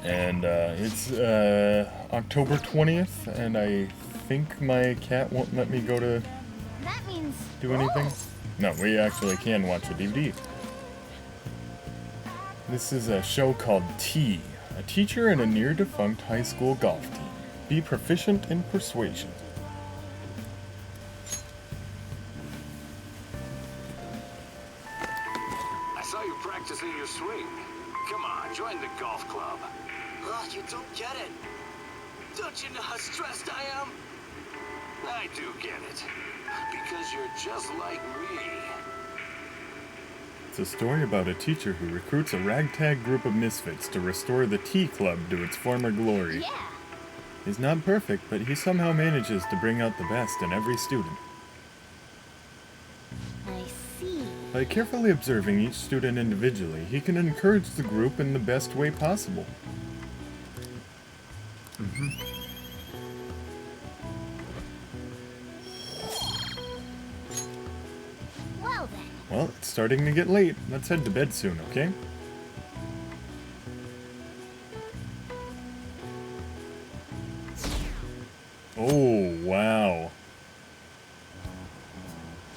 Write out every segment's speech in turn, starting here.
And it's October 20th, and I think my cat won't let me go to That means do anything. No, we actually can watch a DVD. This is a show called T, a teacher in a near-defunct high school golf team. Be proficient in persuasion. I saw you practicing your swing. Come on, join the golf club. Oh, you don't get it. Don't you know how stressed I am? I do get it. Because you're just like me. It's a story about a teacher who recruits a ragtag group of misfits to restore the T Club to its former glory. yeah. He's not perfect, but he somehow manages to bring out the best in every student. I see. By carefully observing each student individually, he can encourage the group in the best way possible. Well then. Well, it's starting to get late. Let's head to bed soon, okay? Oh, wow.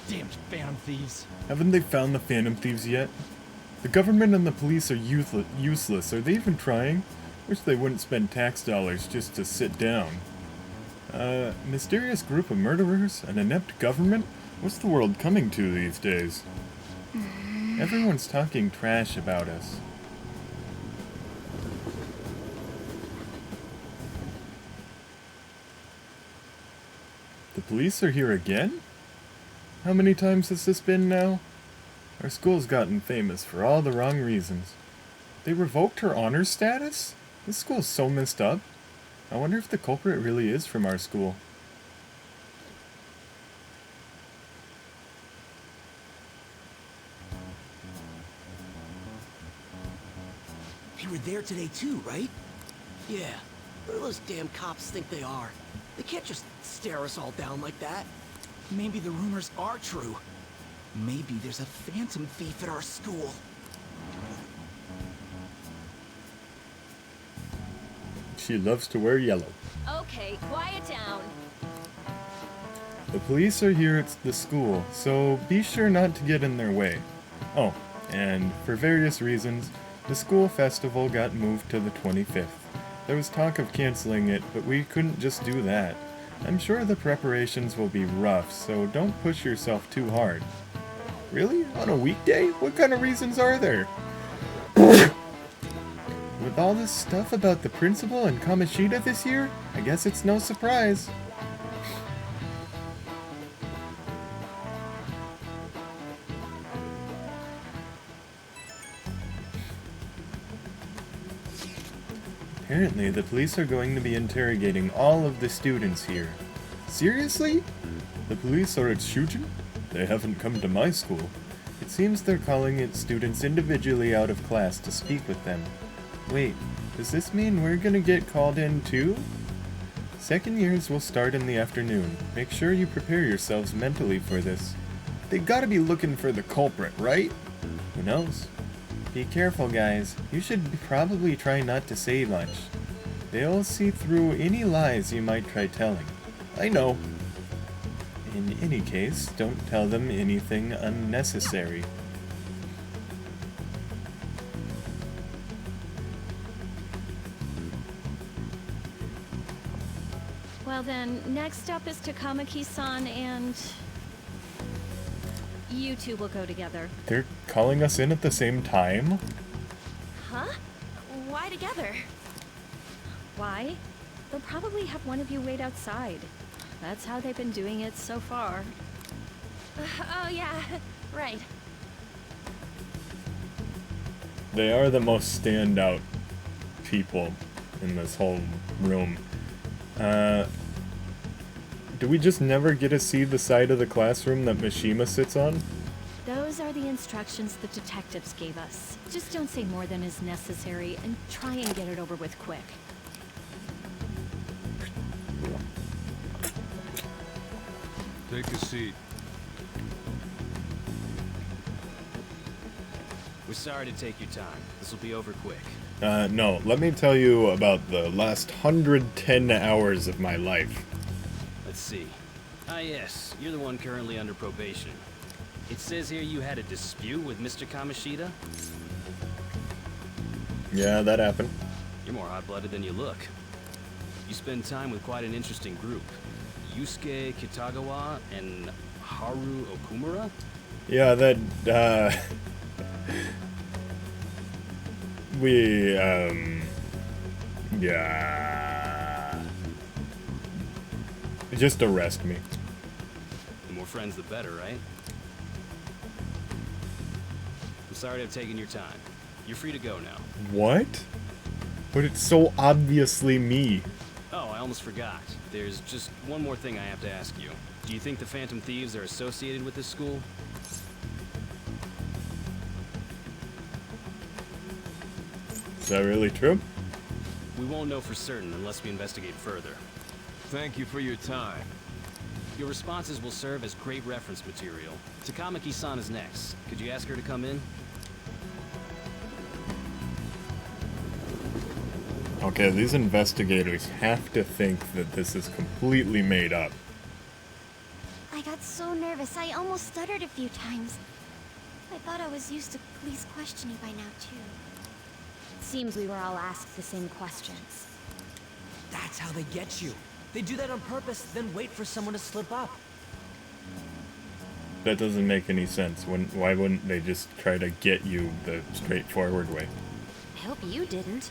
Damned phantom thieves. Haven't they found the Phantom Thieves yet? The government and the police are useless. Are they even trying? Wish they wouldn't spend tax dollars just to sit down. Mysterious group of murderers? An inept government? What's the world coming to these days? Everyone's talking trash about us. The police are here again? How many times has this been now? Our school's gotten famous for all the wrong reasons. They revoked her honors status? This school's so messed up. I wonder if the culprit really is from our school. You were there today too, right? Yeah. What do those damn cops think they are? They can't just stare us all down like that. Maybe the rumors are true. Maybe there's a phantom thief at our school. She loves to wear yellow. Okay, quiet down. The police are here at the school, so be sure not to get in their way. Oh, and for various reasons, the school festival got moved to the 25th. There was talk of canceling it, but we couldn't just do that. I'm sure the preparations will be rough, so don't push yourself too hard. Really? On a weekday? What kind of reasons are there? With all this stuff about the principal and Kamoshida this year, I guess it's no surprise. Apparently, the police are going to be interrogating all of the students here. Seriously? The police are at Shujin? They haven't come to my school. It seems they're calling its students individually out of class to speak with them. Wait, does this mean we're gonna get called in too? Second years will start in the afternoon. Make sure you prepare yourselves mentally for this. They gotta be looking for the culprit, right? Who knows? Be careful, guys. You should probably try not to say much. They'll see through any lies you might try telling. I know. In any case, don't tell them anything unnecessary. Well then, next up is Takamaki-san and... You two will go together. They're calling us in at the same time? Huh? Why together? Why? They'll probably have one of you wait outside. That's how they've been doing it so far. Oh yeah, right. They are the most standout people in this whole room. Do we just never get to see the side of the classroom that Mishima sits on? Those are the instructions the detectives gave us. Just don't say more than is necessary and try and get it over with quick. Take a seat. We're sorry to take your time. This will be over quick. No, let me tell you about the last 110 hours of my life. Let's see. Ah, yes, you're the one currently under probation. It says here you had a dispute with Mr. Kamoshida? Yeah, that happened. You're more hot-blooded than you look. You spend time with quite an interesting group. Yusuke Kitagawa and Haru Okumura? Yeah, that, yeah. Just arrest me. The more friends, the better, right? I'm sorry to have taken your time. You're free to go now. What? But it's so obviously me. Oh, I almost forgot. There's just one more thing I have to ask you. Do you think the Phantom Thieves are associated with this school? Is that really true? We won't know for certain unless we investigate further. Thank you for your time. Your responses will serve as great reference material. Takamaki-san is next. Could you ask her to come in? Okay, these investigators have to think that this is completely made up. I got so nervous, I almost stuttered a few times. I thought I was used to police questioning by now, too. Seems we were all asked the same questions. That's how they get you. They do that on purpose, then wait for someone to slip up. That doesn't make any sense. Why wouldn't they just try to get you the straightforward way? I hope you didn't.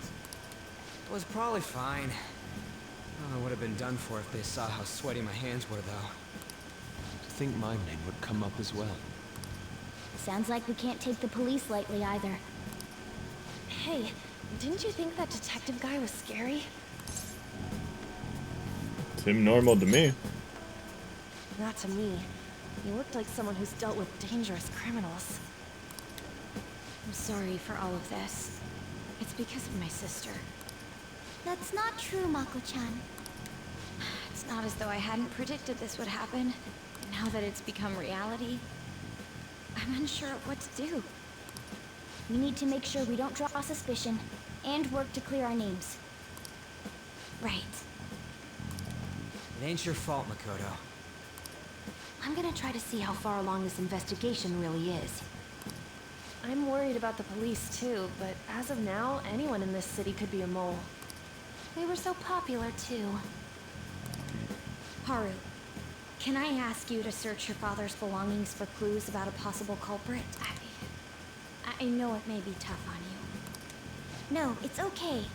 It was probably fine. Oh, I would have been done for if they saw how sweaty my hands were, though. To think my name would come up as well. Sounds like we can't take the police lightly either. Hey, didn't you think that detective guy was scary? Seemed normal to me. Not to me. He looked like someone who's dealt with dangerous criminals. I'm sorry for all of this. It's because of my sister. That's not true, Mako-chan. It's not as though I hadn't predicted this would happen. Now that it's become reality, I'm unsure of what to do. We need to make sure we don't draw suspicion, and work to clear our names. Right. It ain't your fault, Makoto. I'm gonna try to see how far along this investigation really is. I'm worried about the police too, but as of now, anyone in this city could be a mole. We were so popular, too. Haru, can I ask you to search your father's belongings for clues about a possible culprit? I know it may be tough on you. No, it's okay.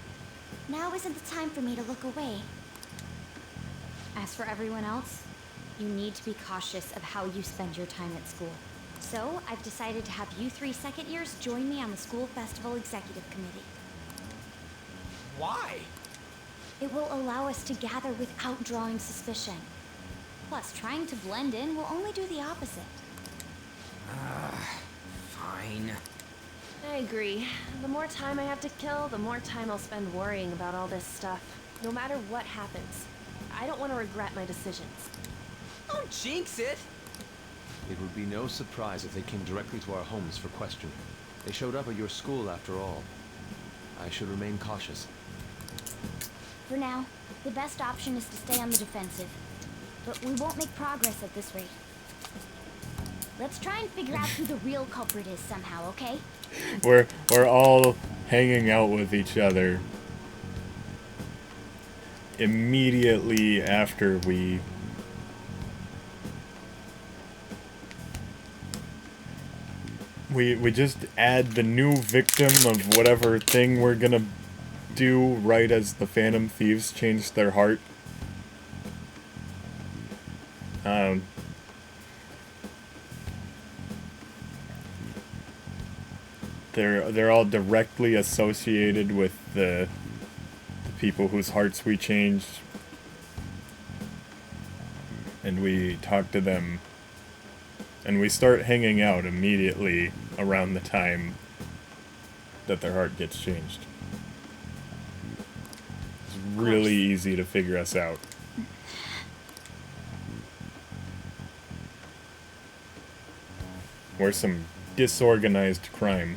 Now isn't the time for me to look away. As for everyone else, you need to be cautious of how you spend your time at school. So, I've decided to have you 3 second years join me on the school festival executive committee. Why? It will allow us to gather without drawing suspicion. Plus, trying to blend in will only do the opposite. Fine. I agree. The more time I have to kill, the more time I'll spend worrying about all this stuff. No matter what happens. I don't want to regret my decisions. Don't jinx it! It would be no surprise if they came directly to our homes for questioning. They showed up at your school after all. I should remain cautious. For now, the best option is to stay on the defensive. But we won't make progress at this rate. Let's try and figure out who the real culprit is somehow, okay? We're all hanging out with each other immediately after we just add the new victim of whatever thing we're gonna do right as the Phantom Thieves change their heart. They're all directly associated with the people whose hearts we changed, and we talk to them, and we start hanging out immediately around the time that their heart gets changed. It's really easy to figure us out. We're some disorganized crime.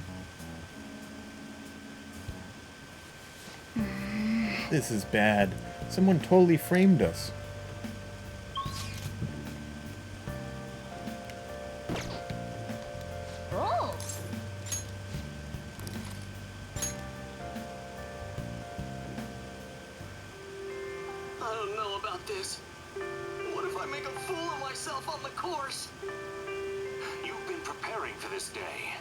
This is bad. Someone totally framed us. Oh, I don't know about this. What if I make a fool of myself on the course? You've been preparing for this day.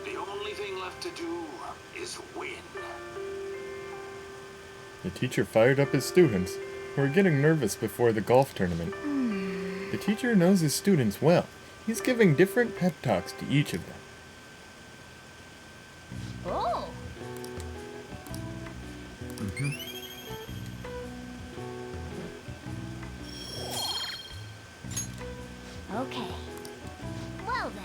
The only thing left to do is win. The teacher fired up his students, who were getting nervous before the golf tournament. The teacher knows his students well. He's giving different pep talks to each of them. oh. Okay. Well then.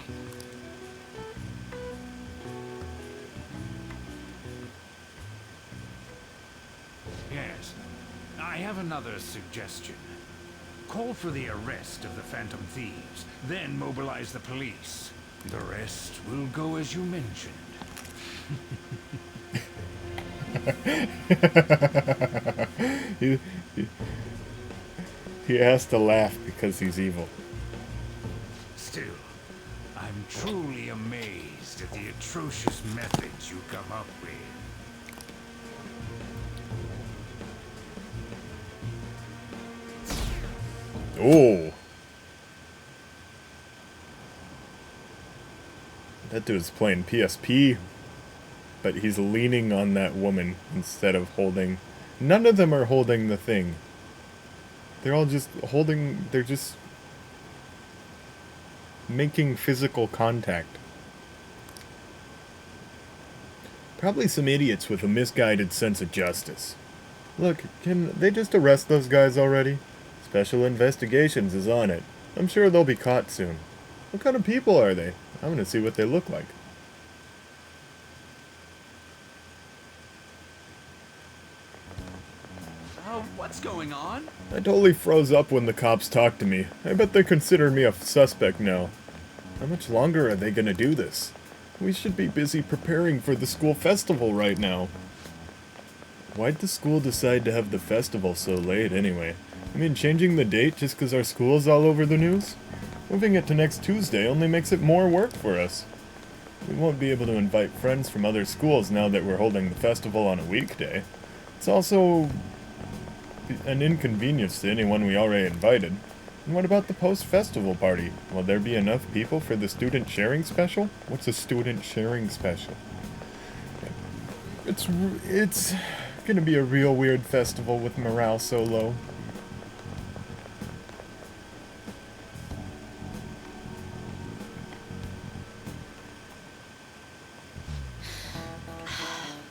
Yes. I have another suggestion. Call for the arrest of the Phantom Thieves, then mobilize the police. The rest will go as you mentioned. he, he, he has to laugh because he's evil. Still, I'm truly amazed at the atrocious methods you come up with. Oh. That dude's playing PSP, but he's leaning on that woman instead of holding. None of them are holding the thing. They're all just holding, they're just making physical contact. Probably some idiots with a misguided sense of justice. Look, can they just arrest those guys already? Special Investigations is on it. I'm sure they'll be caught soon. What kind of people are they? I'm gonna see what they look like. What's going on? I totally froze up when the cops talked to me. I bet they consider me a suspect now. How much longer are they gonna do this? We should be busy preparing for the school festival right now. Why'd the school decide to have the festival so late anyway? I mean, changing the date just because our school's all over the news? Moving it to next Tuesday only makes it more work for us. We won't be able to invite friends from other schools now that we're holding the festival on a weekday. It's also an inconvenience to anyone we already invited. And what about the post-festival party? Will there be enough people for the student sharing special? What's a student sharing special? It's gonna be a real weird festival with morale so low.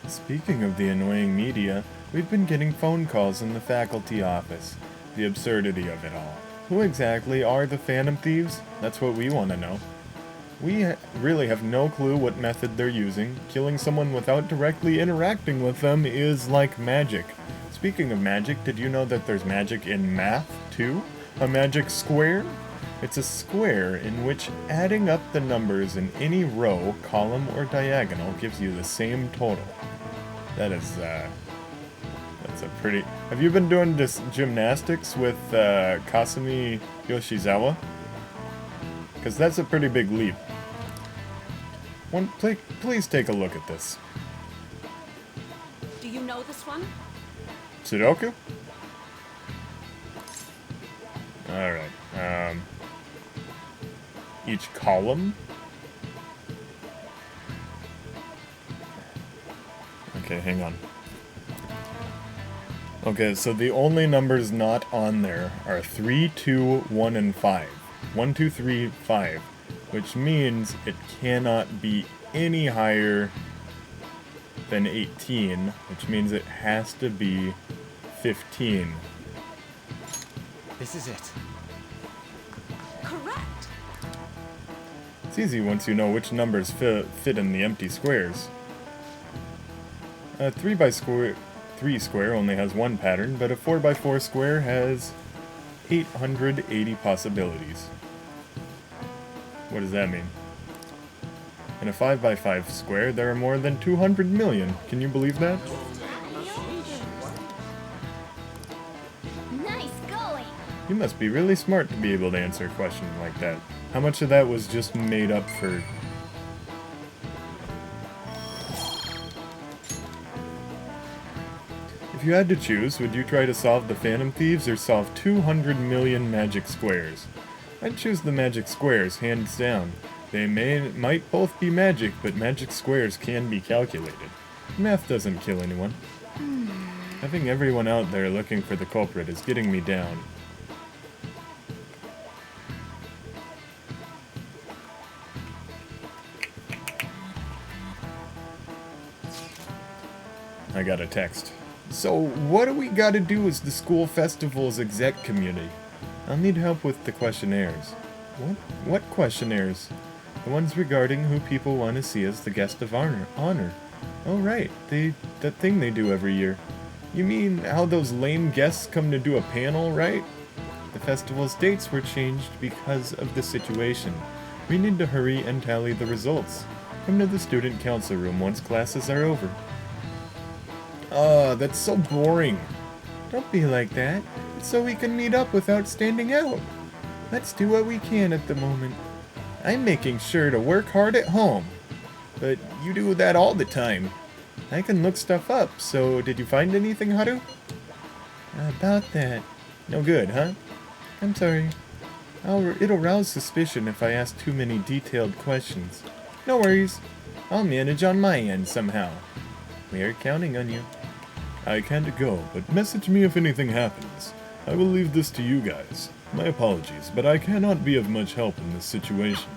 Speaking of the annoying media, we've been getting phone calls in the faculty office. The absurdity of it all. Who exactly are the Phantom Thieves? That's what we want to know. We really have no clue what method they're using. Killing someone without directly interacting with them is like magic. Speaking of magic, did you know that there's magic in math, too? A magic square? It's a square in which adding up the numbers in any row, column, or diagonal gives you the same total. That is, that's a pretty... Have you been doing this gymnastics with Kasumi Yoshizawa? Because that's a pretty big leap. Please take a look at this. Do you know this one? Sudoku? Alright, each column? Okay, hang on. Okay, so the only numbers not on there are 3, 2, 1, and 5. 1, 2, 3, 5. Which means it cannot be any higher than 18, which means it has to be 15. This is it. Correct. It's easy once you know which numbers fit in the empty squares. 3 by 3 square only has one pattern, but a 4 by 4 square has 880 possibilities. What does that mean? In a 5 by 5 square, there are more than 200 million. Can you believe that? You must be really smart to be able to answer a question like that. How much of that was just made up for... If you had to choose, would you try to solve the Phantom Thieves or solve 200 million magic squares? I'd choose the magic squares, hands down. They might both be magic, but magic squares can be calculated. Math doesn't kill anyone. Having everyone out there looking for the culprit is getting me down. I got a text. So, what do we gotta do as the school festival's exec community? I'll need help with the questionnaires. What questionnaires? The ones regarding who people want to see as the guest of honor. Oh right, that thing they do every year. You mean how those lame guests come to do a panel, right? The festival's dates were changed because of the situation. We need to hurry and tally the results. Come to the student council room once classes are over. That's so boring. Don't be like that. It's so we can meet up without standing out. Let's do what we can at the moment. I'm making sure to work hard at home. But you do that all the time. I can look stuff up, so did you find anything, Haru? About that. No good, huh? I'm sorry. It'll rouse suspicion if I ask too many detailed questions. No worries. I'll manage on my end somehow. We're counting on you. I can't go, but message me if anything happens. I will leave this to you guys. My apologies, but I cannot be of much help in this situation.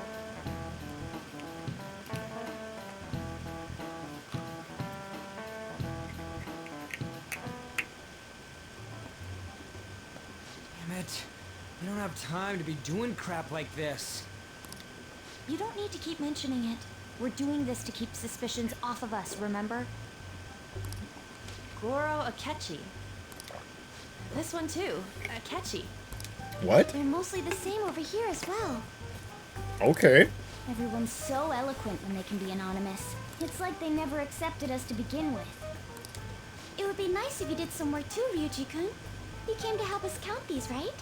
Damn it. We don't have time to be doing crap like this. You don't need to keep mentioning it. We're doing this to keep suspicions off of us, remember? Goro Akechi. This one too, Akechi. What? They're mostly the same over here as well. Okay. Everyone's so eloquent when they can be anonymous. It's like they never accepted us to begin with. It would be nice if you did some work too, Ryuji-kun. You came to help us count these, right?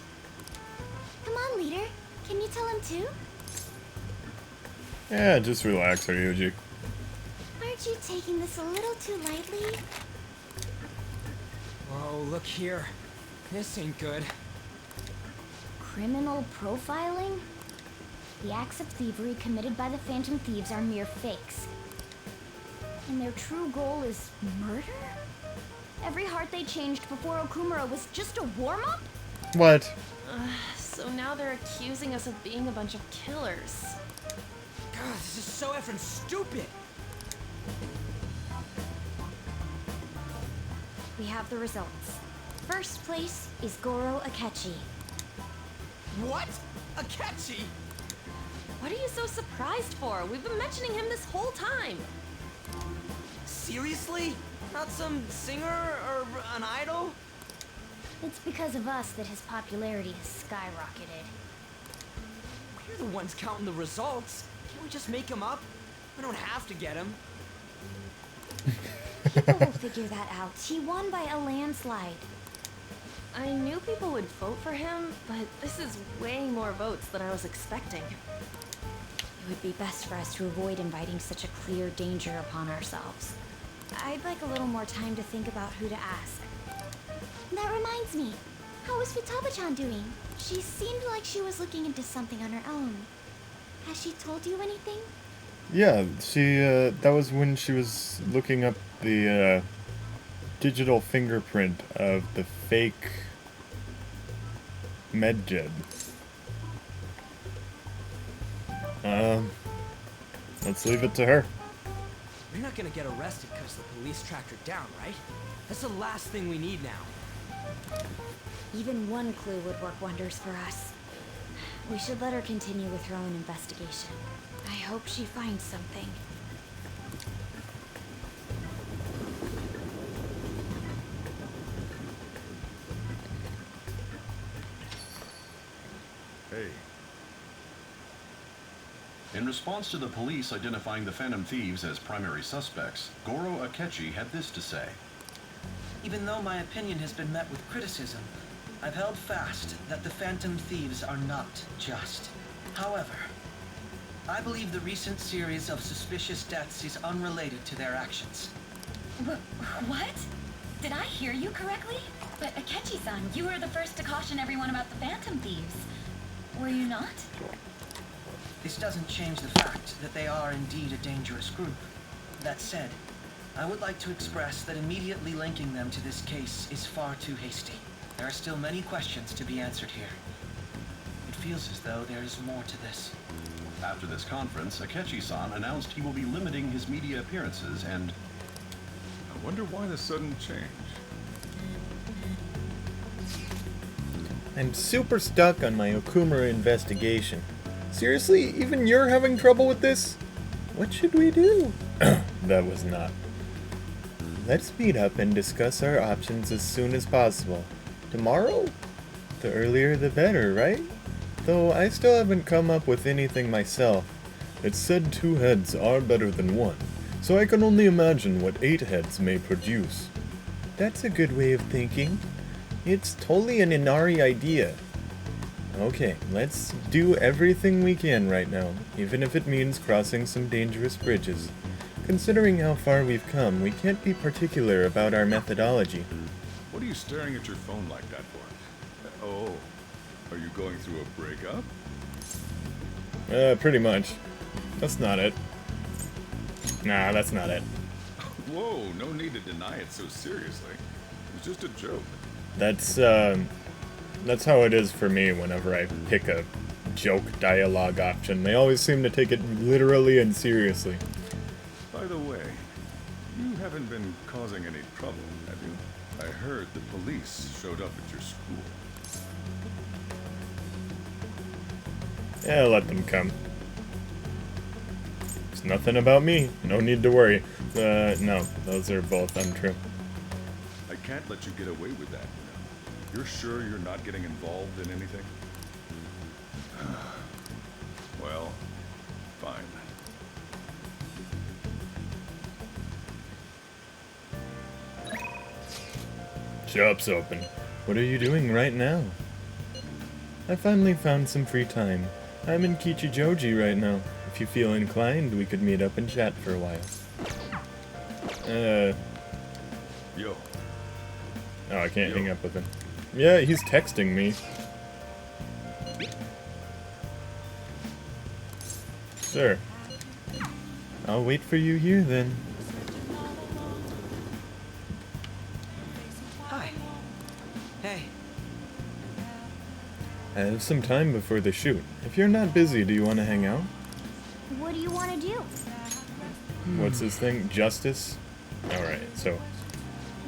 Come on, leader. Can you tell him too? Yeah, just relax, Ryuji. Aren't you taking this a little too lightly? Whoa, look here. This ain't good. Criminal profiling? The acts of thievery committed by the Phantom Thieves are mere fakes. And their true goal is murder? Every heart they changed before Okumura was just a warm-up? What? So now they're accusing us of being a bunch of killers. God, this is so effing stupid! We have the results. First place is Goro Akechi. What? Akechi? What are you so surprised for? We've been mentioning him this whole time. Seriously? Not some singer or an idol? It's because of us that his popularity has skyrocketed. We're the ones counting the results. Can't we just make him up? We don't have to get him. People will figure that out. He won by a landslide. I knew people would vote for him, but this is way more votes than I was expecting. It would be best for us to avoid inviting such a clear danger upon ourselves. I'd like a little more time to think about who to ask. That reminds me. How is Futaba-chan doing? She seemed like she was looking into something on her own. Has she told you anything? Yeah, that was when she was looking up the, digital fingerprint of the fake medjed. Let's leave it to her. We're not gonna get arrested because the police tracked her down, right? That's the last thing we need now. Even one clue would work wonders for us. We should let her continue with her own investigation. I hope she finds something. Hey. In response to the police identifying the Phantom Thieves as primary suspects, Goro Akechi had this to say. Even though my opinion has been met with criticism, I've held fast that the Phantom Thieves are not just. However, I believe the recent series of suspicious deaths is unrelated to their actions. What? Did I hear you correctly? But Akechi-san, you were the first to caution everyone about the Phantom Thieves. Were you not? This doesn't change the fact that they are indeed a dangerous group. That said, I would like to express that immediately linking them to this case is far too hasty. There are still many questions to be answered here. It feels as though there is more to this. After this conference, Akechi-san announced he will be limiting his media appearances and... I wonder why the sudden change. I'm super stuck on my Okumura investigation. Seriously, even you're having trouble with this? What should we do? That was not. Let's meet up and discuss our options as soon as possible. Tomorrow? The earlier the better, right? Though I still haven't come up with anything myself. It's said 2 heads are better than 1, so I can only imagine what 8 heads may produce. That's a good way of thinking. It's totally an Inari idea. Okay, let's do everything we can right now, even if it means crossing some dangerous bridges. Considering how far we've come, we can't be particular about our methodology. What are you staring at your phone like that for? Oh, are you going through a breakup? Pretty much. That's not it. Nah, that's not it. Whoa, no need to deny it so seriously. It was just a joke. That's how it is for me whenever I pick a joke dialogue option. They always seem to take it literally and seriously. By the way, you haven't been causing any trouble, have you? I heard the police showed up at your school. Yeah, let them come. It's nothing about me. No need to worry. No, those are both untrue. I can't let you get away with that. You're sure you're not getting involved in anything? Well, fine. Shop's open. What are you doing right now? I finally found some free time. I'm in Kichijoji right now. If you feel inclined, we could meet up and chat for a while. Yo. Oh, I can't hang up with him. Yeah, he's texting me. Sure. I'll wait for you here then. Hi. Hey. I have some time before the shoot. If you're not busy, do you want to hang out? What do you want to do? What's this thing? Justice? Alright, so...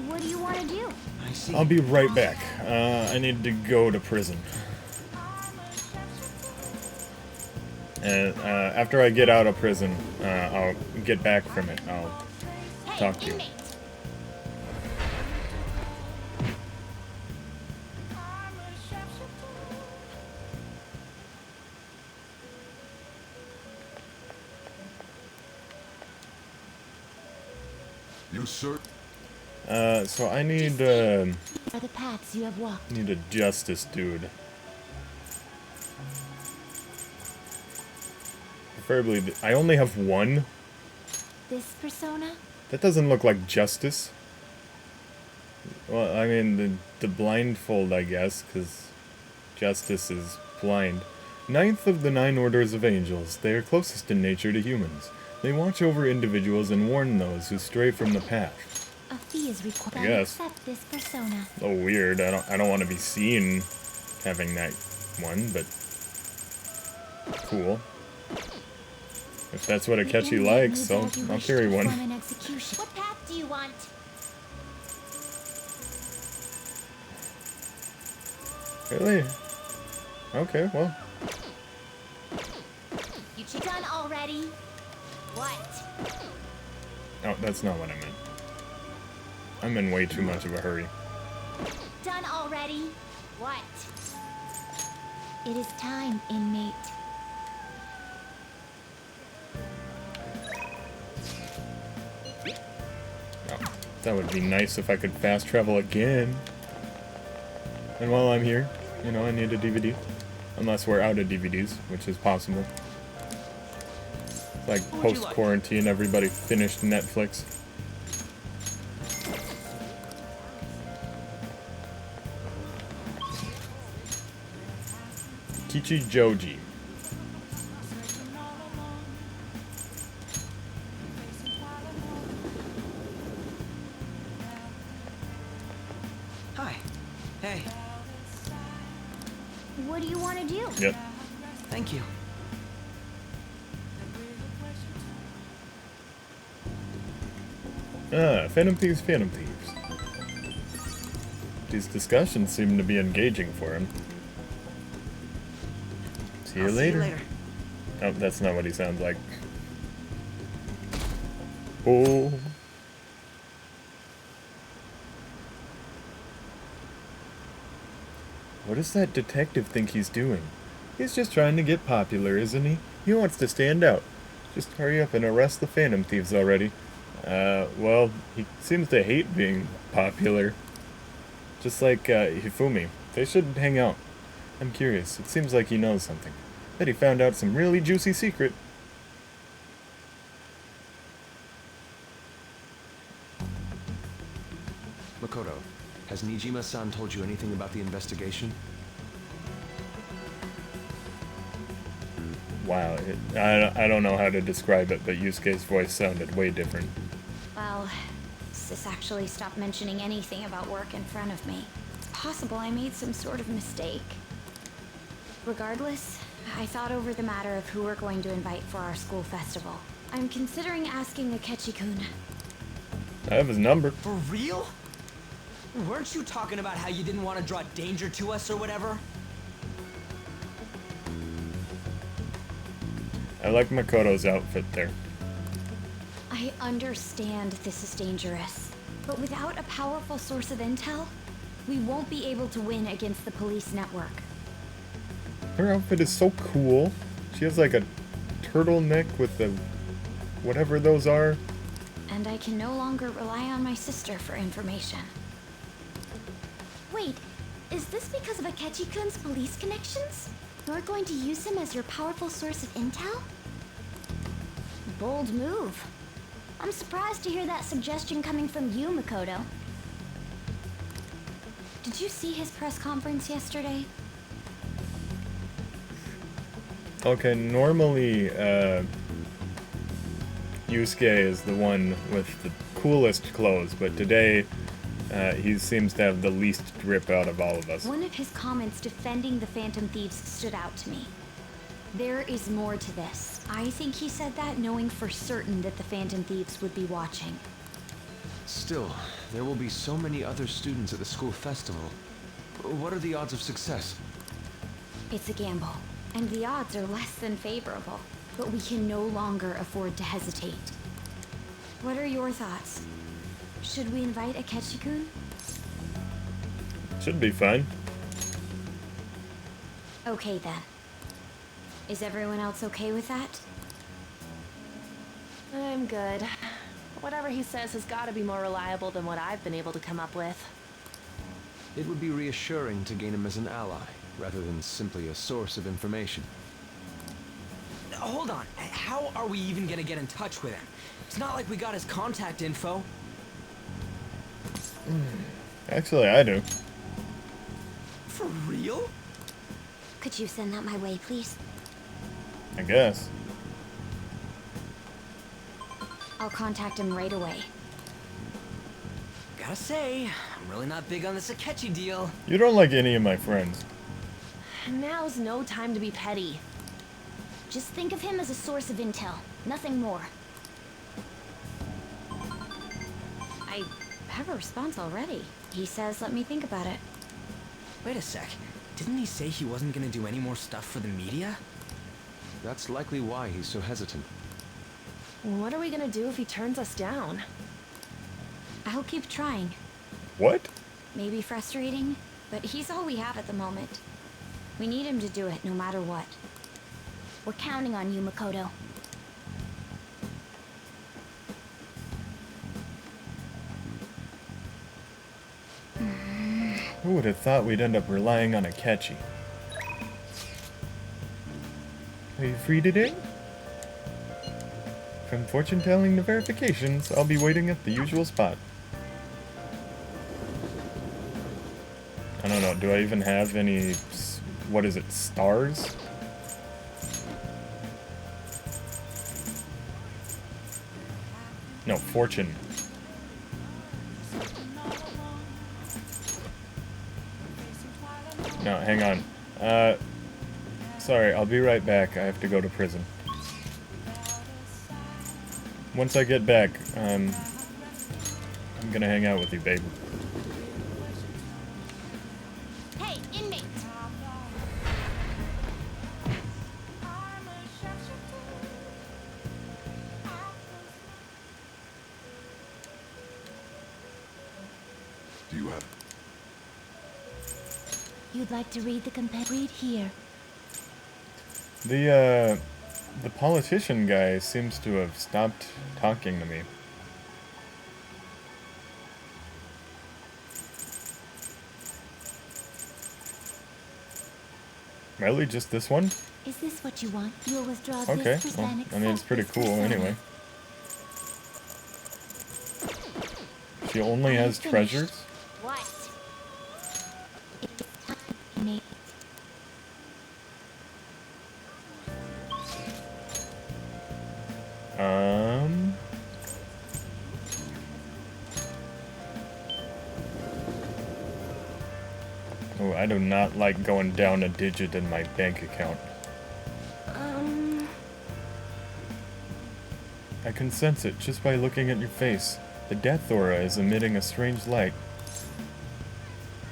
What do you want to do? I see. I'll be right back. I need to go to prison. And after I get out of prison, I'll get back from it. I'll talk to you. You sir? So I need, Are the paths you have walked. need a justice dude. Preferably, I only have one. This persona? That doesn't look like justice. Well, I mean, the blindfold, I guess, because justice is blind. 9th of the 9 orders of angels. They are closest in nature to humans. They watch over individuals and warn those who stray from the path. A fee is required. I guess. Accept this persona. Oh, weird. I don't want to be seen having that one, but cool. If that's what Akechi likes, I'll carry one. What path do you want? Really? Okay, well. You done already? What? Oh, that's not what I meant. I'm in way too much of a hurry. Done already? What? It is time, inmate. Oh, that would be nice if I could fast travel again. And while I'm here, you know, I need a DVD. Unless we're out of DVDs, which is possible. It's like post-quarantine, everybody finished Netflix. Kichi Joji. Hi. Hey. What do you want to do? Yep. Thank you. Ah, Phantom Thieves, Phantom Thieves. These discussions seem to be engaging for him. See you later. Oh, that's not what he sounds like. Oh. What does that detective think he's doing? He's just trying to get popular, isn't he? He wants to stand out. Just hurry up and arrest the Phantom Thieves already. Well, he seems to hate being popular. Just like, Hifumi. They should hang out. I'm curious. It seems like he knows something. Bet he found out some really juicy secret. Makoto, has Nijima-san told you anything about the investigation? Wow, I don't know how to describe it, but Yusuke's voice sounded way different. Well, Sis actually stopped mentioning anything about work in front of me. It's possible I made some sort of mistake. Regardless, I thought over the matter of who we're going to invite for our school festival. I'm considering asking Akechi-kun. I have his number. For real? Weren't you talking about how you didn't want to draw danger to us or whatever? I like Makoto's outfit there. I understand this is dangerous, but without a powerful source of intel, we won't be able to win against the police network. Her outfit is so cool. She has like a turtleneck with the whatever those are. And I can no longer rely on my sister for information. Wait, is this because of Akechi-kun's police connections? You're going to use him as your powerful source of intel? Bold move. I'm surprised to hear that suggestion coming from you, Makoto. Did you see his press conference yesterday? Okay, normally, Yusuke is the one with the coolest clothes, but today, he seems to have the least drip out of all of us. One of his comments defending the Phantom Thieves stood out to me. There is more to this. I think he said that knowing for certain that the Phantom Thieves would be watching. Still, there will be so many other students at the school festival. What are the odds of success? It's a gamble, and the odds are less than favorable. But we can no longer afford to hesitate. What are your thoughts? Should we invite Akechi-kun? Should be fine. Okay then. Is everyone else okay with that? I'm good. Whatever he says has got to be more reliable than what I've been able to come up with. It would be reassuring to gain him as an ally, rather than simply a source of information. Hold on. How are we even gonna get in touch with him? It's not like we got his contact info. Actually, I do. For real? Could you send that my way, please? I guess. I'll contact him right away. Gotta say, I'm really not big on this Akechi deal. You don't like any of my friends. Now's no time to be petty. Just think of him as a source of intel, nothing more. I have a response already. He says let me think about it. Wait a sec. Didn't he say he wasn't gonna do any more stuff for the media? That's likely why he's so hesitant. What are we gonna do if he turns us down? I'll keep trying. What? Maybe frustrating, but he's all we have at the moment. We need him to do it no matter what. We're counting on you, Makoto. Who would have thought we'd end up relying on Akechi? Are you free today? From fortune telling to verifications, I'll be waiting at the usual spot. I don't know, do I even have any, what is it, stars? No, fortune. No, hang on. Sorry, I'll be right back. I have to go to prison. Once I get back, I'm gonna hang out with you, babe. Hey, inmate! Do you have... You'd like to read the read here. The politician guy seems to have stopped talking to me. Really? Just this one? Is this what you want? You'll withdraw Okay, this well, I mean, it's pretty cool anyway. She only has treasures? What? Oh, I do not like going down a digit in my bank account. I can sense it just by looking at your face. The death aura is emitting a strange light.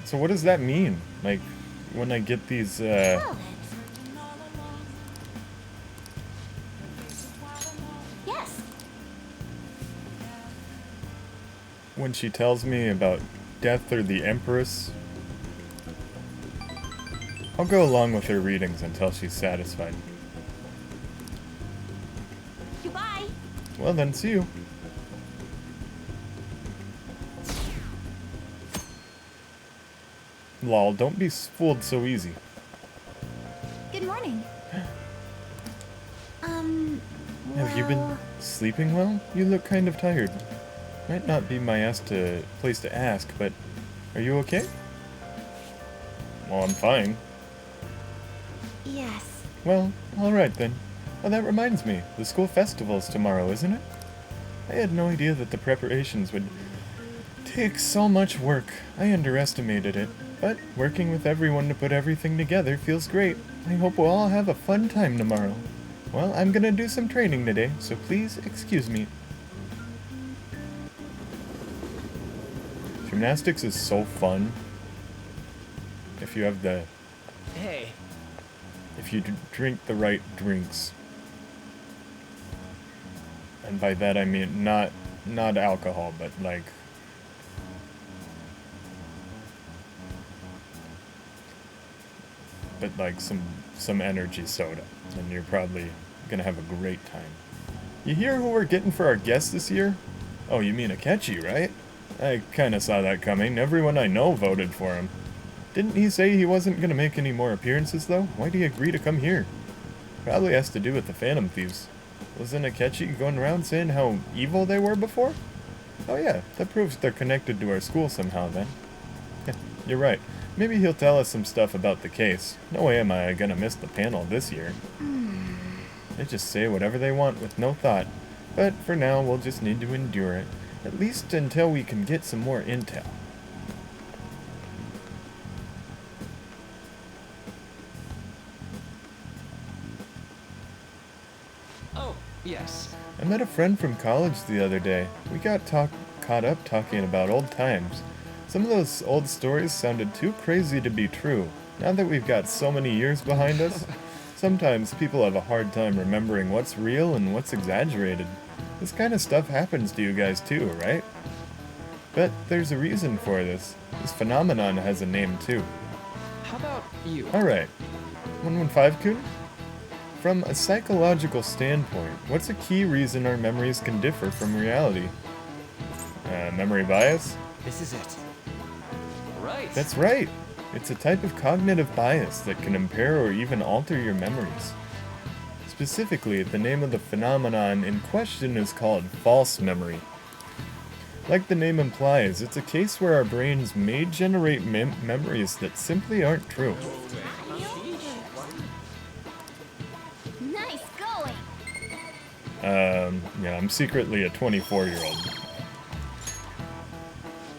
So what does that mean? Like, when I get these, Yes. when she tells me about death or the Empress, I'll go along with her readings until she's satisfied. Goodbye. Well then, see you. Lol, don't be fooled so easy. Good morning. Have you been sleeping well? You look kind of tired. Might not be my place to ask, but are you okay? Well, I'm fine. Yes. Well, alright then. Oh, that reminds me. The school festival's tomorrow, isn't it? I had no idea that the preparations would take so much work. I underestimated it. But working with everyone to put everything together feels great. I hope we'll all have a fun time tomorrow. Well, I'm gonna do some training today, so please excuse me. Gymnastics is so fun. If you have the... Hey. If you drink the right drinks. And by that I mean not alcohol, but like... But like some energy soda. And you're probably gonna have a great time. You hear who we're getting for our guest this year? Oh, you mean Akechi, right? I kinda saw that coming. Everyone I know voted for him. Didn't he say he wasn't gonna make any more appearances, though? Why'd he agree to come here? Probably has to do with the Phantom Thieves. Wasn't Akechi going around saying how evil they were before? Oh yeah, that proves they're connected to our school somehow, then. You're right. Maybe he'll tell us some stuff about the case. No way am I gonna miss the panel this year. They just say whatever they want with no thought. But for now, we'll just need to endure it. At least until we can get some more intel. Oh, yes. I met a friend from college the other day. We got caught up talking about old times. Some of those old stories sounded too crazy to be true. Now that we've got so many years behind us, sometimes people have a hard time remembering what's real and what's exaggerated. This kind of stuff happens to you guys too, right? But there's a reason for this. This phenomenon has a name too. How about you? Alright. 115-kun? From a psychological standpoint, what's a key reason our memories can differ from reality? Memory bias? This is it. right. That's right. It's a type of cognitive bias that can impair or even alter your memories. Specifically, the name of the phenomenon in question is called false memory. Like the name implies, it's a case where our brains may generate memories that simply aren't true. Nice going. Yeah, I'm secretly a 24-year-old.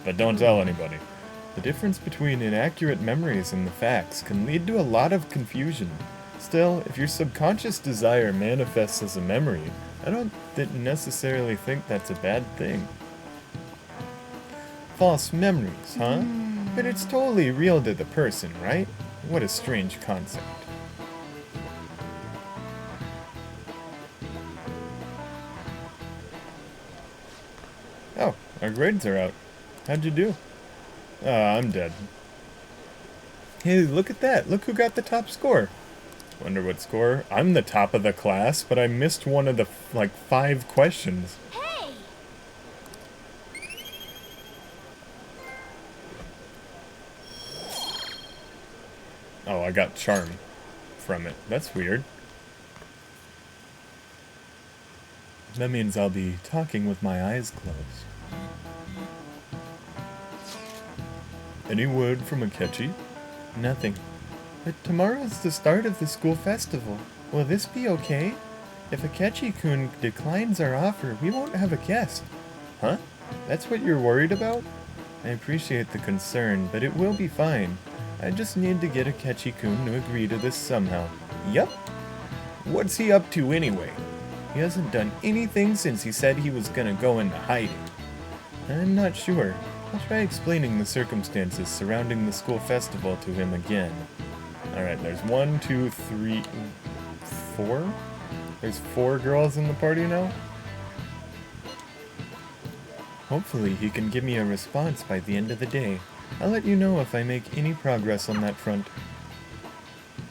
But don't tell anybody. The difference between inaccurate memories and the facts can lead to a lot of confusion. Still, if your subconscious desire manifests as a memory, I don't necessarily think that's a bad thing. False memories, huh? But it's totally real to the person, right? What a strange concept. Oh, our grades are out. How'd you do? I'm dead. Hey, look at that. Look who got the top score. Wonder what score? I'm the top of the class, but I missed one of the, 5 questions. Hey! Oh, I got charm from it. That's weird. That means I'll be talking with my eyes closed. Any word from Akechi? Nothing. But tomorrow's the start of the school festival. Will this be okay? If Akechi-kun declines our offer, we won't have a guest. Huh? That's what you're worried about? I appreciate the concern, but it will be fine. I just need to get Akechi-kun to agree to this somehow. Yup. What's he up to anyway? He hasn't done anything since he said he was gonna go into hiding. I'm not sure. I'll try explaining the circumstances surrounding the school festival to him again. Alright, there's 1, 2, 3, 4? There's 4 girls in the party now? Hopefully he can give me a response by the end of the day. I'll let you know if I make any progress on that front.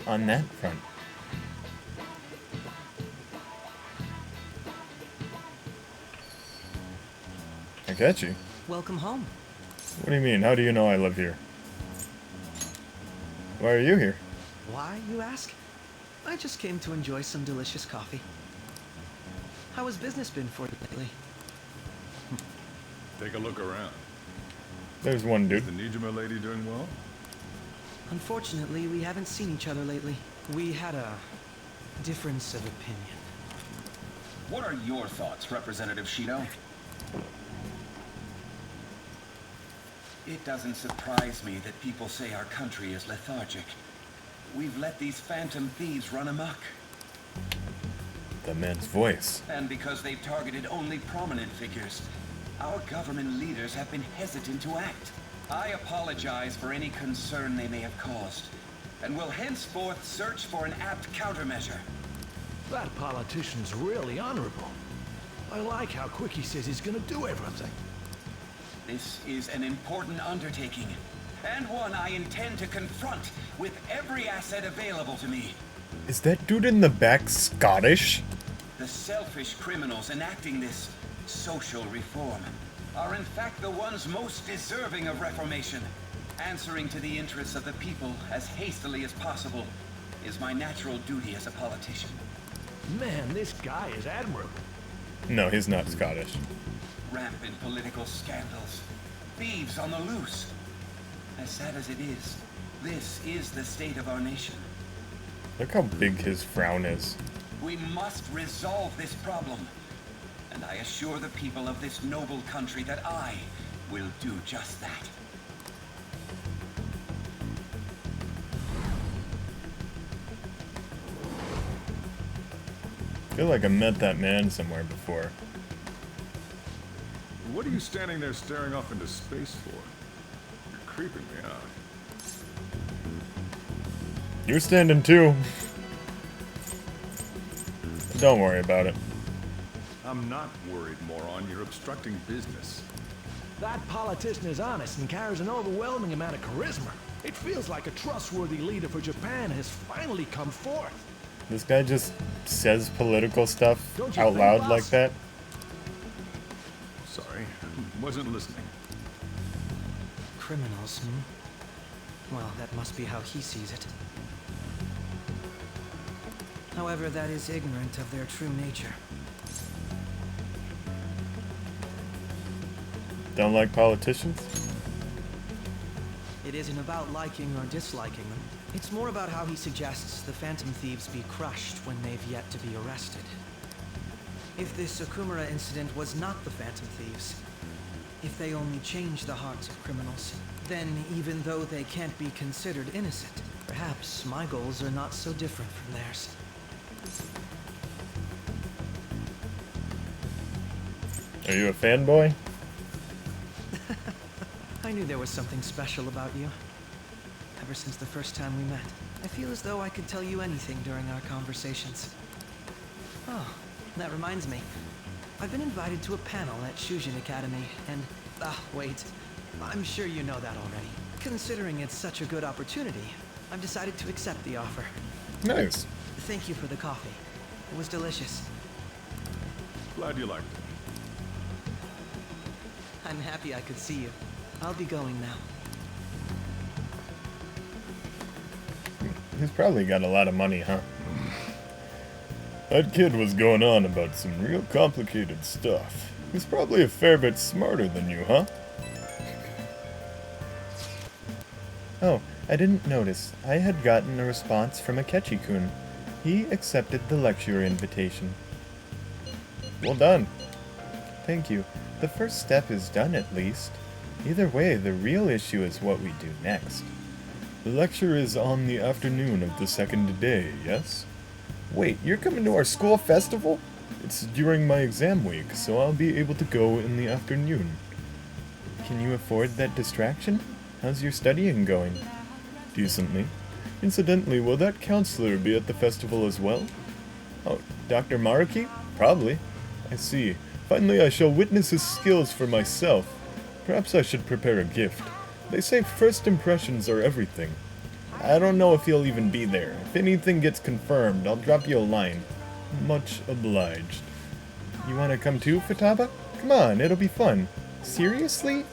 On that front. Akechi? Welcome home. What do you mean? How do you know I live here? Why are you here? Why, you ask? I just came to enjoy some delicious coffee. How has business been for you lately? Take a look around. There's one dude. Is the Nijima lady doing well? Unfortunately, we haven't seen each other lately. We had a difference of opinion. What are your thoughts, Representative Shido? It doesn't surprise me that people say our country is lethargic. We've let these phantom thieves run amok. The man's voice. And because they've targeted only prominent figures, our government leaders have been hesitant to act. I apologize for any concern they may have caused, and will henceforth search for an apt countermeasure. That politician's really honorable. I like how quick he says he's gonna do everything. This is an important undertaking, and one I intend to confront with every asset available to me. Is that dude in the back Scottish? The selfish criminals enacting this social reform are in fact the ones most deserving of reformation. Answering to the interests of the people as hastily as possible is my natural duty as a politician. Man, this guy is admirable. No, he's not Scottish. Rampant political scandals. Thieves on the loose. As sad as it is, this is the state of our nation. Look how big his frown is. We must resolve this problem. And I assure the people of this noble country that I will do just that. I feel like I met that man somewhere before. What are you standing there staring off into space for? You're creeping me out. You're standing too. Don't worry about it. I'm not worried, moron. You're obstructing business. That politician is honest and carries an overwhelming amount of charisma. It feels like a trustworthy leader for Japan has finally come forth. This guy just says political stuff Don't you out think, loud boss? like that. Sorry, wasn't listening. Criminals, Well, that must be how he sees it. However, that is ignorant of their true nature. Don't like politicians? It isn't about liking or disliking them. It's more about how he suggests the Phantom Thieves be crushed when they've yet to be arrested. If this Sakura incident was not the Phantom Thieves, if they only change the hearts of criminals, then even though they can't be considered innocent, perhaps my goals are not so different from theirs. Are you a fanboy? I knew there was something special about you. Ever since the first time we met, I feel as though I could tell you anything during our conversations. Oh, that reminds me. I've been invited to a panel at Shujin Academy, and... wait. I'm sure you know that already. Considering it's such a good opportunity, I've decided to accept the offer. Nice. Thank you for the coffee. It was delicious. Glad you liked it. I'm happy I could see you. I'll be going now. He's probably got a lot of money, huh? That kid was going on about some real complicated stuff. He's probably a fair bit smarter than you, huh? Oh, I didn't notice. I had gotten a response from Akechi-kun. He accepted the lecture invitation. Well done. Thank you. The first step is done at least. Either way, the real issue is what we do next. The lecture is on the afternoon of the second day, yes? Wait, you're coming to our school festival? It's during my exam week, so I'll be able to go in the afternoon. Can you afford that distraction? How's your studying going? Decently. Incidentally, will that counselor be at the festival as well? Oh, Dr. Maruki? Probably. I see. Finally, I shall witness his skills for myself. Perhaps I should prepare a gift. They say first impressions are everything. I don't know if he'll even be there. If anything gets confirmed, I'll drop you a line. Much obliged. You want to come too, Futaba? Come on, it'll be fun. Seriously?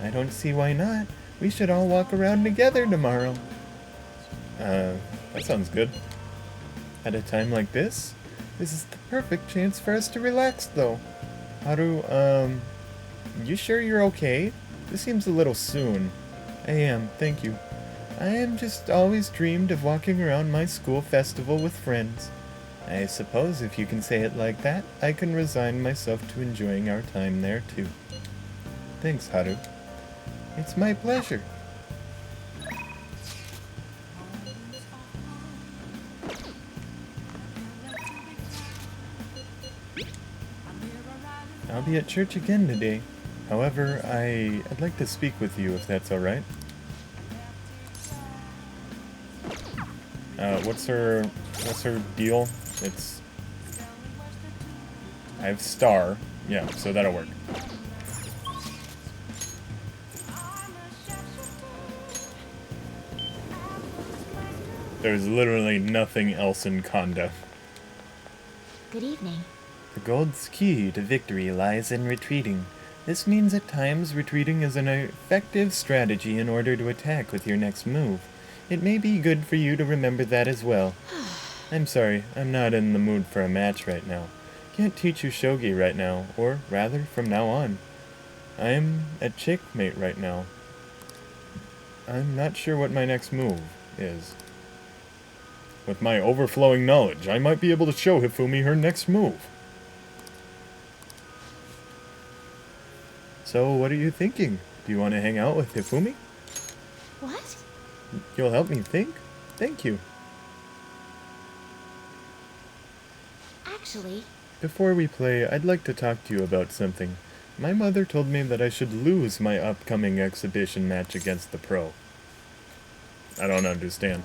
I don't see why not. We should all walk around together tomorrow. That sounds good. At a time like this? This is the perfect chance for us to relax, though. Haru, you sure you're okay? This seems a little soon. I am, thank you. I am just always dreamed of walking around my school festival with friends. I suppose if you can say it like that, I can resign myself to enjoying our time there too. Thanks, Haru. It's my pleasure. I'll be at church again today. However, I'd like to speak with you if that's alright. What's her deal? It's... I have star. Yeah, so that'll work. There's literally nothing else in Konda. Good evening. The gold's key to victory lies in retreating. This means at times retreating is an effective strategy in order to attack with your next move. It may be good for you to remember that as well. I'm sorry, I'm not in the mood for a match right now. Can't teach you shogi right now, or rather, from now on. I'm at checkmate right now. I'm not sure what my next move is. With my overflowing knowledge, I might be able to show Hifumi her next move. So, what are you thinking? Do you want to hang out with Hifumi? What? You'll help me think? Thank you. Actually... Before we play, I'd like to talk to you about something. My mother told me that I should lose my upcoming exhibition match against the pro. I don't understand.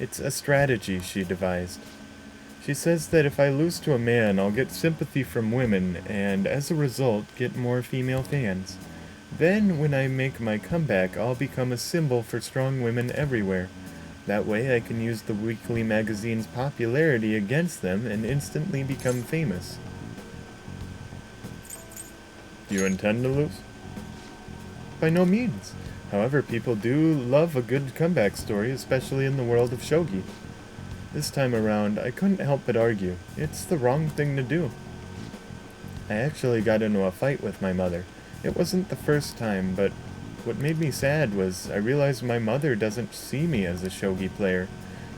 It's a strategy she devised. She says that if I lose to a man, I'll get sympathy from women, and as a result, get more female fans. Then, when I make my comeback, I'll become a symbol for strong women everywhere. That way I can use the weekly magazine's popularity against them and instantly become famous. Do you intend to lose? by no means. However, people do love a good comeback story, especially in the world of shogi. This time around, I couldn't help but argue. It's the wrong thing to do. I actually got into a fight with my mother. It wasn't the first time, but what made me sad was I realized my mother doesn't see me as a shogi player.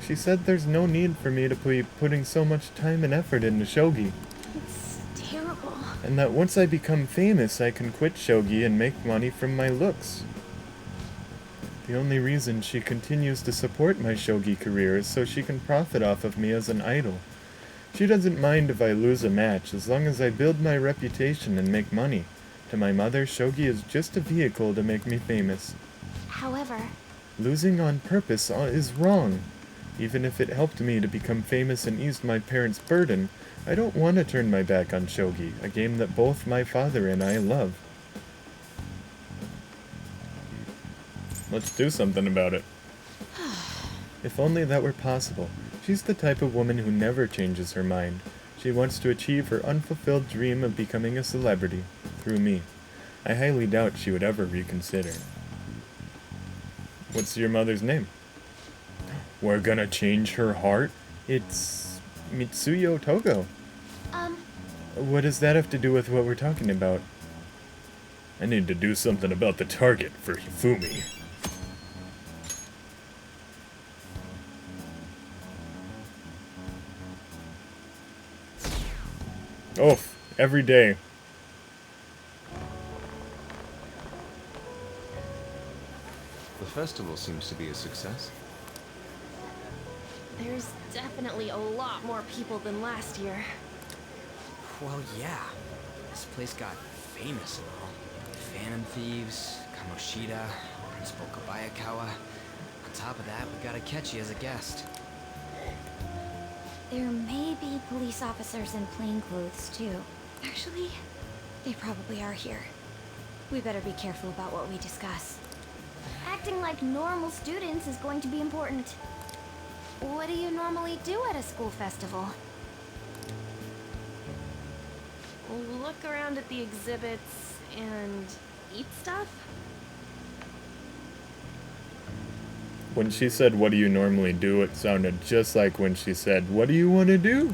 She said there's no need for me to be putting so much time and effort into shogi. It's terrible. And that once I become famous, I can quit shogi and make money from my looks. The only reason she continues to support my shogi career is so she can profit off of me as an idol. She doesn't mind if I lose a match, as long as I build my reputation and make money. To my mother, shogi is just a vehicle to make me famous. However, Losing on purpose is wrong. Even if it helped me to become famous and eased my parents' burden, I don't want to turn my back on shogi, a game that both my father and I love. Let's do something about it. If only that were possible. She's the type of woman who never changes her mind. She wants to achieve her unfulfilled dream of becoming a celebrity, through me. I highly doubt she would ever reconsider. What's your mother's name? We're gonna change her heart? It's Mitsuyo Togo. What does that have to do with what we're talking about? I need to do something about the target for Hifumi. Oof, every day. The festival seems to be a success. There's definitely a lot more people than last year. Well, yeah. This place got famous and all. Phantom Thieves, Kamoshida, Principal Kobayakawa. On top of that, we got Akechi as a guest. there may be police officers in plainclothes, too. Actually, they probably are here. We better be careful about what we discuss. Acting like normal students is going to be important. What do you normally do at a school festival? Look around at the exhibits and eat stuff? When she said, "What do you normally do?" it sounded just like when she said, "What do you want to do?"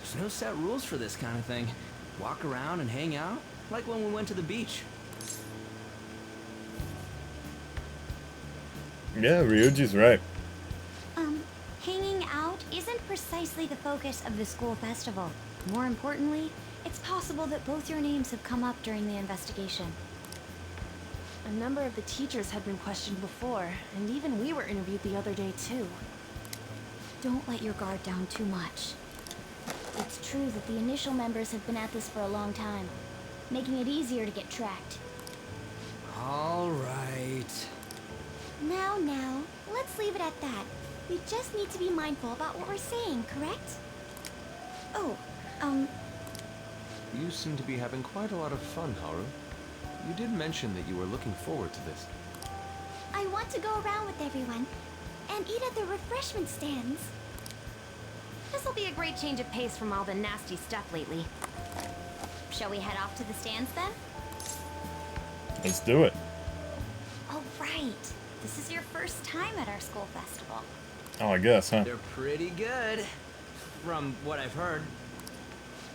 There's no set rules for this kind of thing. Walk around and hang out, like when we went to the beach. Yeah, Ryuji's right. Hanging out isn't precisely the focus of the school festival. More importantly, it's possible that both your names have come up during the investigation. A number of the teachers had been questioned before, and even we were interviewed the other day too. Don't let your guard down too much. It's true that the initial members have been at this for a long time, making it easier to get tracked. All right. Now, let's leave it at that. We just need to be mindful about what we're saying, correct? Oh, You seem to be having quite a lot of fun, Haru. You did mention that you were looking forward to this. I want to go around with everyone and eat at the refreshment stands. This'll be a great change of pace from all the nasty stuff lately. Shall we head off to the stands then? Let's do it. Oh, right. This is your first time at our school festival. Oh, I guess, huh? They're pretty good, from what I've heard.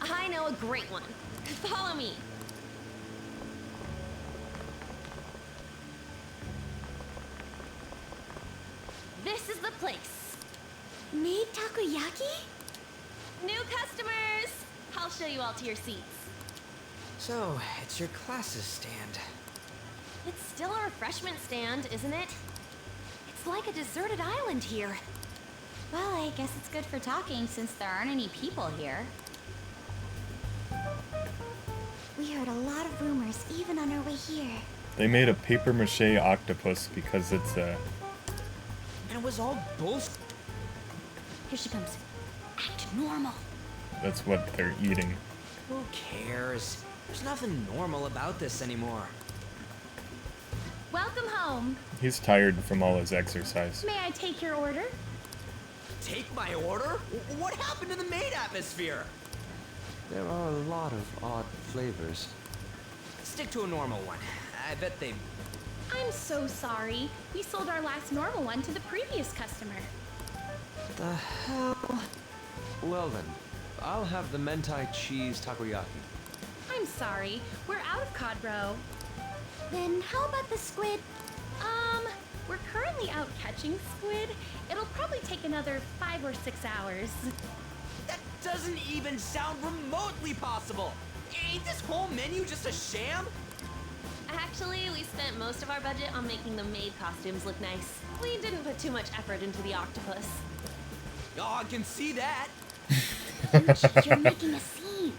I know a great one. Follow me. This is the place. Made takoyaki? New customers! I'll show you all to your seats. So, it's your classes stand. It's still a refreshment stand, isn't it? It's like a deserted island here. Well, I guess it's good for talking since there aren't any people here. We heard a lot of rumors even on our way here. They made a paper mache octopus because it's And it was all bullshit. Here she comes. Act normal. that's what they're eating. Who cares? There's nothing normal about this anymore. Welcome home. He's tired from all his exercise. May I take your order? Take my order? What happened to the maid atmosphere? There are a lot of odd flavors. Stick to a normal one. I bet they... I'm so sorry. We sold our last normal one to the previous customer. The hell? Well then, I'll have the mentai cheese takoyaki. I'm sorry. We're out of cod roe. Then how about the squid? We're currently out catching squid. It'll probably take another 5 or 6 hours. That doesn't even sound remotely possible! Ain't this whole menu just a sham? Actually, we spent most of our budget on making the maid costumes look nice. We didn't put too much effort into the octopus. Oh, I can see that! You're making a scene.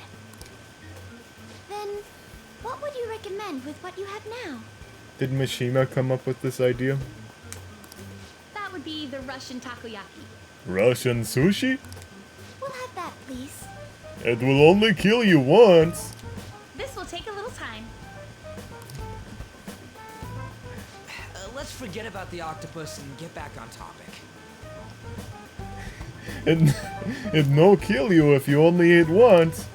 Then, what would you recommend with what you have now? Did Mishima come up with this idea? That would be the Russian takoyaki. Russian sushi? We'll have that, please. It will only kill you once. This will take a little time. Let's forget about the octopus and get back on topic. It no kill you if you only eat once.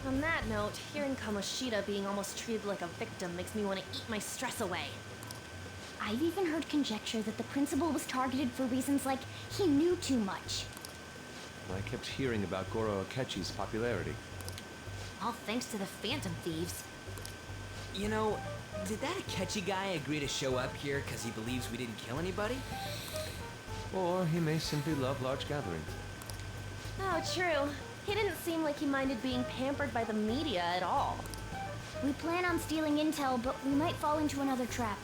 On that note, hearing Kamoshida being almost treated like a victim makes me want to eat my stress away. I've even heard conjecture that the principal was targeted for reasons like he knew too much. I kept hearing about Goro Akechi's popularity. All thanks to the Phantom Thieves. You know, did that Akechi guy agree to show up here because he believes we didn't kill anybody? Or he may simply love large gatherings. Oh, true. He didn't seem like he minded being pampered by the media at all. We plan on stealing intel, but we might fall into another trap.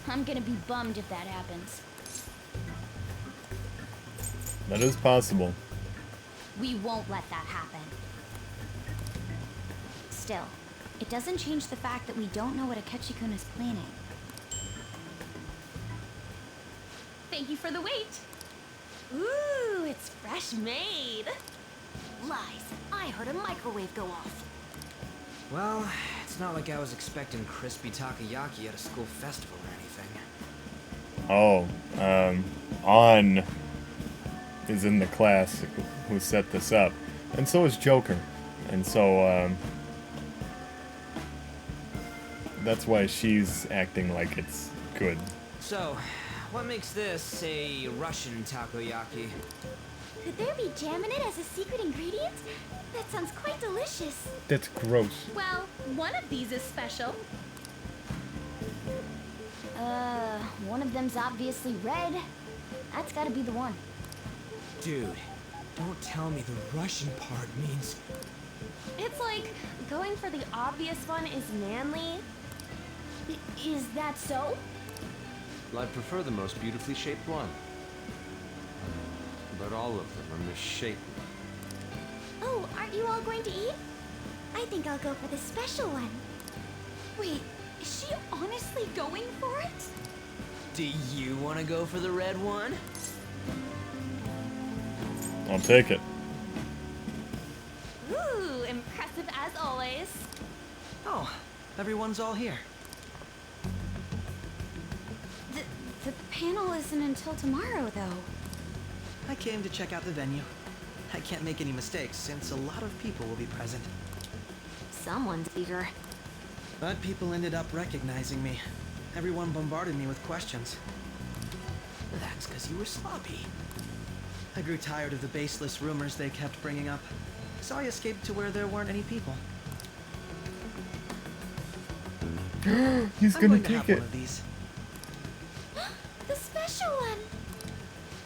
I'm gonna be bummed if that happens. That is possible. We won't let that happen. Still, it doesn't change the fact that we don't know what Akechi-kun is planning. Thank you for the wait. Ooh, it's fresh made. Lies. I heard a microwave go off. Well, it's not like I was expecting crispy takoyaki at a school festival or anything. Oh, On is in the class who set this up. And so is Joker. And so, that's why she's acting like it's good. So, what makes this a Russian takoyaki? Could there be jam in it as a secret ingredient? That sounds quite delicious. That's gross. Well, one of these is special. One of them's obviously red. That's gotta be the one. Dude, don't tell me the Russian part means... It's like going for the obvious one is manly. Is that so? Well, I prefer the most beautifully shaped one. But all of them are misshapen. Oh, aren't you all going to eat? I think I'll go for the special one. Wait, is she honestly going for it? Do you want to go for the red one? I'll take it. Ooh, impressive as always. Oh, everyone's all here. The panel isn't until tomorrow, though. I came to check out the venue. I can't make any mistakes since a lot of people will be present. Someone's eager. But people ended up recognizing me. Everyone bombarded me with questions. That's because you were sloppy. I grew tired of the baseless rumors they kept bringing up, so I escaped to where there weren't any people. He's I'm gonna going to take have it. one of these. The special one!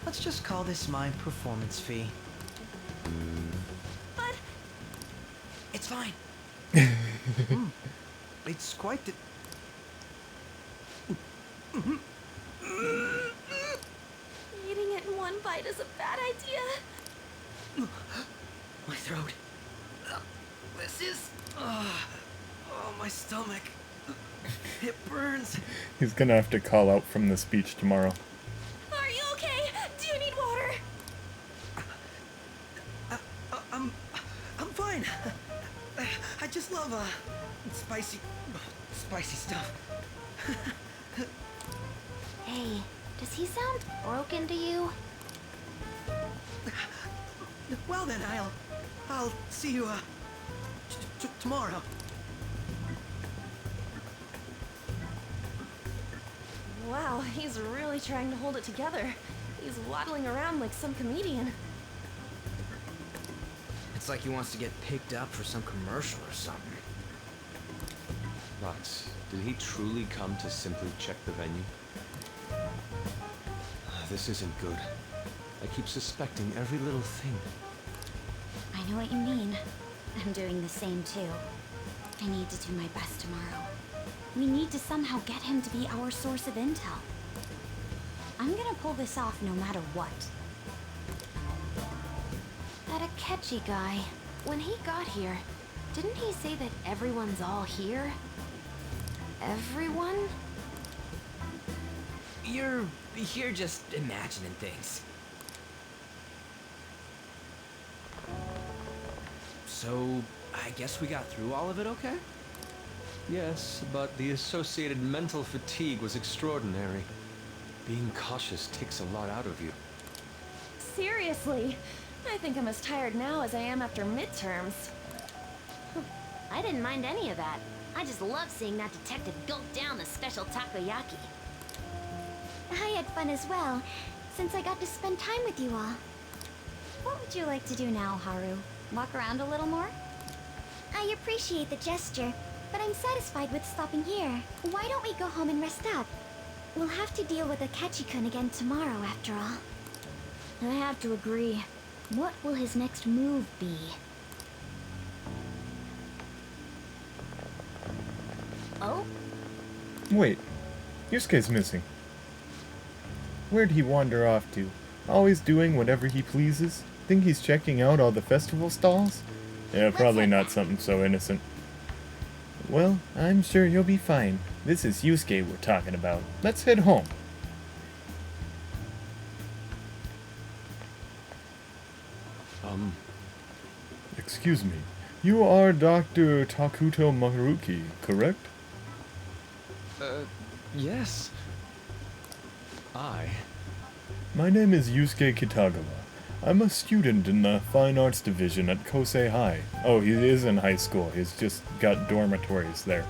Let's just call this my performance fee. But... It's fine. It's quite the... Eating it in one bite is a bad idea. My throat. This is... Oh, my stomach. It burns. He's gonna have to call out from the speech tomorrow. Are you okay? Do you need water? I'm fine. I just love, spicy stuff. Hey, does he sound broken to you? Well then, I'll see you, tomorrow. Wow, he's really trying to hold it together. He's waddling around like some comedian. It's like he wants to get picked up for some commercial or something. But did he truly come to simply check the venue? This isn't good. I keep suspecting every little thing. I know what you mean. I'm doing the same too. I need to do my best tomorrow. We need to somehow get him to be our source of intel. I'm gonna pull this off no matter what. That Akechi guy, when he got here, didn't he say that everyone's all here? Everyone? You're just imagining things. So, I guess we got through all of it okay? Yes, but the associated mental fatigue was extraordinary. Being cautious takes a lot out of you. Seriously, I think I'm as tired now as I am after midterms. I didn't mind any of that. I just love seeing that detective gulp down the special takoyaki. I had fun as well, since I got to spend time with you all. What would you like to do now, Haru? Walk around a little more? I appreciate the gesture, but I'm satisfied with stopping here. Why don't we go home and rest up? We'll have to deal with Akechi-kun again tomorrow, after all. I have to agree. What will his next move be? Oh? Wait, Yusuke's missing. Where'd he wander off to? Always doing whatever he pleases? Think he's checking out all the festival stalls? Yeah, probably not something so innocent. Well, I'm sure he'll be fine. This is Yusuke we're talking about. Let's head home. Excuse me. You are Dr. Takuto Maruki, correct? Yes. My name is Yusuke Kitagawa. I'm a student in the Fine Arts Division at Kosei High. Oh, he is in high school. He's just got dormitories there.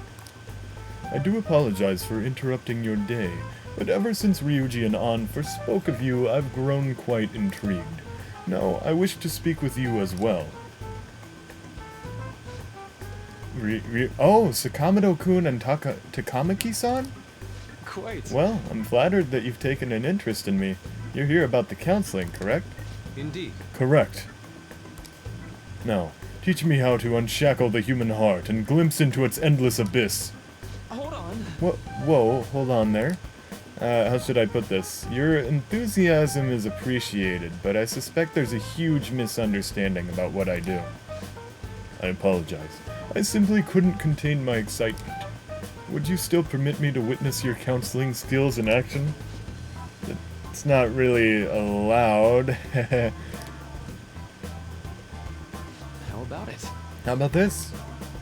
I do apologize for interrupting your day, but ever since Ryuji and An first spoke of you, I've grown quite intrigued. Now, I wish to speak with you as well. Oh, Sakamoto-kun and Takamaki-san? Quite. Well, I'm flattered that you've taken an interest in me. You're here about the counseling, correct? Indeed. Correct. Now, teach me how to unshackle the human heart and glimpse into its endless abyss. Hold on. Whoa, hold on there. How should I put this? Your enthusiasm is appreciated, but I suspect there's a huge misunderstanding about what I do. I apologize. I simply couldn't contain my excitement. Would you still permit me to witness your counseling skills in action? It's not really allowed. How about it? How about this?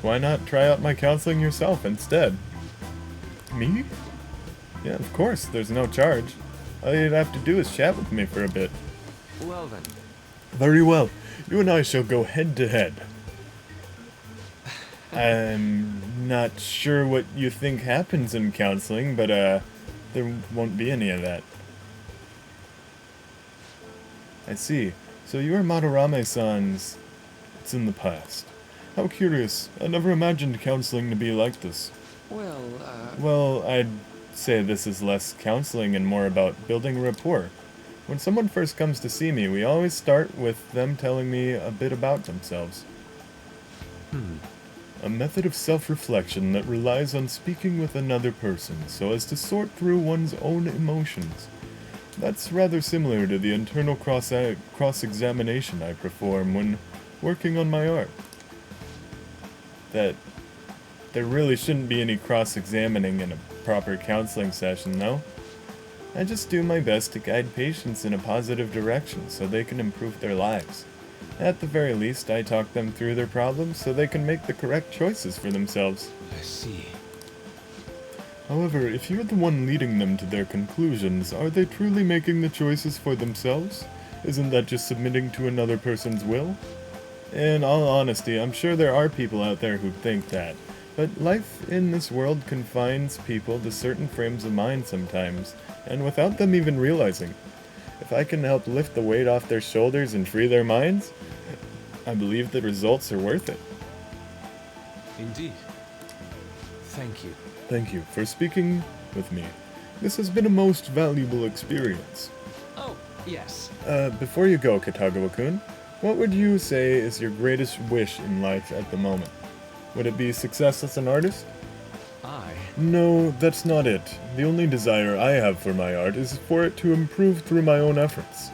Why not try out my counseling yourself instead? Me? Yeah, of course, there's no charge. All you'd have to do is chat with me for a bit. Well then. Very well. You and I shall go head to head. I'm not sure what you think happens in counseling, but there won't be any of that. I see. So you are Madarame-san's... It's in the past. How curious. I never imagined counseling to be like this. Well, I'd say this is less counseling and more about building rapport. When someone first comes to see me, we always start with them telling me a bit about themselves. A method of self-reflection that relies on speaking with another person so as to sort through one's own emotions. That's rather similar to the internal cross-examination I perform when working on my art. That there really shouldn't be any cross-examining in a proper counseling session, though. I just do my best to guide patients in a positive direction so they can improve their lives. At the very least, I talk them through their problems so they can make the correct choices for themselves. I see. However, if you're the one leading them to their conclusions, are they truly making the choices for themselves? Isn't that just submitting to another person's will? In all honesty, I'm sure there are people out there who think that. But life in this world confines people to certain frames of mind sometimes, and without them even realizing. If I can help lift the weight off their shoulders and free their minds, I believe the results are worth it. Indeed. Thank you. Thank you for speaking with me. This has been a most valuable experience. Oh, yes. Before you go, Kitagawa-kun, what would you say is your greatest wish in life at the moment? Would it be success as an artist? No, that's not it. The only desire I have for my art is for it to improve through my own efforts.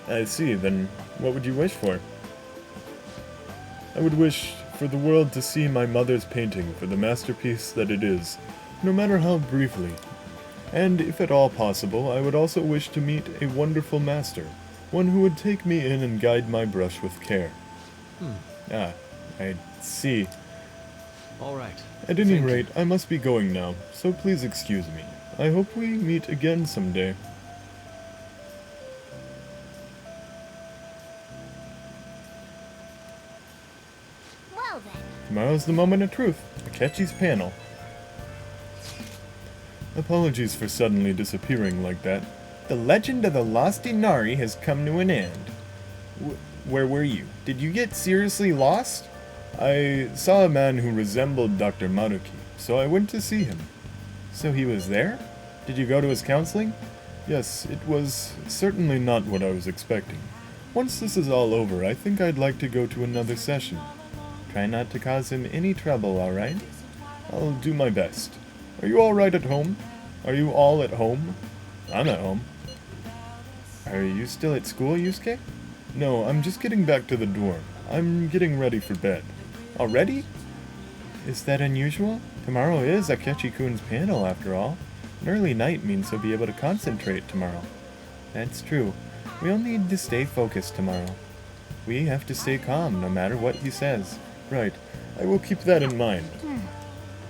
I see, then what would you wish for? I would wish for the world to see my mother's painting for the masterpiece that it is, no matter how briefly. And if at all possible, I would also wish to meet a wonderful master, one who would take me in and guide my brush with care. Ah, I see. All right. At any rate, I must be going now, so please excuse me. I hope we meet again someday. Well then. Tomorrow's the moment of truth, Akechi's panel. Apologies for suddenly disappearing like that. The legend of the lost Inari has come to an end. Where were you? Did you get seriously lost? I saw a man who resembled Dr. Maruki, so I went to see him. So he was there? Did you go to his counseling? Yes, it was certainly not what I was expecting. Once this is all over, I think I'd like to go to another session. Try not to cause him any trouble, alright? I'll do my best. Are you alright at home? Are you all at home? I'm at home. Are you still at school, Yusuke? No, I'm just getting back to the dorm. I'm getting ready for bed. Already? Is that unusual? Tomorrow is Akechi-kun's panel, after all. An early night means he'll be able to concentrate tomorrow. That's true. We'll need to stay focused tomorrow. We have to stay calm, no matter what he says. Right. I will keep that in mind.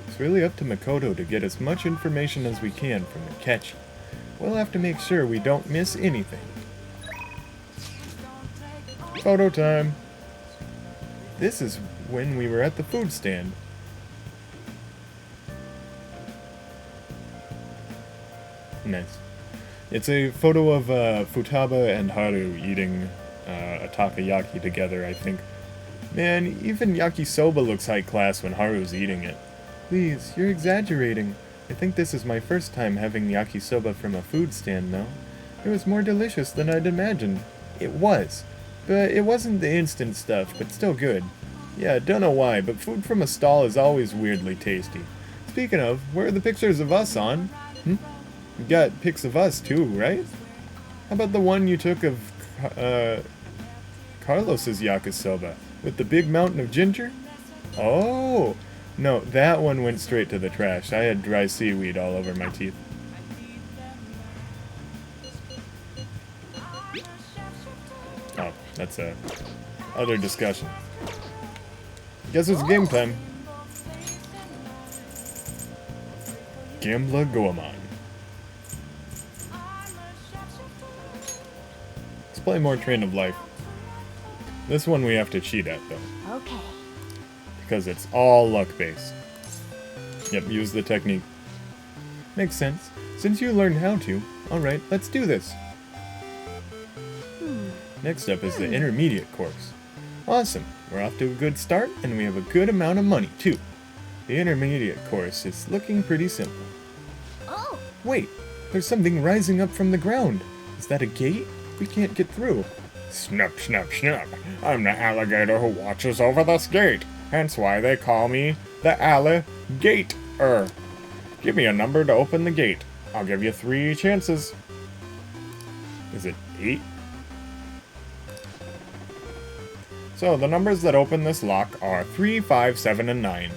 It's really up to Makoto to get as much information as we can from Akechi. We'll have to make sure we don't miss anything. Photo time! This is when we were at the food stand. Nice. It's a photo of Futaba and Haru eating a takoyaki together, I think. Man, even yakisoba looks high class when Haru's eating it. Please, you're exaggerating. I think this is my first time having yakisoba from a food stand, though. It was more delicious than I'd imagined. It was. But it wasn't the instant stuff, but still good. Yeah, don't know why, but food from a stall is always weirdly tasty. Speaking of, where are the pictures of us on? You got pics of us too, right? How about the one you took of Carlos's yakisoba with the big mountain of ginger? Oh, no, that one went straight to the trash. I had dry seaweed all over my teeth. Oh, that's a other discussion. Guess it's game time. Gambler Goemon. Let's play more Train of Life. This one we have to cheat at, though. Okay. Because it's all luck-based. Yep, use the technique. Makes sense. Since you learned how to, alright, let's do this. Next up is the intermediate course. Awesome, we're off to a good start, and we have a good amount of money, too. The intermediate course is looking pretty simple. Oh! Wait, there's something rising up from the ground. Is that a gate? We can't get through. Snip, snip, snip. I'm the alligator who watches over this gate. Hence why they call me the Alligator. Give me a number to open the gate. I'll give you 3 chances. Is it 8? So the numbers that open this lock are 3, 5, 7, and 9.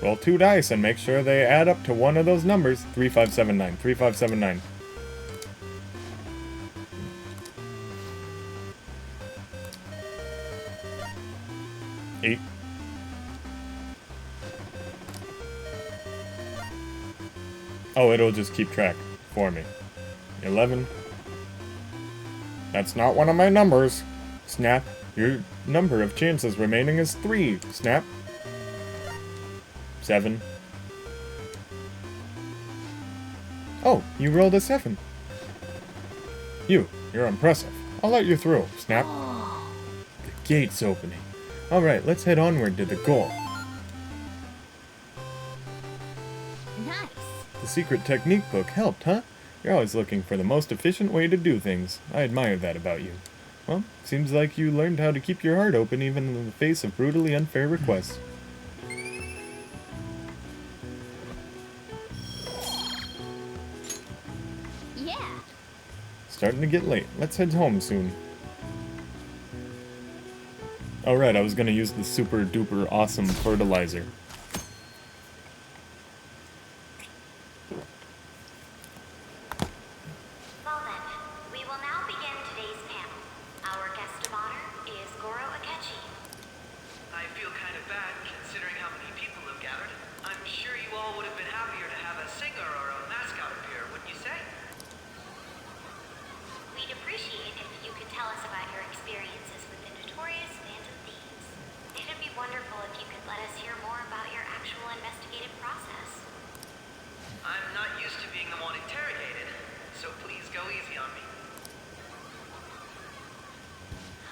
Roll 2 dice and make sure they add up to one of those numbers. 3, 5, 7, 9. 3, 5, 7, 9. Eight. Oh, it'll just keep track for me. 11. That's not one of my numbers. Snap. Your number of chances remaining is 3. Snap. 7. Oh, you rolled a 7. You're impressive. I'll let you through, Snap. The gate's opening. Alright, let's head onward to the goal. Nice. The secret technique book helped, huh? You're always looking for the most efficient way to do things. I admire that about you. Well, seems like you learned how to keep your heart open even in the face of brutally unfair requests. Yeah. Starting to get late. Let's head home soon. Alright, I was gonna use the super duper awesome fertilizer. Well then, we will now begin today's panel. Our guest of honor is Goro Akechi. I feel kind of bad considering how many people have gathered. I'm sure you all would have been happier to have a singer or a mascot appear, wouldn't you say? We'd appreciate if you could tell us about your experiences with the notorious Phantom Thieves. It'd be wonderful if you could let us hear more about your actual investigative process. I'm not used to being the one interrogated, so please go easy on me.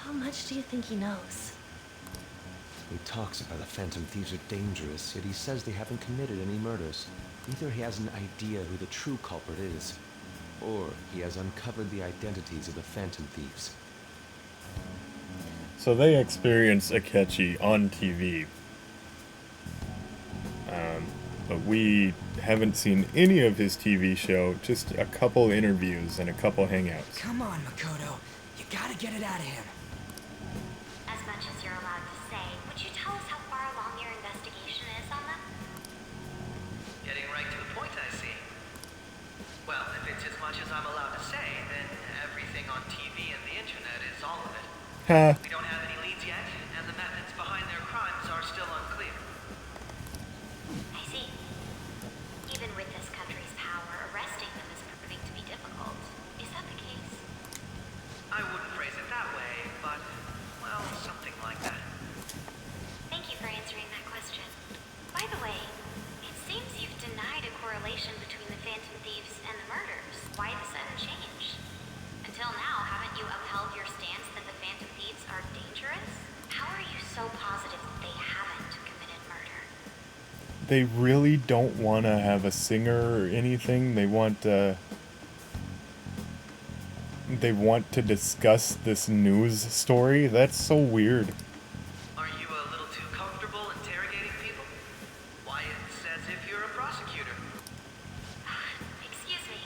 How much do you think he knows? He talks about the Phantom Thieves are dangerous, yet he says they haven't committed any murders. Either he has an idea who the true culprit is, or he has uncovered the identities of the Phantom Thieves. So they experienced Akechi on TV. But we haven't seen any of his TV show, just a couple interviews and a couple hangouts. Come on, Makoto. You gotta get it out of him. As much as you're allowed to say, would you tell us how far along your investigation is on them? Getting right to the point, I see. Well, if it's as much as I'm allowed to say, then everything on TV and the internet is all of it. Huh. We don't have any leads yet, and the methods behind their crimes are still unclear. I see. Even with this country's power, arresting them is proving to be difficult. Is that the case? I wouldn't phrase it that way, but, well, something like that. Thank you for answering that question. By the way, it seems you've denied a correlation between the Phantom Thieves and the murders. Why the sudden change? Until now, haven't you upheld your stance that the Phantom Thieves are dangerous? How are you so positive that they haven't committed murder? They really don't want to have a singer or anything. They want to discuss this news story. That's so weird. Are you a little too comfortable interrogating people? Why, it's as if you're a prosecutor. Excuse me.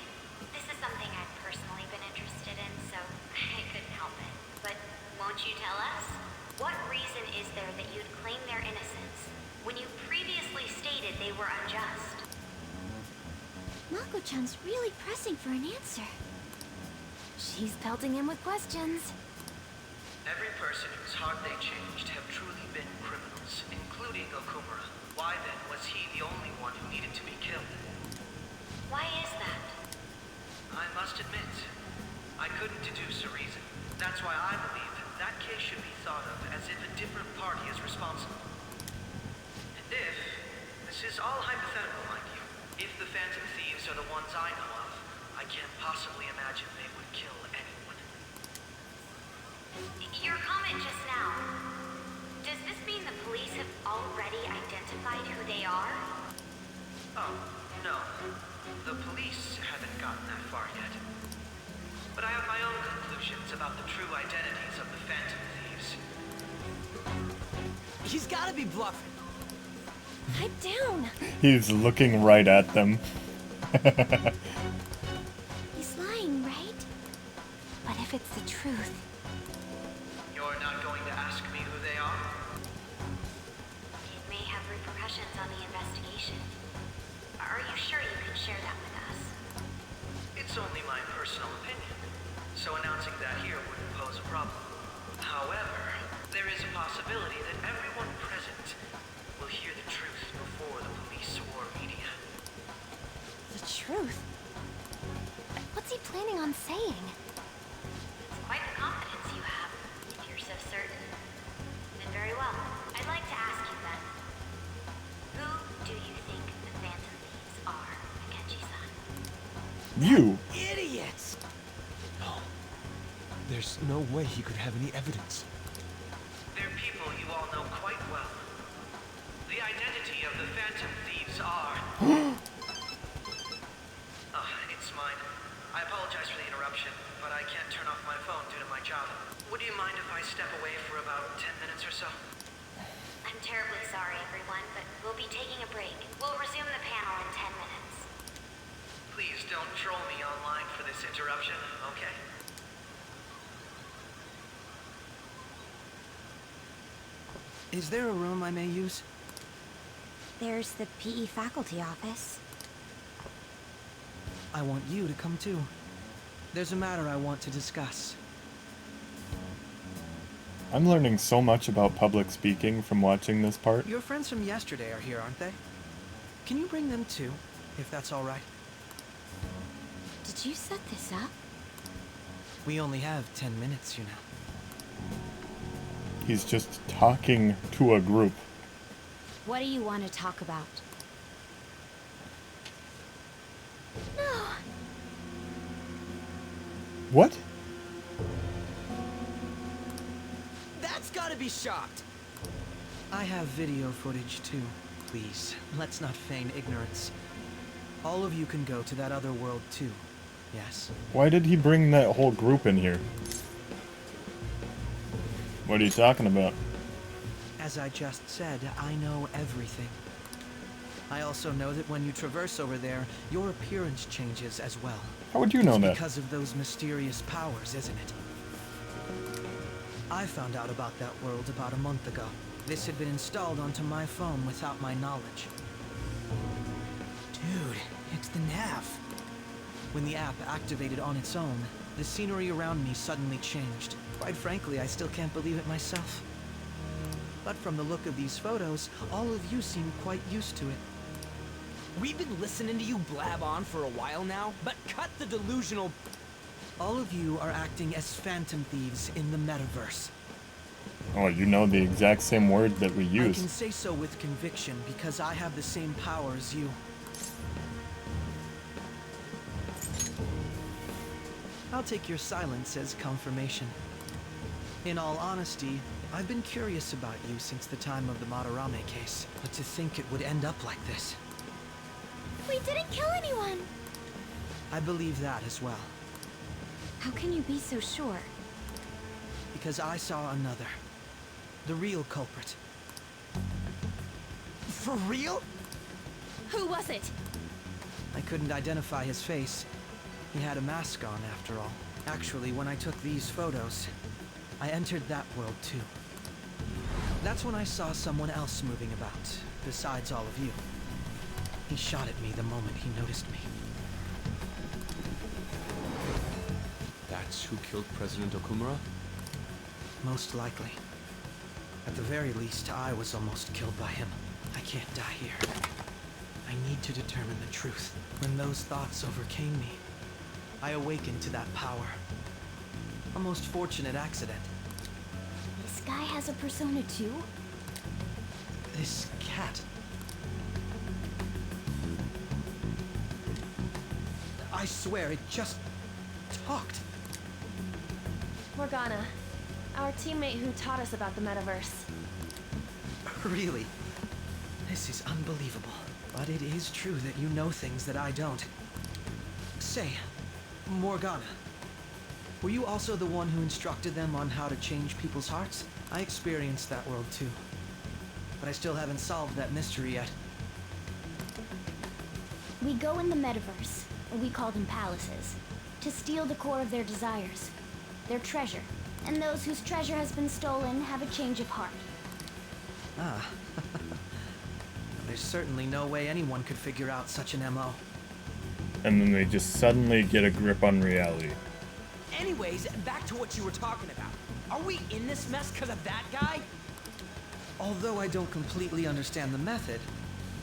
This is something I've personally been interested in, so I couldn't help it. But won't you tell us? What reason is there that you'd claim their innocence when you previously stated they were unjust? Mako-chan's really pressing for an answer. She's pelting him with questions. Every person whose heart they changed have truly been criminals, including Okumura. Why then was he the only one who needed to be killed? Why is that? I must admit, I couldn't deduce a reason. That's why I believe that case should be thought of as if a different party is responsible. And if, this is all hypothetical, mind you, if the Phantom Thieves are the ones I know of, I can't possibly imagine they would kill anyone. Your comment just now, does this mean the police have already identified who they are? Oh, no. The police haven't gotten that far yet. But I have my own conclusions about the true identities of the Phantom Thieves. He's gotta be bluffing. Pipe down. He's looking right at them. He's lying, right? But if it's the truth... You're not going to ask me who they are? It may have repercussions on the investigation. Are you sure you can share that with us? It's only my personal opinion, so announcing that here wouldn't pose a problem. However, there is a possibility that everyone present will hear the truth before the police or media. The truth? What's he planning on saying? It's quite the confidence you have, if you're so certain. Then very well. I'd like to ask you then. Who do You! Idiots! No. There's no way he could have any evidence. They're people you all know quite well. The identity of the Phantom Thieves are... it's mine. I apologize for the interruption, but I can't turn off my phone due to my job. Would you mind if I step away for about 10 minutes or so? I'm terribly sorry, everyone, but we'll be taking a break. We'll resume the panel in 10 minutes. Please don't troll me online for this interruption, okay? Is there a room I may use? There's the PE faculty office. I want you to come too. There's a matter I want to discuss. I'm learning so much about public speaking from watching this part. Your friends from yesterday are here, aren't they? Can you bring them too, if that's all right? Did you set this up? We only have 10 minutes, you know. He's just talking to a group. What do you want to talk about? No. What? That's gotta be shocked! I have video footage too. Please, let's not feign ignorance. All of you can go to that other world too. Yes. Why did he bring that whole group in here? What are you talking about? As I just said, I know everything. I also know that when you traverse over there, your appearance changes as well. How would you know that? Because of those mysterious powers, isn't it? I found out about that world about a month ago. This had been installed onto my phone without my knowledge. Dude, it's the nav. When the app activated on its own, the scenery around me suddenly changed. Quite frankly, I still can't believe it myself. But from the look of these photos, all of you seem quite used to it. We've been listening to you blab on for a while now, but cut the delusional... All of you are acting as phantom thieves in the metaverse. Oh, you know the exact same word that we I use. can say so with conviction because I have the same power as you. I'll take your silence as confirmation. In all honesty, I've been curious about you since the time of the Madarame case, but to think it would end up like this. We didn't kill anyone! I believe that as well. How can you be so sure? Because I saw another. The real culprit. For real? Who was it? I couldn't identify his face. He had a mask on, after all. Actually, when I took these photos, I entered that world too. That's when I saw someone else moving about, besides all of you. He shot at me the moment he noticed me. That's who killed President Okumura? Most likely. At the very least, I was almost killed by him. I can't die here. I need to determine the truth. When those thoughts overcame me, I awakened to that power. A most fortunate accident. This guy has a persona too? This cat. I swear, it just talked. Morgana, our teammate who taught us about the metaverse. Really? This is unbelievable. But it is true that you know things that I don't. Say, Morgana, were you also the one who instructed them on how to change people's hearts? I experienced that world too. But I still haven't solved that mystery yet. We go in the metaverse, or we call them palaces, to steal the core of their desires, their treasure. And those whose treasure has been stolen have a change of heart. Ah. There's certainly no way anyone could figure out such an MO. And then they just suddenly get a grip on reality. Anyways, back to what you were talking about. Are we in this mess because of that guy? Although I don't completely understand the method,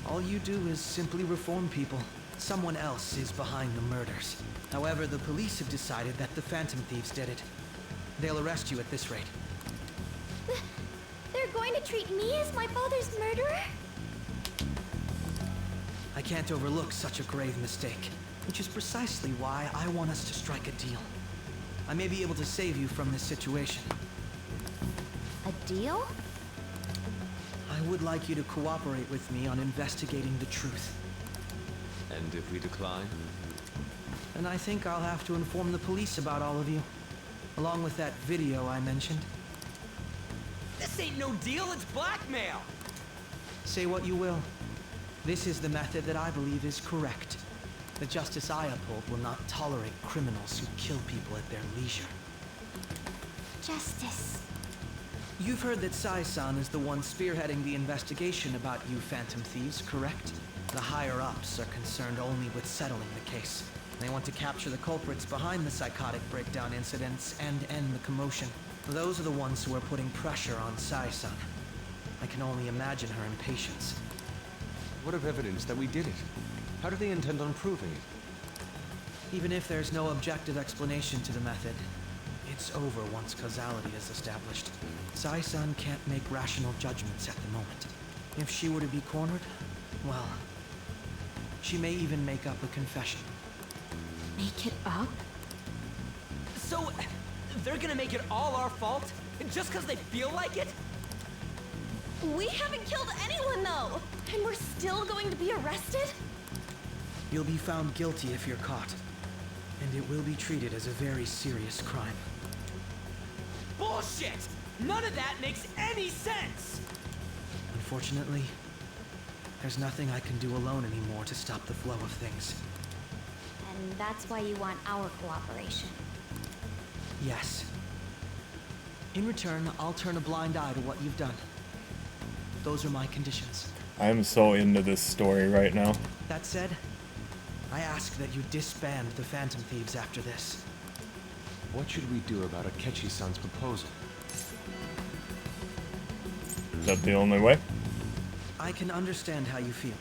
all you do is simply reform people. Someone else is behind the murders. However, the police have decided that the Phantom Thieves did it. They'll arrest you at this rate. They're going to treat me as my father's murderer? I can't overlook such a grave mistake. which is precisely why I want us to strike a deal. I may be able to save you from this situation. A deal? I would like you to cooperate with me on investigating the truth. And if we decline? And I think I'll have to inform the police about all of you, along with that video I mentioned. This ain't no deal, it's blackmail! Say what you will. This is the method that I believe is correct. The justice I uphold will not tolerate criminals who kill people at their leisure. Justice. You've heard that Sai-san is the one spearheading the investigation about you Phantom Thieves, correct? The higher-ups are concerned only with settling the case. They want to capture the culprits behind the psychotic breakdown incidents and end the commotion. Those are the ones who are putting pressure on Sai-san. I can only imagine her impatience. What of evidence that we did it? How do they intend on proving it? Even if there's no objective explanation to the method, it's over once causality is established. Sai-san can't make rational judgments at the moment. If she were to be cornered, well, she may even make up a confession. Make it up? So, they're gonna make it all our fault? Just because they feel like it? We haven't killed anyone, though! And we're still going to be arrested? You'll be found guilty if you're caught. And it will be treated as a very serious crime. Bullshit! None of that makes any sense! Unfortunately, there's nothing I can do alone anymore to stop the flow of things. And that's why you want our cooperation. Yes. In return, I'll turn a blind eye to what you've done. Those are my conditions. I'm so into this story right now. That said, I ask that you disband the Phantom Thieves after this. What should we do about Akechi-san's proposal? Is that the only way? I can understand how you feel.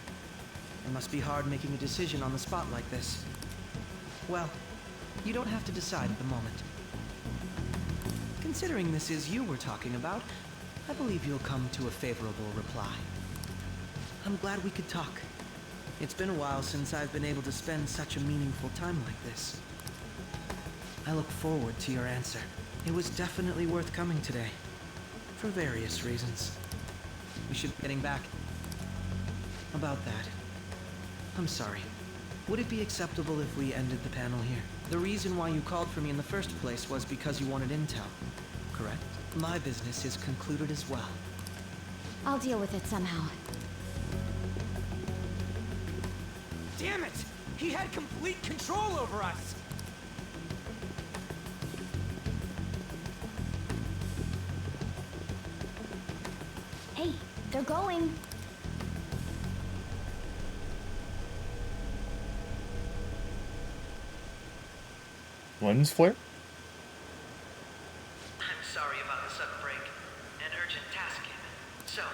It must be hard making a decision on the spot like this. Well, you don't have to decide at the moment. Considering this is you we're talking about, I believe you'll come to a favorable reply. I'm glad we could talk. It's been a while since I've been able to spend such a meaningful time like this. I look forward to your answer. It was definitely worth coming today, for various reasons. We should be getting back. About that, I'm sorry. Would it be acceptable if we ended the panel here? The reason why you called for me in the first place was because you wanted intel, correct? My business is concluded as well. I'll deal with it somehow. Damn it! He had complete control over us! Hey, they're going. Lens flare? I'm sorry about the sudden break. An urgent task came in. So,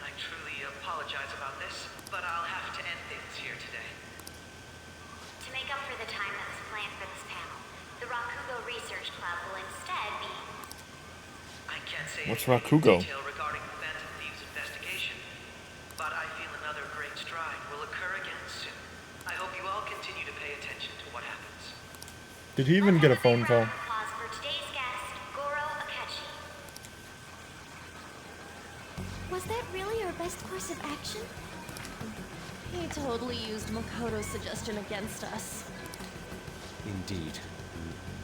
I truly apologize about this, but I'll have to end things here today. To make up for the time that was planned for this panel, the Rakugo Research Club will instead be... I can't say What's anything in Rakugo? detail regarding the Phantom Thieves investigation, but I feel another great stride will occur again soon. I hope you all continue to pay attention to what happens. Did he even get a phone call? Applause for today's guest, Goro Akechi. Was that really our best course of action? He totally used Makoto's suggestion against us. Indeed.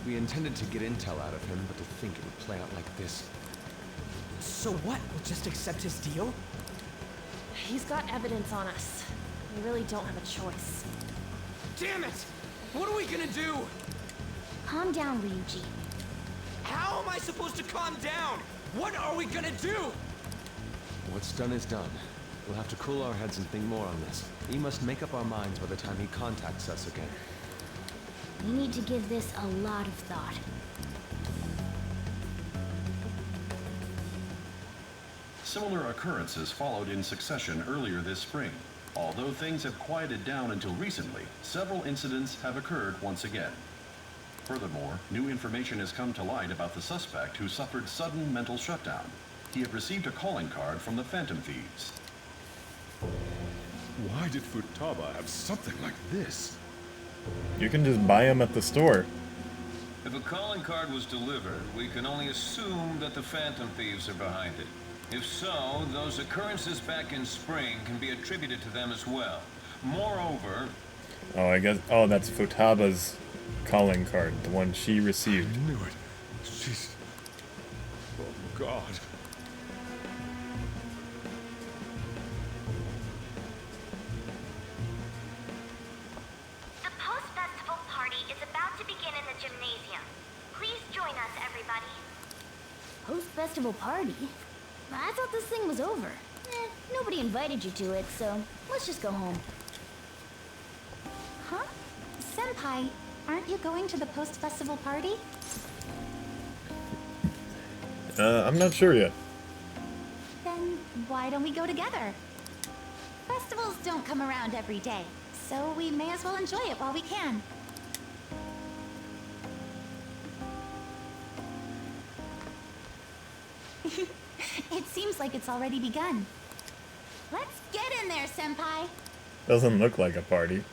We intended to get intel out of him, but to think it would play out like this. So what? We'll just accept his deal? He's got evidence on us. We really don't have a choice. Damn it! What are we gonna do? Calm down, Ryuji. How am I supposed to calm down? What are we gonna do? What's done is done. We'll have to cool our heads and think more on this. We must make up our minds by the time he contacts us again. We need to give this a lot of thought. Similar occurrences followed in succession earlier this spring. Although things have quieted down until recently, several incidents have occurred once again. Furthermore, new information has come to light about the suspect who suffered sudden mental shutdown. He had received a calling card from the Phantom Thieves. Why did Futaba have something like this? You can just buy them at the store. If a calling card was delivered, we can only assume that the Phantom Thieves are behind it. If so, those occurrences back in spring can be attributed to them as well. Moreover... Oh, I guess... Oh, that's Futaba's calling card, the one she received. I knew it. She's... Oh, God. The post-festival party is about to begin in the gymnasium. Please join us, everybody. Post-festival party? I thought this thing was over. Nobody invited you to it, so let's just go home. Huh? Senpai, aren't you going to the post-festival party? I'm not sure yet. Then why don't we go together? Festivals don't come around every day, so we may as well enjoy it while we can. It seems like it's already begun. Let's get in there, Senpai! Doesn't look like a party. And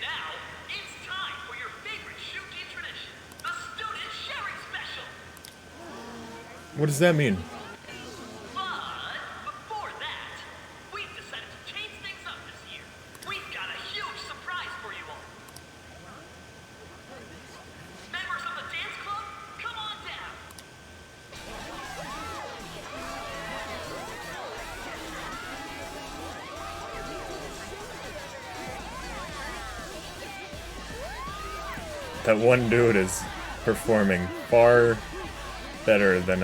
now, it's time for your favorite Shuki tradition, the student sharing special! What does that mean? But before that, we've decided to change things up this year. We've got a huge surprise for you all. Members of the dance club, come on down. That one dude is performing far better than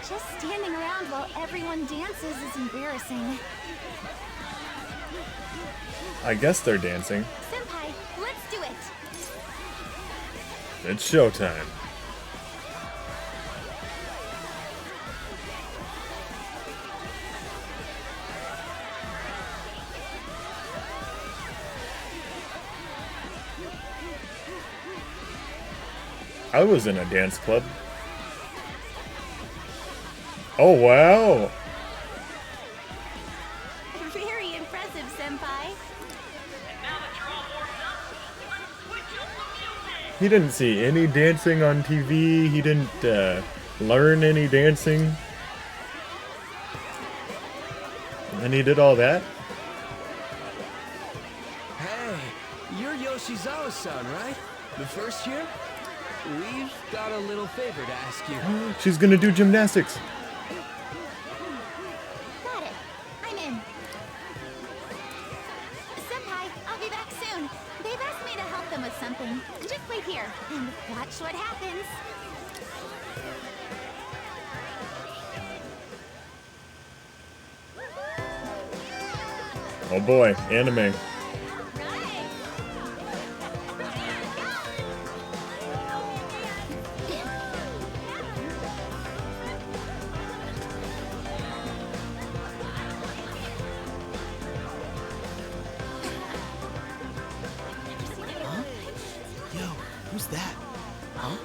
Just standing around while everyone dances is embarrassing. I guess they're dancing. Senpai, let's do it! It's showtime. I was in a dance club. Oh, wow. Very impressive, Senpai. He didn't see any dancing on TV. He didn't learn any dancing. And he did all that? Hey, you're Yoshizawa-san, right? The first year? We've got a little favor to ask you. She's gonna do gymnastics. Got it. I'm in. Senpai, I'll be back soon. They've asked me to help them with something. Just wait here and watch what happens. Oh boy, anime. Yo, who's that? Huh?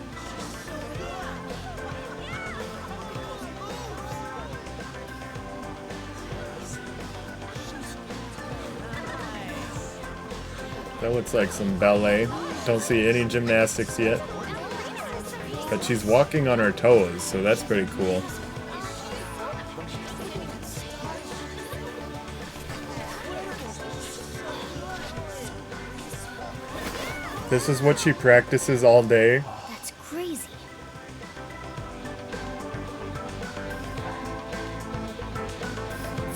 That looks like some ballet. Don't see any gymnastics yet. But she's walking on her toes, so that's pretty cool. This is what she practices all day. That's crazy.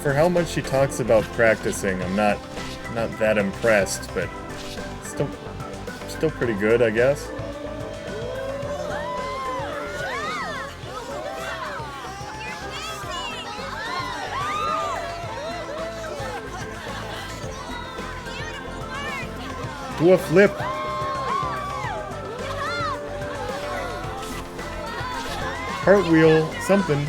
For how much she talks about practicing, I'm not that impressed, but still pretty good, I guess. Do a flip. Cartwheel, something.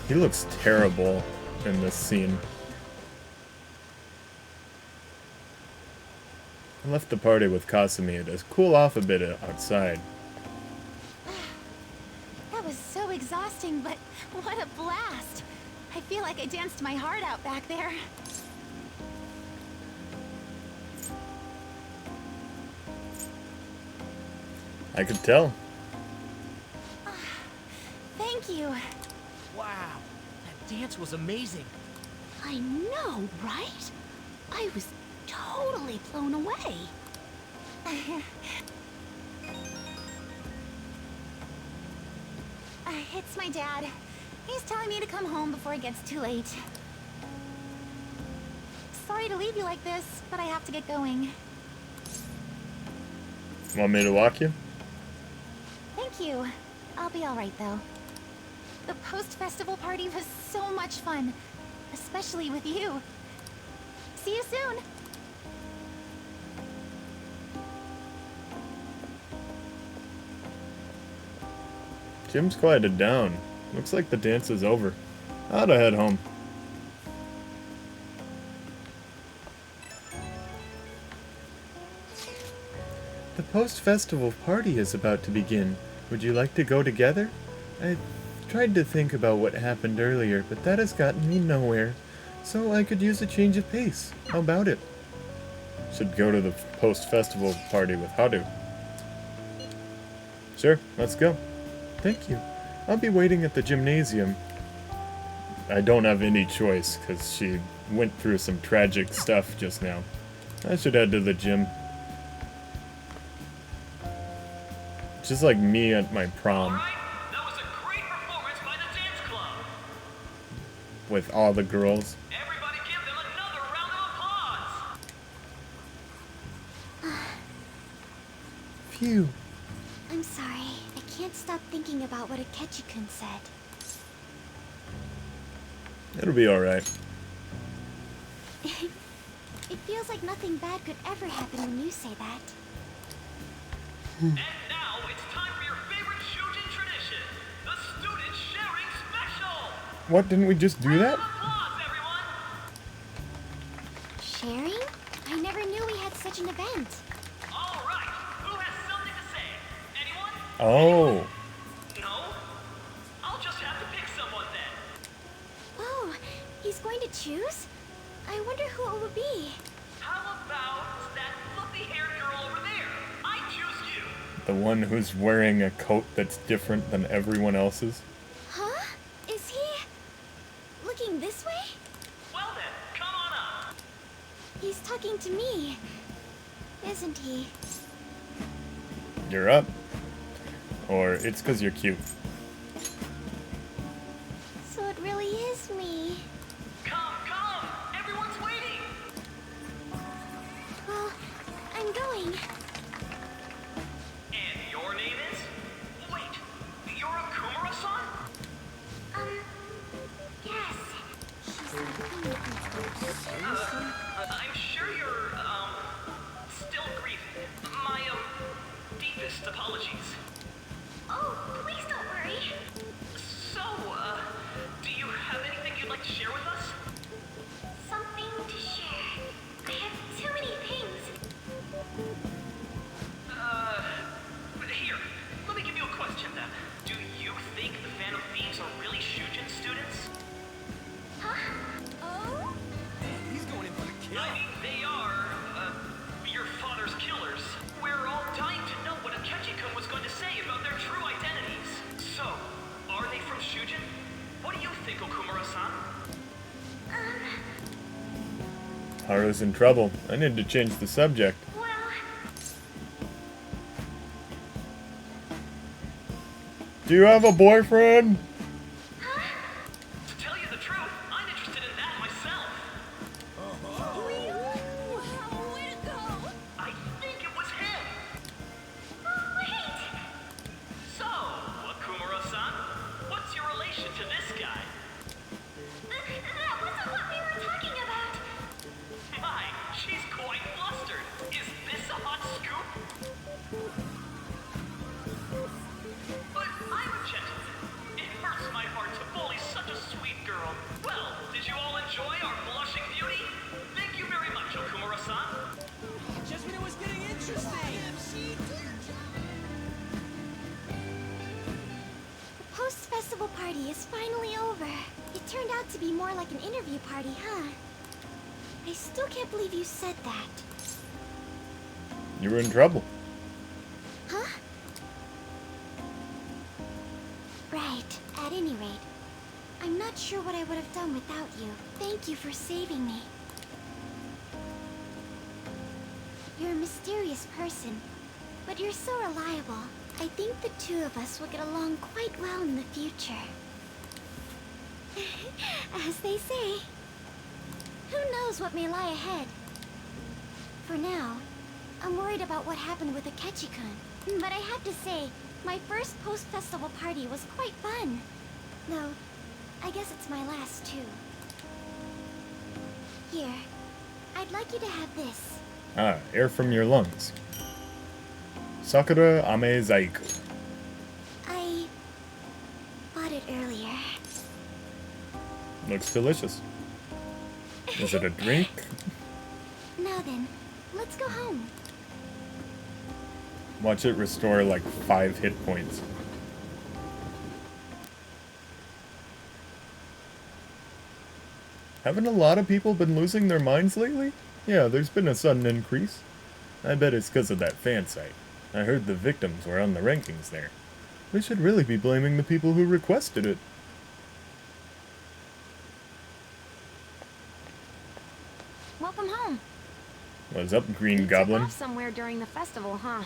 He looks terrible in this scene. I left the party with Kasumi to cool off a bit outside. That was so exhausting, but what a blast! I feel like I danced my heart out back there. I could tell. Thank you. Wow, that dance was amazing. I know, right? I was totally blown away. It's my dad. He's telling me to come home before it gets too late. Sorry to leave you like this, but I have to get going. Want me to walk you? Thank you. I'll be alright, though. The post-festival party was so much fun. Especially with you. See you soon! Jim's quieted down. Looks like the dance is over. I ought to head home. The post-festival party is about to begin. Would you like to go together? I tried to think about what happened earlier, but that has gotten me nowhere. So I could use a change of pace. How about it? Should go to the post-festival party with Haru. Sure, let's go. Thank you. I'll be waiting at the gymnasium. I don't have any choice, because she went through some tragic stuff just now. I should head to the gym. Just like me at my prom. That was a great performance by the dance club. With all the girls. Everybody give them another round of applause. Phew. I'm sorry. I can't stop thinking about what Akechi-kun said. It'll be alright. It feels like nothing bad could ever happen when you say that. And now it's time for your favorite Shujin tradition, the student sharing special. What, didn't we just do that? Sharing? I never knew we had such an event. All right, who has something to say? Anyone? Oh. No? I'll just have to pick someone then. Oh, he's going to choose? I wonder who it would be. How about that fluffy-haired girl over there? I choose you. The one who's wearing a coat that's different than everyone else's. Huh? Is he looking this way? Well then, come on up. He's talking to me, isn't he? You're up. Or it's because you're cute. So it really is me. Come! Everyone's waiting! Well, I'm going. And your name is? Wait, you're a Kumura-san? Yes. I'm sure you're, still grieving. My, deepest apologies. Oh, please don't worry. So, do you have anything you'd like to share with us? Something to share. I have too many things. Here, let me give you a question then. Do you think the Phantom Thieves are really Shujin students? Huh? Oh? He's going in for the kill. I mean, they are, your father's killers. We're all dying to know what Akechi-kun was going to say about their true identities. So, are they from Shujin? What do you think, Okumura-san? Haru's in trouble. I need to change the subject. Do you have a boyfriend? To tell you the truth, I'm interested in that myself. Way to go! I think it was him. Wait! So, Okumura-san, what's your relation to this guy? That wasn't what we were talking about. My, she's quite flustered. Is this a hot scoop? But I'm a gentleman. In her turned out to be more like an interview party, huh? I still can't believe you said that. You were in trouble. Huh? Right. At any rate, I'm not sure what I would have done without you. Thank you for saving me. You're a mysterious person, but you're so reliable. I think the two of us will get along quite well in the future. As they say, who knows what may lie ahead? For now, I'm worried about what happened with Akechi-kun. But I have to say, my first post-festival party was quite fun. Though, I guess it's my last too. Here, I'd like you to have this. Ah, air from your lungs. Sakura Ame Zaiku. I bought it earlier. Looks delicious. Is it a drink? Now then, let's go home. Watch it restore like 5 hit points. Haven't a lot of people been losing their minds lately? Yeah, there's been a sudden increase. I bet it's because of that fan site. I heard the victims were on the rankings there. We should really be blaming the people who requested it. Welcome home. What's up, Green You Goblin? took off somewhere during the festival, huh?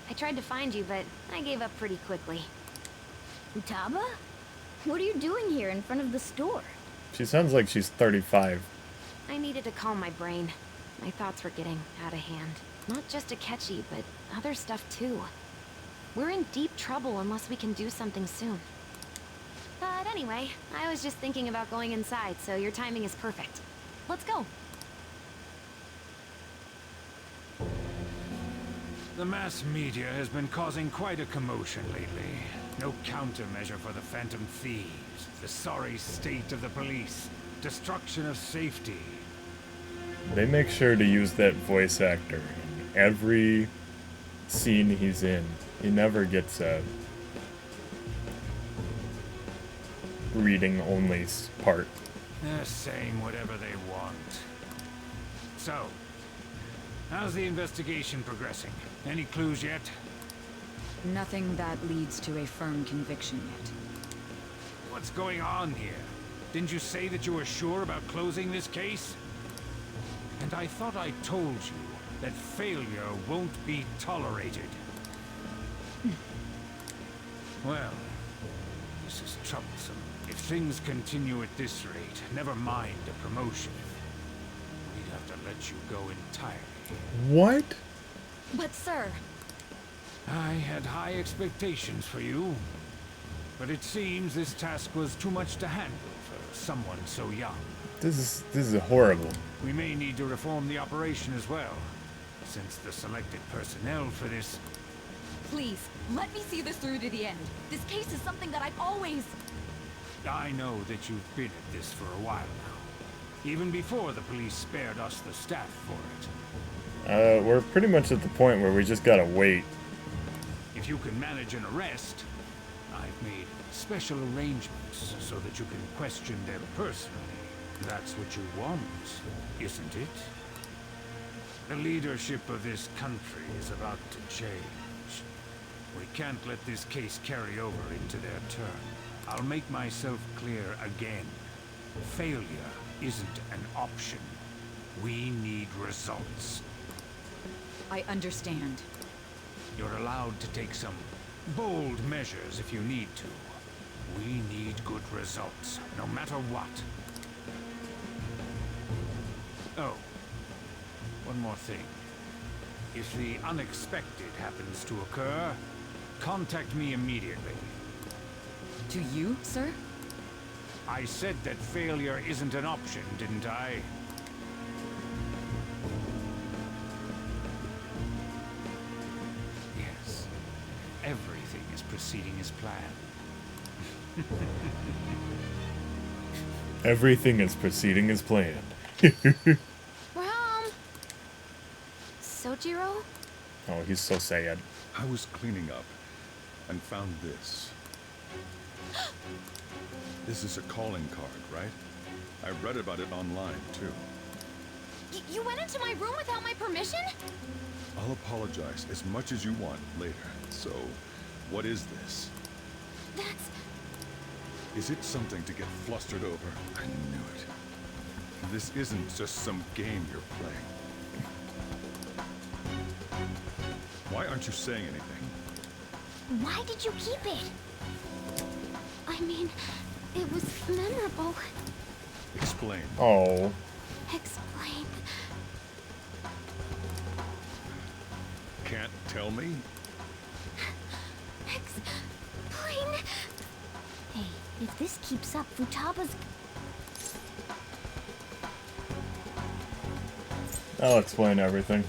I tried to find you, but I gave up pretty quickly. Utaba? What are you doing here in front of the store? She sounds like she's 35. I needed to calm my brain. My thoughts were getting out of hand. Not just Akechi, but other stuff too. We're in deep trouble unless we can do something soon. But anyway, I was just thinking about going inside, so your timing is perfect. Let's go. The mass media has been causing quite a commotion lately. No countermeasure for the Phantom Thieves, the sorry state of the police, destruction of safety. They make sure to use that voice actor in every scene he's in. He never gets a reading-only part. They're saying whatever they want. So, how's the investigation progressing? Any clues yet? Nothing that leads to a firm conviction yet. What's going on here? Didn't you say that you were sure about closing this case? And I thought I told you that failure won't be tolerated. Well, this is troublesome. If things continue at this rate, never mind a promotion. We'd have to let you go entirely. What? But sir... I had high expectations for you. But it seems this task was too much to handle for someone so young. This is horrible. We may need to reform the operation as well, since the selected personnel for this... Please, let me see this through to the end. This case is something that I've always... I know that you've been at this for a while now. Even before the police spared us the staff for it. We're pretty much at the point where we just gotta wait. If you can manage an arrest, I've made special arrangements so that you can question them personally. That's what you want, isn't it? The leadership of this country is about to change. We can't let this case carry over into their turn. I'll make myself clear again. Failure isn't an option. We need results. I understand. You're allowed to take some bold measures if you need to. We need good results, no matter what. Oh, one more thing. If the unexpected happens to occur, contact me immediately. To you, sir? I said that failure isn't an option, didn't I? Yes. Everything is proceeding as planned. Everything is proceeding as planned. We're home. Sojiro? Oh, he's so sad. I was cleaning up and found this. This is a calling card, right? I read about it online, too. You went into my room without my permission? I'll apologize as much as you want later. So, what is this? That's... Is it something to get flustered over? I knew it. This isn't just some game you're playing. Why aren't you saying anything? Why did you keep it? I mean, it was memorable. Explain. Oh. Explain. Can't tell me? Explain. Hey, if this keeps up, Futaba's... I'll explain everything.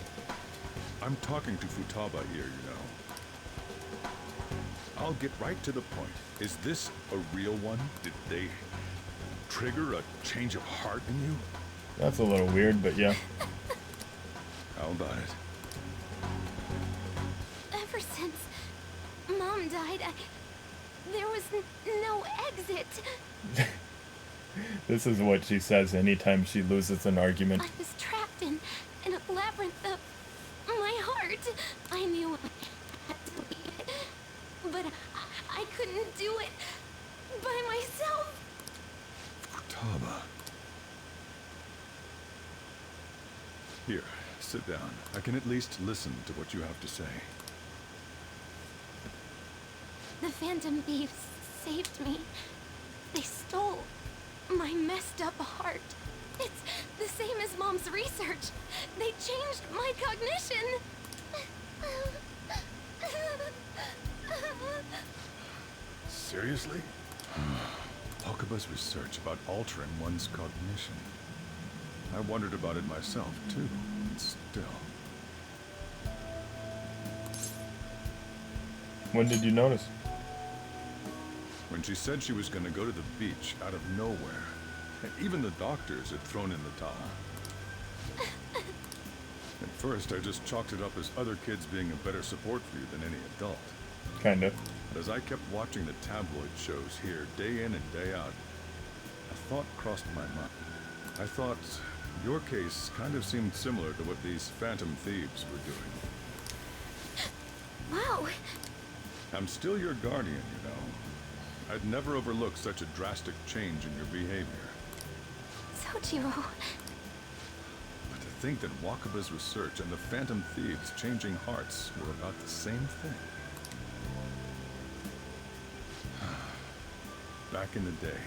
I'm talking to Futaba here, you know. I'll get right to the point. Is this a real one? Did they trigger a change of heart in you? That's a little weird, but yeah. How about it? Ever since Mom died, there was no exit. This is what she says anytime she loses an argument. I was trapped in a labyrinth of my heart. I knew I had to leave it, but I couldn't do it by myself. Futaba. Here, sit down. I can at least listen to what you have to say. The Phantom Thieves saved me. They stole my messed up heart. It's the same as Mom's research. They changed my cognition. Seriously? Okaba's research about altering one's cognition. I wondered about it myself, too. Still. When did you notice? When she said she was going to go to the beach out of nowhere. And even the doctors had thrown in the towel. At first, I just chalked it up as other kids being a better support for you than any adult. Kinda. But as I kept watching the tabloid shows here, day in and day out, a thought crossed my mind. I thought your case kind of seemed similar to what these Phantom Thieves were doing. Wow. I'm still your guardian, you know. I'd never overlook such a drastic change in your behavior. Sojiro. But to think that Wakaba's research and the Phantom Thieves changing hearts were about the same thing. Back in the day,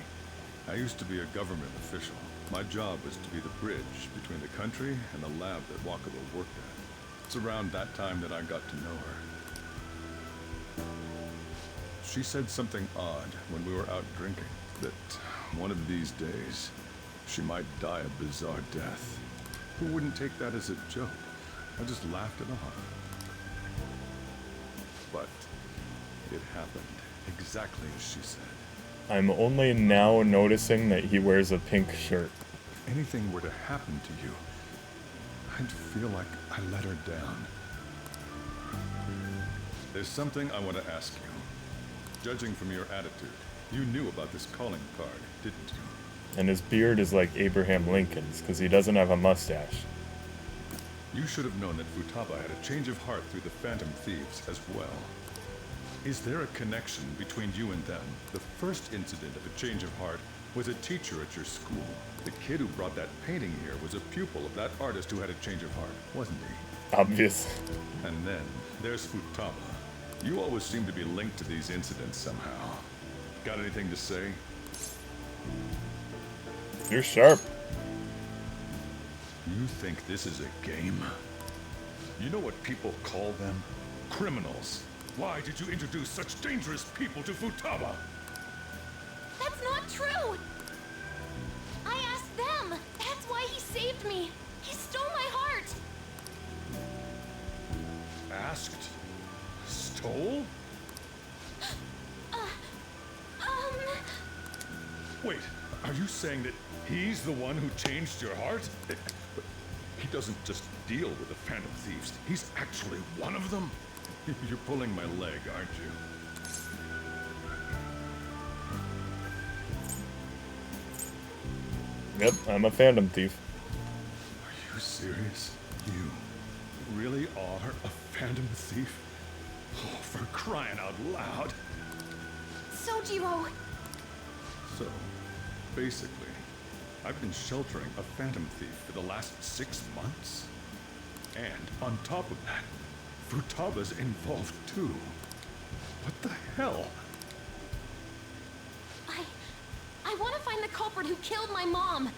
I used to be a government official. My job was to be the bridge between the country and the lab that Wakaba worked at. It's around that time that I got to know her. She said something odd when we were out drinking, that one of these days, she might die a bizarre death. Who wouldn't take that as a joke? I just laughed it off. But it happened exactly as she said. I'm only now noticing that he wears a pink shirt. If anything were to happen to you, I'd feel like I let her down. There's something I want to ask you. Judging from your attitude, you knew about this calling card, didn't you? And his beard is like Abraham Lincoln's, because he doesn't have a mustache. You should have known that Futaba had a change of heart through the Phantom Thieves as well. Is there a connection between you and them? The first incident of a change of heart was a teacher at your school. The kid who brought that painting here was a pupil of that artist who had a change of heart, wasn't he? Obvious. And then, there's Futaba. You always seem to be linked to these incidents somehow. Got anything to say? You're sharp. You think this is a game? You know what people call them? Criminals. Why did you introduce such dangerous people to Futaba? That's not true! I asked them! That's why he saved me! He stole my heart! Asked? Stole? Wait, are you saying that he's the one who changed your heart? He doesn't just deal with the Phantom Thieves. He's actually one of them? You're pulling my leg, aren't you? Yep, I'm a Phantom Thief. Are you serious? You really are a Phantom Thief? Oh, for crying out loud. Sojiro! So, basically, I've been sheltering a Phantom Thief for the last 6 months. And on top of that, Futaba's involved too. What the hell? I want to find the culprit who killed my mom.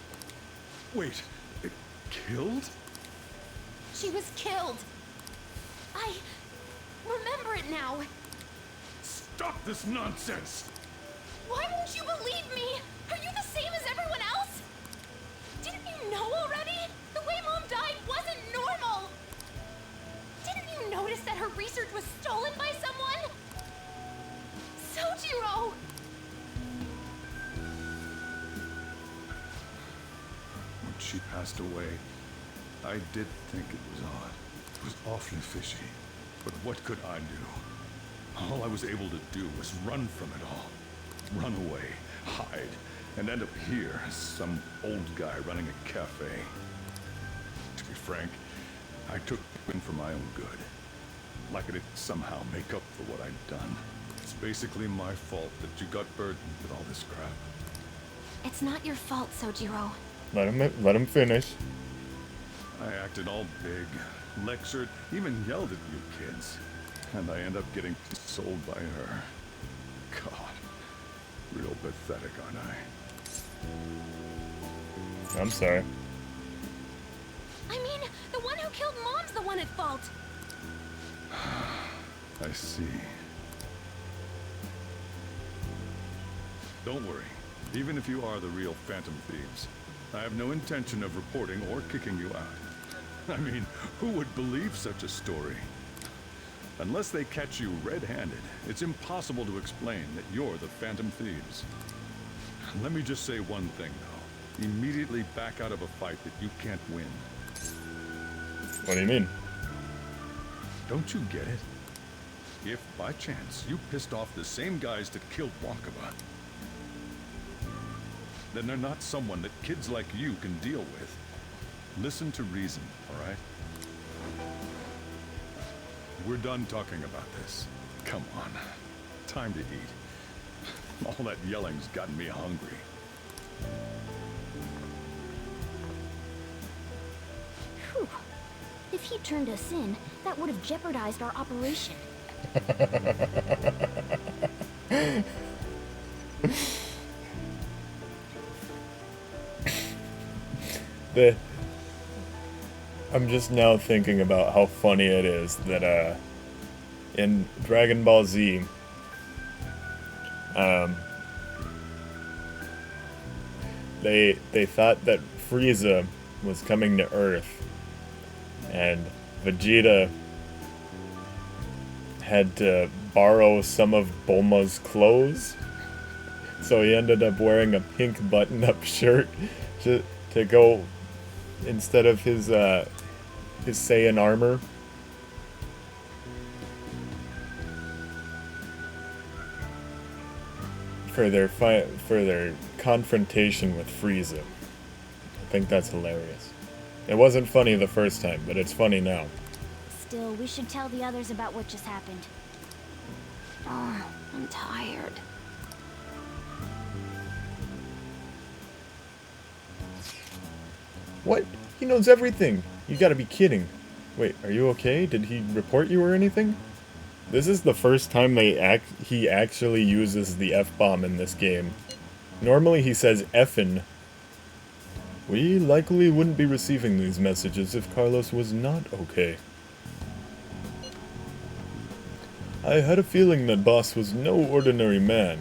Wait, killed? She was killed. I remember it now. Stop this nonsense! Why won't you believe me? Are you the same as everyone else? Didn't you know already? The way Mom died wasn't normal. Didn't you notice that her research was stolen by someone? Sojiro! When she passed away, I did think it was odd. It was awfully fishy. But what could I do? All I was able to do was run from it all. Run away, hide, and end up here as some old guy running a cafe. To be frank, I took it for my own good. Like it'd somehow make up for what I'd done. It's basically my fault that you got burdened with all this crap. It's not your fault, Sojiro. Let him finish. I acted all big, lectured, even yelled at you kids. And I end up getting sold by her. God, real pathetic, aren't I? I'm sorry. I mean, the one who killed Mom's the one at fault. I see. Don't worry. Even if you are the real Phantom Thieves, I have no intention of reporting or kicking you out. I mean, who would believe such a story? Unless they catch you red-handed, it's impossible to explain that you're the Phantom Thieves. Let me just say one thing, though. Immediately back out of a fight that you can't win. What do you mean? Don't you get it? If, by chance, you pissed off the same guys that killed Wakaba, then they're not someone that kids like you can deal with. Listen to reason, all right? We're done talking about this. Come on. Time to eat. All that yelling's gotten me hungry. Whew. If he turned us in, that would have jeopardized our operation. I'm just now thinking about how funny it is that in Dragon Ball Z, they thought that Frieza was coming to Earth, and Vegeta had to borrow some of Bulma's clothes, so he ended up wearing a pink button-up shirt to go instead of his Saiyan armor. For their confrontation with Frieza. I think that's hilarious. It wasn't funny the first time, but it's funny now. Still, we should tell the others about what just happened. Oh, I'm tired. What? He knows everything! You gotta be kidding. Wait, are you okay? Did he report you or anything? This is the first time he actually uses the F-bomb in this game. Normally he says effin'. We likely wouldn't be receiving these messages if Carlos was not okay. I had a feeling that Boss was no ordinary man.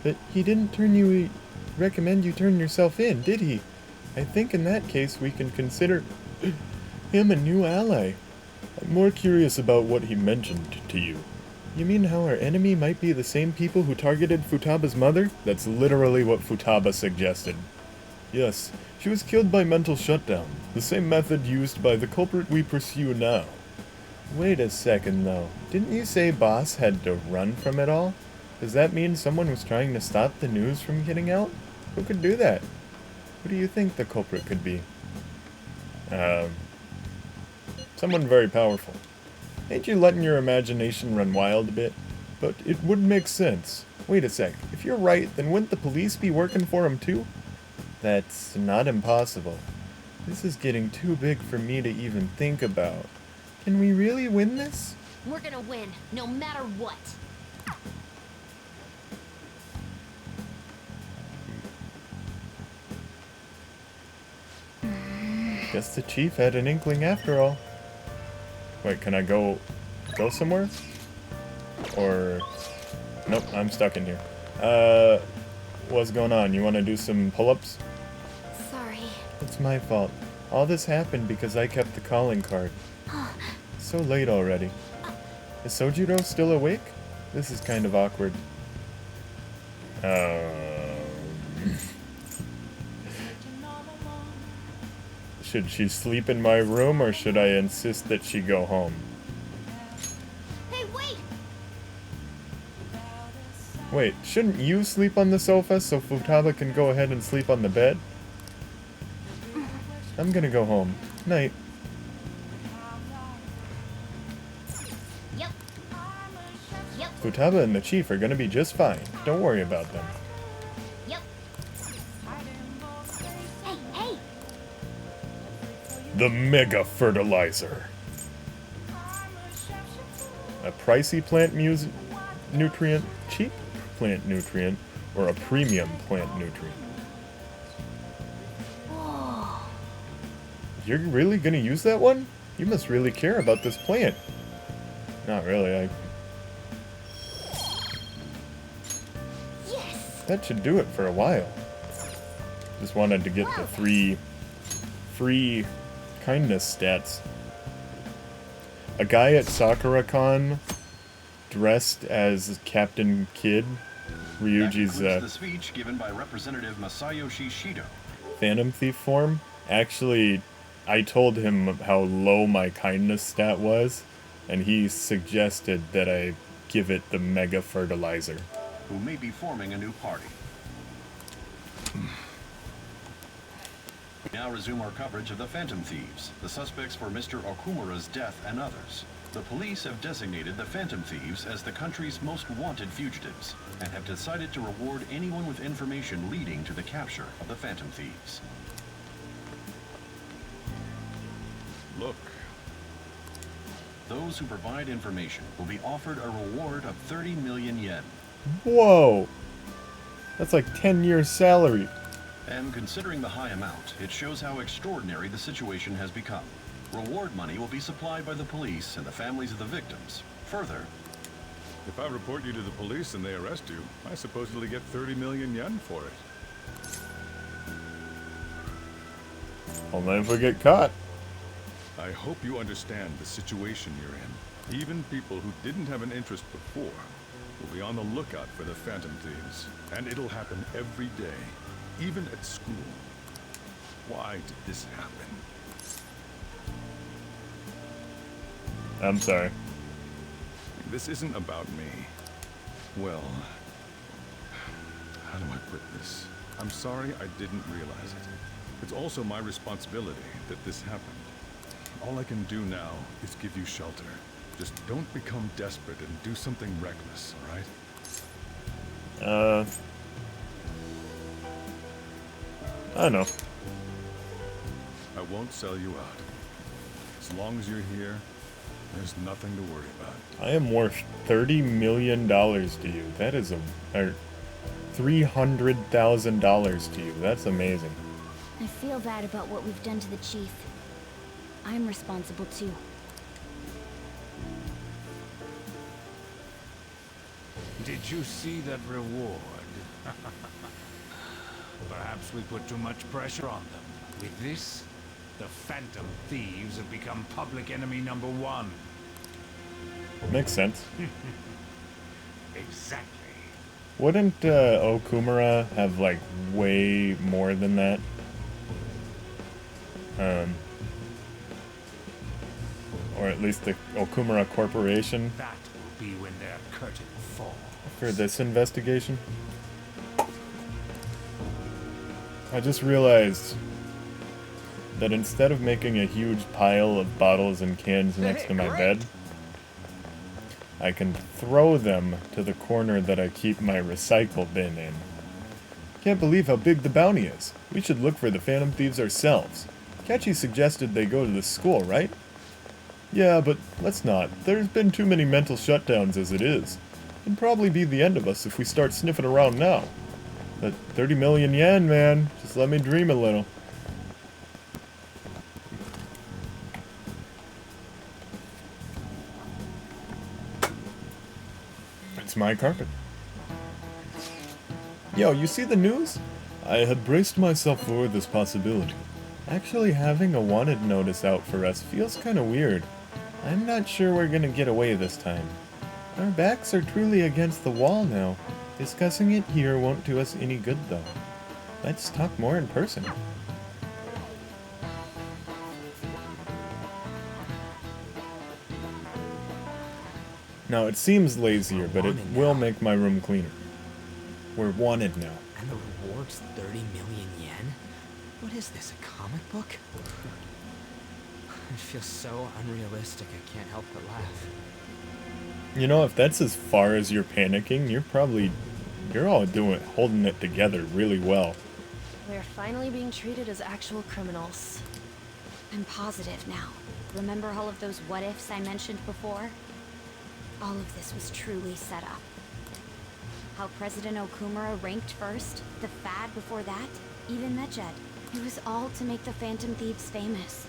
But he didn't recommend you turn yourself in, did he? I think in that case we can consider him a new ally. I'm more curious about what he mentioned to you. You mean how our enemy might be the same people who targeted Futaba's mother? That's literally what Futaba suggested. Yes, she was killed by mental shutdown, the same method used by the culprit we pursue now. Wait a second though, didn't you say Boss had to run from it all? Does that mean someone was trying to stop the news from getting out? Who could do that? Who do you think the culprit could be? Someone very powerful. Ain't you letting your imagination run wild a bit? But it would make sense. Wait a sec. If you're right, then wouldn't the police be working for him too? That's not impossible. This is getting too big for me to even think about. Can we really win this? We're gonna win, no matter what. Guess the chief had an inkling after all. Wait, can I go somewhere? Or... Nope, I'm stuck in here. What's going on? You want to do some pull-ups? Sorry. It's my fault. All this happened because I kept the calling card. So late already. Is Sojiro still awake? This is kind of awkward. Should she sleep in my room, or should I insist that she go home? Hey, wait! Wait, shouldn't you sleep on the sofa so Futaba can go ahead and sleep on the bed? I'm gonna go home. Night. Yep. Futaba and the chief are gonna be just fine. Don't worry about them. Yep. Hey, hey! The Mega Fertilizer. A pricey plant nutrient, cheap plant nutrient, or a premium plant nutrient. Whoa. You're really gonna use that one? You must really care about this plant. Not really, Yes! That should do it for a while. Just wanted to get the 3 free kindness stats. A guy at Sakura-Con dressed as Captain Kidd, Ryuji's the speech given by Representative Masayoshi Shido. Phantom Thief form. Actually, I told him how low my kindness stat was, and he suggested that I give it the Mega Fertilizer. Who may be forming a new party. We now resume our coverage of the Phantom Thieves, the suspects for Mr. Okumura's death and others. The police have designated the Phantom Thieves as the country's most wanted fugitives, and have decided to reward anyone with information leading to the capture of the Phantom Thieves. Look. Those who provide information will be offered a reward of 30 million yen. Whoa! That's like 10 years' salary. And considering the high amount, it shows how extraordinary the situation has become. Reward money will be supplied by the police and the families of the victims. Further, If I report you to the police and they arrest you, I supposedly get 30 million yen for it. Only if we get caught. I hope you understand the situation you're in. Even people who didn't have an interest before will be on the lookout for the Phantom Thieves. And it'll happen every day, even at school. Why did this happen? I'm sorry. This isn't about me. Well, how do I put this? I'm sorry I didn't realize it. It's also my responsibility that this happened. All I can do now is give you shelter. Just don't become desperate and do something reckless, all right? I know. I won't sell you out. As long as you're here, there's nothing to worry about. I am worth $30 million to you. That is or $300,000 to you. That's amazing. I feel bad about what we've done to the chief. I'm responsible too. Did you see that reward? Perhaps we put too much pressure on them. With this, the Phantom Thieves have become public enemy #1. Makes sense. Exactly. Wouldn't Okumura have like way more than that? Or at least the Okumura Corporation That will be when their curtain falls. for this investigation. I just realized that instead of making a huge pile of bottles and cans next to my bed, I can throw them to the corner that I keep my recycle bin in. Can't believe how big the bounty is. We should look for the Phantom Thieves ourselves. Catchy suggested they go to the school, right? Yeah, but let's not. There's been too many mental shutdowns as it is. It'd probably be the end of us if we start sniffing around now. But 30 million yen, man. Just let me dream a little. It's my carpet. Yo, you see the news? I had braced myself for this possibility. Actually having a wanted notice out for us feels kinda weird. I'm not sure we're gonna get away this time. Our backs are truly against the wall now. Discussing it here won't do us any good though. Let's talk more in person. Now it seems lazier, but it will make my room cleaner. We're wanted now. And the reward's 30 million yen? What is this, a comic book? It feels so unrealistic I can't help but laugh. You know, if that's as far as you're panicking, you're all holding it together really well. We're finally being treated as actual criminals. I'm positive now. Remember all of those what-ifs I mentioned before? All of this was truly set up. How President Okumura ranked first, the fad before that, even Medjed. It was all to make the Phantom Thieves famous.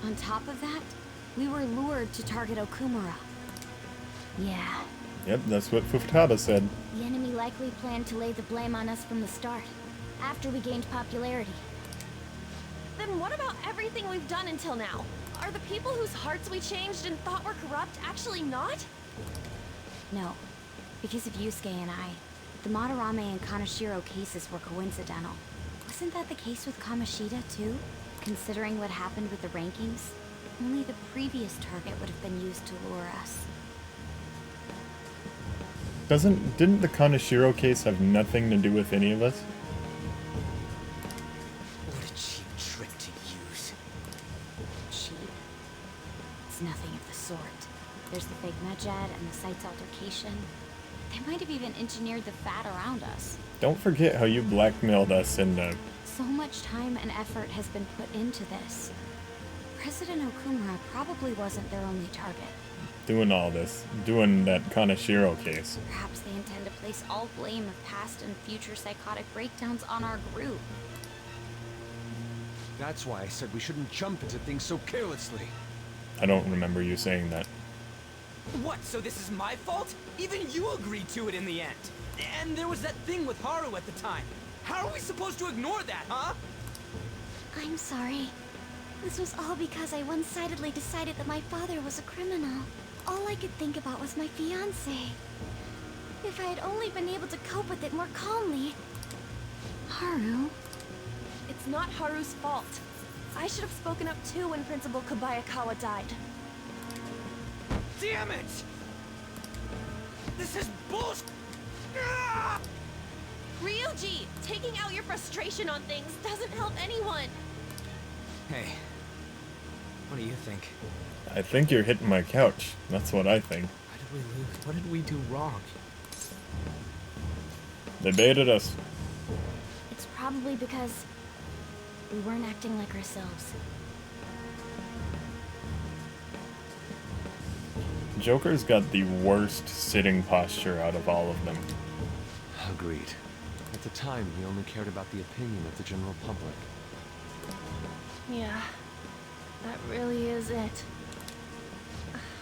On top of that, we were lured to target Okumura. Yeah. Yep, that's what Futaba said. The enemy likely planned to lay the blame on us from the start, after we gained popularity. Then what about everything we've done until now? Are the people whose hearts we changed and thought were corrupt actually not? No. Because of Yusuke and I, the Madarame and Kaneshiro cases were coincidental. Wasn't that the case with Kamoshida, too? Considering what happened with the rankings, only the previous target would have been used to lure us. Didn't the Kaneshiro case have nothing to do with any of us? What a cheap trick to use. Cheap? It's nothing of the sort. There's the fake Medjed and the site's altercation. They might have even engineered the fad around us. Don't forget how you blackmailed us and So much time and effort has been put into this. President Okumura probably wasn't their only target. doing all this. Doing that Kaneshiro case. Perhaps they intend to place all blame of past and future psychotic breakdowns on our group. That's why I said we shouldn't jump into things so carelessly. I don't remember you saying that. What, so this is my fault? Even you agreed to it in the end. And there was that thing with Haru at the time. How are we supposed to ignore that, huh? I'm sorry. This was all because I one-sidedly decided that my father was a criminal. All I could think about was my fiancé. If I had only been able to cope with it more calmly. Haru? It's not Haru's fault. I should have spoken up too when Principal Kobayakawa died. Damn it! This is bullshit! Ryuji, taking out your frustration on things doesn't help anyone. Hey, what do you think? I think you're hitting my couch. That's what I think. Why did we lose? What did we do wrong? They baited us. It's probably because we weren't acting like ourselves. Joker's got the worst sitting posture out of all of them. Agreed. At the time, we only cared about the opinion of the general public. Yeah, that really is it.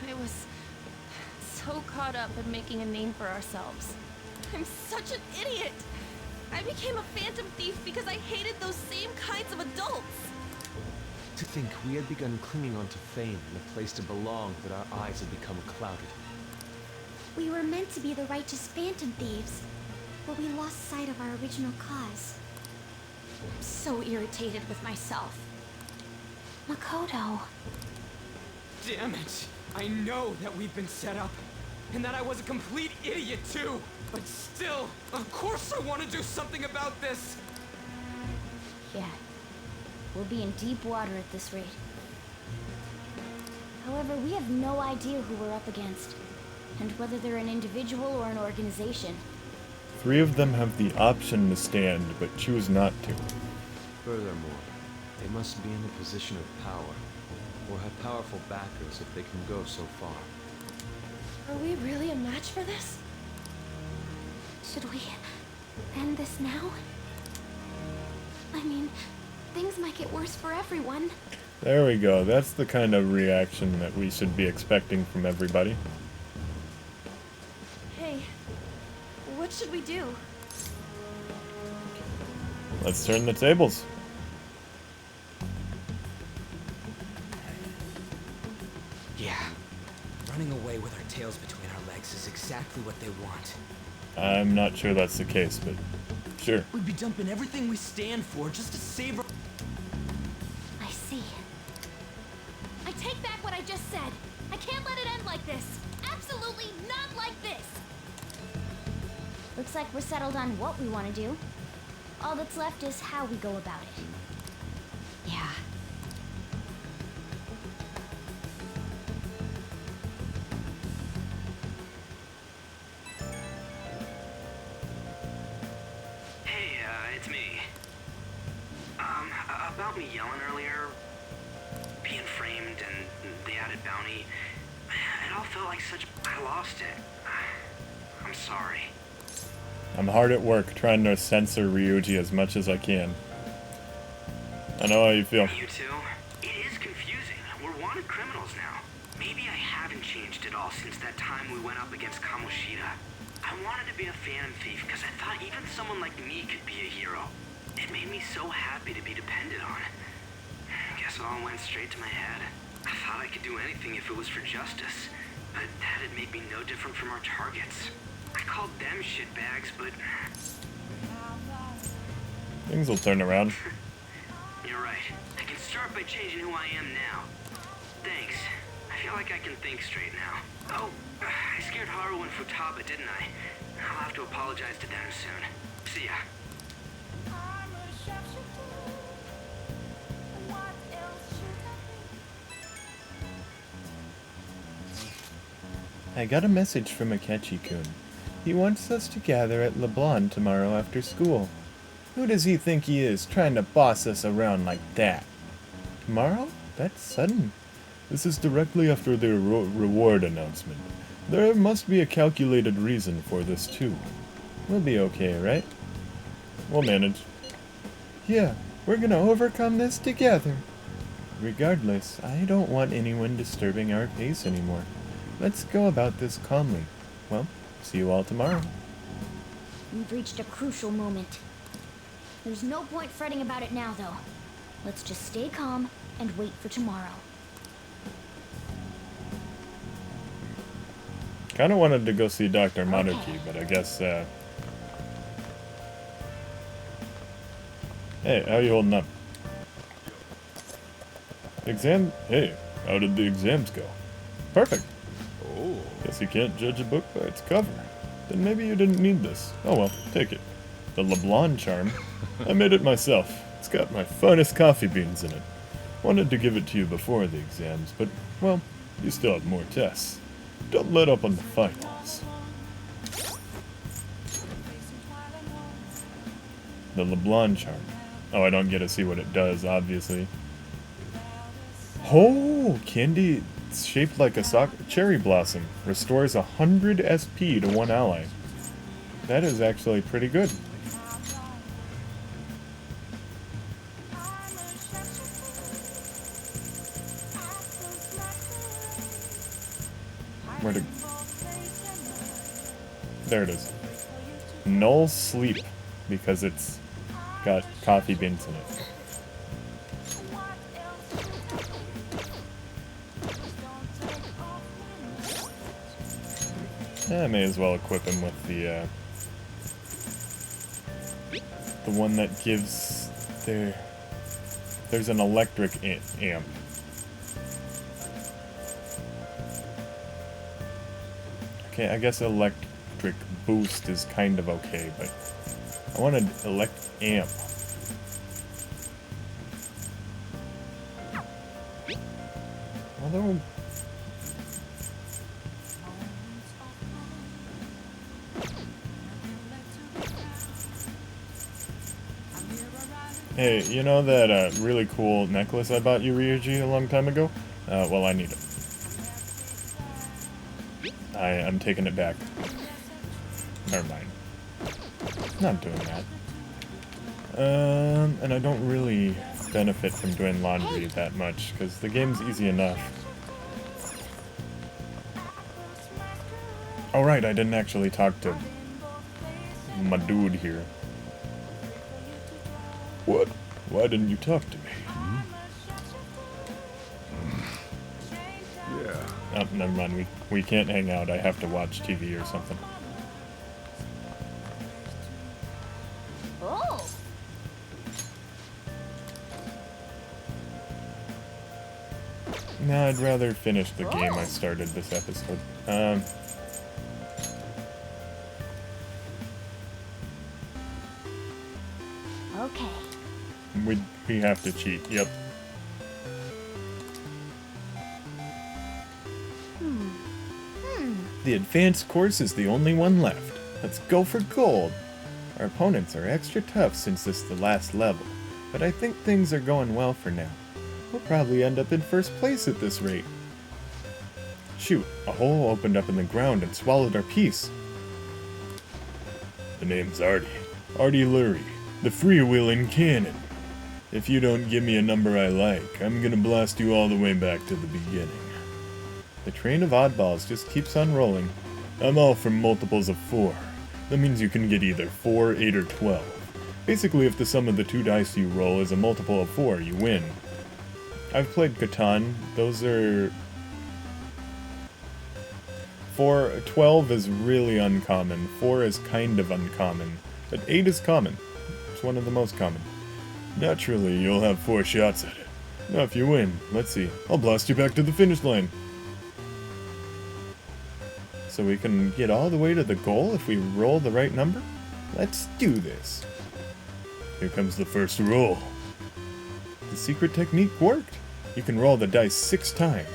I was so caught up in making a name for ourselves. I'm such an idiot! I became a phantom thief because I hated those same kinds of adults! To think we had begun clinging onto fame and a place to belong, but our eyes had become clouded. We were meant to be the righteous phantom thieves, but we lost sight of our original cause. I'm so irritated with myself. Makoto. Damn it! I know that we've been set up, and that I was a complete idiot too! But still, of course I want to do something about this! Yeah. We'll be in deep water at this rate. However, we have no idea who we're up against, and whether they're an individual or an organization. 3 of them have the option to stand, but choose not to. Furthermore, they must be in a position of power, or have powerful backers if they can go so far. Are we really a match for this? Should we end this now? I mean, things might get worse for everyone. There we go. That's the kind of reaction that we should be expecting from everybody. Hey, what should we do? Let's turn the tables. Yeah. Running away with our tails between our legs is exactly what they want. I'm not sure that's the case, but sure. We'd be dumping everything we stand for just to save our... I see. I take back what I just said. I can't let it end like this. Absolutely not like this. Looks like we're settled on what we want to do. All that's left is how we go about it. Yeah. Hey, it's me. About me yelling earlier, being framed and the added bounty, it all felt like such... I lost it. I'm sorry. I'm hard at work trying to censor Ryuji as much as I can. I know how you feel. You too? It is confusing. We're wanted criminals now. Maybe I haven't changed at all since that time we went up against Kamoshida. I wanted to be a phantom thief because I thought even someone like me could be a hero. It made me so happy to be depended on. Guess it all went straight to my head. I thought I could do anything if it was for justice, but that'd make me no different from our targets. I called them shitbags, but... Things will turn around. You're right. I can start by changing who I am now. Thanks. I feel like I can think straight now. Oh, I scared Haru and Futaba, didn't I? I'll have to apologize to them soon. See ya. I got a message from Akechi-kun. He wants us to gather at LeBlanc tomorrow after school. Who does he think he is, trying to boss us around like that? Tomorrow? That's sudden. This is directly after their reward announcement. There must be a calculated reason for this too. We'll be okay, right? We'll manage. Yeah, we're gonna overcome this together. Regardless, I don't want anyone disturbing our pace anymore. Let's go about this calmly. Well, see you all tomorrow. We've reached a crucial moment. There's no point fretting about it now, though. Let's just stay calm and wait for tomorrow. Kinda wanted to go see Dr. Maruki, but I guess, Hey, how you holding up? Exam? Hey, how did the exams go? Perfect. Oh. Guess you can't judge a book by its cover. Then maybe you didn't need this. Oh well, take it. The LeBlanc charm. I made it myself. It's got my finest coffee beans in it. Wanted to give it to you before the exams, but, well, you still have more tests. Don't let up on the finals. The LeBlanc charm. Oh, I don't get to see what it does, obviously. Oh, candy shaped like a cherry blossom. Restores 100 SP to one ally. That is actually pretty good. Where to... There it is. Null sleep, because it's got coffee beans in it. I may as well equip him with the one that gives there's an electric amp. Okay, I guess electric boost is kind of okay, but I wanted elect amp. Although... Hey, you know that really cool necklace I bought you, Ryuji, a long time ago? Well, I need it. I'm taking it back. Never mind. Not doing that. And I don't really benefit from doing laundry that much, because the game's easy enough. Oh right, I didn't actually talk to my dude here. What? Why didn't you talk to me? Yeah. Oh, never mind. We can't hang out. I have to watch TV or something. Oh. No, I'd rather finish the game I started this episode. Okay. We have to cheat. Yep. The advanced course is the only one left. Let's go for gold. Our opponents are extra tough since this is the last level, but I think things are going well for now. We'll probably end up in first place at this rate. Shoot, a hole opened up in the ground and swallowed our piece. The name's Artie. Artie Lurie, the freewheeling cannon. If you don't give me a number I like, I'm gonna blast you all the way back to the beginning. The train of oddballs just keeps on rolling. I'm all for multiples of 4. That means you can get either 4, 8, or 12. Basically, if the sum of the 2 dice you roll is a multiple of 4, you win. I've played Catan. Those are... 12 is really uncommon. 4 is kind of uncommon. But 8 is common. It's one of the most common. Naturally, you'll have 4 shots at it. Now if you win, let's see. I'll blast you back to the finish line. So we can get all the way to the goal if we roll the right number? Let's do this. Here comes the first roll. The secret technique worked. You can roll the dice 6 times.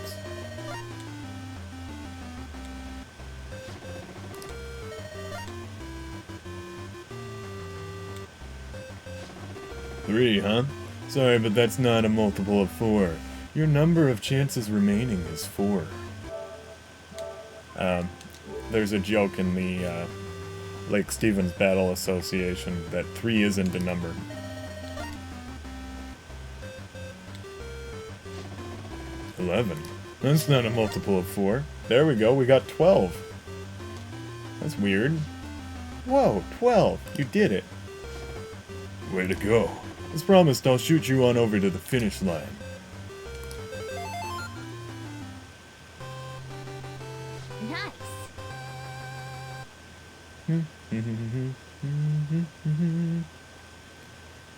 Three, huh? Sorry, but that's not a multiple of 4. Your number of chances remaining is 4. There's a joke in the Lake Stevens Battle Association that 3 isn't a number. $11. That's not a multiple of 4. There we go, we got 12. That's weird. Whoa, 12. You did it. Way to go. As promised, I'll shoot you on over to the finish line. Nice.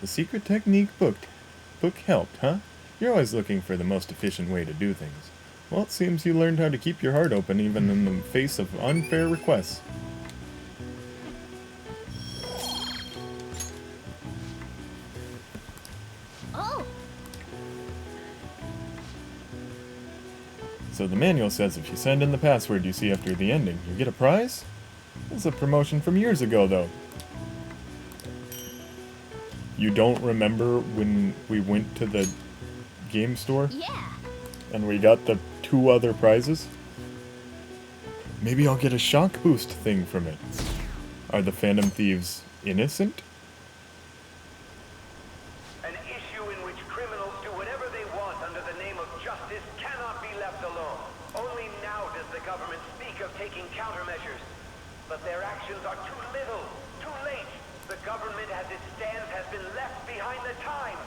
The secret technique book helped, huh? You're always looking for the most efficient way to do things. Well, it seems you learned how to keep your heart open even in the face of unfair requests. Oh. So the manual says if you send in the password you see after the ending, you get a prize? That's a promotion from years ago, though. You don't remember when we went to the game store? Yeah. And we got the 2 other prizes? Maybe I'll get a shock boost thing from it. Are the Phantom Thieves innocent? An issue in which criminals do whatever they want under the name of justice cannot be left alone. Only now does the government speak of taking countermeasures. But their actions are too little, too late. The government as it stands has been left behind the times.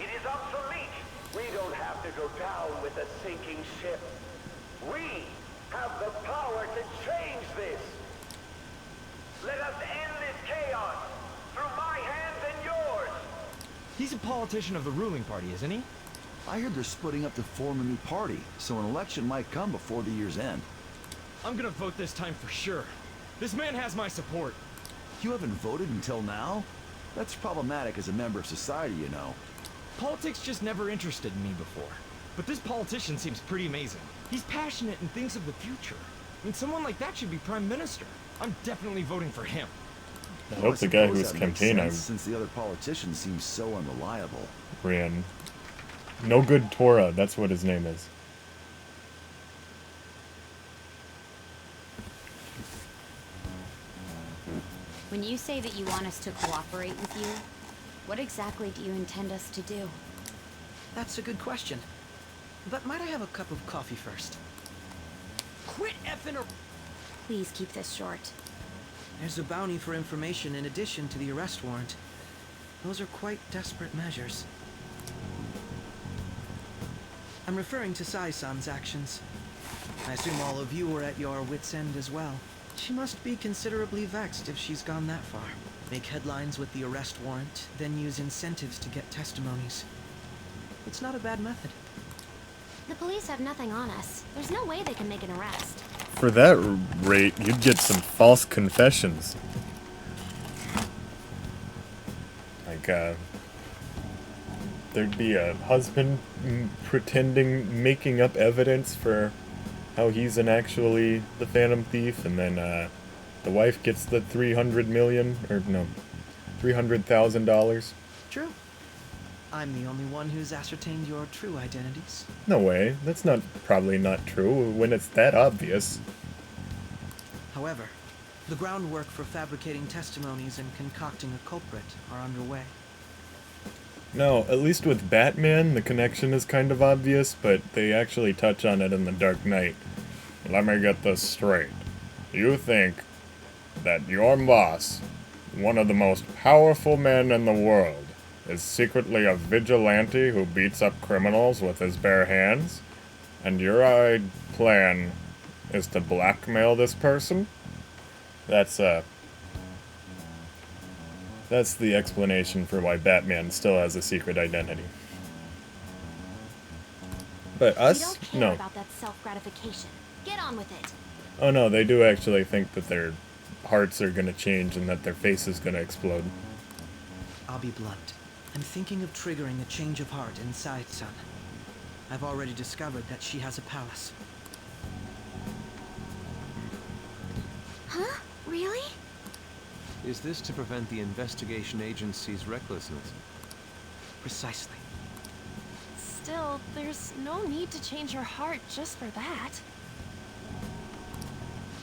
It is obsolete. We don't have to go down with a sinking ship. We have the power to change this. Let us end this chaos through my hands and yours. He's a politician of the ruling party, isn't he? I heard they're splitting up to form a new party, so an election might come before the year's end. I'm gonna vote this time for sure. This man has my support. You haven't voted until now? That's problematic as a member of society, you know. Politics just never interested me before. But this politician seems pretty amazing. He's passionate and thinks of the future. I mean, someone like that should be prime minister. I'm definitely voting for him. I hope the guy who's that makes campaigning sense, since the other politician seems so unreliable. ran. No Good Torah, that's what his name is. When you say that you want us to cooperate with you, what exactly do you intend us to do? That's a good question. But might I have a cup of coffee first? Quit effing or... Please keep this short. There's a bounty for information in addition to the arrest warrant. Those are quite desperate measures. I'm referring to Sai-san's actions. I assume all of you were at your wit's end as well. She must be considerably vexed if she's gone that far. Make headlines with the arrest warrant, then use incentives to get testimonies. It's not a bad method. The police have nothing on us. There's no way they can make an arrest. For that rate, you'd get some false confessions. Like, there'd be a husband pretending, making up evidence for how he's actually the Phantom Thief, and then, the wife gets the $300,000. True. I'm the only one who's ascertained your true identities. No way. That's probably not true when it's that obvious. However, the groundwork for fabricating testimonies and concocting a culprit are underway. No, at least with Batman, the connection is kind of obvious, but they actually touch on it in The Dark Knight. Let me get this straight. You think that your boss, one of the most powerful men in the world, is secretly a vigilante who beats up criminals with his bare hands? And your plan is to blackmail this person? That's the explanation for why Batman still has a secret identity. But us? We don't care No. about that self-gratification. Get on with it. Oh no, they do actually think that their hearts are gonna change and that their face is gonna explode. I'll be blunt. I'm thinking of triggering a change of heart in Sai-san. I've already discovered that she has a palace. Huh? Really? Is this to prevent the investigation agency's recklessness? Precisely. Still, there's no need to change your heart just for that.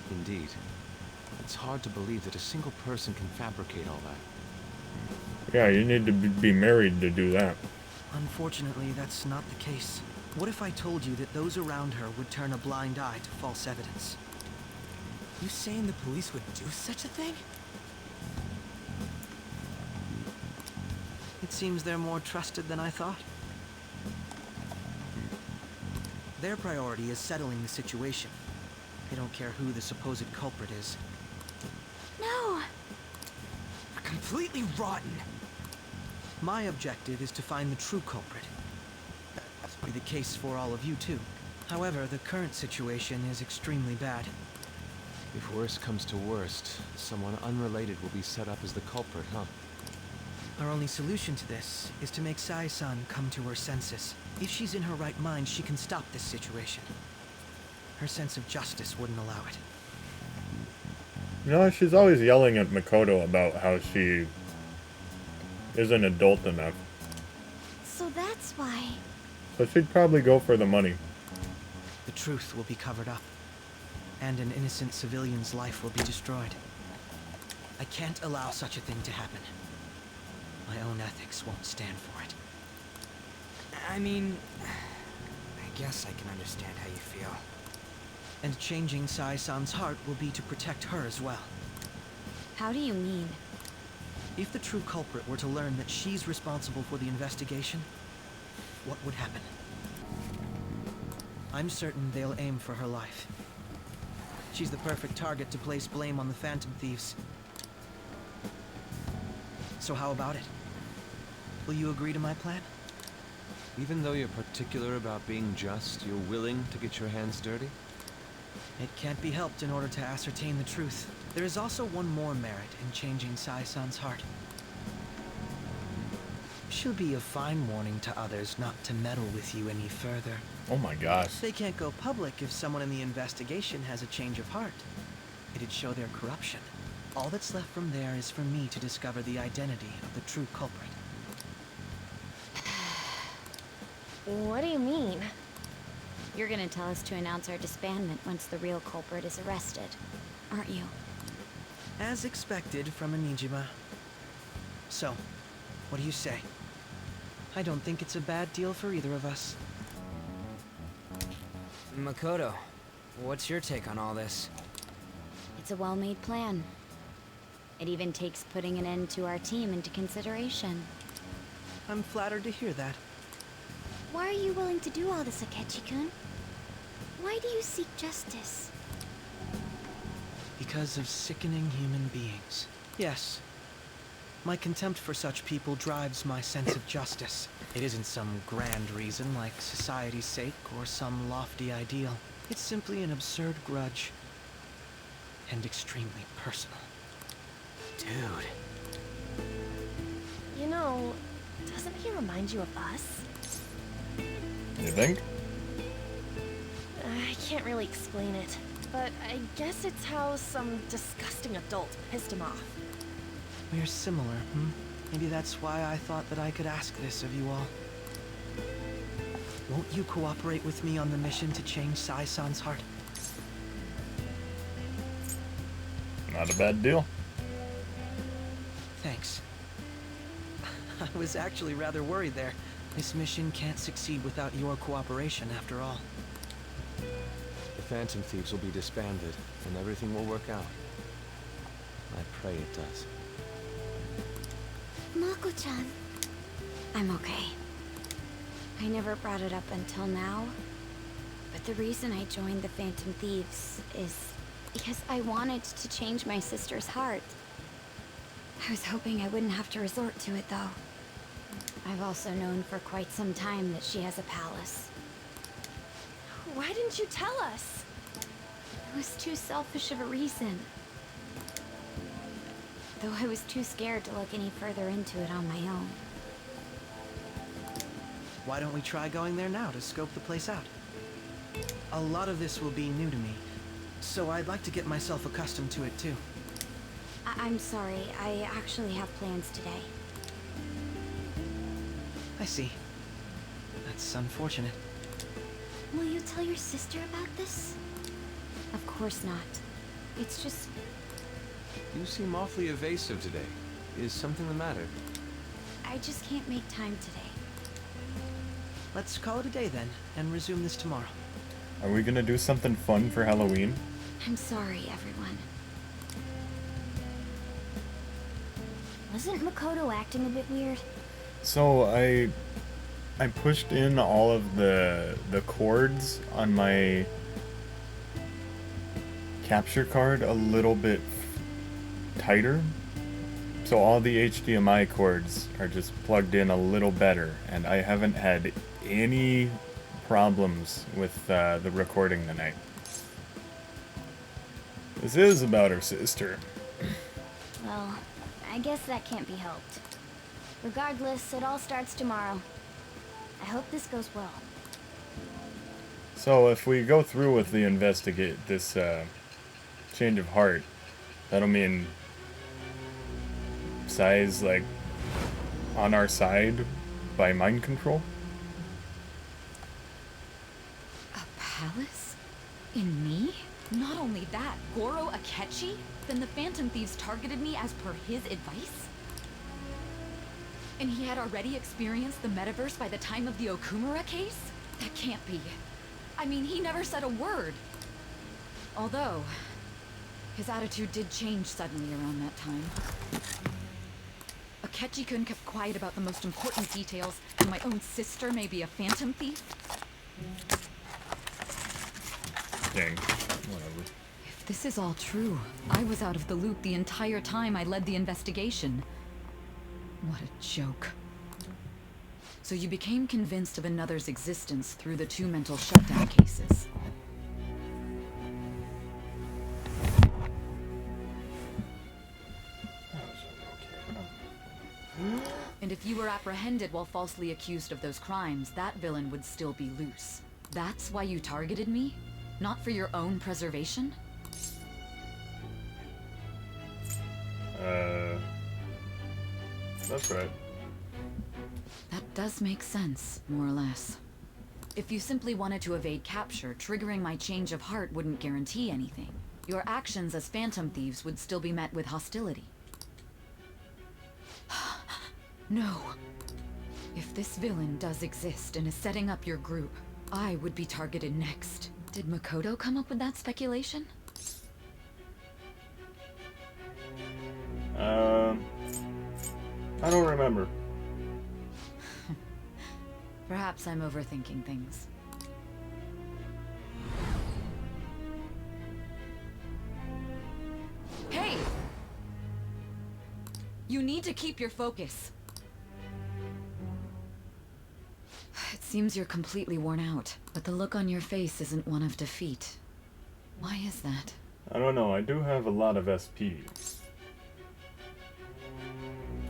Indeed. It's hard to believe that a single person can fabricate all that. Yeah, you need to be married to do that. Unfortunately, that's not the case. What if I told you that those around her would turn a blind eye to false evidence? You saying the police would do such a thing? It seems they're more trusted than I thought. Their priority is settling the situation. They don't care who the supposed culprit is. No! You're completely rotten. My objective is to find the true culprit. That's be the case for all of you too. However, the current situation is extremely bad. If worst comes to worst, someone unrelated will be set up as the culprit, huh? Our only solution to this is to make Sai-san come to her senses. If she's in her right mind, she can stop this situation. Her sense of justice wouldn't allow it. You know, she's always yelling at Makoto about how she isn't adult enough. So that's why... So she'd probably go for the money. The truth will be covered up, and an innocent civilian's life will be destroyed. I can't allow such a thing to happen. My own ethics won't stand for it. I mean, I guess I can understand how you feel. And changing Sai-san's heart will be to protect her as well. How do you mean? If the true culprit were to learn that she's responsible for the investigation, what would happen? I'm certain they'll aim for her life. She's the perfect target to place blame on the Phantom Thieves. So how about it? Will you agree to my plan? Even though you're particular about being just, you're willing to get your hands dirty? It can't be helped in order to ascertain the truth. There is also one more merit in changing Sai-san's heart. Should be a fine warning to others not to meddle with you any further. Oh my gosh. They can't go public if someone in the investigation has a change of heart. It'd show their corruption. All that's left from there is for me to discover the identity of the true culprit. What do you mean? You're gonna tell us to announce our disbandment once the real culprit is arrested, aren't you? As expected from Anijima. So, what do you say? I don't think it's a bad deal for either of us. Makoto, what's your take on all this? It's a well-made plan. It even takes putting an end to our team into consideration. I'm flattered to hear that. Why are you willing to do all this, Akechi-kun? Why do you seek justice? Because of sickening human beings. Yes. My contempt for such people drives my sense of justice. It isn't some grand reason like society's sake or some lofty ideal. It's simply an absurd grudge. And extremely personal. Dude. You know, doesn't he remind you of us? You think? I can't really explain it, but I guess it's how some disgusting adult pissed him off. We're similar, hmm? Maybe that's why I thought that I could ask this of you all. Won't you cooperate with me on the mission to change Sai-san's heart? Not a bad deal. Thanks. I was actually rather worried there. This mission can't succeed without your cooperation, after all. The Phantom Thieves will be disbanded, and everything will work out. I pray it does. Mako-chan. I'm okay. I never brought it up until now, but the reason I joined the Phantom Thieves is because I wanted to change my sister's heart. I was hoping I wouldn't have to resort to it, though. I've also known for quite some time that she has a palace. Why didn't you tell us? It was too selfish of a reason. Though I was too scared to look any further into it on my own. Why don't we try going there now to scope the place out? A lot of this will be new to me, so I'd like to get myself accustomed to it too. I'm sorry, I actually have plans today. I see. That's unfortunate. Will you tell your sister about this? Of course not. It's just... You seem awfully evasive today. Is something the matter? I just can't make time today. Let's call it a day then, and resume this tomorrow. Are we gonna do something fun for Halloween? I'm sorry, everyone. Wasn't Makoto acting a bit weird? So I pushed in all of the cords on my capture card a little bit tighter. So all the HDMI cords are just plugged in a little better, and I haven't had any problems with the recording tonight. This is about her sister. Well, I guess that can't be helped. Regardless, it all starts tomorrow. I hope this goes well. So if we go through with the this change of heart, that'll mean Sai's like on our side by mind control. A palace? In me? Not only that, Goro Akechi? Then the Phantom Thieves targeted me as per his advice? And he had already experienced the metaverse by the time of the Okumura case? That can't be. I mean, he never said a word. Although, his attitude did change suddenly around that time. Akechi-kun kept quiet about the most important details, and my own sister may be a phantom thief? Dang. Whatever. If this is all true, I was out of the loop the entire time I led the investigation. What a joke. So you became convinced of another's existence through the 2 mental shutdown cases. And if you you were apprehended while falsely accused of those crimes, that villain would still be loose. That's why you targeted me? Not for your own preservation? That's right. That does make sense, more or less. If you simply wanted to evade capture, triggering my change of heart wouldn't guarantee anything. Your actions as Phantom Thieves would still be met with hostility. No. If this villain does exist and is setting up your group, I would be targeted next. Did Makoto come up with that speculation? I don't remember. Perhaps I'm overthinking things. Hey! You need to keep your focus. It seems you're completely worn out, but the look on your face isn't one of defeat. Why is that? I don't know, I do have a lot of SP.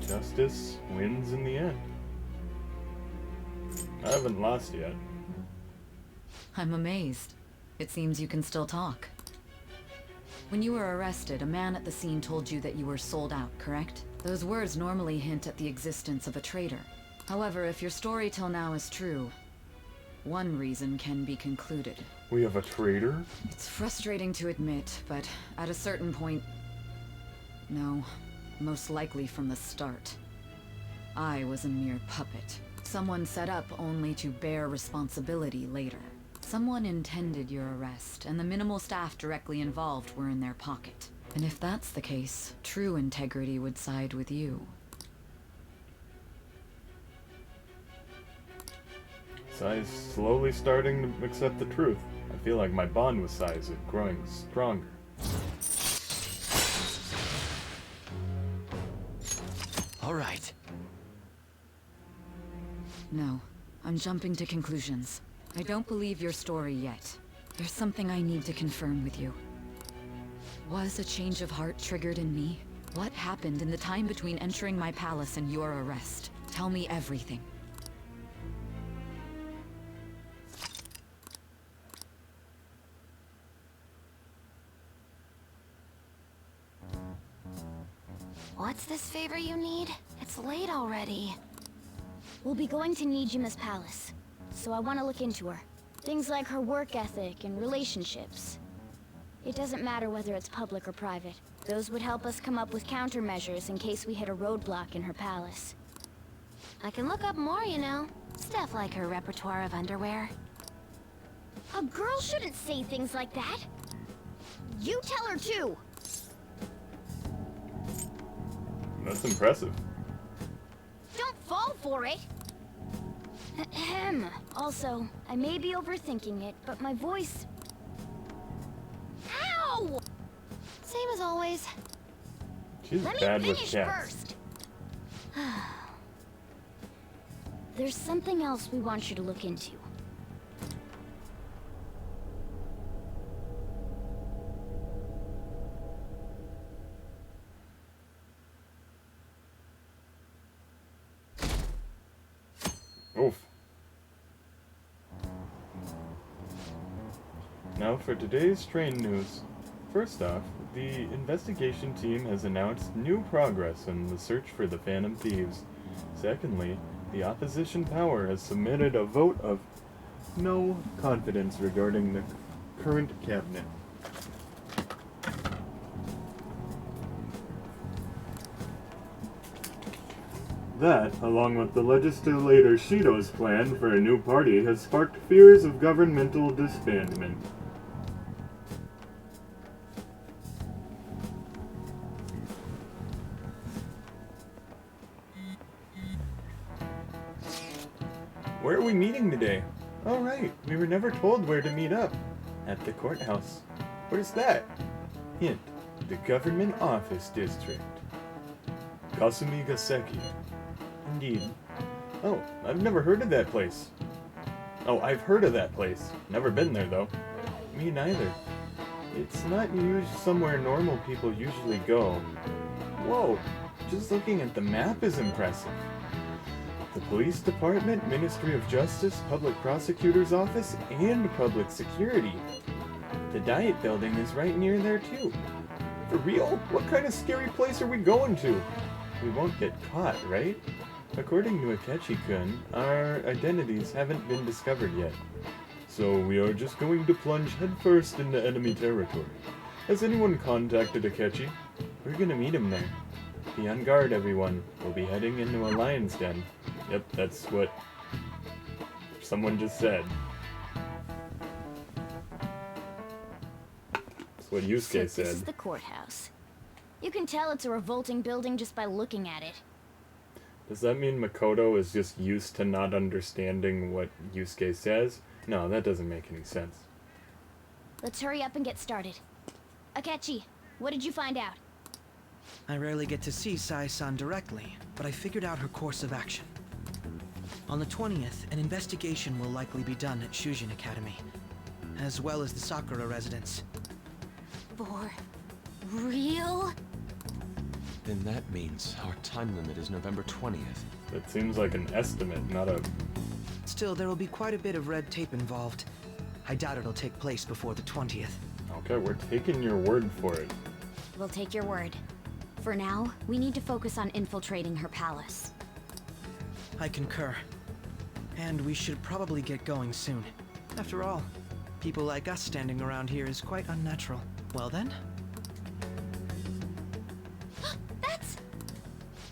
Justice wins in the end. I haven't lost yet. I'm amazed. It seems you can still talk. When you were arrested, a man at the scene told you that you were sold out, correct? Those words normally hint at the existence of a traitor. However, if your story till now is true, one reason can be concluded. We have a traitor? It's frustrating to admit, but at a certain point... No, most likely from the start. I was a mere puppet. Someone set up only to bear responsibility later. Someone intended your arrest, and the minimal staff directly involved were in their pocket. And if that's the case, true integrity would side with you. Sai's slowly starting to accept the truth. I feel like my bond with Sai is growing stronger. All right. No, I'm jumping to conclusions. I don't believe your story yet. There's something I need to confirm with you. Was a change of heart triggered in me? What happened in the time between entering my palace and your arrest? Tell me everything. What's this favor you need? It's late already. We'll be going to Nijima's palace, so I want to look into her. Things like her work ethic and relationships. It doesn't matter whether it's public or private. Those would help us come up with countermeasures in case we hit a roadblock in her palace. I can look up more, you know. Stuff like her repertoire of underwear. A girl shouldn't say things like that. You tell her too. That's impressive. Don't fall for it. Ahem. Also, I may be overthinking it, but my voice... Ow! Same as always. She's Let bad me with finish cats. first. There's something else we want you to look into. Oof. Now for today's train news. First off, the investigation team has announced new progress in the search for the Phantom Thieves. Secondly, the opposition power has submitted a vote of no confidence regarding the current cabinet. That, along with the legislator Shido's plan for a new party, has sparked fears of governmental disbandment. Where are we meeting today? Oh right, we were never told where to meet up. At the courthouse. Where's that? Hint, the government office district. Kasumigaseki. Indeed. Oh, I've never heard of that place. Oh, I've heard of that place. Never been there, though. Me neither. It's not somewhere normal people usually go. Whoa, just looking at the map is impressive. The Police Department, Ministry of Justice, Public Prosecutor's Office, and Public Security. The Diet Building is right near there too. For real? What kind of scary place are we going to? We won't get caught, right? According to Akechi-kun, our identities haven't been discovered yet. So we are just going to plunge headfirst into enemy territory. Has anyone contacted Akechi? We're gonna meet him there. Be on guard, everyone. We'll be heading into a lion's den. Yep, that's what someone just said. That's what Yusuke So said. this is the courthouse. You can tell it's a revolting building just by looking at it. Does that mean Makoto is just used to not understanding what Yusuke says? No, that doesn't make any sense. Let's hurry up and get started. Akechi, what did you find out? I rarely get to see Sai-san directly, but I figured out her course of action. On the 20th, an investigation will likely be done at Shujin Academy, as well as the Sakura residence. For real? Then that means our time limit is November 20th. That seems like an estimate, not a... Still, there will be quite a bit of red tape involved. I doubt it'll take place before the 20th. Okay, we're taking your word for it. We'll take your word. For now, we need to focus on infiltrating her palace. I concur. And we should probably get going soon. After all, people like us standing around here is quite unnatural. Well then? That's...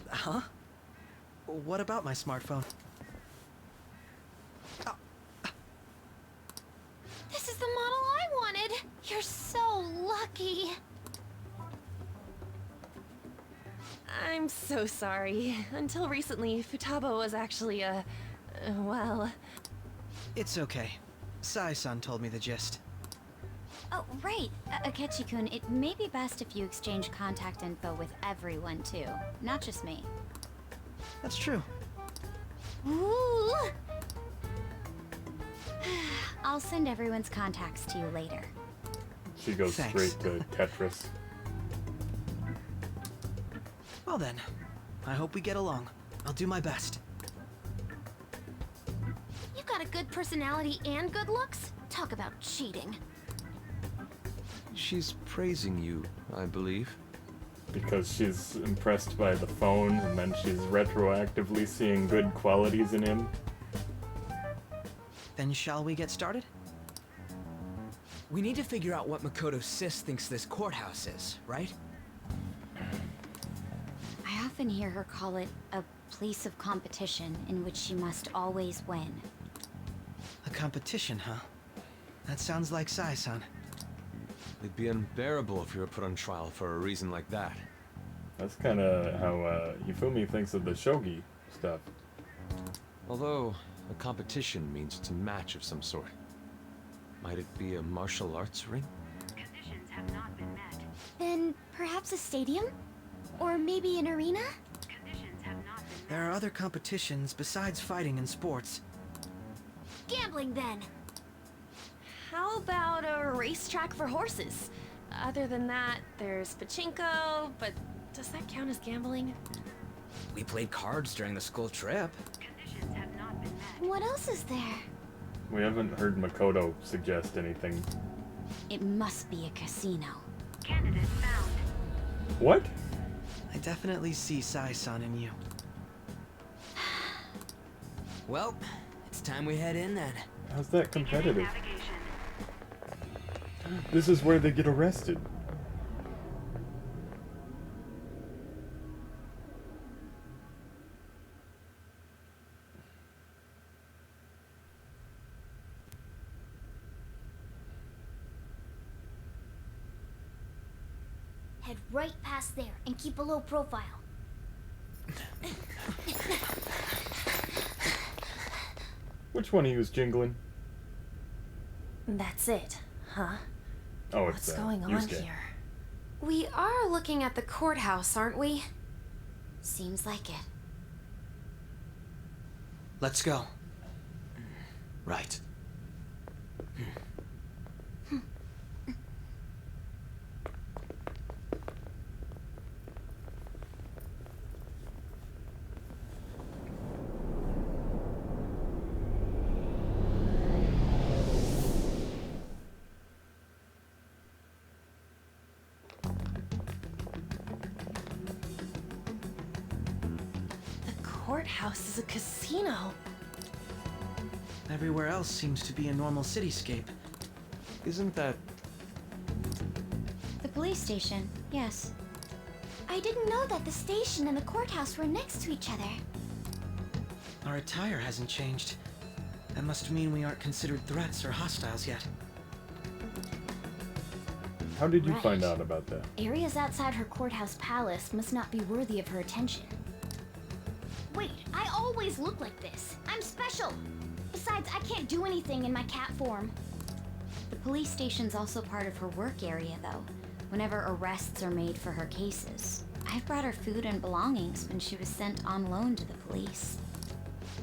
Huh? What about my smartphone? This is the model I wanted! You're so lucky! I'm so sorry. Until recently, Futaba was actually well... It's okay. Sai-san told me the gist. Oh, right. Akechi-kun, it may be best if you exchange contact info with everyone, too. Not just me. That's true. Ooh! I'll send everyone's contacts to you later. She goes Thanks. straight to Tetris. Well then, I hope we get along. I'll do my best. You got a good personality and good looks? Talk about cheating. She's praising you, I believe. Because she's impressed by the phone, and then she's retroactively seeing good qualities in him. Then shall we get started? We need to figure out what Makoto Sis thinks this courthouse is, right? I often hear her call it a place of competition in which she must always win. A competition, huh? That sounds like Sai-san. It'd be unbearable if you were put on trial for a reason like that. That's kind of how Yufumi thinks of the shogi stuff. Although, a competition means it's a match of some sort. Might it be a martial arts ring? Conditions have not been met. Then perhaps a stadium? Or maybe an arena? Conditions have not been met. There are other competitions besides fighting and sports. Gambling, then. How about a racetrack for horses? Other than that, there's pachinko, but does that count as gambling? We played cards during the school trip. Conditions have not been met. What else is there? We haven't heard Makoto suggest anything. It must be a casino. Candidate found. What? I definitely see Sai-san in you. Well, it's time we head in then. How's that competitive? Navigation. This is where they get arrested. Head right past there and keep a low profile. Which one of you is jingling? That's it, huh? Oh, it's What's going on Yusuke. here? We are looking at the courthouse, aren't we? Seems like it. Let's go. Right. courthouse is a casino. Everywhere else seems to be a normal cityscape. Isn't that... The police station, yes. I didn't know that the station and the courthouse were next to each other. Our attire hasn't changed. That must mean we aren't considered threats or hostiles yet. How did you Right. find out about that? Areas outside her courthouse palace must not be worthy of her attention. Wait, I always look like this. I'm special. Besides, I can't do anything in my cat form. The police station's also part of her work area, though, whenever arrests are made for her cases. I've brought her food and belongings when she was sent on loan to the police.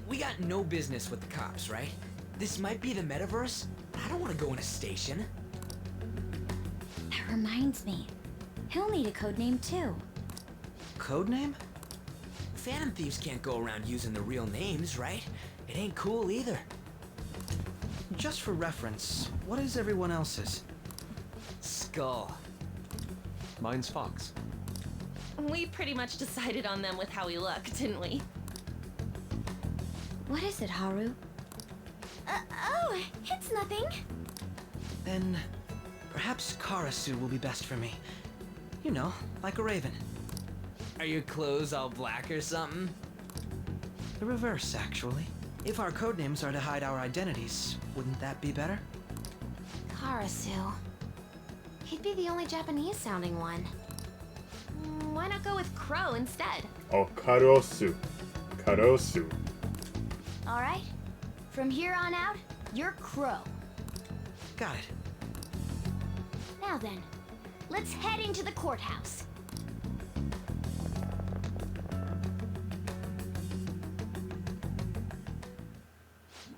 We got no business with the cops, right? This might be the metaverse, but I don't want to go in a station. That reminds me. He'll need a codename, too. Codename? Phantom thieves can't go around using the real names, right? It ain't cool either. Just for reference, what is everyone else's? Skull. Mine's Fox. We pretty much decided on them with how we look, didn't we? What is it, Haru? Oh, it's nothing. Then perhaps Karasu will be best for me. You know, like a raven. Are your clothes all black or something? The reverse, actually. If our codenames are to hide our identities, wouldn't that be better? Karasu. He'd be the only Japanese-sounding one. Why not go with Crow instead? Oh, Karosu. Karosu. All right. From here on out, you're Crow. Got it. Now then, let's head into the courthouse.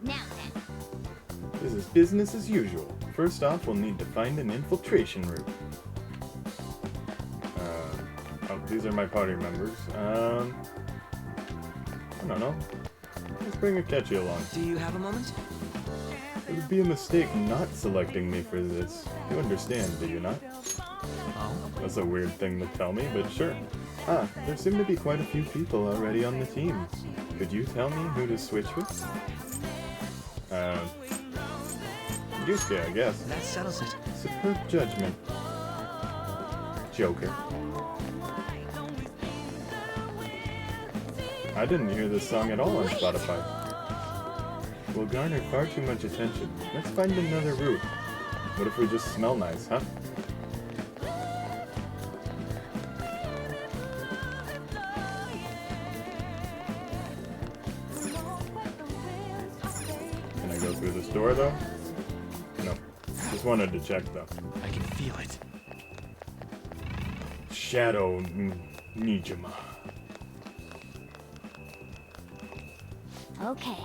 Now then. This is business as usual. First off, we'll need to find an infiltration route. Oh, these are my party members. I don't know. Let's bring Akechi along. Do you have a moment? It would be a mistake not selecting me for this. You understand, do you not? Oh? That's a weird thing to tell me, but sure. Ah, there seem to be quite a few people already on the team. Could you tell me who to switch with? Yusuke, I guess. That settles it. Superb judgment. Joker. I didn't hear this song at all on Spotify. Will garner far too much attention. Let's find another route. What if we just smell nice, huh? Can I go through this door, though? No. Just wanted to check, though. I can feel it. Shadow Nijima. Okay.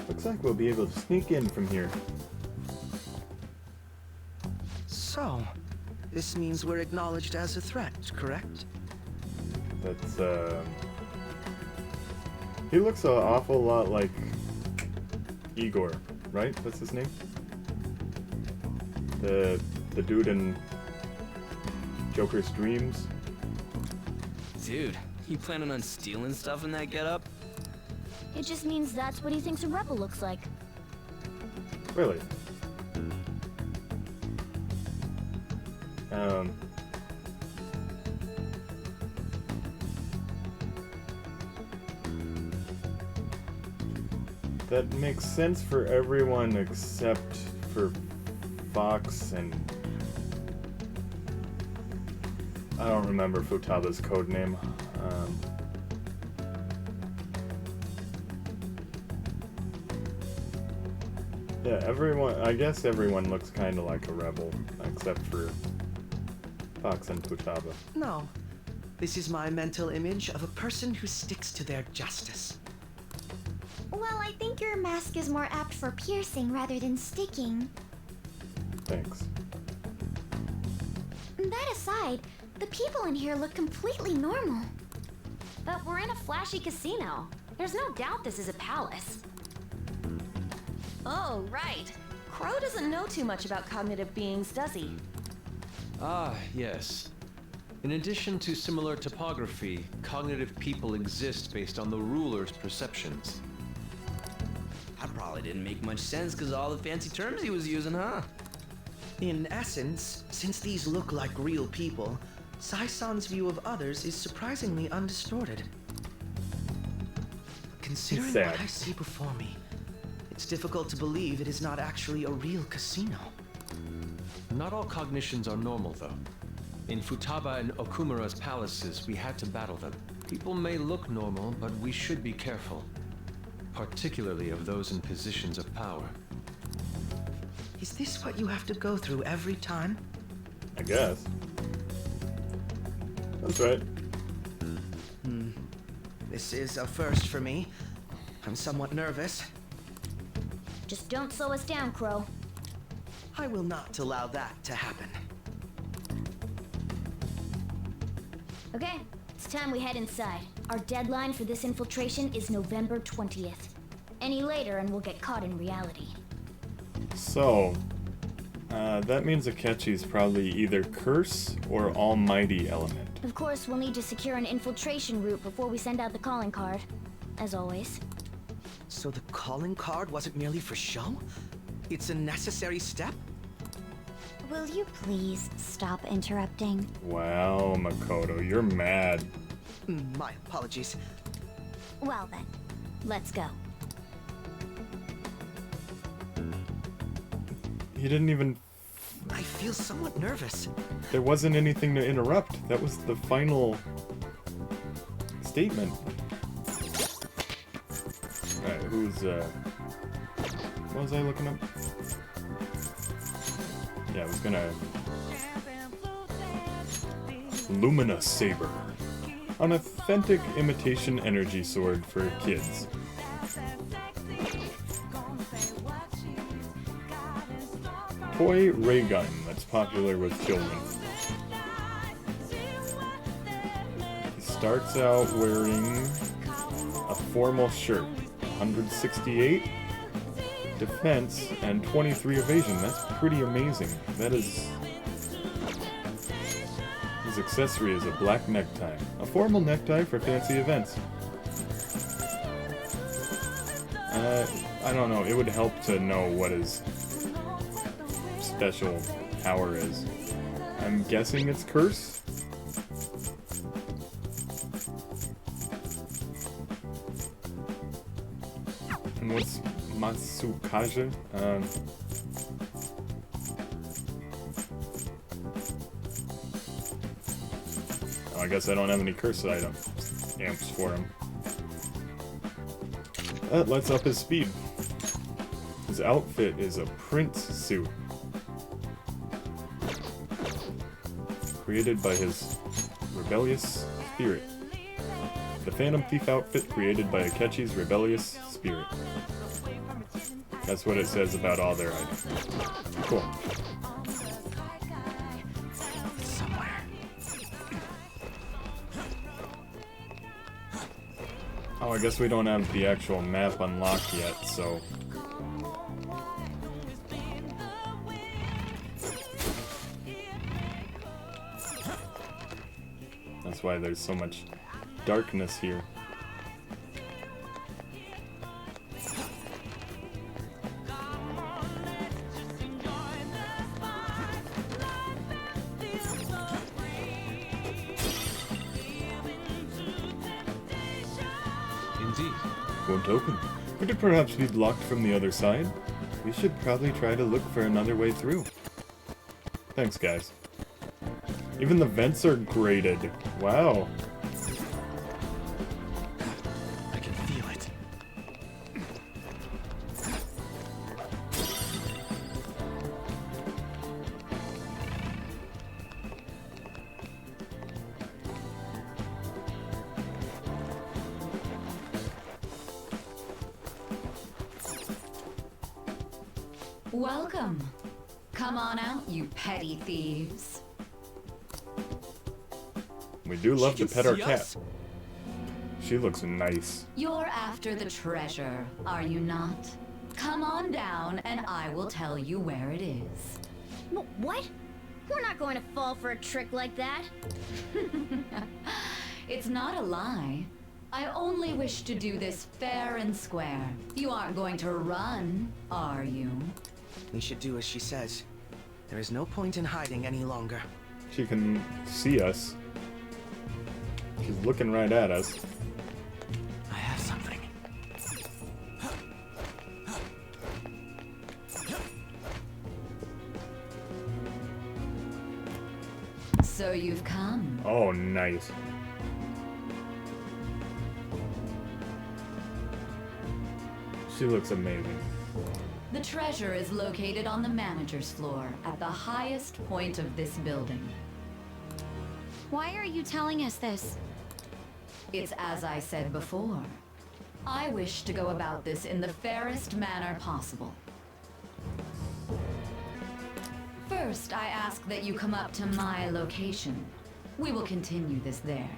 Looks like we'll be able to sneak in from here. So, this means we're acknowledged as a threat, correct? That's, he looks an awful lot like Igor, right? That's his name? The dude in Joker's Dreams? Dude, you planning on stealing stuff in that getup? It just means that's what he thinks a rebel looks like. Really? That makes sense for everyone except for Fox and... I don't remember Futaba's codename. Yeah, everyone, I guess everyone looks kind of like a rebel, except for Fox and Futaba. No. This is my mental image of a person who sticks to their justice. Well, I think your mask is more apt for piercing rather than sticking. Thanks. That aside, the people in here look completely normal. But we're in a flashy casino. There's no doubt this is a palace. Oh, right. Crow doesn't know too much about cognitive beings, does he? Ah, yes. In addition to similar topography, cognitive people exist based on the ruler's perceptions. That probably didn't make much sense because all the fancy terms he was using, huh? In essence, since these look like real people, Sai-san's view of others is surprisingly undistorted. Considering Sad. what I see before me, it's difficult to believe it is not actually a real casino. Not all cognitions are normal, though. In Futaba and Okumura's palaces, we had to battle them. People may look normal, but we should be careful. Particularly of those in positions of power. Is this what you have to go through every time? I guess. That's right. This is a first for me. I'm somewhat nervous. Just don't slow us down, Crow. I will not allow that to happen. Okay, it's time we head inside. Our deadline for this infiltration is November 20th. Any later and we'll get caught in reality. So, that means Akechi's probably either Curse or Almighty Element. Of course, we'll need to secure an infiltration route before we send out the calling card. As always. So the calling card wasn't merely for show? It's a necessary step? Will you please stop interrupting? Wow, Makoto, you're mad. My apologies. Well then, let's go. He didn't even... I feel somewhat nervous. There wasn't anything to interrupt. That was the final statement. Alright, who's, what was I looking up? Yeah, I was gonna... Lumina Saber. An authentic imitation energy sword for kids. Toy ray gun that's popular with children. He starts out wearing a formal shirt. 168 defense and 23 evasion. That's pretty amazing. That is... His accessory is a black necktie. A formal necktie for fancy events. I don't know. It would help to know what his special power is. I'm guessing it's Curse? And what's Matsukaja? I guess I don't have any curse amps for him. That lets up his speed. His outfit is a prince suit. Created by his rebellious spirit. The Phantom Thief outfit created by Akechi's rebellious spirit. That's what it says about all their items. Cool. Oh, I guess we don't have the actual map unlocked yet, so... That's why there's so much darkness here. Indeed. Won't open. Could it perhaps be blocked from the other side? We should probably try to look for another way through. Thanks, guys. Even the vents are graded. Wow. I can feel it. Welcome. Come on out, you petty thieves. We do love to pet our see cat. us? She looks nice. You're after the treasure, are you not? Come on down and I will tell you where it is. What? We're not going to fall for a trick like that. It's not a lie. I only wish to do this fair and square. You aren't going to run, are you? We should do as she says. There is no point in hiding any longer. She can see us. She's looking right at us. I have something. So you've come. Oh, nice. She looks amazing. The treasure is located on the manager's floor at the highest point of this building. Why are you telling us this? It's as I said before. I wish to go about this in the fairest manner possible. First, I ask that you come up to my location. We will continue this there.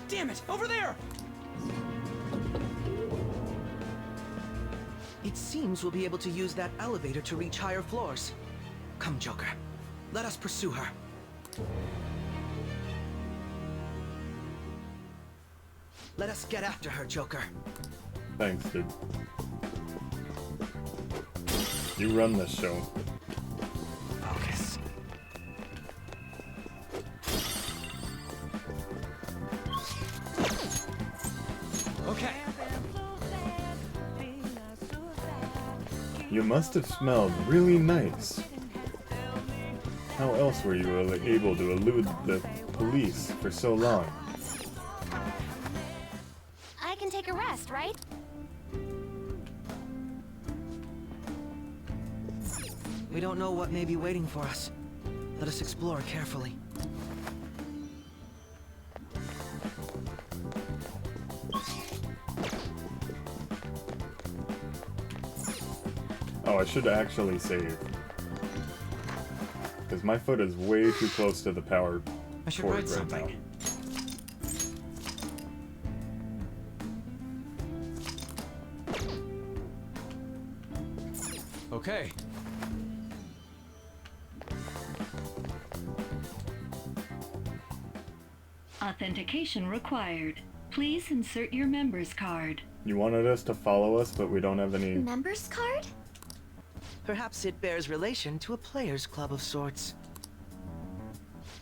Damn it! Over there! It seems we'll be able to use that elevator to reach higher floors. Come, Joker. Let us pursue her. Let us get after her, Joker. Thanks, dude. You run this show. Focus. Okay. You must have smelled really nice. How else were you able to elude the police for so long? I can take a rest, right? We don't know what may be waiting for us. Let us explore carefully. Oh, I should actually save. Because my foot is way too close to the power I should cord write right something. now. Okay. Authentication required. Please insert your member's card. You wanted us to follow us, but we don't have any... Member's card? Perhaps it bears relation to a players' club of sorts.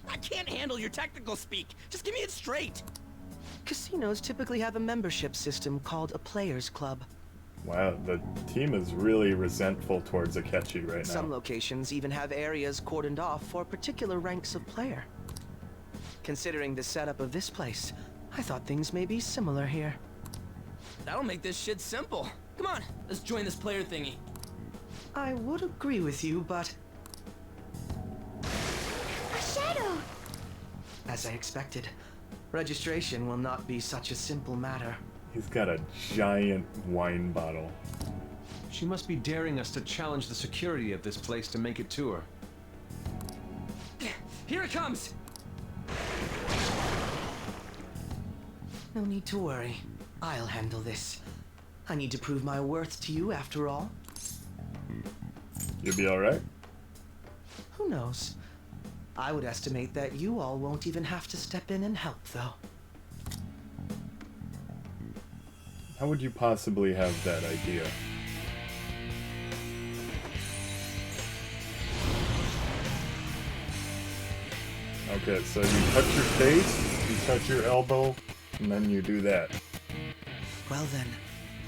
I can't handle your technical speak. Just give me it straight. Casinos typically have a membership system called a players' club. Wow, the team is really resentful towards Akechi right now. Some locations even have areas cordoned off for particular ranks of player. Considering the setup of this place, I thought things may be similar here. That'll make this shit simple. Come on, let's join this player thingy. I would agree with you, but... A shadow! As I expected, registration will not be such a simple matter. He's got a giant wine bottle. She must be daring us to challenge the security of this place to make it to her. Here it comes! No need to worry. I'll handle this. I need to prove my worth to you after all. You'll be alright? Who knows? I would estimate that you all won't even have to step in and help, though. How would you possibly have that idea? Okay, so you touch your face, you touch your elbow, and then you do that. Well then,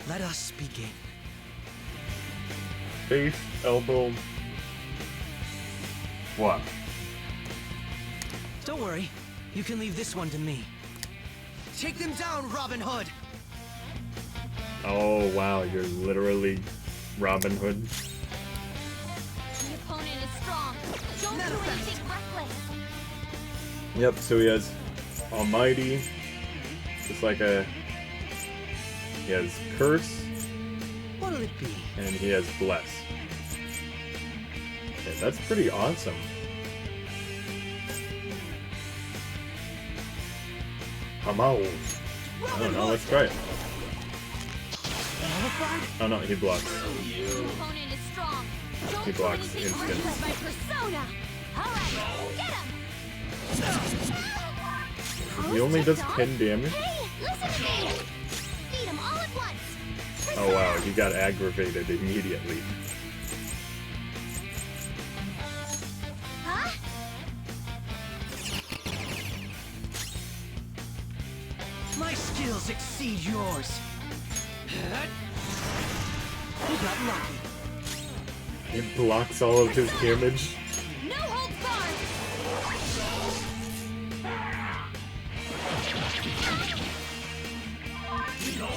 let us begin. Face, elbow... What? Don't worry. You can leave this one to me. Take them down, Robin Hood! Oh wow, you're literally Robin Hood. The opponent is strong. Don't do anything reckless. Yep, so he has Almighty, just like a... He has Curse, What'll it be? and he has Bless. Okay, that's pretty awesome. Come on. I don't know, let's try it. Oh no, he blocks. Opponent is strong. He blocks instant. My persona. All right, get him. He only does 10 damage? Hey, listen to me. Beat him all at once. Oh wow, he got aggravated immediately. Huh? My skills exceed yours. You got lucky. He blocks all of his damage. No holds barred.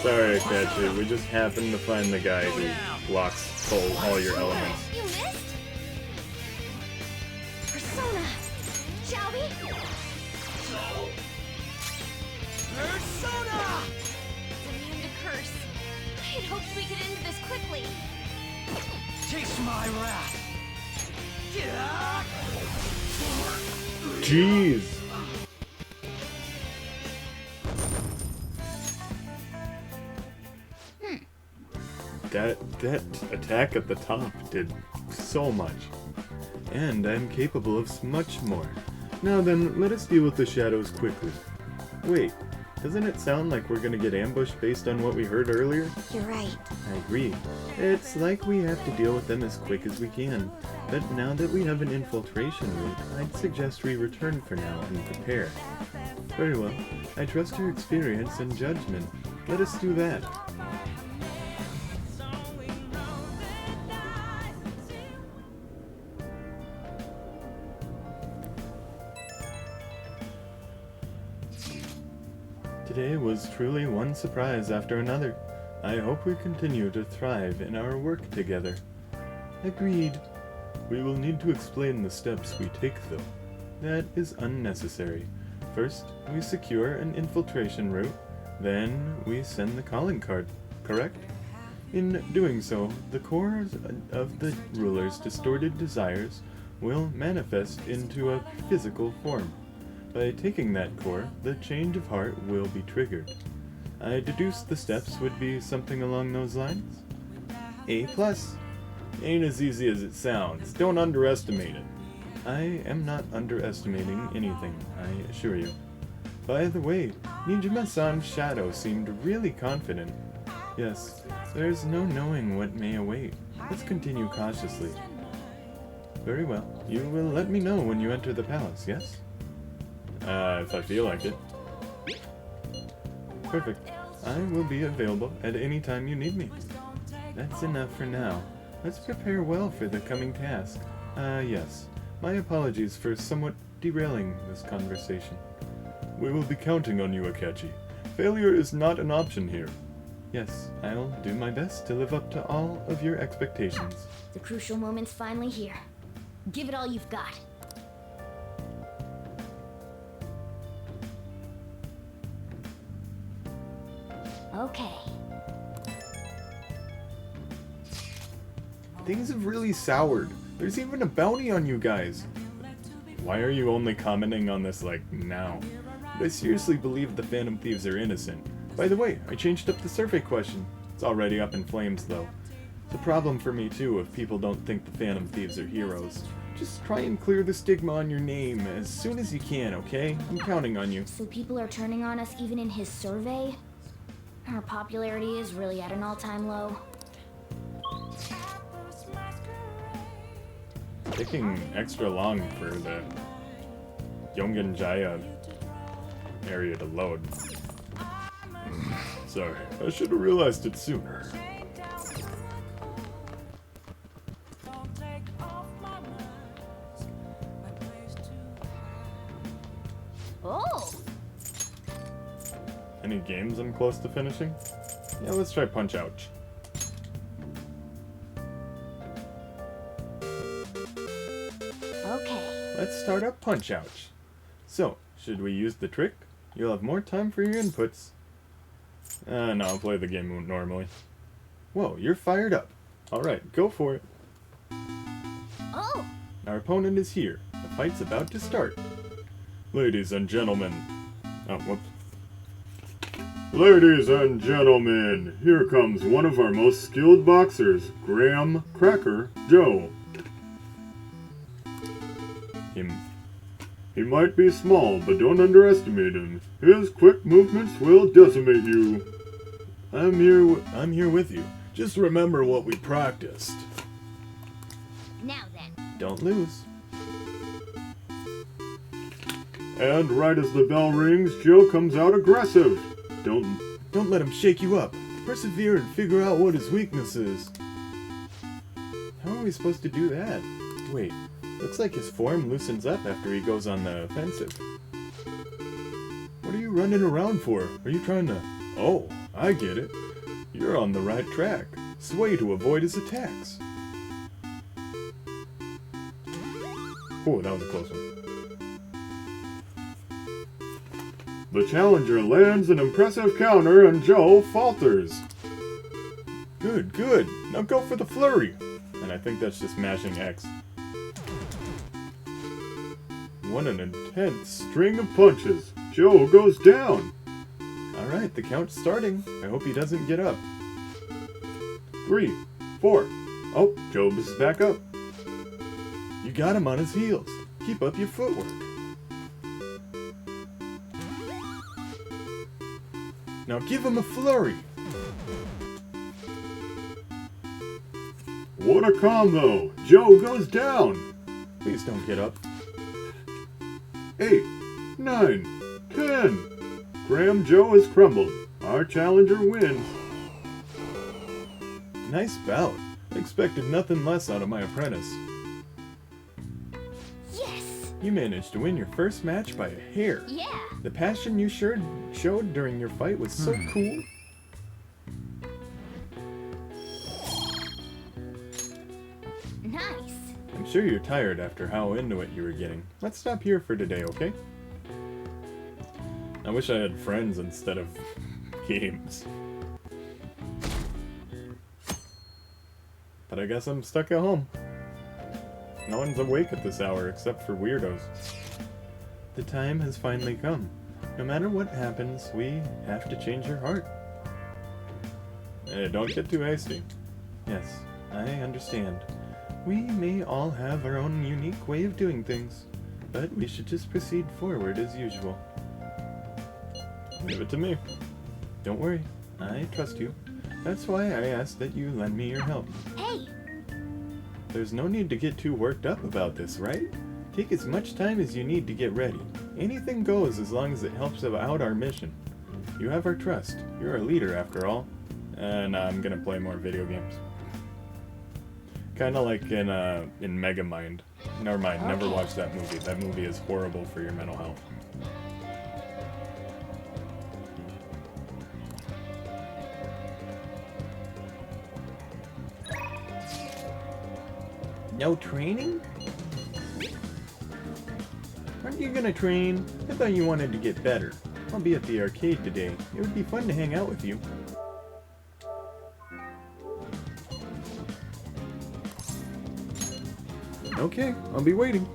Sorry, Akachi, we just happened to find the guy who blocks all your elements. You missed? Persona. Shall we? Persona! It's immune to curse. I had hoped we could end this quickly. Taste my wrath. Jeez. That attack at the top did so much. And I'm capable of much more. Now then, let us deal with the shadows quickly. Wait, doesn't it sound like we're gonna get ambushed based on what we heard earlier? You're right. I agree. It's like we have to deal with them as quick as we can. But now that we have an infiltration route, I'd suggest we return for now and prepare. Very well. I trust your experience and judgment. Let us do that. Today was truly one surprise after another. I hope we continue to thrive in our work together. Agreed. We will need to explain the steps we take, though. That is unnecessary. First, we secure an infiltration route, then we send the calling card, correct? In doing so, the core of the ruler's distorted desires will manifest into a physical form. By taking that core, the change of heart will be triggered. I deduced the steps would be something along those lines? A+. Ain't as easy as it sounds. Don't underestimate it. I am not underestimating anything, I assure you. By the way, Nijima-san's shadow seemed really confident. Yes, there's no knowing what may await. Let's continue cautiously. Very well. You will let me know when you enter the palace, yes? If I feel like it. Perfect. I will be available at any time you need me. That's enough for now. Let's prepare well for the coming task. Yes. My apologies for somewhat derailing this conversation. We will be counting on you, Akachi. Failure is not an option here. Yes, I'll do my best to live up to all of your expectations. The crucial moment's finally here. Give it all you've got. Okay. Things have really soured. There's even a bounty on you guys. Why are you only commenting on this, like, now? I seriously believe the Phantom Thieves are innocent. By the way, I changed up the survey question. It's already up in flames, though. It's a problem for me, too, if people don't think the Phantom Thieves are heroes. Just try and clear the stigma on your name as soon as you can, okay? I'm counting on you. So people are turning on us even in his survey? Our popularity is really at an all-time low. Taking extra long for the Yongenjaya area to load. Sorry, I should have realized it sooner. Oh! Any games I'm close to finishing? Yeah, let's try Punch-Out. Okay. Let's start up Punch-Out. So, should we use the trick? You'll have more time for your inputs. No, I'll play the game normally. Whoa, you're fired up. Alright, go for it. Oh! Our opponent is here. The fight's about to start. Ladies and gentlemen. Oh, whoops. Ladies and gentlemen, here comes one of our most skilled boxers, Graham Cracker Joe. He might be small, but don't underestimate him. His quick movements will decimate you. I'm here with you. Just remember what we practiced. Now then. Don't lose. And right as the bell rings, Joe comes out aggressive. Don't let him shake you up. Persevere and figure out what his weakness is. How are we supposed to do that? Wait, looks like his form loosens up after he goes on the offensive. What are you running around for? Are you trying to... Oh, I get it. You're on the right track. Sway to avoid his attacks. Oh, that was a close one. The challenger lands an impressive counter and Joe falters. Good, good. Now go for the flurry. And I think that's just mashing X. What an intense string of punches. Joe goes down. Alright, the count's starting. I hope he doesn't get up. 3, 4. Oh, Joe is back up. You got him on his heels. Keep up your footwork. Now give him a flurry. What a combo! Joe goes down. Please don't get up. 8, 9, 10. Graham Joe has crumbled. Our challenger wins. Nice bout. I expected nothing less out of my apprentice. Yes! You managed to win your first match by a hair. Yeah! The passion you showed during your fight was so cool. Nice! I'm sure you're tired after how into it you were getting. Let's stop here for today, okay? I wish I had friends instead of games. But I guess I'm stuck at home. No one's awake at this hour except for weirdos. The time has finally come. No matter what happens, we have to change your heart. Don't get too hasty. Yes, I understand. We may all have our own unique way of doing things, but we should just proceed forward as usual. Leave it to me. Don't worry, I trust you. That's why I asked that you lend me your help. Hey! There's no need to get too worked up about this, right? Take as much time as you need to get ready. Anything goes as long as it helps out our mission. You have our trust. You're a leader after all. And I'm gonna play more video games. Kinda like in Megamind. Never mind, never watched that movie. That movie is horrible for your mental health. No training? Aren't you gonna train? I thought you wanted to get better. I'll be at the arcade today. It would be fun to hang out with you. Okay, I'll be waiting.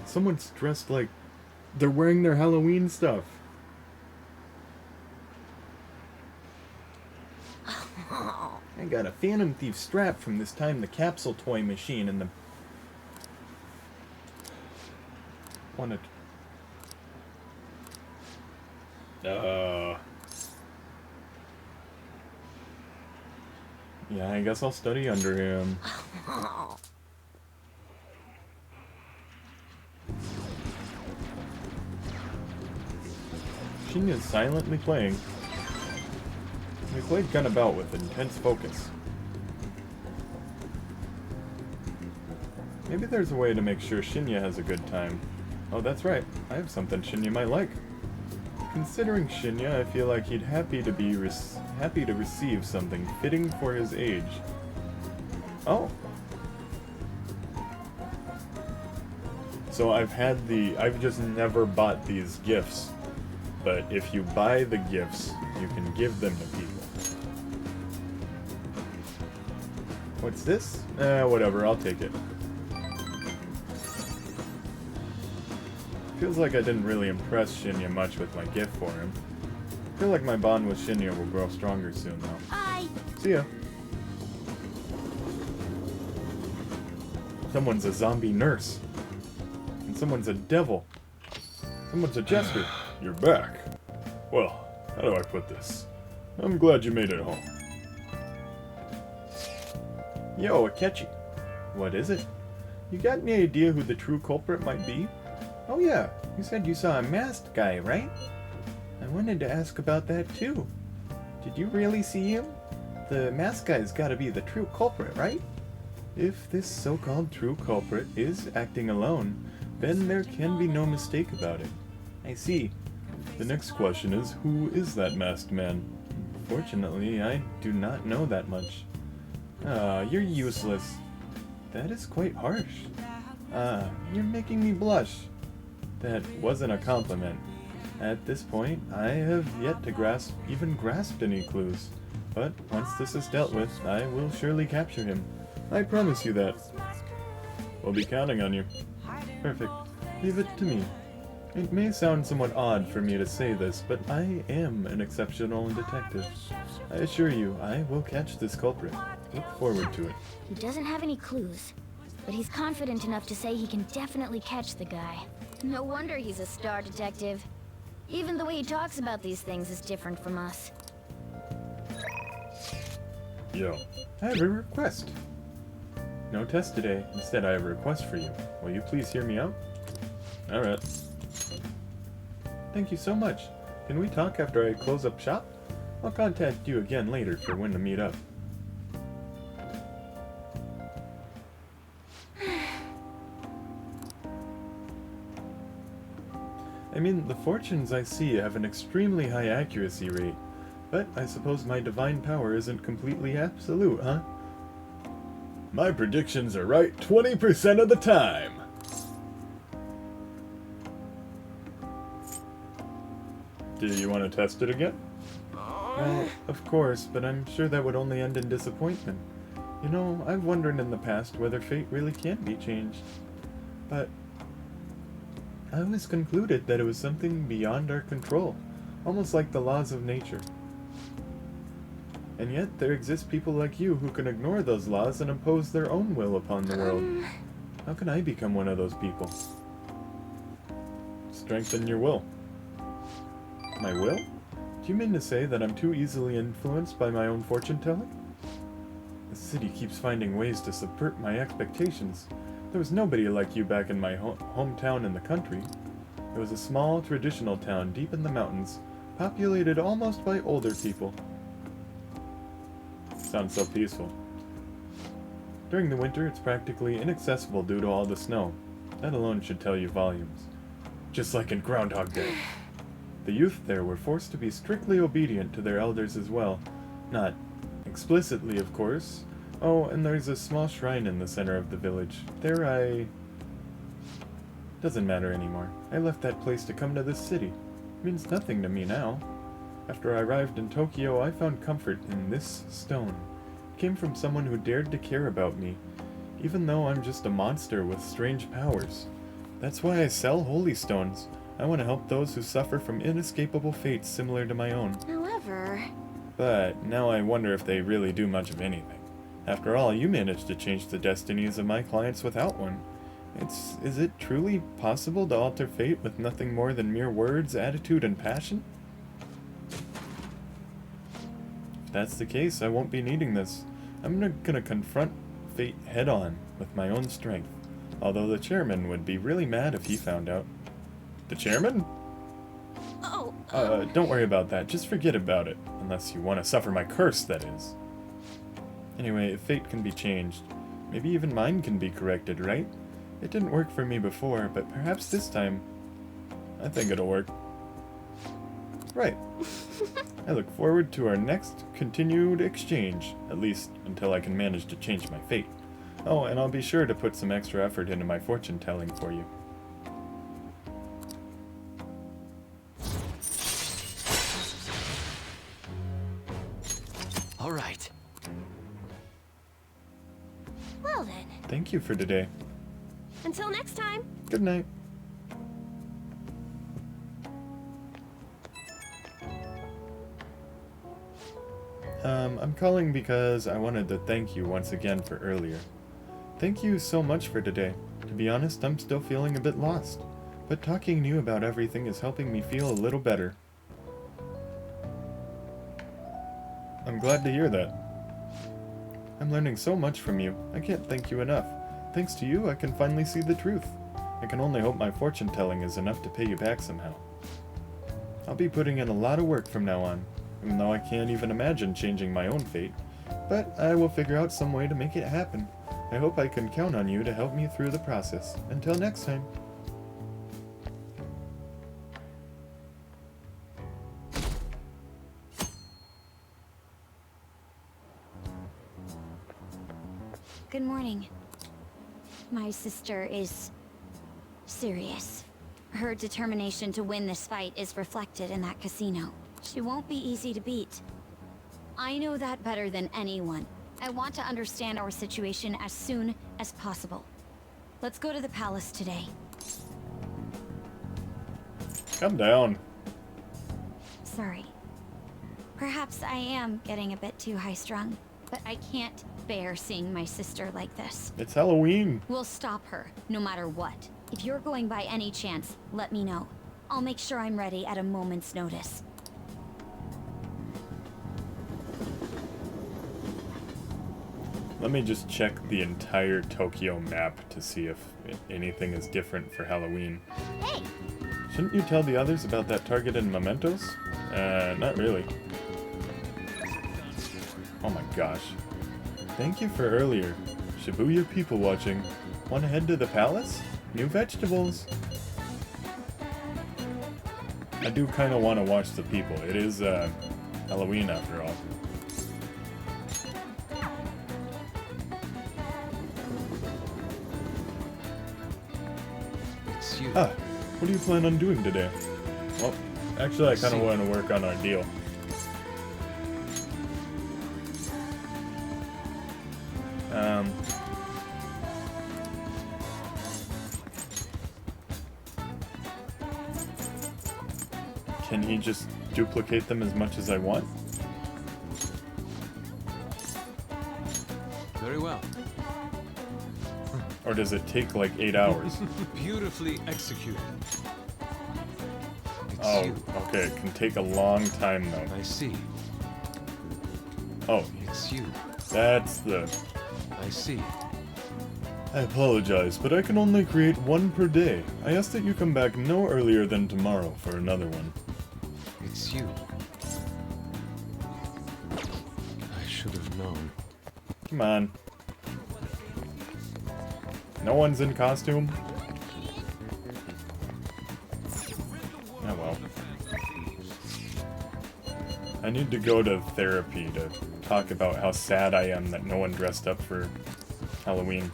Someone's dressed like they're wearing their Halloween stuff. I got a Phantom Thief strap from this time the capsule toy machine and the... Wanna... Yeah, I guess I'll study under him. Shinya's silently playing. We played Gunabout with intense focus. Maybe there's a way to make sure Shinya has a good time. Oh, that's right. I have something Shinya might like. Considering Shinya, I feel like he'd happy to receive something fitting for his age. Oh. So I've just never bought these gifts. But if you buy the gifts, you can give them to people. What's this? Whatever, I'll take it. Feels like I didn't really impress Shinya much with my gift for him. I feel like my bond with Shinya will grow stronger soon, though. Bye. See ya. Someone's a zombie nurse. And someone's a devil. Someone's a jester. You're back. Well, how do I put this? I'm glad you made it home. Yo, Akechi. What is it? You got any idea who the true culprit might be? Oh yeah, you said you saw a masked guy, right? I wanted to ask about that too. Did you really see him? The masked guy's gotta be the true culprit, right? If this so-called true culprit is acting alone, then there can be no mistake about it. I see. The next question is, who is that masked man? Fortunately, I do not know that much. Ah, you're useless. That is quite harsh. Ah, you're making me blush. That wasn't a compliment. At this point, I have yet to grasp any clues. But once this is dealt with, I will surely capture him. I promise you that. We'll be counting on you. Perfect. Leave it to me. It may sound somewhat odd for me to say this, but I am an exceptional detective. I assure you, I will catch this culprit. Look forward to it. He doesn't have any clues, but he's confident enough to say he can definitely catch the guy. No wonder he's a star detective. Even the way he talks about these things is different from us. Yo. I have a request. No test today. Instead, I have a request for you. Will you please hear me out? Alright. Thank you so much. Can we talk after I close up shop? I'll contact you again later for when to meet up. I mean, the fortunes I see have an extremely high accuracy rate, but I suppose my divine power isn't completely absolute, huh? My predictions are right 20% of the time. Do you want to test it again? Well, of course, but I'm sure that would only end in disappointment. You know, I've wondered in the past whether fate really can be changed. But I always concluded that it was something beyond our control, almost like the laws of nature. And yet, there exist people like you who can ignore those laws and impose their own will upon the world. How can I become one of those people? Strengthen your will. My will? Do you mean to say that I'm too easily influenced by my own fortune-telling? The city keeps finding ways to subvert my expectations. There was nobody like you back in my hometown in the country. It was a small, traditional town deep in the mountains, populated almost by older people. Sounds so peaceful. During the winter, it's practically inaccessible due to all the snow. That alone should tell you volumes. Just like in Groundhog Day. The youth there were forced to be strictly obedient to their elders as well. Not explicitly, of course. Oh, and there's a small shrine in the center of the village. Doesn't matter anymore. I left that place to come to this city. It means nothing to me now. After I arrived in Tokyo, I found comfort in this stone. It came from someone who dared to care about me, even though I'm just a monster with strange powers. That's why I sell holy stones. I want to help those who suffer from inescapable fates similar to my own. However... But now I wonder if they really do much of anything. After all, you managed to change the destinies of my clients without one. Is it truly possible to alter fate with nothing more than mere words, attitude, and passion? If that's the case, I won't be needing this. I'm gonna confront fate head-on with my own strength. Although the chairman would be really mad if he found out. The chairman? Oh. Don't worry about that. Just forget about it. Unless you want to suffer my curse, that is. Anyway, if fate can be changed, maybe even mine can be corrected, right? It didn't work for me before, but perhaps this time, I think it'll work. Right. I look forward to our next continued exchange, at least until I can manage to change my fate. Oh, and I'll be sure to put some extra effort into my fortune-telling for you. All right. Well then. Thank you for today. Until next time. Good night. I'm calling because I wanted to thank you once again for earlier. Thank you so much for today. To be honest, I'm still feeling a bit lost, but talking to you about everything is helping me feel a little better. I'm glad to hear that. I'm learning so much from you. I can't thank you enough. Thanks to you, I can finally see the truth. I can only hope my fortune telling is enough to pay you back somehow. I'll be putting in a lot of work from now on, even though I can't even imagine changing my own fate. But I will figure out some way to make it happen. I hope I can count on you to help me through the process. Until next time. Good morning. My sister is serious. Her determination to win this fight is reflected in that casino. She won't be easy to beat. I know that better than anyone. I want to understand our situation as soon as possible. Let's go to the palace today. Calm down. Sorry. Perhaps I am getting a bit too high-strung, but I can't bear seeing my sister like this. It's Halloween. We'll stop her, no matter what. If you're going by any chance, let me know. I'll make sure I'm ready at a moment's notice. Let me just check the entire Tokyo map to see if anything is different for Halloween. Hey! Shouldn't you tell the others about that target in Mementos? Not really. Oh my gosh. Thank you for earlier. Shibuya people watching. Want to head to the palace? New vegetables. I do kind of want to watch the people. It is Halloween after all. It's you. Ah, what do you plan on doing today? Well, actually I kind of want to work on our deal. Can he just duplicate them as much as I want? Very well. Or does it take like 8 hours? Beautifully executed. Oh, okay, it can take a long time though. I see. Oh. It's you. That's the... I see. I apologize, but I can only create one per day. I ask that you come back no earlier than tomorrow for another one. It's you. I should have known. Come on. No one's in costume? Oh well. I need to go to therapy to talk about how sad I am that no one dressed up for Halloween.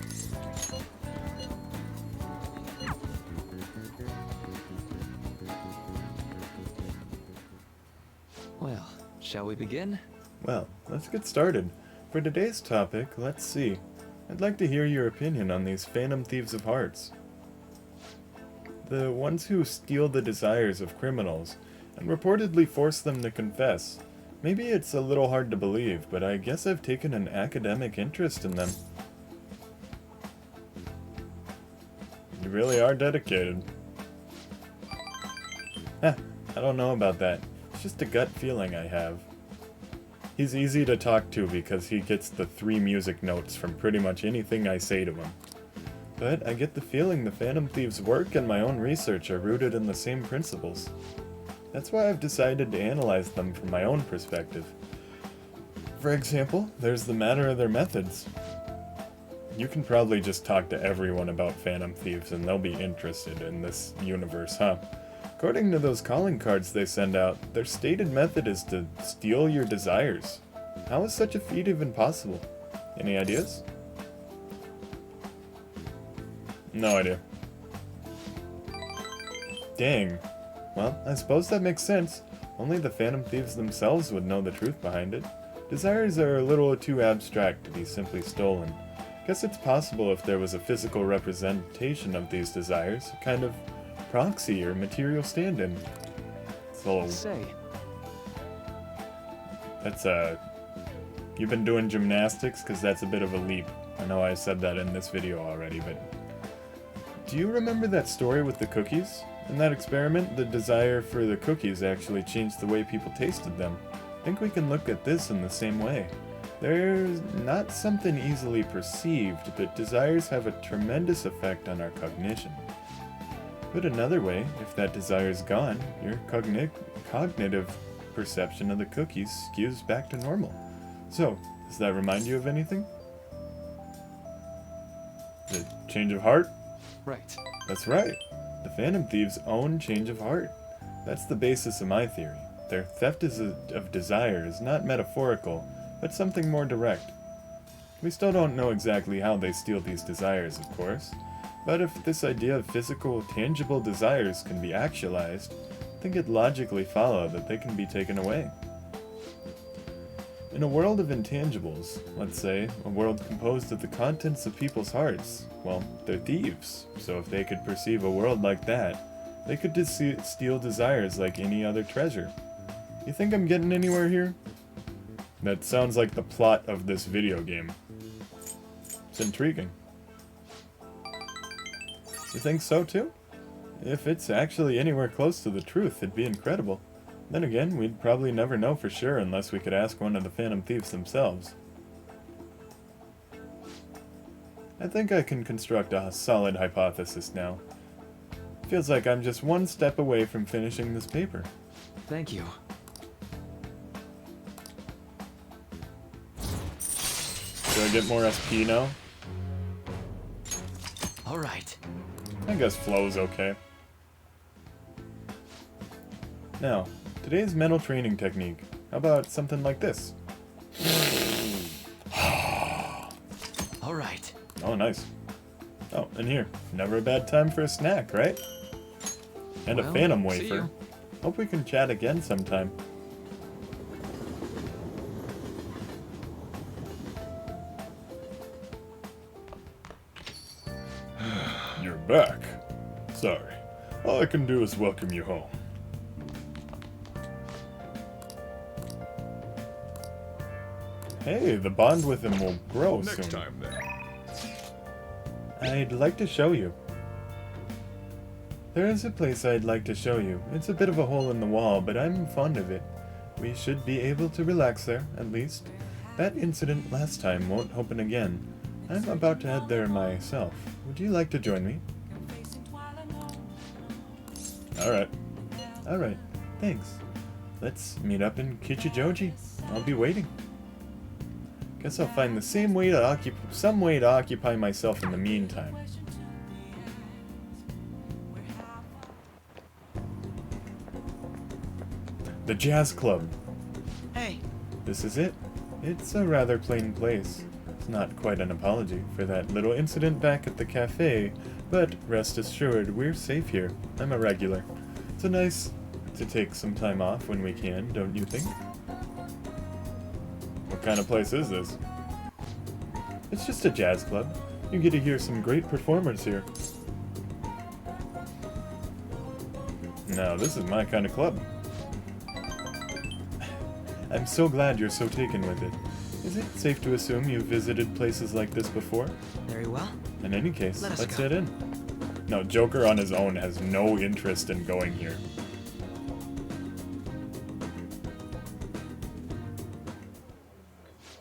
Well, shall we begin? Well, let's get started. For today's topic, let's see. I'd like to hear your opinion on these Phantom Thieves of Hearts. The ones who steal the desires of criminals and reportedly force them to confess. Maybe it's a little hard to believe, but I guess I've taken an academic interest in them. You really are dedicated. I don't know about that. It's just a gut feeling I have. He's easy to talk to because he gets the 3 music notes from pretty much anything I say to him. But I get the feeling the Phantom Thieves' work and my own research are rooted in the same principles. That's why I've decided to analyze them from my own perspective. For example, there's the matter of their methods. You can probably just talk to everyone about Phantom Thieves and they'll be interested in this universe, huh? According to those calling cards they send out, their stated method is to steal your desires. How is such a feat even possible? Any ideas? No idea. Dang. Well, I suppose that makes sense. Only the Phantom Thieves themselves would know the truth behind it. Desires are a little too abstract to be simply stolen. Guess it's possible if there was a physical representation of these desires, a kind of proxy or material stand-in. So Say. that's You've been doing gymnastics? Because that's a bit of a leap. I know I said that in this video already, but... Do you remember that story with the cookies? In that experiment, the desire for the cookies actually changed the way people tasted them. I think we can look at this in the same way. There's not something easily perceived, but desires have a tremendous effect on our cognition. Put another way, if that desire is gone, your cognitive perception of the cookies skews back to normal. So, does that remind you of anything? The change of heart? Right. That's right. The Phantom Thieves own change of heart. That's the basis of my theory. Their theft of desire is not metaphorical, but something more direct. We still don't know exactly how they steal these desires, of course, but if this idea of physical, tangible desires can be actualized, I think it logically follows that they can be taken away. In a world of intangibles, let's say, a world composed of the contents of people's hearts, well, they're thieves, so if they could perceive a world like that, they could steal desires like any other treasure. You think I'm getting anywhere here? That sounds like the plot of this video game. It's intriguing. You think so too? If it's actually anywhere close to the truth, it'd be incredible. Then again, we'd probably never know for sure unless we could ask one of the Phantom Thieves themselves. I think I can construct a solid hypothesis now. Feels like I'm just one step away from finishing this paper. Thank you. Do I get more SP now? Alright. I guess flow's okay. Now, today's mental training technique. How about something like this? Alright. Oh, nice. Oh, and here. Never a bad time for a snack, right? And Well, a Phantom see wafer. you. Hope we can chat again sometime. You're back. Sorry. All I can do is welcome you home. Hey, the bond with him will grow soon. Next time, then. I'd like to show you. There is a place I'd like to show you. It's a bit of a hole in the wall, but I'm fond of it. We should be able to relax there, at least. That incident last time won't happen again. I'm about to head there myself. Would you like to join me? Alright. Alright, thanks. Let's meet up in Kichijoji. I'll be waiting. Guess I'll find the some way to occupy myself in the meantime. The Jazz Club. Hey. This is it. It's a rather plain place. It's not quite an apology for that little incident back at the cafe, but rest assured, we're safe here. I'm a regular. It's nice to take some time off when we can, don't you think? What kind of place is this? It's just a jazz club. You get to hear some great performers here. Now, this is my kind of club. I'm so glad you're so taken with it. Is it safe to assume you've visited places like this before? Very well. In any case, Let us let's go. head in. No, Joker on his own has no interest in going here.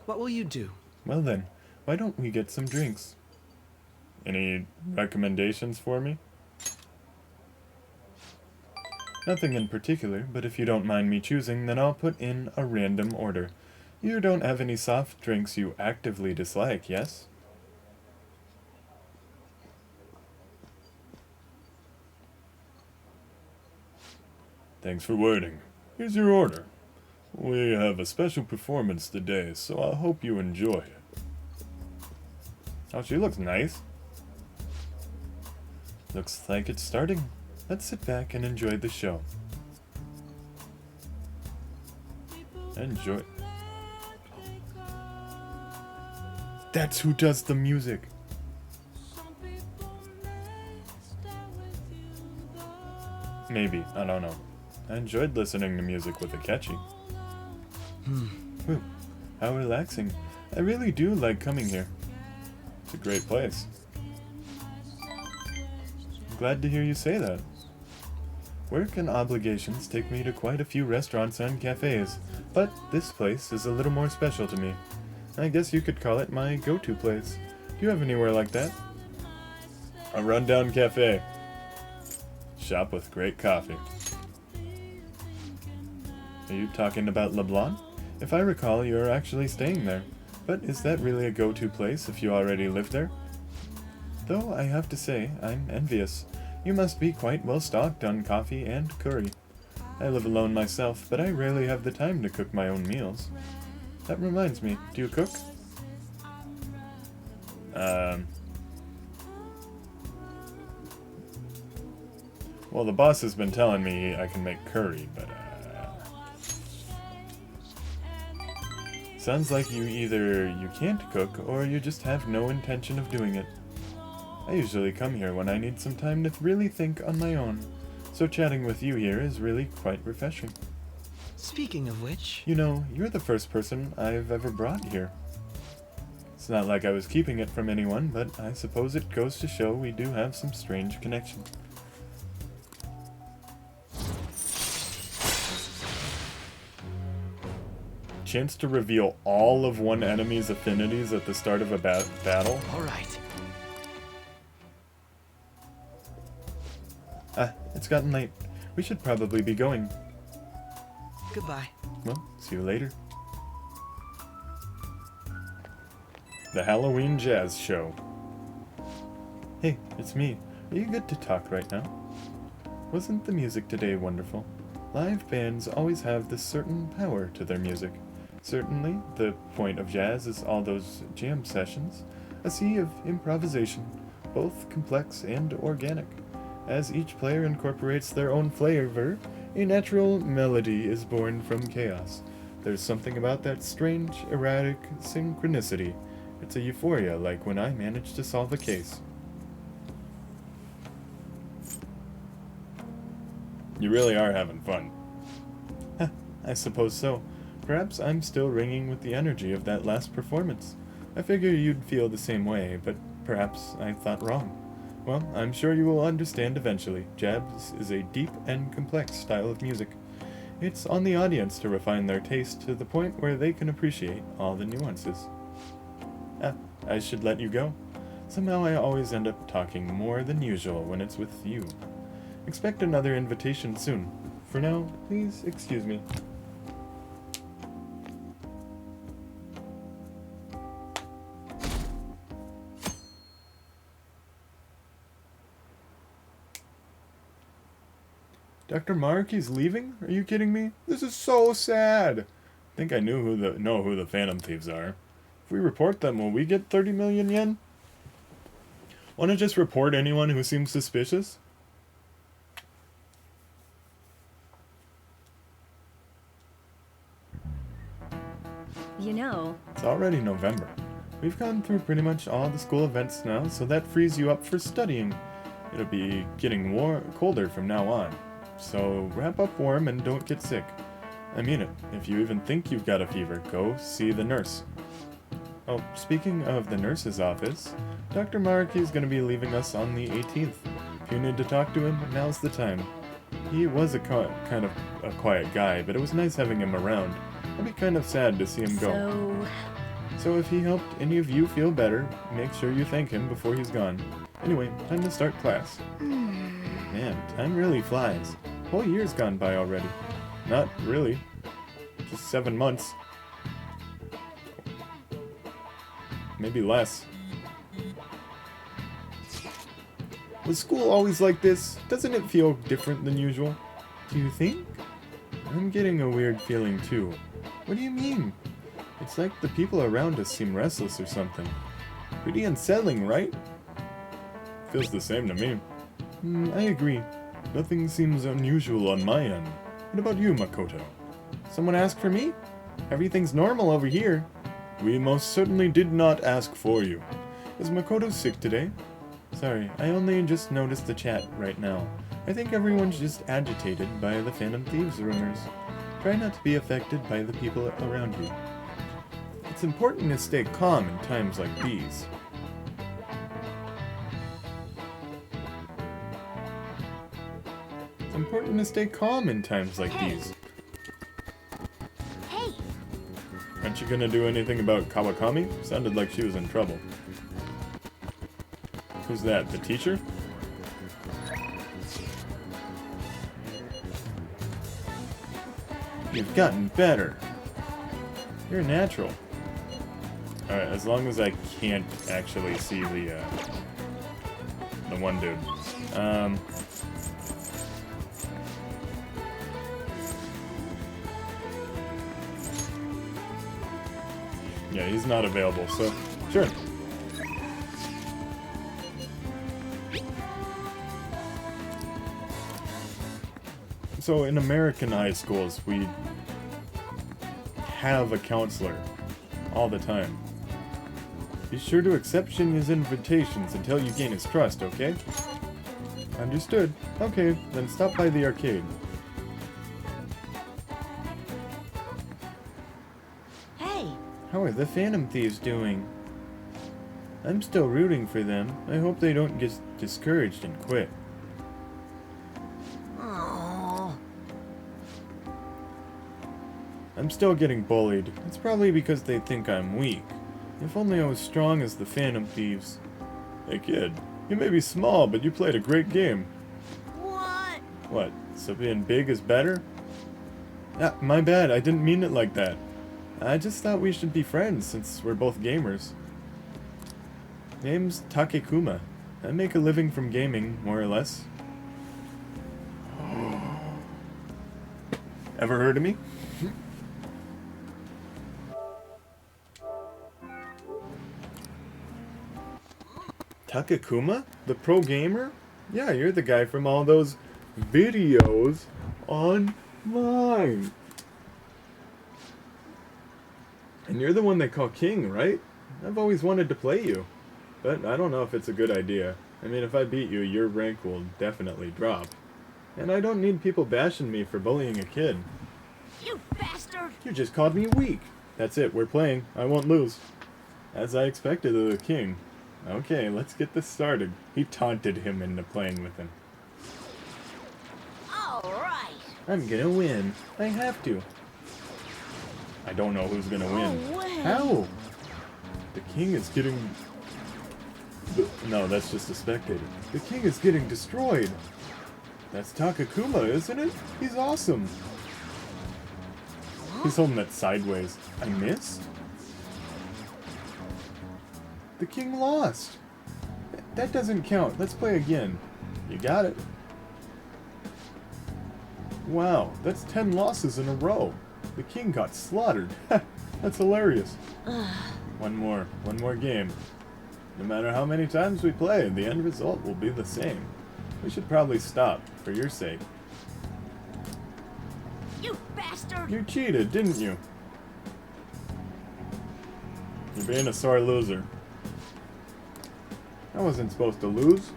What will you do? Well then, why don't we get some drinks? Any recommendations for me? Nothing in particular, but if you don't mind me choosing, then I'll put in a random order. You don't have any soft drinks you actively dislike, yes? Thanks for waiting. Here's your order. We have a special performance today, so I hope you enjoy it. Oh, she looks nice. Looks like it's starting. Let's sit back and enjoy the show. Enjoy. That's who does the music. Maybe, I don't know. I enjoyed listening to music with Akechi. Whew. How relaxing. I really do like coming here. It's a great place. I'm glad to hear you say that. Work and obligations take me to quite a few restaurants and cafes, but this place is a little more special to me. I guess you could call it my go-to place. Do you have anywhere like that? A rundown cafe. Shop with great coffee. Are you talking about LeBlanc? If I recall, you're actually staying there. But is that really a go-to place if you already live there? Though I have to say, I'm envious. You must be quite well stocked on coffee and curry. I live alone myself, but I rarely have the time to cook my own meals. That reminds me, do you cook? Well, the boss has been telling me I can make curry, but, sounds like either you can't cook, or you just have no intention of doing it. I usually come here when I need some time to really think on my own, so chatting with you here is really quite refreshing. Speaking of which... You know, you're the first person I've ever brought here. It's not like I was keeping it from anyone, but I suppose it goes to show we do have some strange connection. Chance to reveal all of one enemy's affinities at the start of a battle? Alright. It's gotten late. We should probably be going. Goodbye. Well, see you later. The Halloween Jazz Show. Hey, it's me. Are you good to talk right now? Wasn't the music today wonderful? Live bands always have this certain power to their music. Certainly, the point of jazz is all those jam sessions, a sea of improvisation, both complex and organic. As each player incorporates their own flavor, a natural melody is born from chaos. There's something about that strange, erratic synchronicity. It's a euphoria, like when I manage to solve a case. You really are having fun. Huh, I suppose so. Perhaps I'm still ringing with the energy of that last performance. I figure you'd feel the same way, but perhaps I thought wrong. Well, I'm sure you will understand eventually. Jazz is a deep and complex style of music. It's on the audience to refine their taste to the point where they can appreciate all the nuances. I should let you go. Somehow I always end up talking more than usual when it's with you. Expect another invitation soon. For now, please excuse me. Dr. Maruki's leaving? Are you kidding me? This is so sad. I think I know who the Phantom Thieves are. If we report them, will we get 30 million yen? Want to just report anyone who seems suspicious? You know... It's already November. We've gone through pretty much all the school events now, so that frees you up for studying. It'll be getting colder from now on. So wrap up warm and don't get sick. I mean it. If you even think you've got a fever, go see the nurse. Oh, speaking of the nurse's office, Dr. Maruki is going to be leaving us on the 18th. If you need to talk to him, now's the time. He was a kind of a quiet guy, but it was nice having him around. I'll be kind of sad to see him go. So if he helped any of you feel better, make sure you thank him before he's gone. Anyway, time to start class. Man, time really flies. Whole year's gone by already. Not really. Just 7 months. Maybe less. Was school always like this? Doesn't it feel different than usual? Do you think? I'm getting a weird feeling too. What do you mean? It's like the people around us seem restless or something. Pretty unsettling, right? Feels the same to me. I agree. Nothing seems unusual on my end. What about you, Makoto? Someone ask for me? Everything's normal over here. We most certainly did not ask for you. Is Makoto sick today? Sorry, I only just noticed the chat right now. I think everyone's just agitated by the Phantom Thieves rumors. Try not to be affected by the people around you. It's important to stay calm in times like these. It's important to stay calm in times like these. Hey! Aren't you gonna do anything about Kawakami? Sounded like she was in trouble. Who's that, the teacher? You've gotten better. You're natural. Alright, as long as I can't actually see the one dude. Yeah, he's not available, so sure. So in American high schools, we have a counselor all the time. Be sure to accept Shinya's invitations until you gain his trust, okay? Understood. Okay, then stop by the arcade. Hey! How are the Phantom Thieves doing? I'm still rooting for them. I hope they don't get discouraged and quit. I'm still getting bullied. It's probably because they think I'm weak. If only I was strong as the Phantom Thieves. Hey kid, you may be small, but you played a great game. What? What, so being big is better? Ah, my bad, I didn't mean it like that. I just thought we should be friends since we're both gamers. Name's Takekuma. I make a living from gaming, more or less. Ever heard of me? Takekuma? The pro gamer? Yeah, you're the guy from all those videos online. And you're the one they call king, right? I've always wanted to play you. But I don't know if it's a good idea. I mean, if I beat you, your rank will definitely drop. And I don't need people bashing me for bullying a kid. You bastard! You just called me weak. That's it, we're playing. I won't lose. As I expected of the king. Okay, let's get this started. He taunted him into playing with him. Alright! I'm gonna win. I have to. I don't know who's gonna win. No way. How? The king is getting... No, that's just a spectator. The king is getting destroyed. That's Takekuma, isn't it? He's awesome. He's holding that sideways. I missed? The king lost. That doesn't count. Let's play again. You got it. Wow, that's 10 losses in a row. The king got slaughtered. That's hilarious. One more game. No matter how many times we play, the end result will be the same. We should probably stop, for your sake. You bastard! You cheated, didn't you? You're being a sore loser. I wasn't supposed to lose.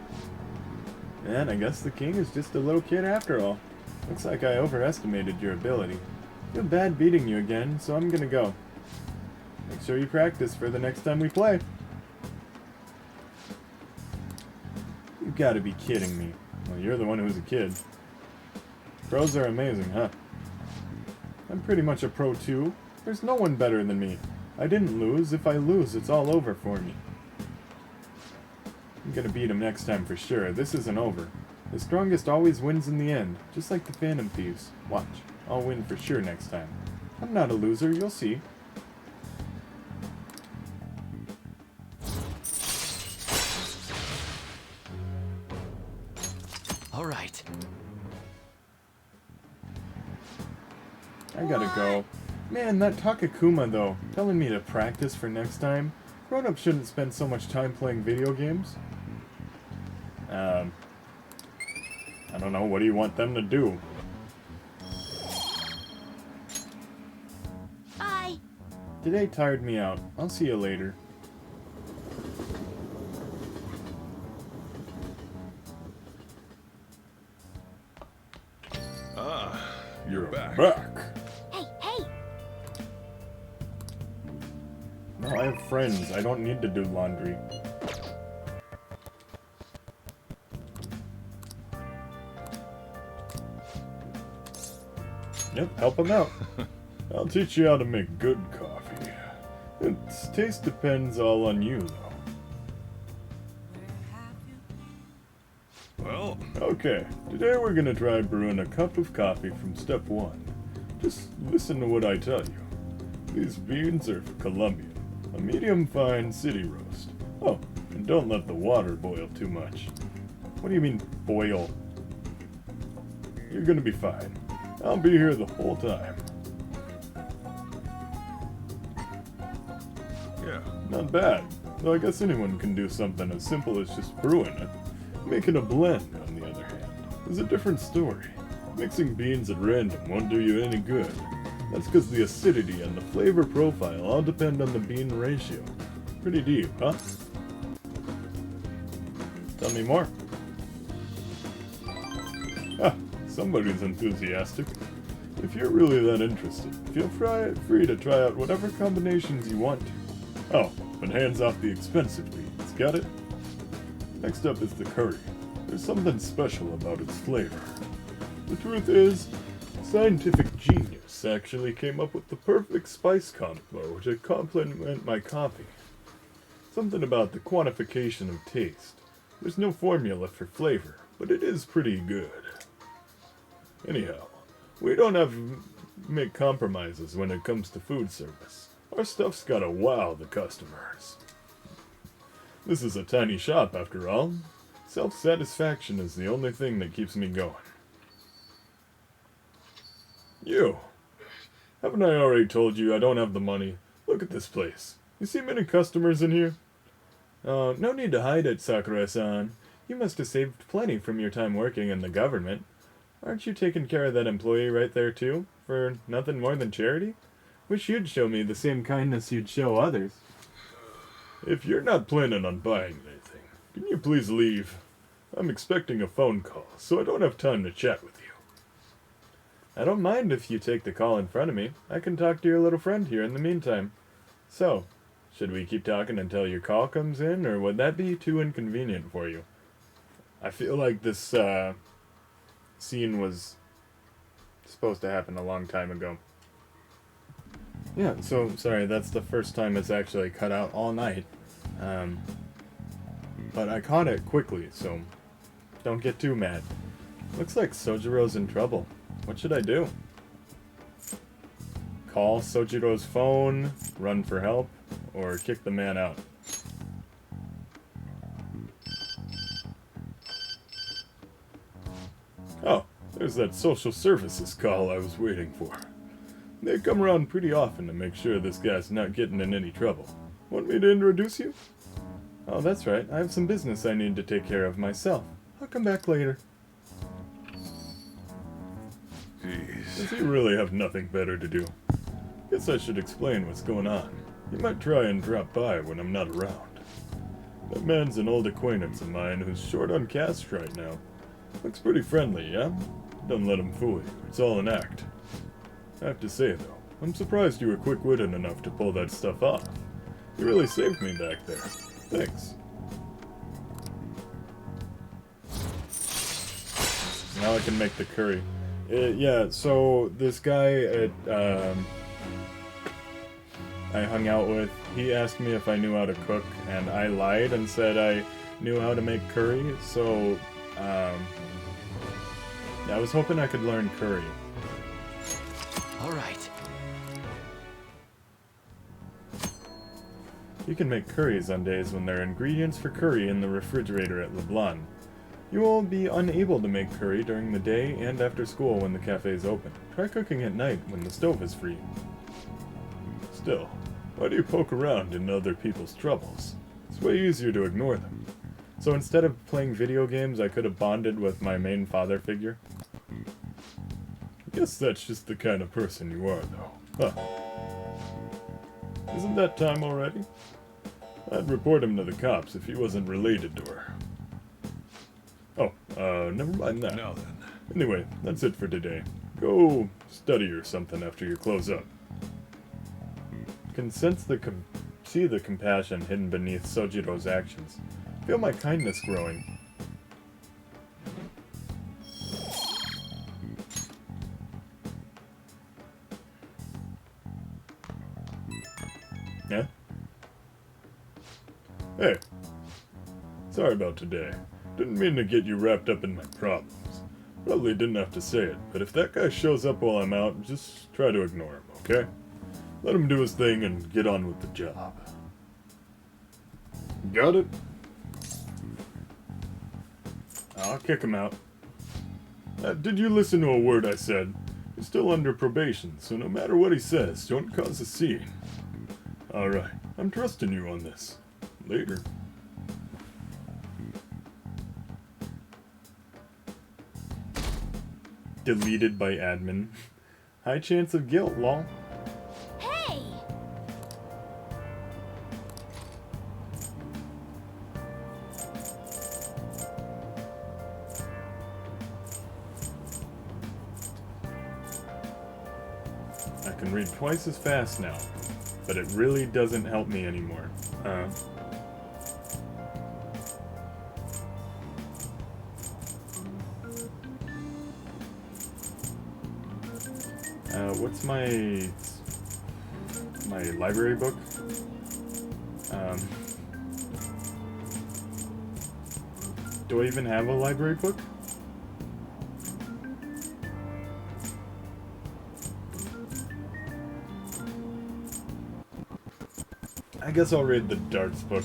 And I guess the king is just a little kid after all. Looks like I overestimated your ability. Feel bad beating you again, so I'm gonna go. Make sure you practice for the next time we play. You gotta be kidding me. Well, you're the one who's a kid. Pros are amazing, huh? I'm pretty much a pro too. There's no one better than me. I didn't lose. If I lose, it's all over for me. I'm gonna beat him next time for sure. This isn't over. The strongest always wins in the end, just like the Phantom Thieves. Watch. I'll win for sure next time. I'm not a loser, you'll see. All right. I gotta go. Man, that Takekuma though, telling me to practice for next time. Grown-ups shouldn't spend so much time playing video games. I don't know, what do you want them to do? Bye! Today tired me out. I'll see you later. Ah, you're back. Back! Hey, hey! have friends. I don't need to do laundry. Yep, help him out. I'll teach you how to make good coffee. Its taste depends all on you, though. Well... Okay, today we're gonna try brewing a cup of coffee from step 1. Just listen to what I tell you. These beans are Colombian, a medium fine city roast. Oh, and don't let the water boil too much. What do you mean, boil? You're gonna be fine. I'll be here the whole time. Yeah. Not bad. Though I guess anyone can do something as simple as just brewing it. Making a blend, on the other hand, is a different story. Mixing beans at random won't do you any good. That's because the acidity and the flavor profile all depend on the bean ratio. Pretty deep, huh? Tell me more. Ah, somebody's enthusiastic. If you're really that interested, feel free to try out whatever combinations you want to. Oh, but hands off the expensive beans, got it? Next up is the curry. There's something special about its flavor. The truth is, scientific genius actually came up with the perfect spice combo to complement my coffee. Something about the quantification of taste. There's no formula for flavor, but it is pretty good. Anyhow, we don't have to make compromises when it comes to food service. Our stuff's gotta wow the customers. This is a tiny shop, after all. Self-satisfaction is the only thing that keeps me going. You! Haven't I already told you I don't have the money? Look at this place. You see many customers in here? Oh, no need to hide it, Sakura-san. You must have saved plenty from your time working in the government. Aren't you taking care of that employee right there, too? For nothing more than charity? Wish you'd show me the same kindness you'd show others. If you're not planning on buying anything, can you please leave? I'm expecting a phone call, so I don't have time to chat with you. I don't mind if you take the call in front of me. I can talk to your little friend here in the meantime. So, should we keep talking until your call comes in, or would that be too inconvenient for you? I feel like this, scene was supposed to happen a long time ago. Yeah, so, sorry, that's the first time it's actually cut out all night. But I caught it quickly, so don't get too mad. Looks like Sojiro's in trouble. What should I do? Call Sojiro's phone, run for help, or kick the man out? Oh, there's that social services call I was waiting for. They come around pretty often to make sure this guy's not getting in any trouble. Want me to introduce you? Oh, that's right. I have some business I need to take care of myself. I'll come back later. Jeez. Does he really have nothing better to do? Guess I should explain what's going on. He might try and drop by when I'm not around. That man's an old acquaintance of mine who's short on cash right now. Looks pretty friendly, yeah? Don't let him fool you. It's all an act. I have to say, though, I'm surprised you were quick-witted enough to pull that stuff off. You really saved me back there. Thanks. Now I can make the curry. Yeah, so this guy at, I hung out with, he asked me if I knew how to cook, and I lied and said I knew how to make curry, so, I was hoping I could learn curry. Alright. You can make curries on days when there are ingredients for curry in the refrigerator at Leblanc. You will be unable to make curry during the day and after school when the cafe is open. Try cooking at night when the stove is free. Still, why do you poke around in other people's troubles? It's way easier to ignore them. So instead of playing video games, I could have bonded with my main father figure. I guess that's just the kind of person you are, though. Huh. Isn't that time already? I'd report him to the cops if he wasn't related to her. Oh, never mind that. Now then. Anyway, that's it for today. Go study or something after you close up. Can sense the see the compassion hidden beneath Sojiro's actions. Feel my kindness growing. Yeah? Hey. Sorry about today. Didn't mean to get you wrapped up in my problems. Probably didn't have to say it, but if that guy shows up while I'm out, just try to ignore him, okay? Let him do his thing and get on with the job. Got it? I'll kick him out. Did you listen to a word I said? He's still under probation, so no matter what he says, don't cause a scene. Alright, I'm trusting you on this. Later. Deleted by admin. High chance of guilt, lol. Hey! I can read twice as fast now, but it really doesn't help me anymore. What's my library book? Do I even have a library book? I guess I'll read the darts book.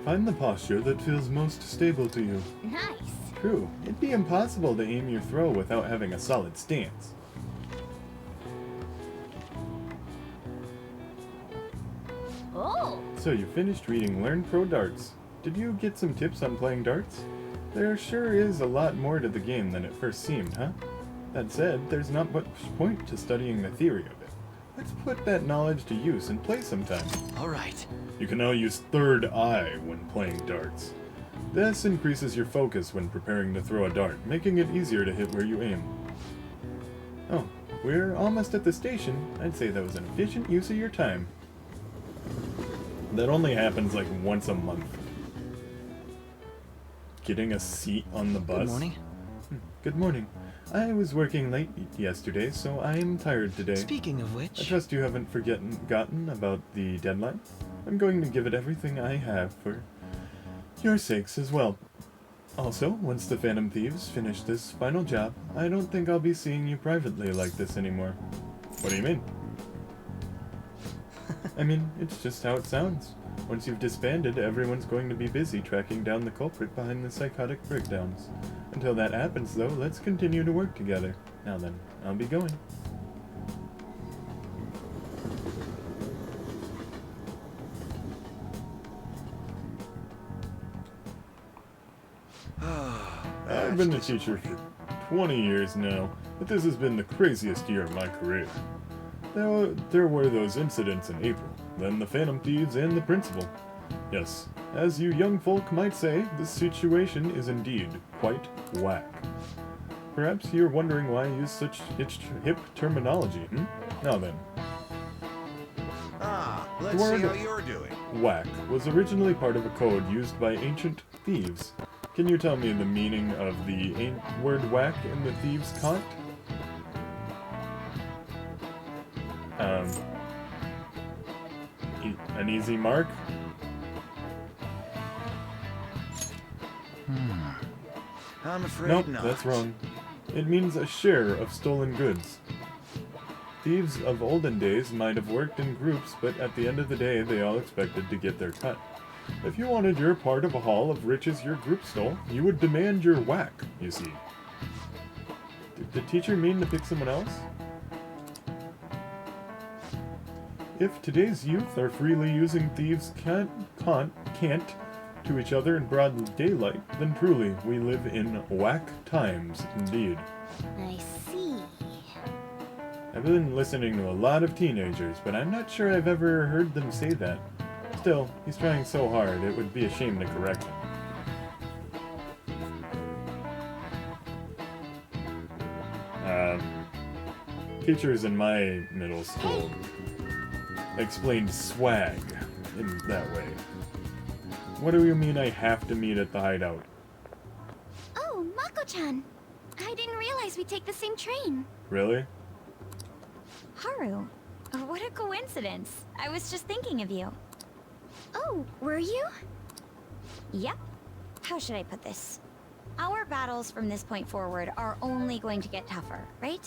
Find the posture that feels most stable to you. Nice. True. It'd be impossible to aim your throw without having a solid stance. Oh! So you finished reading Learn Pro Darts. Did you get some tips on playing darts? There sure is a lot more to the game than it first seemed, huh? That said, there's not much point to studying the theory of it. Let's put that knowledge to use and play sometime. Alright. You can now use Third Eye when playing darts. This increases your focus when preparing to throw a dart, making it easier to hit where you aim. Oh, we're almost at the station. I'd say that was an efficient use of your time. That only happens like once a month. Getting a seat on the bus. Good morning. Good morning. I was working late yesterday, so I am tired today. Speaking of which... I trust you haven't forgotten about the deadline. I'm going to give it everything I have for your sakes as well. Also, once the Phantom Thieves finish this final job, I don't think I'll be seeing you privately like this anymore. What do you mean? I mean, it's just how it sounds. Once you've disbanded, everyone's going to be busy tracking down the culprit behind the psychotic breakdowns. Until that happens, though, let's continue to work together. Now then, I'll be going. I've been a teacher for 20 years now, but this has been the craziest year of my career. There were those incidents in April, then the Phantom Thieves and the principal. Yes, as you young folk might say, this situation is indeed quite whack. Perhaps you're wondering why I use such hip terminology, Now then. Let's see how you're doing. Whack was originally part of a code used by ancient thieves. Can you tell me the meaning of the word whack in the thieves' cant? An easy mark? I'm afraid Nope, not. that's wrong. It means a share of stolen goods. Thieves of olden days might have worked in groups, but at the end of the day, they all expected to get their cut. If you wanted your part of a haul of riches your group stole, you would demand your whack, you see. Did the teacher mean to pick someone else? If today's youth are freely using thieves' cant to each other in broad daylight, then truly we live in whack times indeed. I see. I've been listening to a lot of teenagers, but I'm not sure I've ever heard them say that. Still, he's trying so hard, it would be a shame to correct him. Teachers in my middle school explained swag in that way. What do you mean I have to meet at the hideout? Oh, Mako-chan. I didn't realize we take the same train. Really? Haru, what a coincidence. I was just thinking of you. Oh, were you? Yep. How should I put this? Our battles from this point forward are only going to get tougher, right?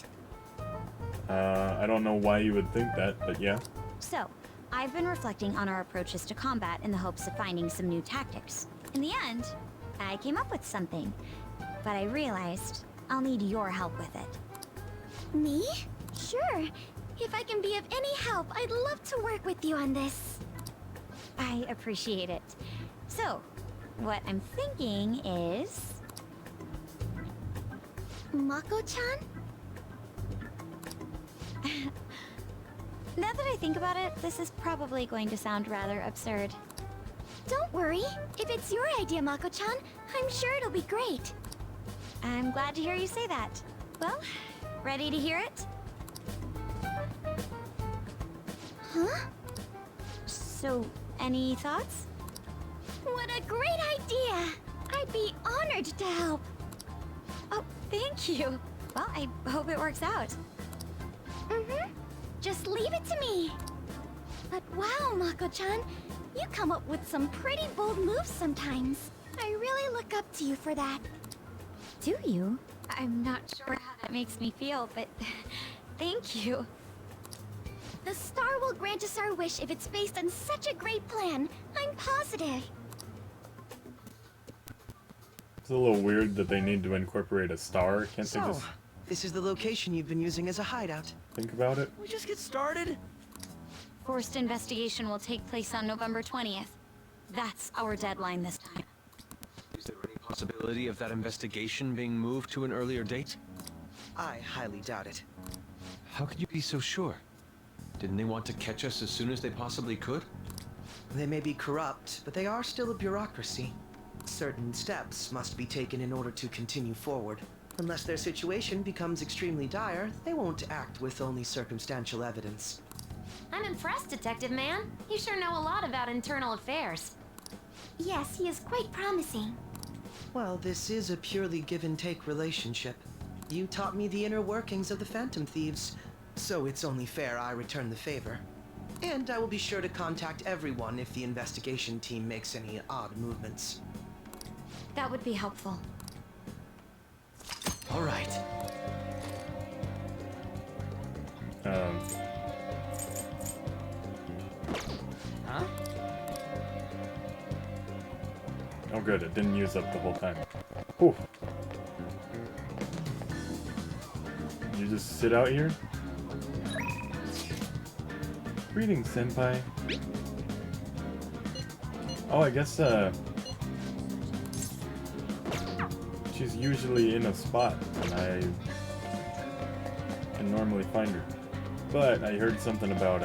I don't know why you would think that, but yeah. So, I've been reflecting on our approaches to combat in the hopes of finding some new tactics. In the end, I came up with something, but I realized I'll need your help with it. Me? Sure. If I can be of any help, I'd love to work with you on this. I appreciate it. So, what I'm thinking is... Mako-chan? Now that I think about it, this is probably going to sound rather absurd. Don't worry. If it's your idea, Mako-chan, I'm sure it'll be great. I'm glad to hear you say that. Well, ready to hear it? Huh? So, any thoughts? What a great idea! I'd be honored to help. Oh, thank you. Well, I hope it works out. Mm-hmm. Just leave it to me. But wow, Mako-chan, you come up with some pretty bold moves sometimes. I really look up to you for that. Do you? I'm not sure how that makes me feel, but thank you. The star will grant us our wish if it's based on such a great plan. I'm positive. It's a little weird that they need to incorporate a star. Can't they So, just this is the location you've been using as a hideout. think about it? We just get started? Forced investigation will take place on November 20th. That's our deadline this time. Is there any possibility of that investigation being moved to an earlier date? I highly doubt it. How could you be so sure? Didn't they want to catch us as soon as they possibly could? They may be corrupt, but they are still a bureaucracy. Certain steps must be taken in order to continue forward. Unless their situation becomes extremely dire, they won't act with only circumstantial evidence. I'm impressed, Detective Man. You sure know a lot about internal affairs. Yes, he is quite promising. Well, this is a purely give-and-take relationship. You taught me the inner workings of the Phantom Thieves, so it's only fair I return the favor. And I will be sure to contact everyone if the investigation team makes any odd movements. That would be helpful. All right. Huh? Oh good, it didn't use up the whole time. Whew. You just sit out here? Greetings, senpai. Oh, I guess, she's usually in a spot, and I can normally find her. But I heard something about,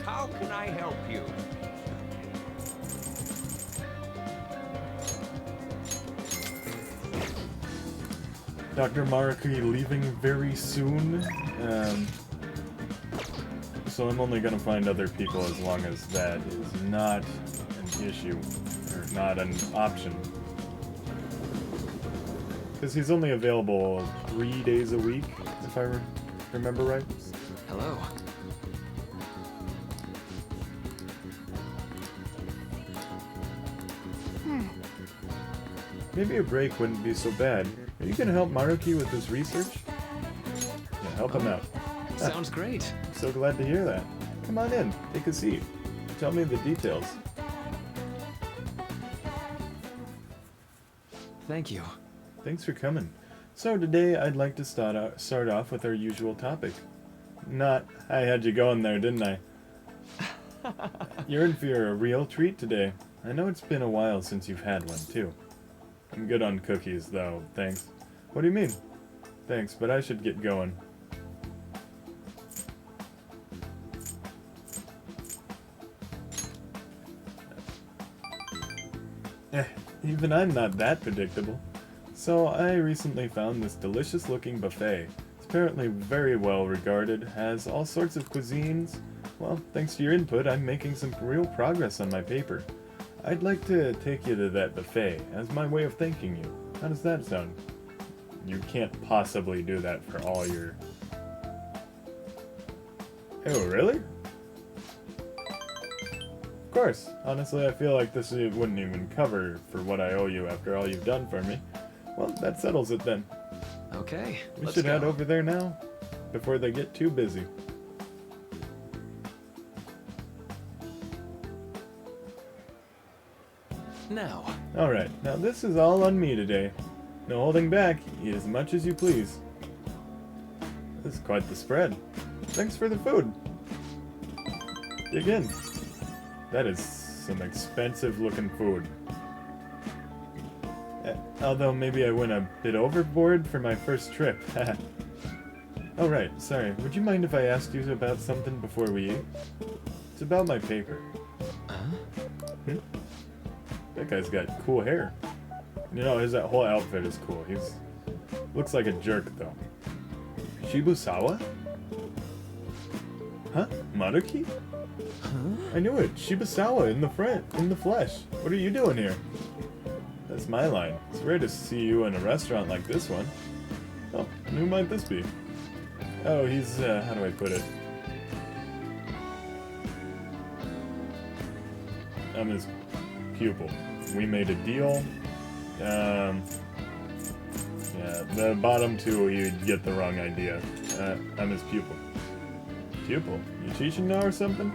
How can I help you? Dr. Maruki leaving very soon. So I'm only gonna find other people as long as that is not an issue, or not an option. Because he's only available 3 days a week, if I remember right. Hello. Maybe a break wouldn't be so bad. Are you gonna help Maruki with his research? Yeah, help him out. Sounds great. I'm so glad to hear that. Come on in, take a seat. Tell me the details. Thank you. Thanks for coming. So today I'd like to start off with our usual topic. I had you going there, didn't I? You're in for a real treat today. I know it's been a while since you've had one, too. I'm good on cookies, though, thanks. What do you mean? Thanks, but I should get going. Even I'm not that predictable. So, I recently found this delicious looking buffet. It's apparently very well regarded, has all sorts of cuisines. Well, thanks to your input, I'm making some real progress on my paper. I'd like to take you to that buffet as my way of thanking you. How does that sound? You can't possibly do that for all your... Oh, really? Of course. Honestly, I feel like this wouldn't even cover for what I owe you after all you've done for me. Well, that settles it then. Okay, We should head over there now, before they get too busy. Now. Alright, now this is all on me today. No holding back, eat as much as you please. This is quite the spread. Thanks for the food. Dig in. That is some expensive looking food. Although maybe I went a bit overboard for my first trip. Oh right, sorry. Would you mind if I asked you about something before we eat? It's about my paper. That guy's got cool hair. You know, his whole outfit is cool. He's looks like a jerk though. Shibusawa? Huh? Maruki? Huh? I knew it. Shibusawa in the flesh. What are you doing here? That's my line. It's rare to see you in a restaurant like this one. Oh, and who might this be? Oh, he's, how do I put it? I'm his pupil. We made a deal. Yeah, the bottom two, you'd get the wrong idea. I'm his pupil. Pupil? You teaching now or something?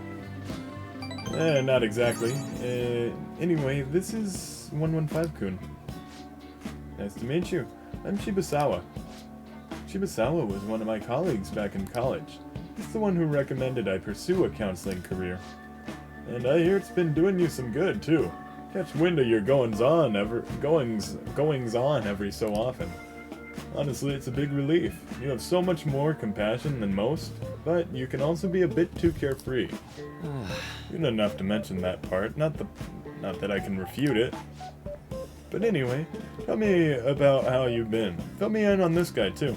Not exactly. Anyway, this is 115-kun. Nice to meet you. I'm Shibusawa. Shibusawa was one of my colleagues back in college. He's the one who recommended I pursue a counseling career. And I hear it's been doing you some good, too. Catch wind of your goings-on every so often. Honestly, it's a big relief. You have so much more compassion than most, but you can also be a bit too carefree. You know enough to mention that part, not that I can refute it. But anyway, tell me about how you've been. Fill me in on this guy, too.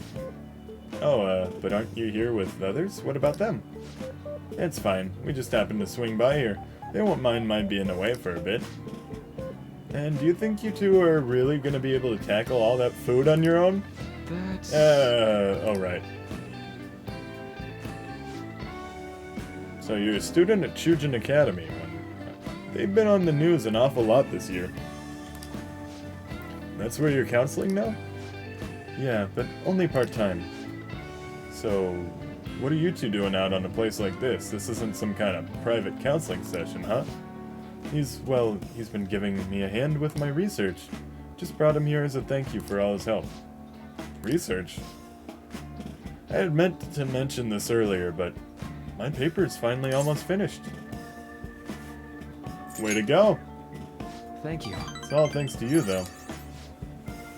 Oh, but aren't you here with others? What about them? It's fine. We just happened to swing by here. They won't mind my being away for a bit. And do you think you two are really going to be able to tackle all that food on your own? That's... alright. So you're a student at Chujin Academy. They've been on the news an awful lot this year. That's where you're counseling now? Yeah, but only part-time. So, what are you two doing out on a place like this? This isn't some kind of private counseling session, huh? He's been giving me a hand with my research. Just brought him here as a thank you for all his help. Research? I had meant to mention this earlier, but my paper is finally almost finished. Way to go! Thank you. It's all thanks to you, though.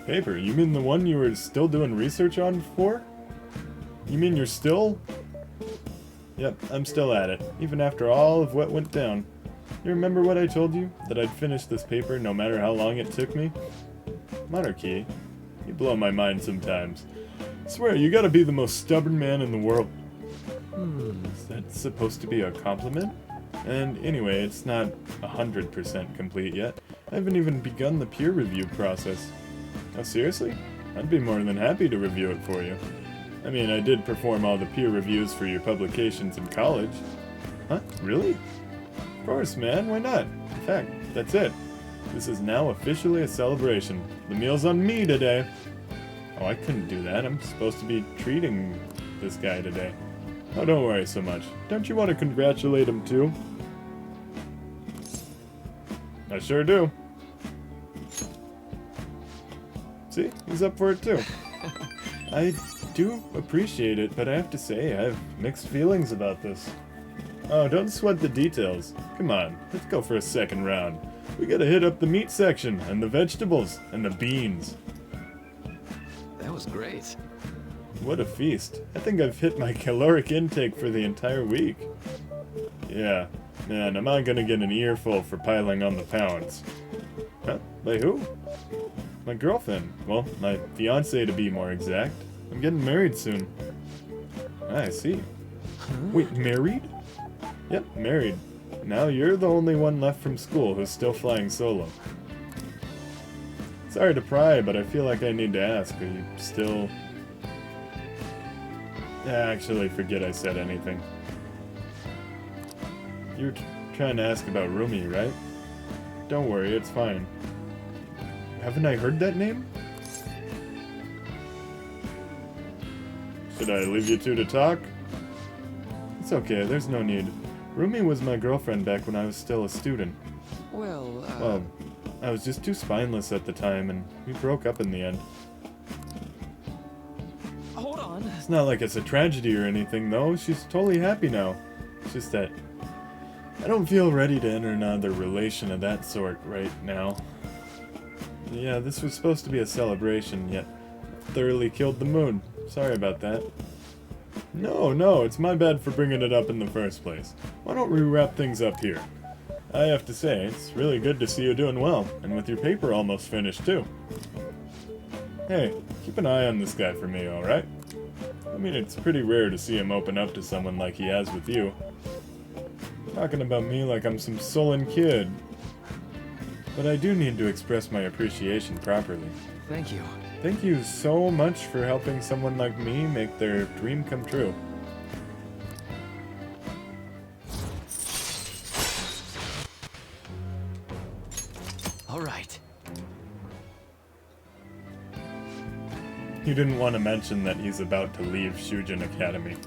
Paper? You mean the one you were still doing research on before? You mean you're still? Yep, I'm still at it, even after all of what went down. You remember what I told you? That I'd finish this paper no matter how long it took me? Maruki, you blow my mind sometimes. I swear, you gotta be the most stubborn man in the world. Is that supposed to be a compliment? And anyway, it's not 100% complete yet. I haven't even begun the peer review process. Oh, seriously? I'd be more than happy to review it for you. I mean, I did perform all the peer reviews for your publications in college. Huh? Really? Of course, man, why not? In fact, that's it. This is now officially a celebration. The meal's on me today. Oh, I couldn't do that. I'm supposed to be treating this guy today. Oh, don't worry so much. Don't you want to congratulate him too? I sure do. See? He's up for it too. I do appreciate it, but I have to say, I have mixed feelings about this. Oh, don't sweat the details. Come on, let's go for a second round. We gotta hit up the meat section, and the vegetables, and the beans. That was great. What a feast. I think I've hit my caloric intake for the entire week. Yeah, man, am I gonna get an earful for piling on the pounds? Huh? By who? My girlfriend. Well, my fiancée to be more exact. I'm getting married soon. I see. Wait, married? Yep, married. Now you're the only one left from school who's still flying solo. Sorry to pry, but I feel like I need to ask. Are you still... Actually, forget I said anything. You were trying to ask about Rumi, right? Don't worry, it's fine. Haven't I heard that name? Should I leave you two to talk? It's okay, there's no need. Rumi was my girlfriend back when I was still a student. Well, I was just too spineless at the time, and we broke up in the end. Hold on. It's not like it's a tragedy or anything, though. She's totally happy now. It's just that I don't feel ready to enter another relation of that sort right now. Yeah, this was supposed to be a celebration, yet thoroughly killed the mood. Sorry about that. No, it's my bad for bringing it up in the first place. Why don't we wrap things up here? I have to say, it's really good to see you doing well, and with your paper almost finished, too. Hey, keep an eye on this guy for me, alright? I mean, it's pretty rare to see him open up to someone like he has with you. Talking about me like I'm some sullen kid. But I do need to express my appreciation properly. Thank you. Thank you so much for helping someone like me make their dream come true. All right. You didn't want to mention that he's about to leave Shujin Academy.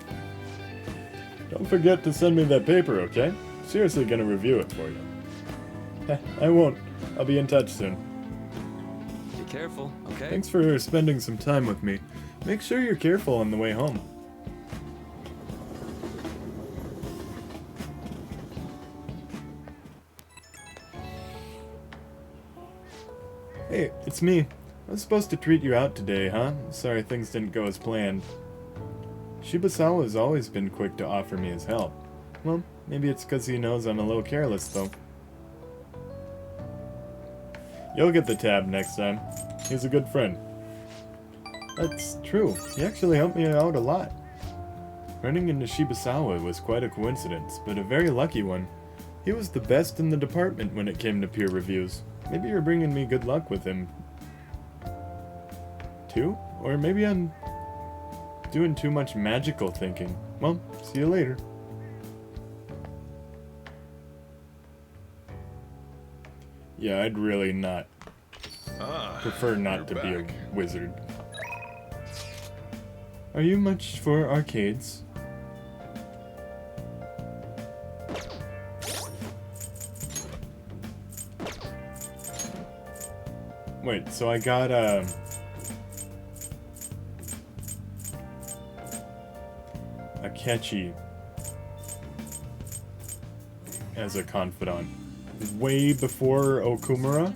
Don't forget to send me that paper, okay? Seriously gonna review it for you. I won't. I'll be in touch soon. Be careful, okay? Thanks for spending some time with me. Make sure you're careful on the way home. Hey, it's me. I was supposed to treat you out today, huh? Sorry things didn't go as planned. Shibusawa has always been quick to offer me his help. Well, maybe it's because he knows I'm a little careless, though. You'll get the tab next time. He's a good friend. That's true. He actually helped me out a lot. Running into Shibusawa was quite a coincidence, but a very lucky one. He was the best in the department when it came to peer reviews. Maybe you're bringing me good luck with him, too? Or maybe I'm doing too much magical thinking. Well, see you later. Yeah, I'd really not prefer not to be a wizard. Are you much for arcades? Wait, so I got a Catchy as a confidant way before Okumura?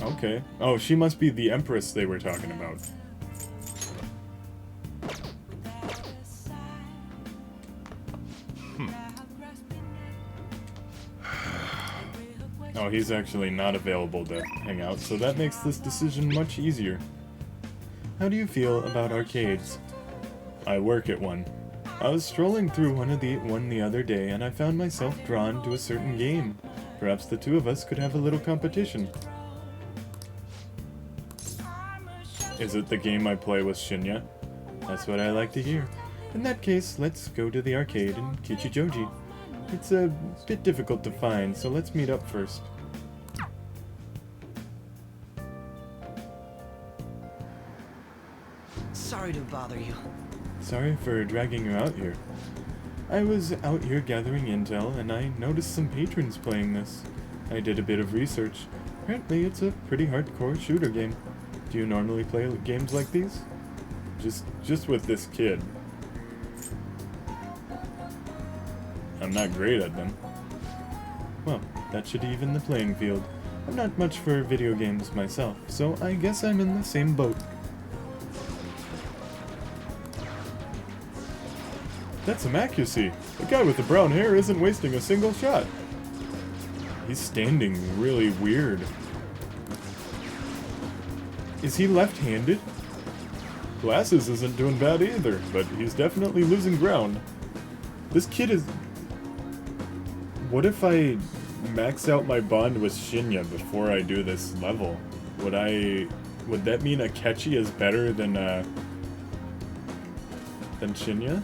Okay. Oh, she must be the Empress they were talking about. Oh, he's actually not available to hang out, so that makes this decision much easier. How do you feel about arcades? I work at one. I was strolling through one the other day, and I found myself drawn to a certain game. Perhaps the two of us could have a little competition. Is it the game I play with Shinya? That's what I like to hear. In that case, let's go to the arcade in Kichijoji. It's a bit difficult to find, so let's meet up first. Sorry to bother you. Sorry for dragging you out here. I was out here gathering intel, and I noticed some patrons playing this. I did a bit of research. Apparently it's a pretty hardcore shooter game. Do you normally play games like these? Just with this kid. I'm not great at them. Well, that should even the playing field. I'm not much for video games myself, so I guess I'm in the same boat. That's some accuracy. The guy with the brown hair isn't wasting a single shot. He's standing really weird. Is he left-handed? Glasses isn't doing bad either, but he's definitely losing ground. This kid is... What if I max out my bond with Shinya before I do this level? Would that mean Akechi is better than Shinya?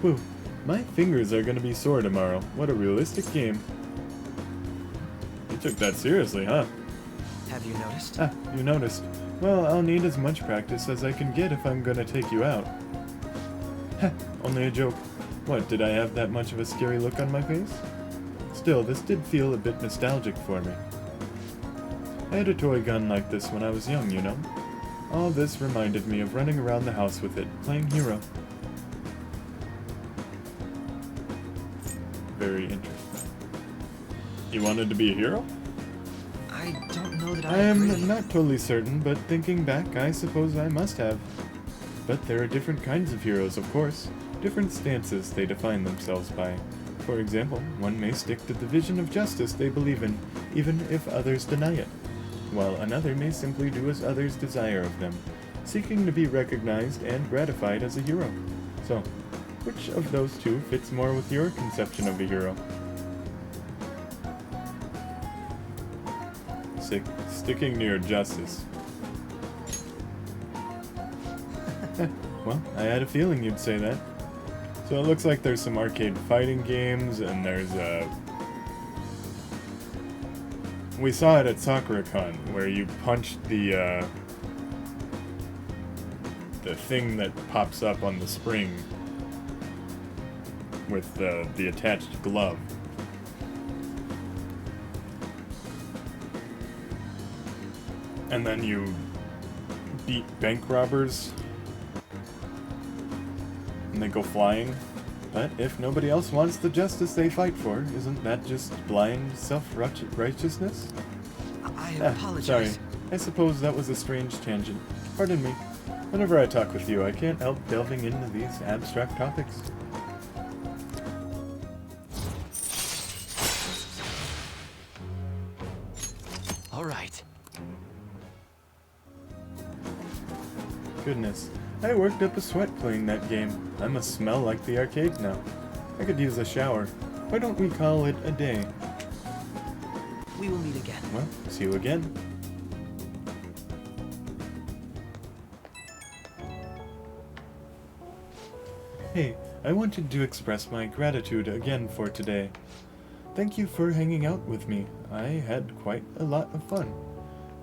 Whew, my fingers are gonna be sore tomorrow. What a realistic game. You took that seriously, huh? Have you noticed? Ah, you noticed. Well, I'll need as much practice as I can get if I'm gonna take you out. Heh, only a joke. What, did I have that much of a scary look on my face? Still, this did feel a bit nostalgic for me. I had a toy gun like this when I was young, you know? All this reminded me of running around the house with it, playing hero. Very interesting. You wanted to be a hero? I don't know that I am not totally certain, but thinking back, I suppose I must have. But there are different kinds of heroes, of course. Different stances they define themselves by. For example, one may stick to the vision of justice they believe in, even if others deny it, while another may simply do as others desire of them, seeking to be recognized and gratified as a hero. So, which of those two fits more with your conception of a hero? Sticking to your justice. Well, I had a feeling you'd say that. So it looks like there's some arcade fighting games, and there's a... We saw it at Sakura-Con, where you punch the thing that pops up on the spring with the attached glove. And then you beat bank robbers, and they go flying. But if nobody else wants the justice they fight for, isn't that just blind self-righteousness? I apologize. Sorry. I suppose that was a strange tangent. Pardon me. Whenever I talk with you, I can't help delving into these abstract topics. All right. Goodness, I worked up a sweat playing that game. I must smell like the arcade now. I could use a shower. Why don't we call it a day? We will meet again. Well, see you again. Hey, I wanted to express my gratitude again for today. Thank you for hanging out with me. I had quite a lot of fun.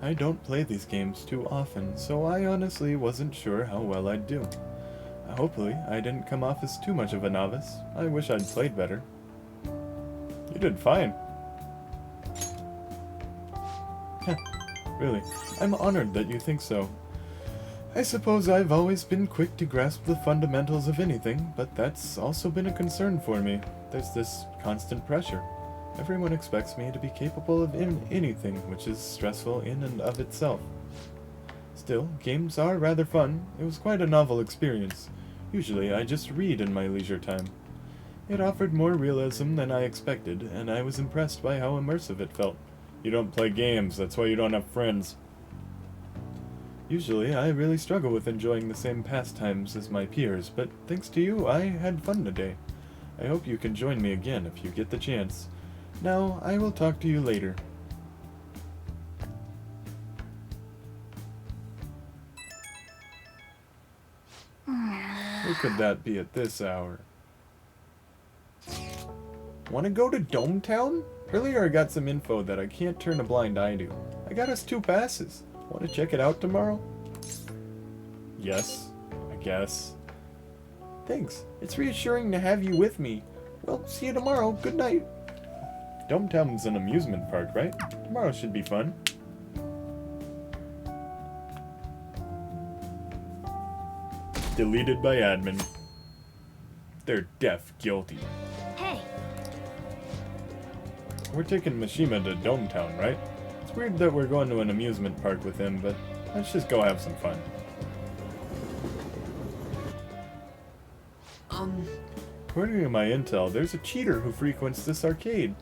I don't play these games too often, so I honestly wasn't sure how well I'd do. Hopefully, I didn't come off as too much of a novice. I wish I'd played better. You did fine. Heh, really, I'm honored that you think so. I suppose I've always been quick to grasp the fundamentals of anything, but that's also been a concern for me. There's this constant pressure. Everyone expects me to be capable of anything, which is stressful in and of itself. Still, games are rather fun. It was quite a novel experience. Usually, I just read in my leisure time. It offered more realism than I expected, and I was impressed by how immersive it felt. You don't play games, that's why you don't have friends. Usually, I really struggle with enjoying the same pastimes as my peers, but thanks to you, I had fun today. I hope you can join me again if you get the chance. Now, I will talk to you later. Who could that be at this hour? Want to go to Dome Town? Earlier I got some info that I can't turn a blind eye to. I got us 2 passes. Want to check it out tomorrow? Yes, I guess. Thanks. It's reassuring to have you with me. Well, see you tomorrow. Good night. Dome Town's an amusement park, right? Tomorrow should be fun. Deleted by admin. They're deaf guilty. Hey. We're taking Mishima to Dome Town, right? It's weird that we're going to an amusement park with him, but let's just go have some fun. According to my intel, there's a cheater who frequents this arcade.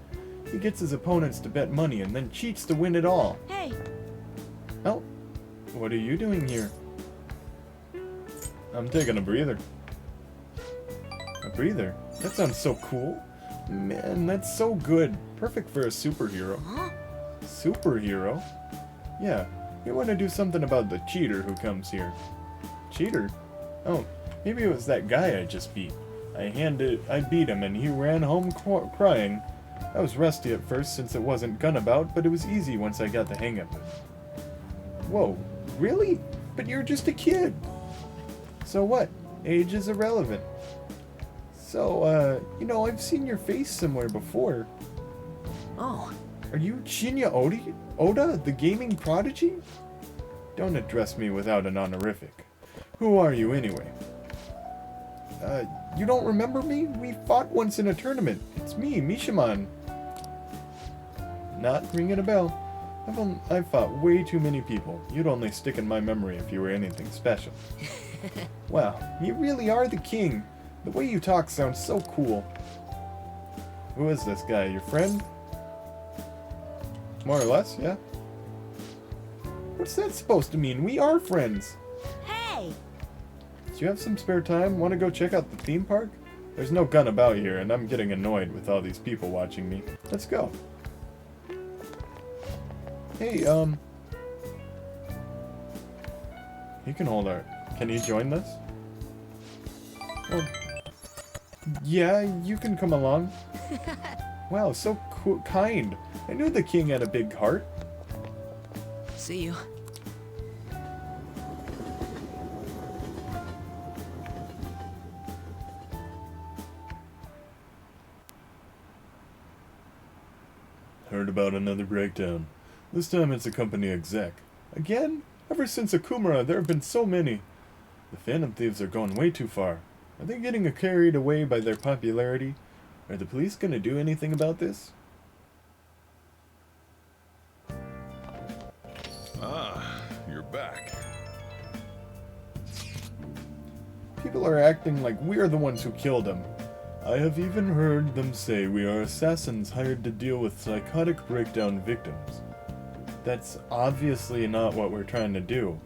He gets his opponents to bet money and then cheats to win it all. Hey! Oh, what are you doing here? I'm taking a breather. A breather? That sounds so cool. Man, that's so good. Perfect for a superhero. Huh? Superhero? Yeah, you want to do something about the cheater who comes here. Cheater? Oh, maybe it was that guy I just beat. I beat him and he ran home crying. I was rusty at first since it wasn't gun about, but it was easy once I got the hang of it. Whoa, really? But you're just a kid. So what? Age is irrelevant. So, you know, I've seen your face somewhere before. Oh. Are you Shinya Oda, the gaming prodigy? Don't address me without an honorific. Who are you anyway? You don't remember me? We fought once in a tournament. It's me, Mishamon. Not ringing a bell. I've fought way too many people. You'd only stick in my memory if you were anything special. Wow, you really are the king. The way you talk sounds so cool. Who is this guy? Your friend? More or less, yeah? What's that supposed to mean? We are friends. Hey! Do you have some spare time? Want to go check out the theme park? There's no gun about here, and I'm getting annoyed with all these people watching me. Let's go. Hey, you can hold our... Can you join this? Oh. Yeah, you can come along. Wow, so kind. I knew the king had a big heart. See you. Heard about another breakdown. This time it's a company exec. Again? Ever since Akumura, there have been so many. The Phantom Thieves are going way too far. Are they getting carried away by their popularity? Are the police going to do anything about this? Ah, you're back. People are acting like we're the ones who killed him. I have even heard them say we are assassins hired to deal with psychotic breakdown victims. That's obviously not what we're trying to do.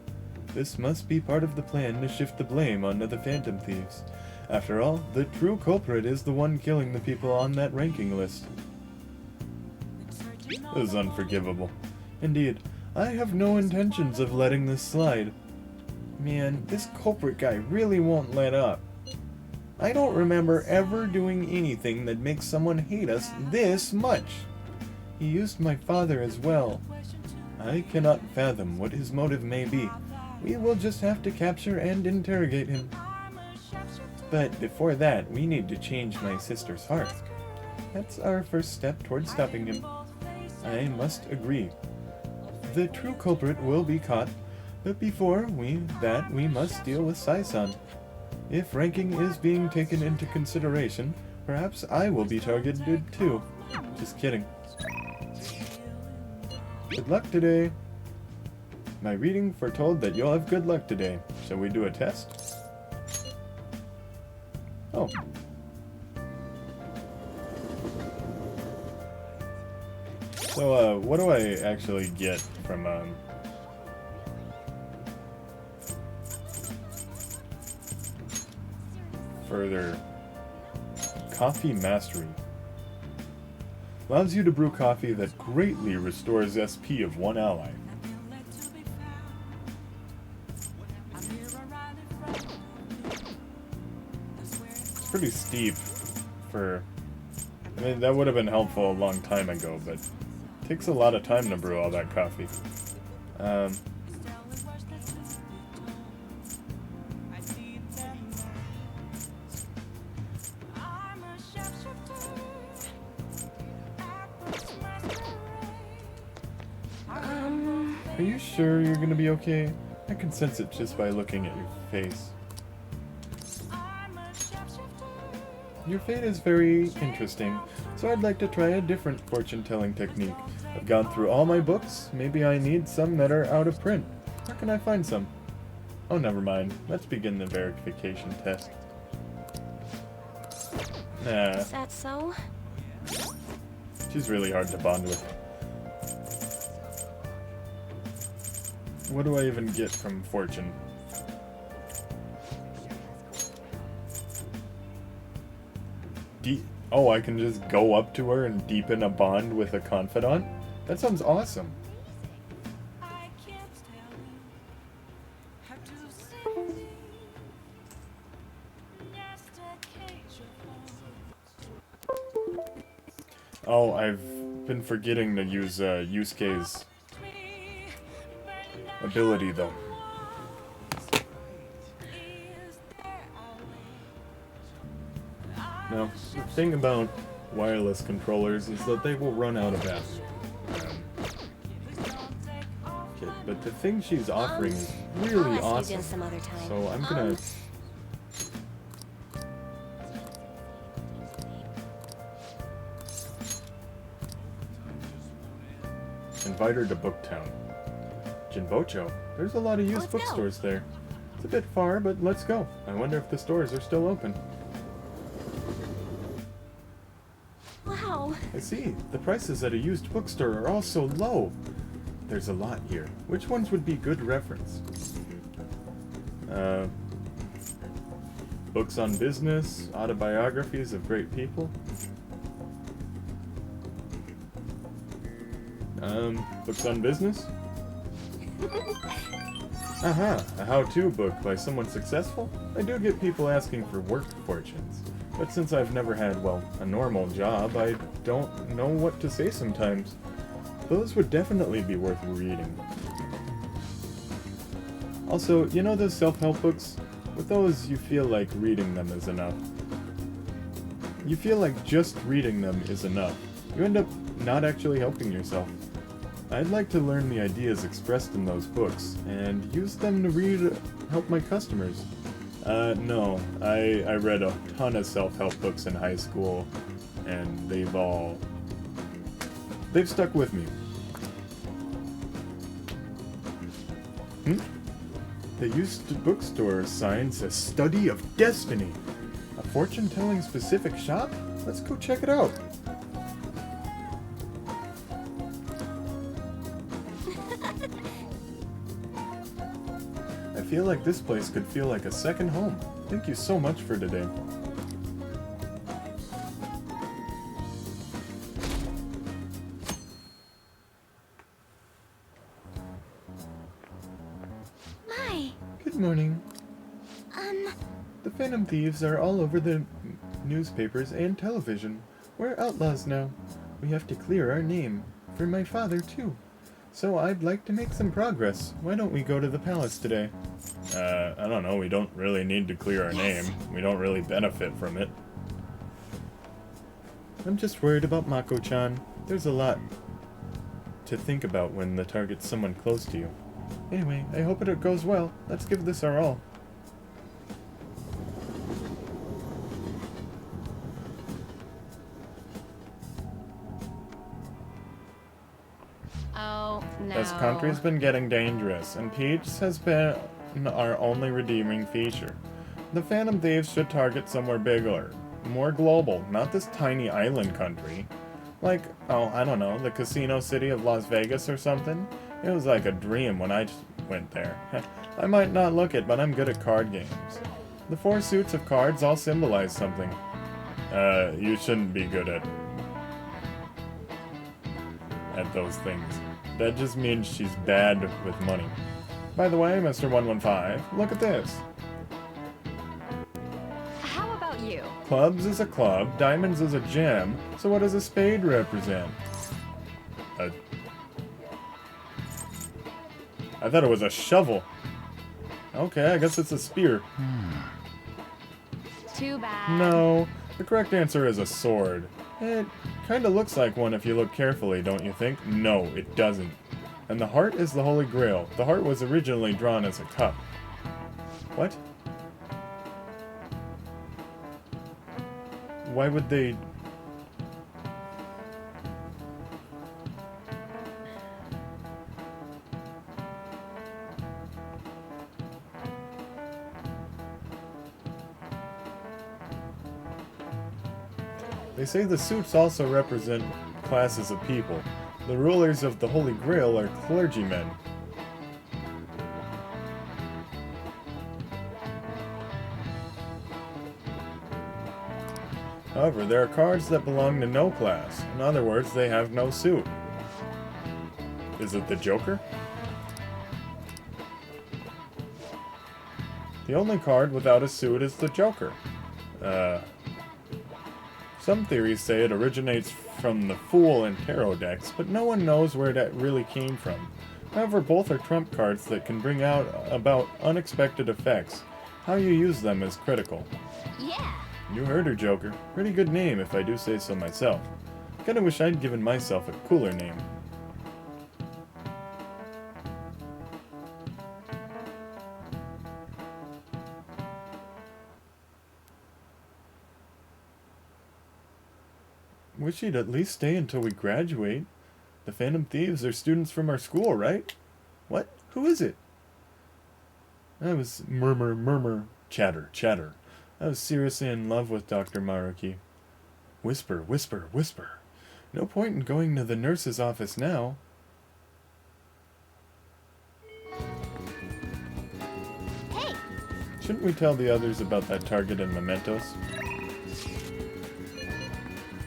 This must be part of the plan to shift the blame onto the Phantom Thieves. After all, the true culprit is the one killing the people on that ranking list. This is unforgivable. Indeed, I have no intentions of letting this slide. Man, this culprit guy really won't let up. I don't remember ever doing anything that makes someone hate us this much. He used my father as well. I cannot fathom what his motive may be. We will just have to capture and interrogate him. But before that, we need to change my sister's heart. That's our first step towards stopping him. I must agree. The true culprit will be caught, but before we must deal with Sai-san. If ranking is being taken into consideration, perhaps I will be targeted too. Just kidding. Good luck today. My reading foretold that you'll have good luck today. Shall we do a test? Oh. So, what do I actually get from, further coffee mastery? Allows you to brew coffee that greatly restores SP of one ally. It's pretty steep for... I mean, that would have been helpful a long time ago, but it takes a lot of time to brew all that coffee. Are you sure you're gonna be okay? I can sense it just by looking at your face. Your fate is very interesting, so I'd like to try a different fortune-telling technique. I've gone through all my books. Maybe I need some that are out of print. Where can I find some? Oh, never mind. Let's begin the verification test. Nah. Is that so? She's really hard to bond with. What do I even get from Fortune? Oh, I can just go up to her and deepen a bond with a confidant? That sounds awesome. Oh, I've been forgetting to use Yusuke's ability, though. Now, the thing about wireless controllers is that they will run out of battery. Okay, but the thing she's offering is really awesome. So I'm gonna... invite her to Booktown. Jinbocho, there's a lot of used bookstores there. It's a bit far, but let's go. I wonder if the stores are still open. Wow. I see. The prices at a used bookstore are all so low. There's a lot here. Which ones would be good reference? Books on business, autobiographies of great people. Books on business? Aha, a how-to book by someone successful? I do get people asking for work fortunes. But since I've never had, well, a normal job, I don't know what to say sometimes. Those would definitely be worth reading. Also, you know those self-help books? With those, you feel like reading them is enough. You feel like just reading them is enough. You end up not actually helping yourself. I'd like to learn the ideas expressed in those books, and use them to help my customers. No. I read a ton of self-help books in high school, and they've stuck with me. The used bookstore sign says Study of Destiny. A fortune-telling specific shop? Let's go check it out. I feel like this place could feel like a second home. Thank you so much for today. Hi. Good morning. The Phantom Thieves are all over the newspapers and television. We're outlaws now. We have to clear our name. For my father, too. So I'd like to make some progress. Why don't we go to the palace today? I don't know. We don't really need to clear our name. We don't really benefit from it. I'm just worried about Mako-chan. There's a lot to think about when the target's someone close to you. Anyway, I hope it goes well. Let's give this our all. Oh, no. This country's been getting dangerous, and peace has been our only redeeming feature. The Phantom Thieves should target somewhere bigger, more global, not this tiny island country. Like, oh, I don't know, the casino city of Las Vegas or something? It was like a dream when I went there. I might not look it, but I'm good at card games. The 4 suits of cards all symbolize something. You shouldn't be good at those things. That just means she's bad with money. By the way, Mr. 115, look at this. How about you? Clubs is a club, diamonds is a gem, so what does a spade represent? I thought it was a shovel. Okay, I guess it's a spear. Too bad. No, the correct answer is a sword. It kinda looks like one if you look carefully, don't you think? No, it doesn't. And the heart is the Holy Grail. The heart was originally drawn as a cup. What? Why would they... They say the suits also represent classes of people. The rulers of the Holy Grail are clergymen. However, there are cards that belong to no class. In other words, they have no suit. Is it the Joker? The only card without a suit is the Joker. Some theories say it originates from the Fool and Tarot decks, but no one knows where that really came from. However, both are trump cards that can bring out about unexpected effects. How you use them is critical. Yeah. You heard her, Joker. Pretty good name, if I do say so myself. Kinda wish I'd given myself a cooler name. Wish he'd at least stay until we graduate. The Phantom Thieves are students from our school, right? What? Who is it? I was murmur, chatter. I was seriously in love with Dr. Maruki. Whisper, whisper, whisper. No point in going to the nurse's office now. Hey! Shouldn't we tell the others about that target and mementos?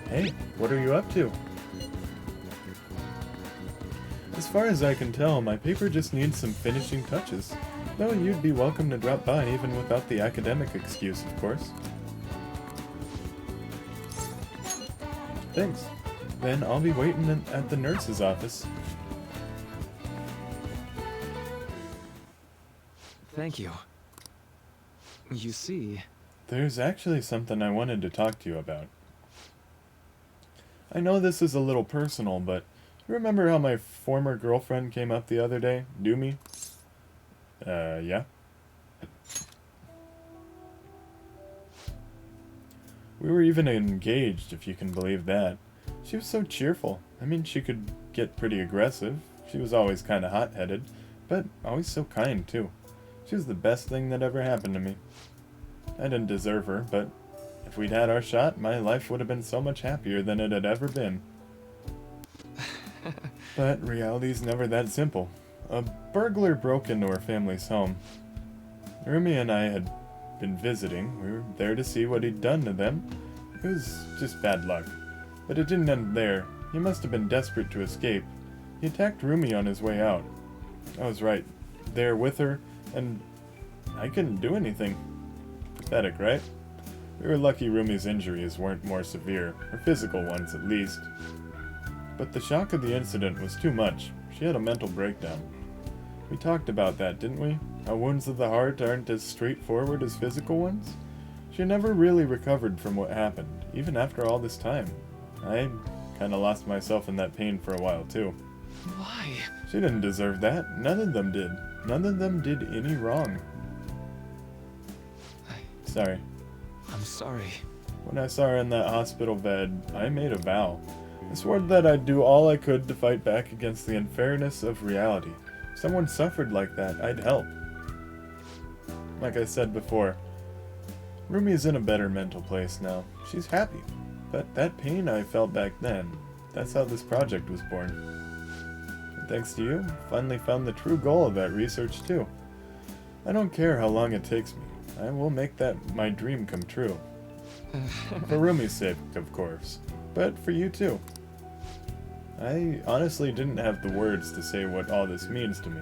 Hey, what are you up to? As far as I can tell, my paper just needs some finishing touches. Though you'd be welcome to drop by even without the academic excuse, of course. Thanks. Then I'll be waiting at the nurse's office. Thank you. You see... There's actually something I wanted to talk to you about. I know this is a little personal, but you remember how my former girlfriend came up the other day? Doomy? Yeah? We were even engaged, if you can believe that. She was so cheerful. I mean, she could get pretty aggressive. She was always kind of hot-headed, but always so kind, too. She was the best thing that ever happened to me. I didn't deserve her, but if we'd had our shot, my life would have been so much happier than it had ever been. But reality's never that simple. A burglar broke into our family's home. Rumi and I had been visiting. We were there to see what he'd done to them. It was just bad luck. But it didn't end there. He must have been desperate to escape. He attacked Rumi on his way out. I was right there with her, and I couldn't do anything. Pathetic, right? We were lucky Rumi's injuries weren't more severe, or physical ones at least. But the shock of the incident was too much. She had a mental breakdown. We talked about that, didn't we? How wounds of the heart aren't as straightforward as physical ones? She never really recovered from what happened, even after all this time. I kinda lost myself in that pain for a while, too. Why? She didn't deserve that. None of them did. None of them did any wrong. Sorry. I'm sorry. When I saw her in that hospital bed, I made a vow. I swore that I'd do all I could to fight back against the unfairness of reality. If someone suffered like that, I'd help. Like I said before, Rumi's in a better mental place now. She's happy. But that pain I felt back then, that's how this project was born. And thanks to you, I finally found the true goal of that research too. I don't care how long it takes me. I will make that my dream come true. For Rumi's sake, of course. But for you too. I honestly didn't have the words to say what all this means to me.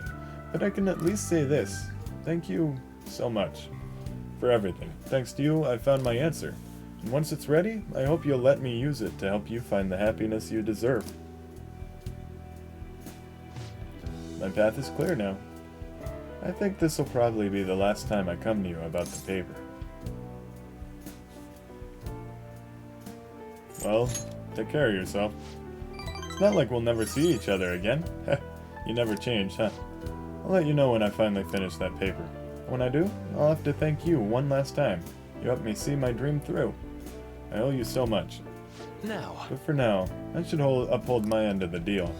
But I can at least say this. Thank you so much. For everything. Thanks to you, I found my answer. And once it's ready, I hope you'll let me use it to help you find the happiness you deserve. My path is clear now. I think this will probably be the last time I come to you about the paper. Well, take care of yourself. It's not like we'll never see each other again. You never change, huh? I'll let you know when I finally finish that paper. When I do, I'll have to thank you one last time. You helped me see my dream through. I owe you so much. Now. But for now, I should uphold my end of the deal.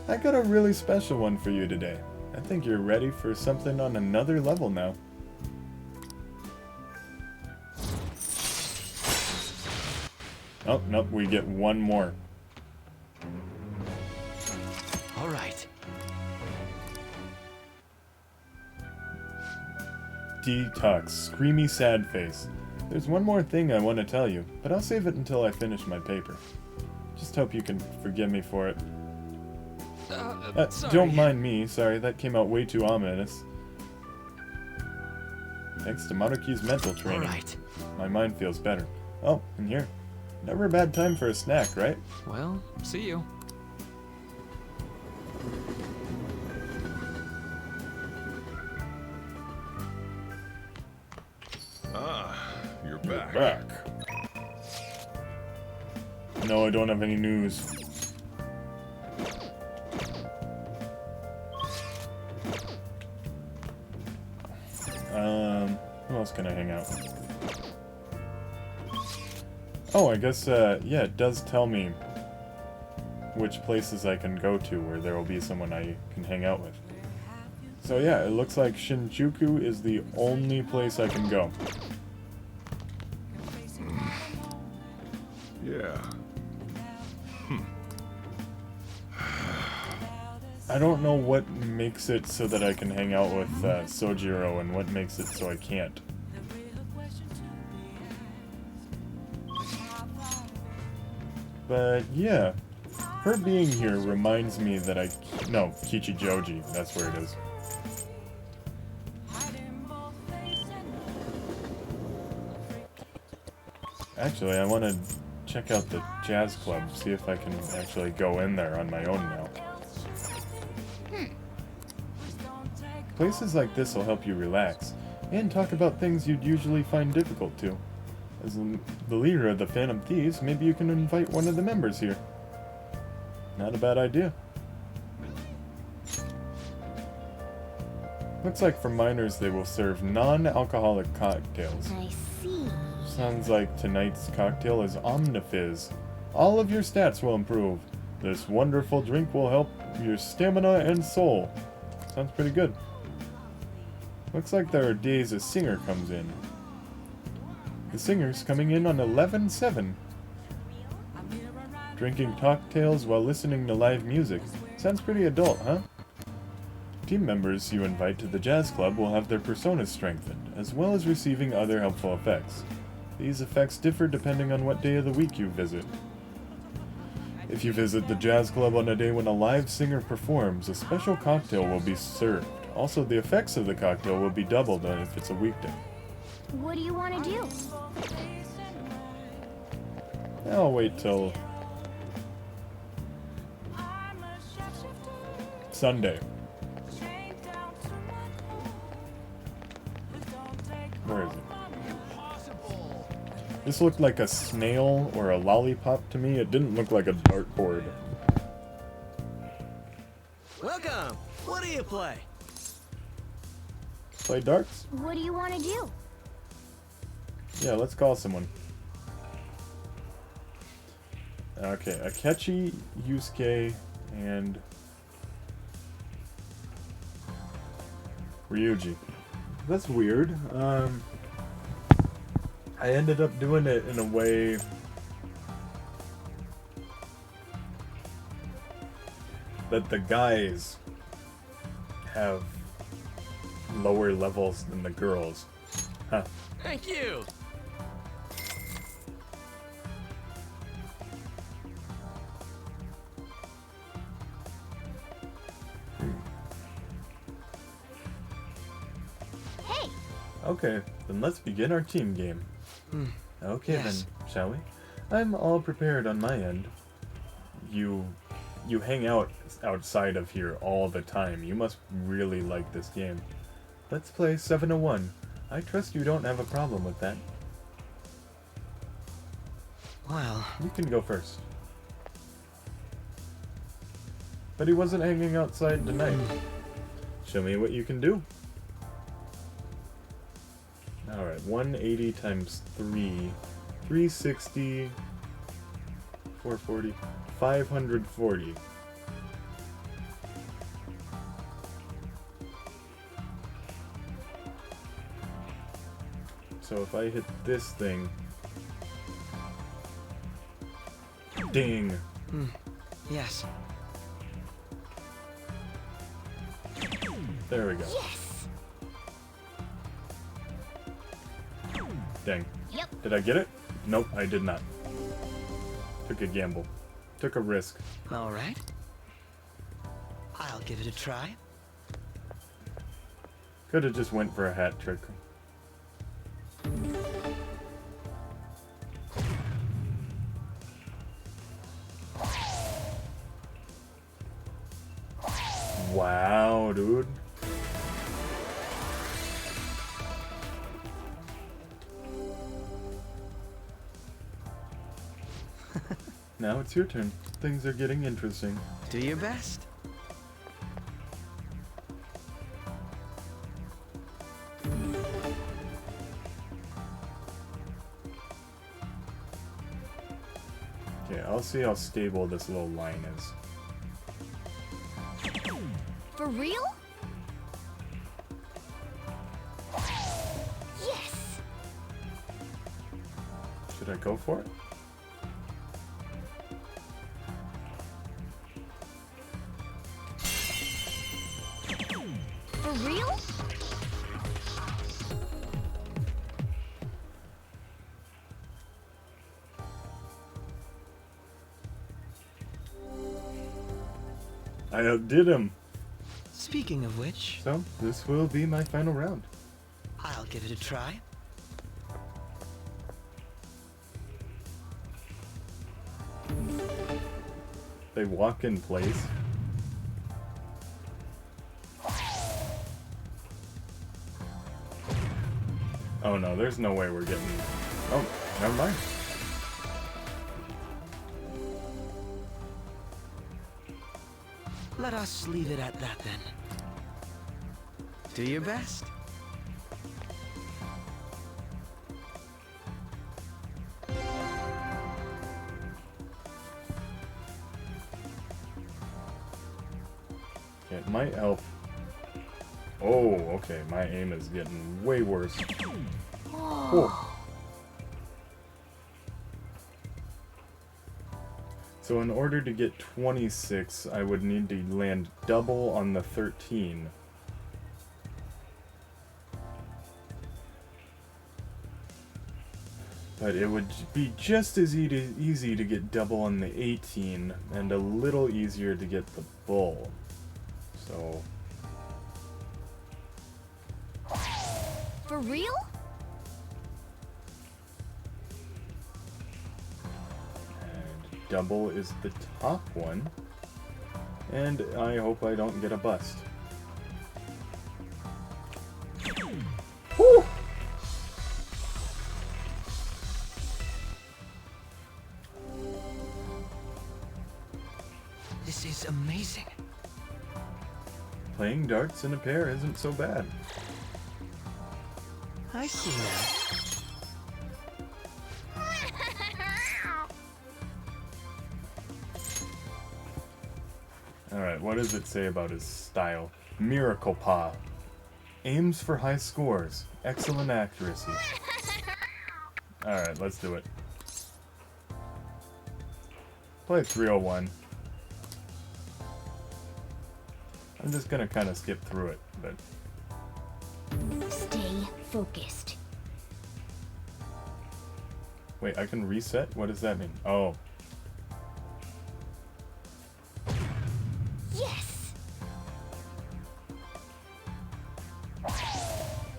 I got a really special one for you today. I think you're ready for something on another level now. Oh, nope, we get one more. All right. Detox, screamy sad face. There's one more thing I want to tell you, but I'll save it until I finish my paper. Just hope you can forgive me for it. Sorry. Don't mind me, sorry, that came out way too ominous. Thanks to Maruki's mental training. Alright. My mind feels better. Oh, and here. Never a bad time for a snack, right? Well, see you. Ah, you're back. Back. No, I don't have any news. Who else can I hang out with? Oh, I guess, yeah, it does tell me which places I can go to where there will be someone I can hang out with. So yeah, it looks like Shinjuku is the only place I can go. Yeah. I don't know what makes it so that I can hang out with Sojiro and what makes it so I can't. But yeah, her being here reminds me that no, Kichijoji, that's where it is. Actually, I want to check out the jazz club, see if I can actually go in there on my own now. Places like this will help you relax, and talk about things you'd usually find difficult to. As the leader of the Phantom Thieves, maybe you can invite one of the members here. Not a bad idea. Looks like for minors they will serve non-alcoholic cocktails. I see. Sounds like tonight's cocktail is Omnifizz. All of your stats will improve. This wonderful drink will help your stamina and soul. Sounds pretty good. Looks like there are days a singer comes in. The singer's coming in on 11/7. Drinking cocktails while listening to live music. Sounds pretty adult, huh? Team members you invite to the jazz club will have their personas strengthened, as well as receiving other helpful effects. These effects differ depending on what day of the week you visit. If you visit the jazz club on a day when a live singer performs, a special cocktail will be served. Also, the effects of the cocktail will be doubled if it's a weekday. What do you want to do? I'll wait till Sunday. Where is it? This looked like a snail or a lollipop to me. It didn't look like a dartboard. Welcome! What do you play? Play darts? What do you want to do? Yeah, let's call someone. Okay, Akechi, Yusuke, and Ryuji. That's weird. I ended up doing it in a way that the guys have lower levels than the girls. Huh. Thank you! Hey! Okay, then let's begin our team game. Okay Yes. then, shall we? I'm all prepared on my end. You hang out outside of here all the time. You must really like this game. Let's play 701. I trust you don't have a problem with that. Well... You can go first. But he wasn't hanging outside tonight. Show me what you can do. Alright, 180 times 3. 360... 440... 540. So if I hit this thing... Ding! Yes. There we go. Yes. Dang. Yep. Did I get it? Nope, I did not. Took a gamble. Took a risk. All right. I'll give it a try. Could have just went for a hat trick. Wow, dude. Now it's your turn. Things are getting interesting. Do your best. Okay, I'll see how stable this little line is. For real? Yes. Should I go for it? For real? I outdid him. Speaking of which, So, this will be my final round. I'll give it a try. They walk in place. Oh no, there's no way we're getting... Oh, never mind. Let us leave it at that then. Do your best. Okay, my elf... Oh, okay, my aim is getting way worse. Oh. So in order to get 26, I would need to land double on the 13. But it would be just as easy to get double on the 18, and a little easier to get the bull. So... For real? And double is the top one. And I hope I don't get a bust. Woo! This is amazing. Playing darts in a pair isn't so bad. I see now. Alright, what does it say about his style? Miracle Paw. Aims for high scores. Excellent accuracy. Alright, let's do it. Play 301. I'm just gonna kind of skip through it, but... Stay focused. Wait, I can reset? What does that mean? Oh. Yes.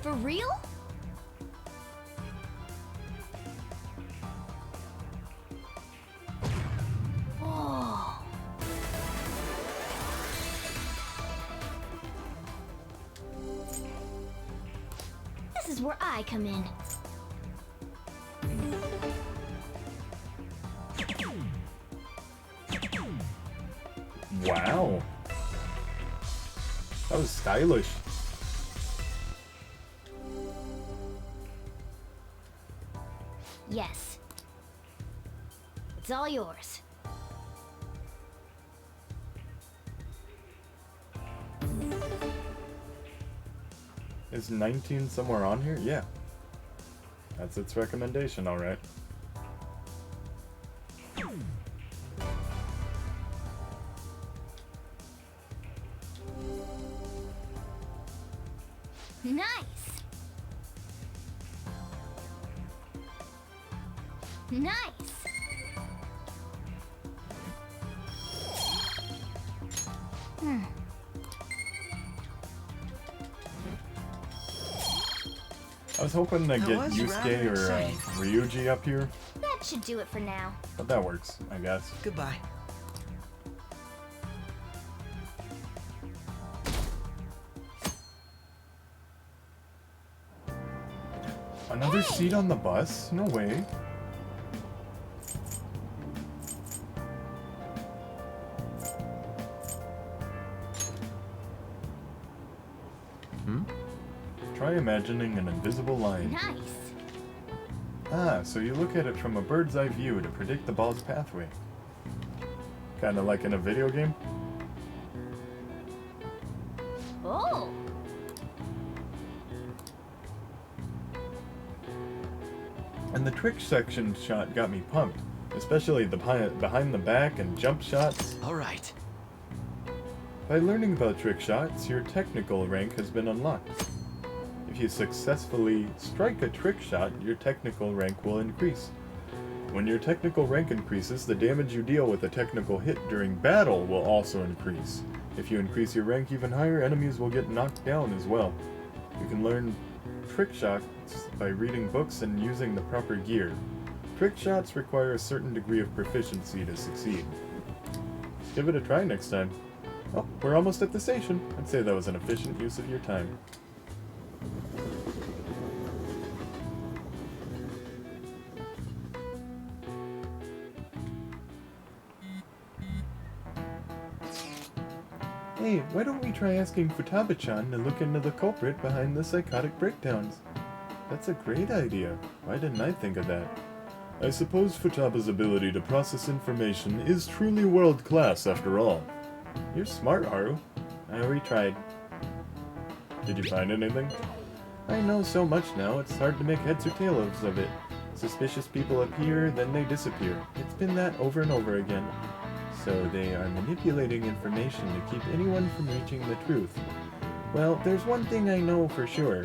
For real? Oh. This is where I come in. Wow. That was stylish. Yes. It's all yours. Is 19 somewhere on here? Yeah. That's its recommendation, alright. Nice. Nice. I was hoping to That get was Yusuke rather or exciting. Ryuji up here, That should do it for now. but that works, I guess. Goodbye. Another seat on the bus? No way. Try imagining an invisible line. Nice. Ah, so you look at it from a bird's eye view to predict the ball's pathway. Kinda like in a video game. Oh. And the trick section shot got me pumped, especially the behind the back and jump shots. Alright. By learning about trick shots, your technical rank has been unlocked. If you successfully strike a trick shot, your technical rank will increase. When your technical rank increases, the damage you deal with a technical hit during battle will also increase. If you increase your rank even higher, enemies will get knocked down as well. You can learn trick shots by reading books and using the proper gear. Trick shots require a certain degree of proficiency to succeed. Give it a try next time. Oh, we're almost at the station. I'd say that was an efficient use of your time. Hey, why don't we try asking Futaba-chan to look into the culprit behind the psychotic breakdowns? That's a great idea. Why didn't I think of that? I suppose Futaba's ability to process information is truly world-class after all. You're smart, Haru. I already tried. Did you find anything? I know so much now, it's hard to make heads or tails of it. Suspicious people appear, then they disappear. It's been that over and over again. So they are manipulating information to keep anyone from reaching the truth. Well, there's one thing I know for sure.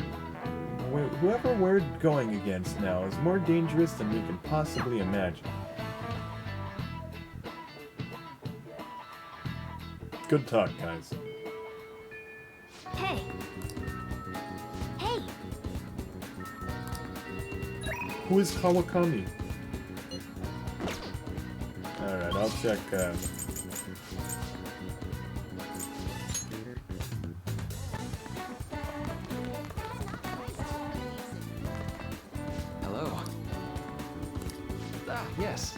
Whoever we're going against now is more dangerous than we can possibly imagine. Good talk, guys. Hey. Hey. Who is Kawakami? Alright, I'll check, Hello. Ah, yes.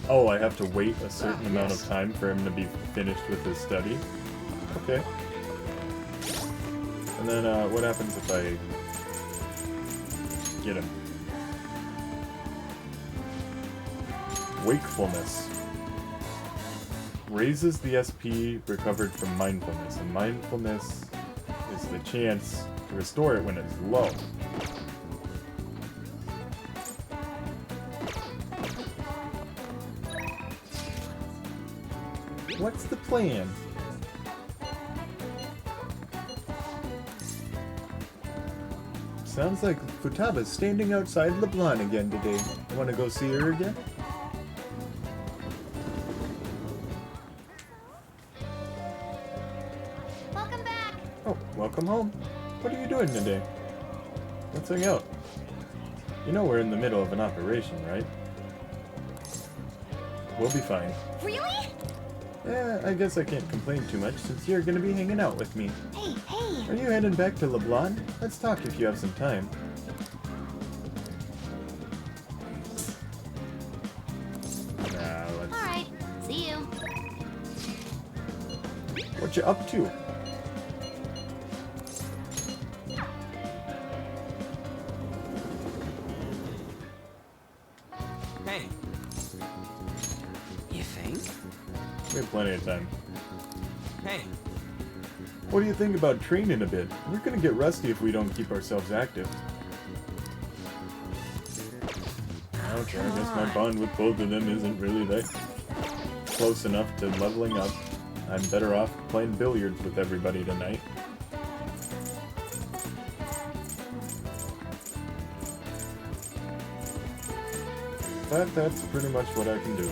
Oh, I have to wait a certain amount of time for him to be finished with his study? Okay. And then, what happens if I get him? Wakefulness. Raises the SP recovered from mindfulness, and mindfulness is the chance to restore it when it's low. What's the plan? Sounds like Futaba's standing outside LeBlanc again today. Want to go see her again? Welcome back. Oh, welcome home. What are you doing today? Let's hang out. You know we're in the middle of an operation, right? We'll be fine. Really? Yeah, I guess I can't complain too much since you're gonna be hanging out with me. Hey, hey. Are you heading back to LeBlanc? Let's talk if you have some time. Nah, let's... Alright. See you. What you up to? Hey. You think? We have plenty of time. Hey. What do you think about training a bit? We're gonna get rusty if we don't keep ourselves active. Ouch, I guess my bond with both of them isn't really that close enough to leveling up. I'm better off playing billiards with everybody tonight. But that's pretty much what I can do.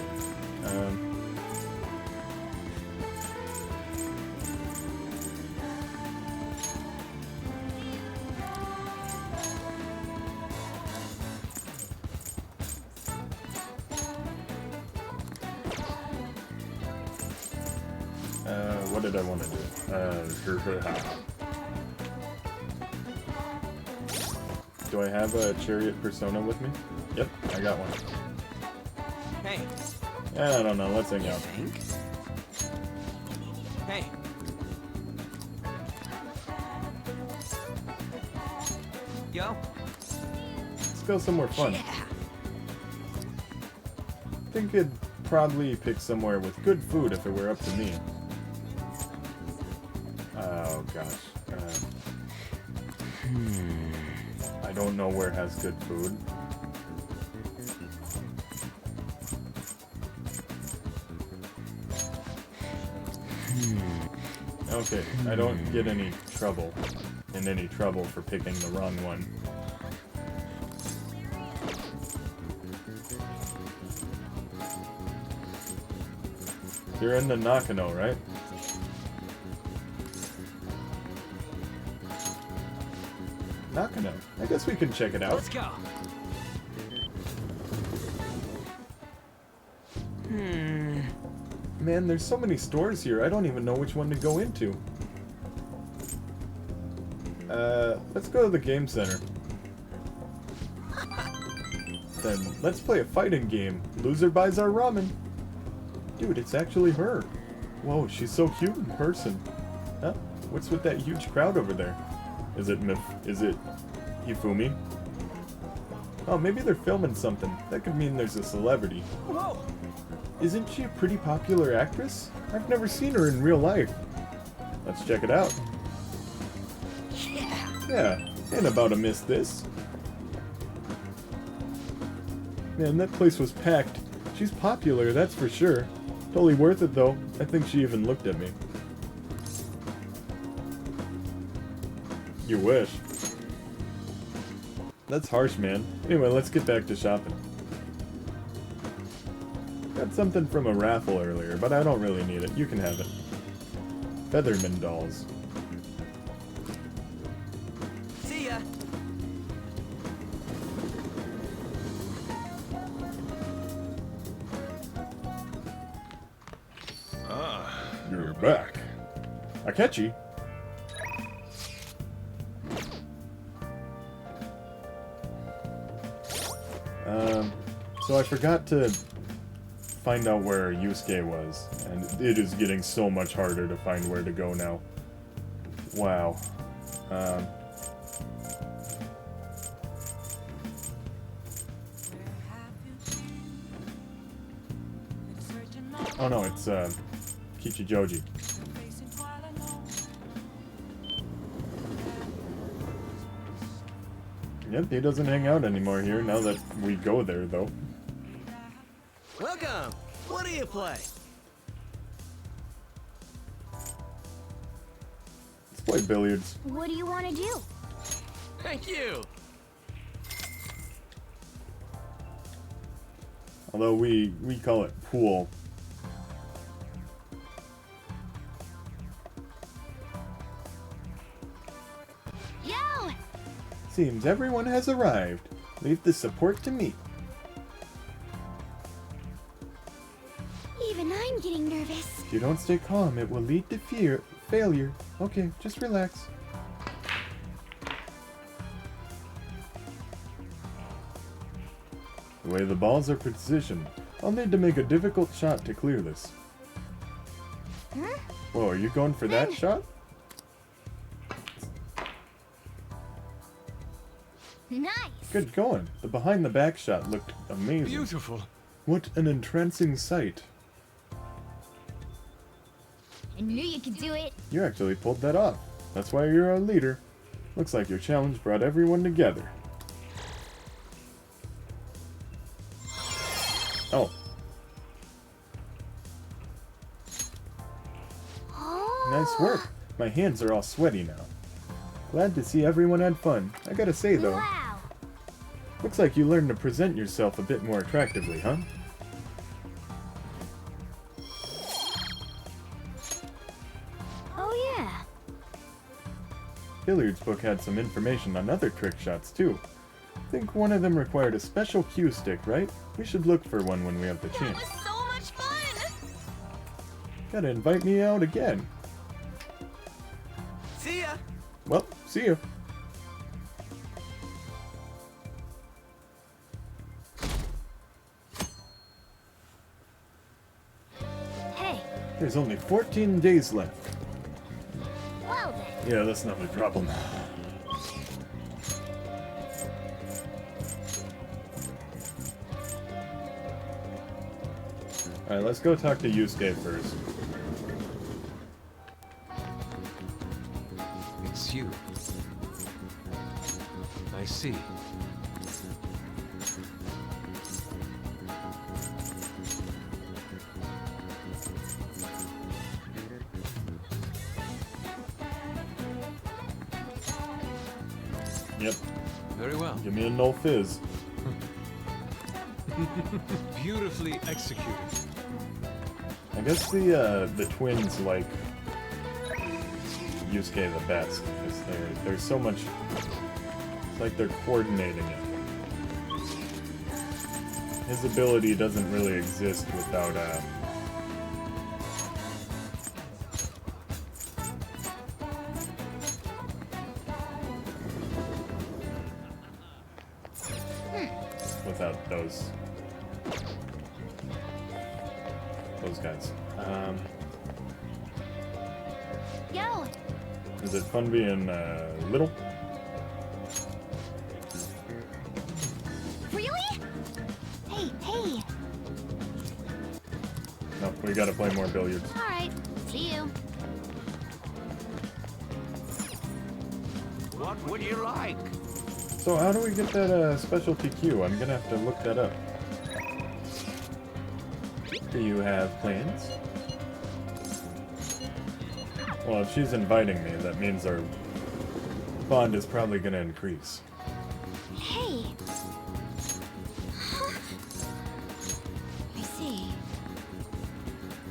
What did I want to do? Do I have a chariot persona with me? Yep, I got one. Hey. I don't know, let's hang out. Hey. Yo. Let's go somewhere fun. I think I'd probably pick somewhere with good food if it were up to me. Oh gosh. I don't know where has good food. Okay, I don't get any trouble for picking the wrong one. You're in the Nakano, right? Nakano. I guess we can check it out. Let's go. Man, there's so many stores here, I don't even know which one to go into. Let's go to the game center. Then, let's play a fighting game. Loser buys our ramen. Dude, it's actually her. Whoa, she's so cute in person. Huh? What's with that huge crowd over there? Is it Hifumi? Oh, maybe they're filming something. That could mean there's a celebrity. Whoa! Isn't she a pretty popular actress? I've never seen her in real life. Let's check it out. Yeah, ain't about to miss this. Man, that place was packed. She's popular, that's for sure. Totally worth it, though. I think she even looked at me. You wish. That's harsh, man. Anyway, let's get back to shopping. Got something from a raffle earlier, but I don't really need it. You can have it. Featherman dolls. See ya. You're back. Akechi? So I forgot to find out where Yusuke was, and it is getting so much harder to find where to go now. Wow. Oh no, it's Kichijoji. Yep, he doesn't hang out anymore here now that we go there, though. Welcome. What do you play? Let's play billiards. What do you want to do? Thank you. Although we call it pool. Yo! Seems everyone has arrived. Leave the support to me. Even I'm getting nervous. If you don't stay calm, it will lead to failure. Okay, just relax. The way the balls are positioned, I'll need to make a difficult shot to clear this. Huh? Whoa, are you going for that shot? Nice. Good going. The behind the back shot looked amazing. Beautiful. What an entrancing sight. I knew you could do it. You actually pulled that off. That's why you're our leader. Looks like your challenge brought everyone together. Oh. Nice work. My hands are all sweaty now. Glad to see everyone had fun. I gotta say though, Wow. looks like you learned to present yourself a bit more attractively, huh? Oh yeah. Hilliard's book had some information on other trick shots too. I think one of them required a special cue stick, right? We should look for one when we have the chance. That was so much fun! Gotta invite me out again. See ya! Well, see you. Hey. There's only 14 days left. Well then. Yeah, that's not my problem. Alright, let's go talk to Yusuke first. It's you. I see. Yep. Very well. Give me a no fizz. Beautifully executed. I guess the twins like Yusuke the best because there's so much. It's like they're coordinating it. His ability doesn't really exist without without those guys. Yo. Is it fun being little? Really? Hey. No, we gotta play more billiards. All right. See you. What would you like? So how do we get that specialty cue? I'm gonna have to look that up. Do you have plans? Well, if she's inviting me, that means our bond is probably gonna increase. Hey. I see.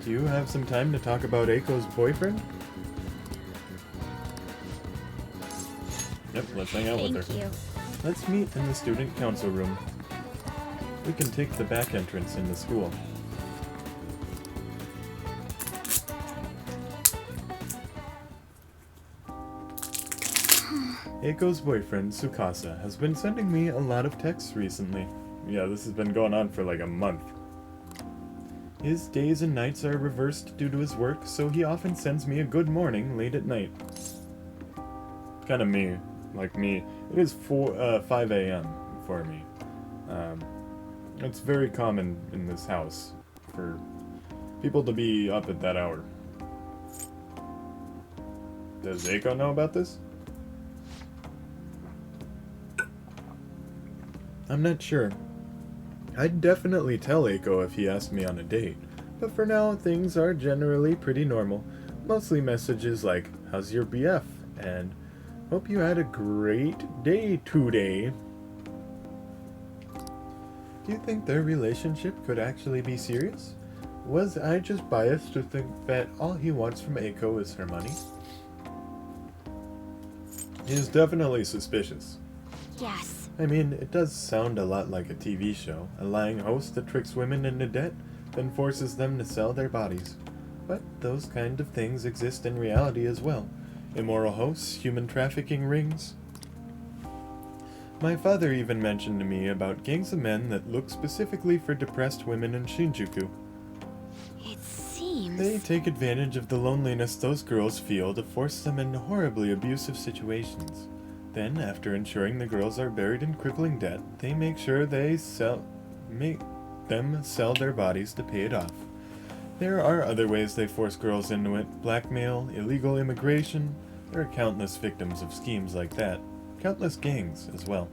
Do you have some time to talk about Eiko's boyfriend? Yep, let's hang out with her. Thank you. Let's meet in the student council room. We can take the back entrance in the school. Eiko's boyfriend, Tsukasa, has been sending me a lot of texts recently. Yeah, this has been going on for like a month. His days and nights are reversed due to his work, so he often sends me a good morning late at night. Kind of me. Like me. It is 5 a.m. for me. It's very common in this house for people to be up at that hour. Does Eiko know about this? I'm not sure. I'd definitely tell Eiko if he asked me on a date, but for now things are generally pretty normal. Mostly messages like, how's your BF? And hope you had a great day today. Do you think their relationship could actually be serious? Was I just biased to think that all he wants from Eiko is her money? He is definitely suspicious. Yes. I mean, it does sound a lot like a TV show. A lying host that tricks women into debt, then forces them to sell their bodies. But those kind of things exist in reality as well. Immoral hosts, human trafficking rings. My father even mentioned to me about gangs of men that look specifically for depressed women in Shinjuku. It seems... They take advantage of the loneliness those girls feel to force them into horribly abusive situations. Then, after ensuring the girls are buried in crippling debt, they make them sell their bodies to pay it off. There are other ways they force girls into it: blackmail, illegal immigration. There are countless victims of schemes like that. Countless gangs as well.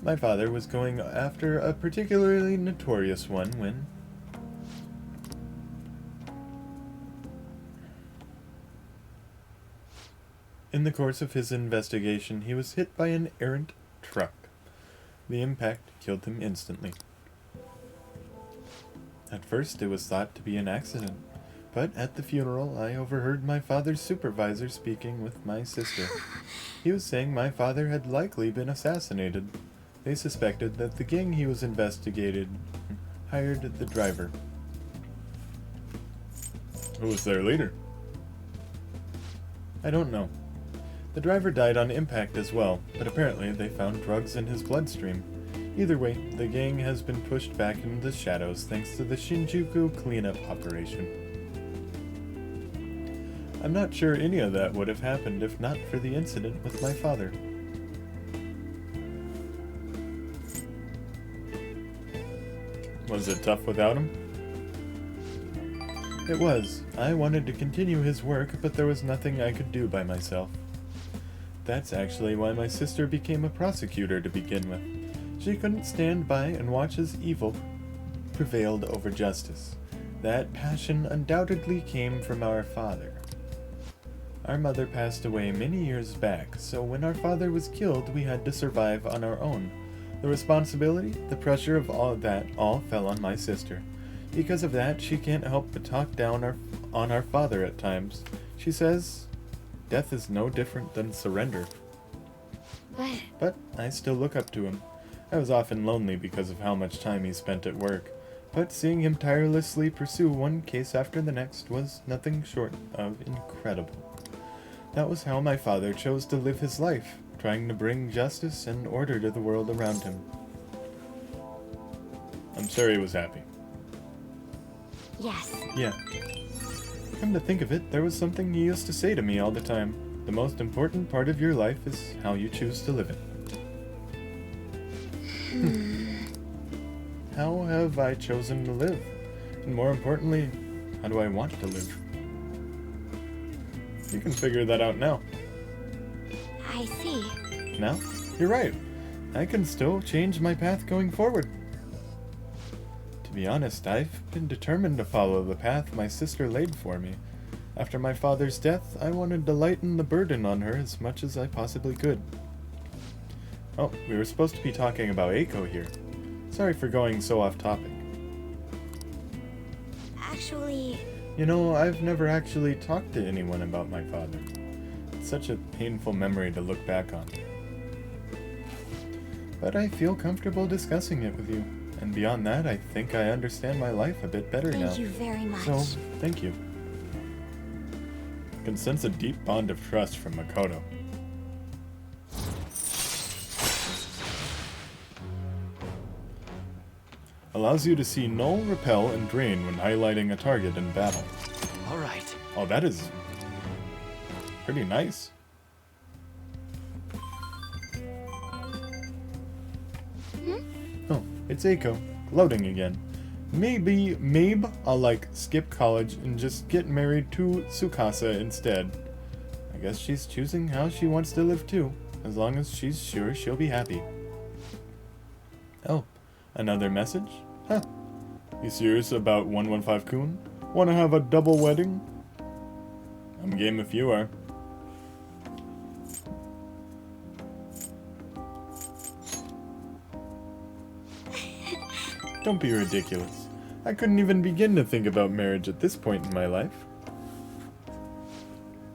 My father was going after a particularly notorious one when... In the course of his investigation, he was hit by an errant truck. The impact killed him instantly. At first, it was thought to be an accident, but at the funeral, I overheard my father's supervisor speaking with my sister. He was saying my father had likely been assassinated. They suspected that the gang he was investigated hired the driver. Who was their leader? I don't know. The driver died on impact as well, but apparently they found drugs in his bloodstream. Either way, the gang has been pushed back into the shadows thanks to the Shinjuku cleanup operation. I'm not sure any of that would have happened if not for the incident with my father. Was it tough without him? It was. I wanted to continue his work, but there was nothing I could do by myself. That's actually why my sister became a prosecutor to begin with. She couldn't stand by and watch as evil prevailed over justice. That passion undoubtedly came from our father. Our mother passed away many years back, so when our father was killed, we had to survive on our own. The responsibility, the pressure of all that, all fell on my sister. Because of that, she can't help but talk down on our father at times. She says, death is no different than surrender. But I still look up to him. I was often lonely because of how much time he spent at work, but seeing him tirelessly pursue one case after the next was nothing short of incredible. That was how my father chose to live his life, trying to bring justice and order to the world around him. I'm sure he was happy. Yes. Yeah. Come to think of it, there was something he used to say to me all the time. The most important part of your life is how you choose to live it. How have I chosen to live? And more importantly, how do I want to live? You can figure that out now. I see. Now? You're right. I can still change my path going forward. To be honest, I've been determined to follow the path my sister laid for me. After my father's death, I wanted to lighten the burden on her as much as I possibly could. Oh, we were supposed to be talking about Eiko here. Sorry for going so off topic. Actually... You know, I've never actually talked to anyone about my father. It's such a painful memory to look back on. But I feel comfortable discussing it with you. And beyond that, I think I understand my life a bit better now. Thank you very much. So, thank you. I can sense a deep bond of trust from Makoto. Allows you to see null, repel, and drain when highlighting a target in battle. Alright. Oh, that is pretty nice. Oh, it's Eiko. Loading again. Maybe I'll like skip college and just get married to Tsukasa instead. I guess she's choosing how she wants to live too, as long as she's sure she'll be happy. Oh, another message? Huh. You serious about 115-kun? Wanna have a double wedding? I'm game if you are. Don't be ridiculous. I couldn't even begin to think about marriage at this point in my life.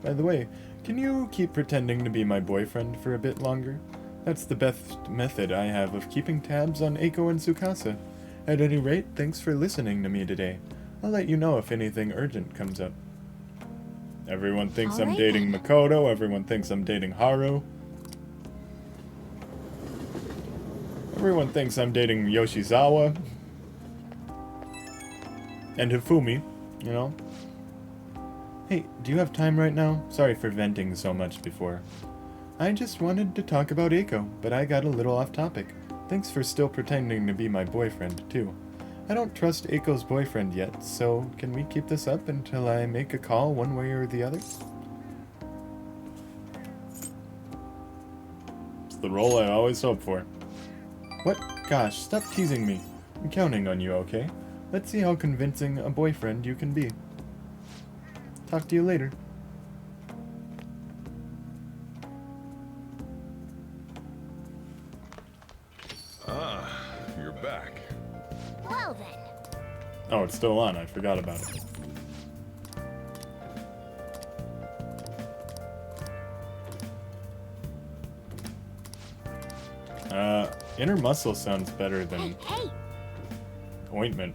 By the way, can you keep pretending to be my boyfriend for a bit longer? That's the best method I have of keeping tabs on Eiko and Tsukasa. At any rate, thanks for listening to me today. I'll let you know if anything urgent comes up. Everyone thinks All I'm right, dating then. Makoto, everyone thinks I'm dating Haru. Everyone thinks I'm dating Yoshizawa. And Hifumi, you know. Hey, do you have time right now? Sorry for venting so much before. I just wanted to talk about Eiko, but I got a little off topic. Thanks for still pretending to be my boyfriend, too. I don't trust Eiko's boyfriend yet, so can we keep this up until I make a call one way or the other? It's the role I always hope for. What? Gosh, stop teasing me. I'm counting on you, okay? Let's see how convincing a boyfriend you can be. Talk to you later. back. Well then. Oh, it's still on. I forgot about it. Inner muscle sounds better than ointment.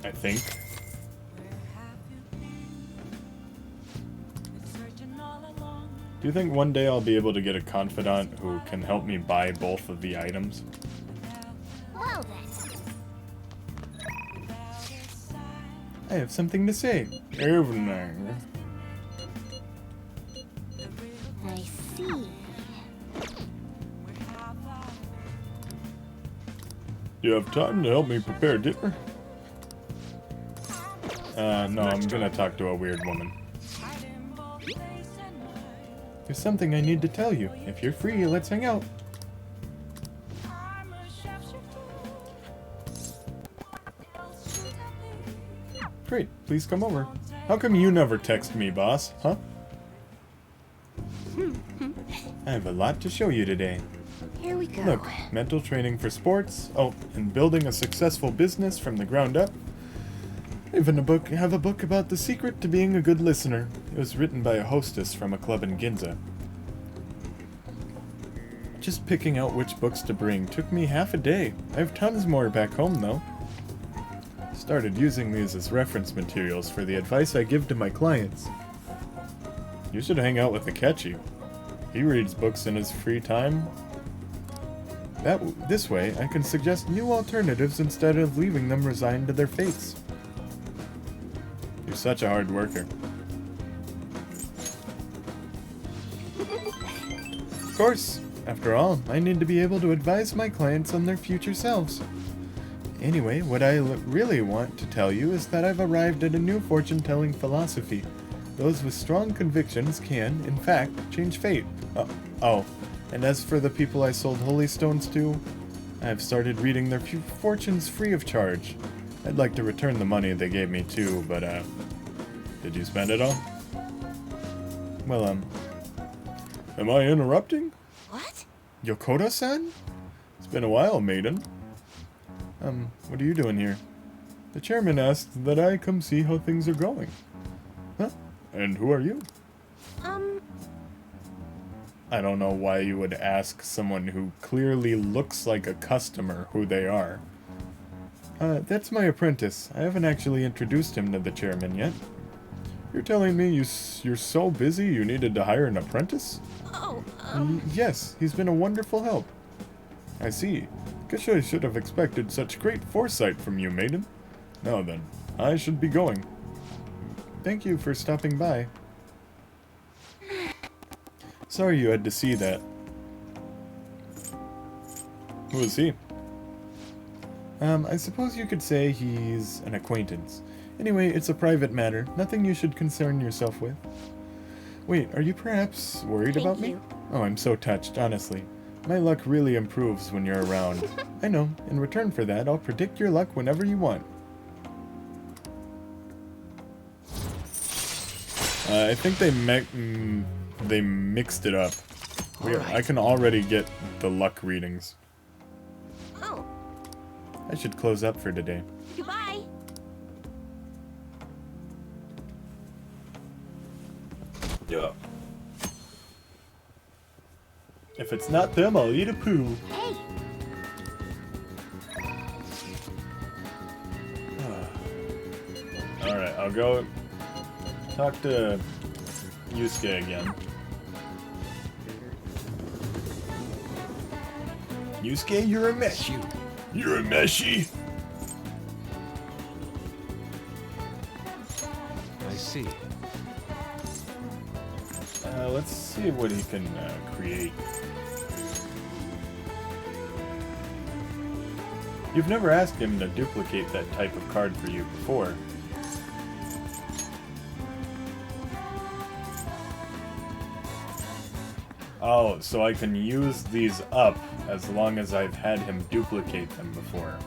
I think. Do you think one day I'll be able to get a confidant who can help me buy both of the items? Well then. I have something to say. Evening. I see. You have time to help me prepare dinner? No, I'm gonna talk to a weird woman. There's something I need to tell you. If you're free, let's hang out. Great, please come over. How come you never text me, boss? Huh? I have a lot to show you today. Here we go. Look, mental training for sports. Oh, and building a successful business from the ground up. I even have a book about the secret to being a good listener. It was written by a hostess from a club in Ginza. Just picking out which books to bring took me half a day. I have tons more back home, though. Started using these as reference materials for the advice I give to my clients. You should hang out with Akechi. He reads books in his free time. This way, I can suggest new alternatives instead of leaving them resigned to their fates. You're such a hard worker. Of course. After all, I need to be able to advise my clients on their future selves. Anyway, what I really want to tell you is that I've arrived at a new fortune-telling philosophy. Those with strong convictions can, in fact, change fate. Oh, and as for the people I sold holy stones to, I have started reading their fortunes free of charge. I'd like to return the money they gave me too, but, did you spend it all? Well, am I interrupting? What? Yokota-san? It's been a while, maiden. What are you doing here? The chairman asked that I come see how things are going. Huh? And who are you? I don't know why you would ask someone who clearly looks like a customer who they are. That's my apprentice. I haven't actually introduced him to the chairman yet. You're telling me you're so busy you needed to hire an apprentice? Oh, Yes, he's been a wonderful help. I see. Guess I should have expected such great foresight from you, maiden. Now then, I should be going. Thank you for stopping by. Sorry you had to see that. Who is he? I suppose you could say he's an acquaintance. Anyway, it's a private matter. Nothing you should concern yourself with. Wait, are you perhaps worried about me? Oh, I'm so touched, honestly. My luck really improves when you're around. I know. In return for that, I'll predict your luck whenever you want. I think they mixed it up. I can already get the luck readings. Oh. I should close up for today. Goodbye. Yeah. If it's not them, I'll eat a poo. Hey. Alright, I'll go talk to Yusuke again. Yusuke, you're a mess. You're a meshy. I see. Let's see what he can create. You've never asked him to duplicate that type of card for you before. Oh, so I can use these up as long as I've had him duplicate them before.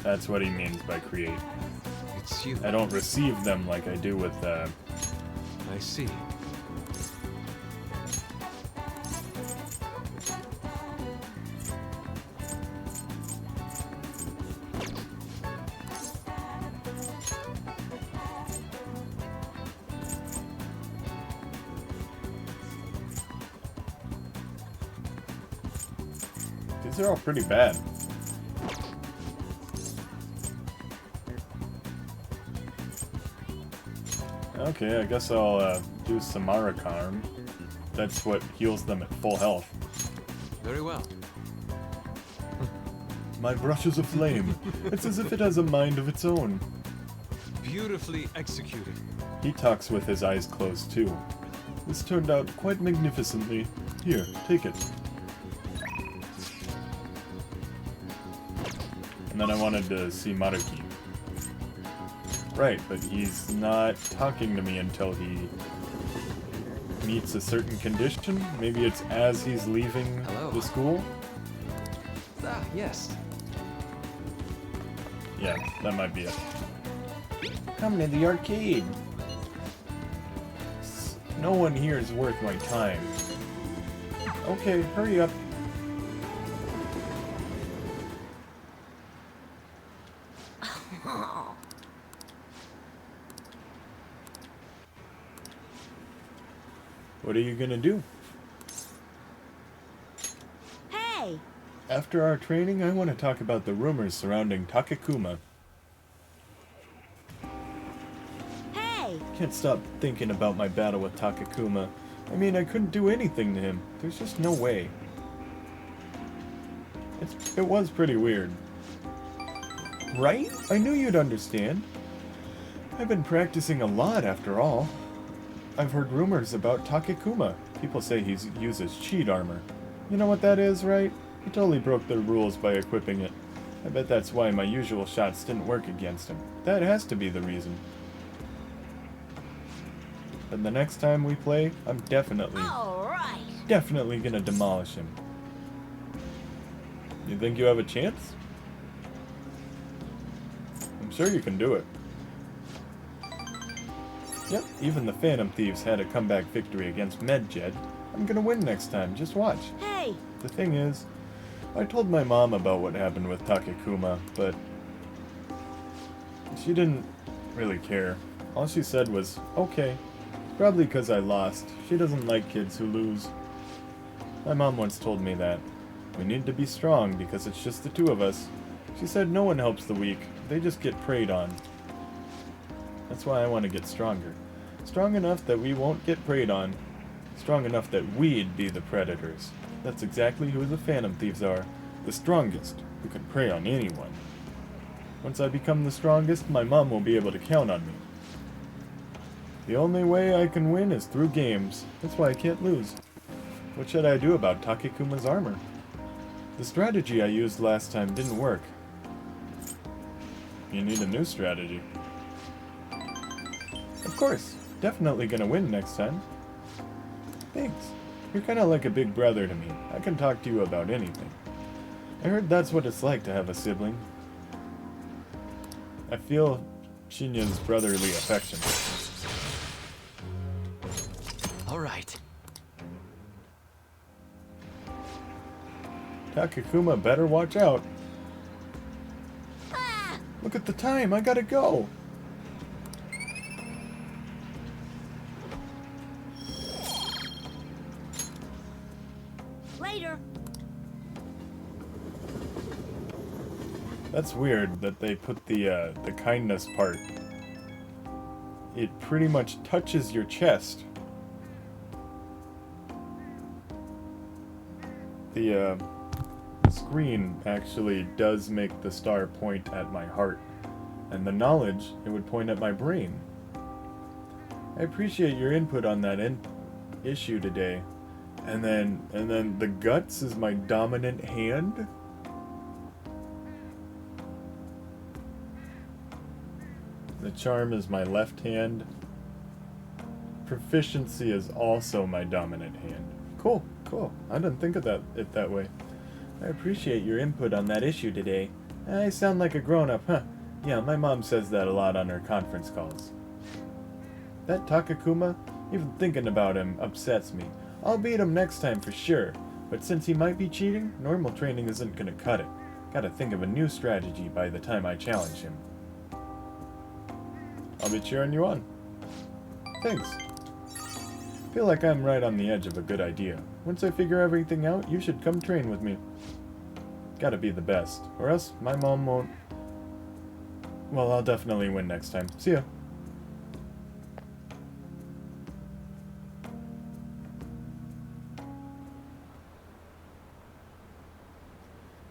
That's what he means by create. It's you. I don't receive them like I do with I see. These are all pretty bad. Okay, I guess I'll do Sakura-Con. That's what heals them at full health. Very well. My brush is aflame. It's as if it has a mind of its own. Beautifully executed. He talks with his eyes closed too. This turned out quite magnificently. Here, take it. And then I wanted to see Maruki. Right, but he's not talking to me until he meets a certain condition. Maybe it's as he's leaving the school? Ah, yes. Yeah, that might be it. Come to the arcade. No one here is worth my time. Okay, hurry up. What are you gonna do? Hey! After our training, I want to talk about the rumors surrounding Takekuma. Hey! Can't stop thinking about my battle with Takekuma. I mean, I couldn't do anything to him. There's just no way. It was pretty weird. Right? I knew you'd understand. I've been practicing a lot after all. I've heard rumors about Takekuma. People say he uses cheat armor. You know what that is, right? He totally broke the rules by equipping it. I bet that's why my usual shots didn't work against him. That has to be the reason. But the next time we play, I'm definitely gonna demolish him. You think you have a chance? I'm sure you can do it. Yep, even the Phantom Thieves had a comeback victory against Medjed. I'm gonna win next time, just watch. Hey! The thing is, I told my mom about what happened with Takekuma, but she didn't really care. All she said was, okay. Probably because I lost. She doesn't like kids who lose. My mom once told me that. We need to be strong because it's just the two of us. She said no one helps the weak. They just get preyed on. That's why I want to get stronger. Strong enough that we won't get preyed on. Strong enough that we'd be the predators. That's exactly who the Phantom Thieves are. The strongest, who can prey on anyone. Once I become the strongest, my mom will be able to count on me. The only way I can win is through games. That's why I can't lose. What should I do about Takekuma's armor? The strategy I used last time didn't work. You need a new strategy. Of course, definitely gonna win next time. Thanks. You're kinda like a big brother to me. I can talk to you about anything. I heard that's what it's like to have a sibling. I feel Shinya's brotherly affection. All right. Takekuma better watch out. Look at the time, I gotta go. Later. That's weird that they put the kindness part. It pretty much touches your chest. The screen actually does make the star point at my heart, and the knowledge, it would point at my brain. I appreciate your input on that issue today. And then the guts is my dominant hand? The charm is my left hand. Proficiency is also my dominant hand. Cool, cool. I didn't think of it that way. I appreciate your input on that issue today. I sound like a grown-up, huh? Yeah, my mom says that a lot on her conference calls. That Takekuma, even thinking about him upsets me. I'll beat him next time for sure, but since he might be cheating, normal training isn't gonna cut it. Gotta think of a new strategy by the time I challenge him. I'll be cheering you on. Thanks. Feel like I'm right on the edge of a good idea. Once I figure everything out, you should come train with me. Gotta be the best, or else my mom won't... Well, I'll definitely win next time. See ya.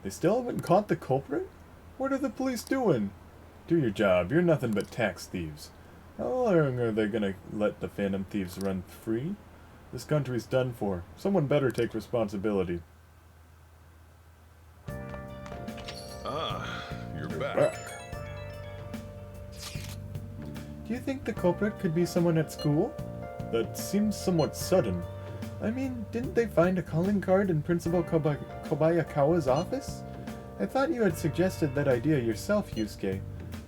They still haven't caught the culprit? What are the police doing? Do your job. You're nothing but tax thieves. How long are they gonna let the Phantom Thieves run free? This country's done for. Someone better take responsibility. Ah, you're back. Do you think the culprit could be someone at school? That seems somewhat sudden. I mean, didn't they find a calling card in Principal Kobayakawa's office? I thought you had suggested that idea yourself, Yusuke.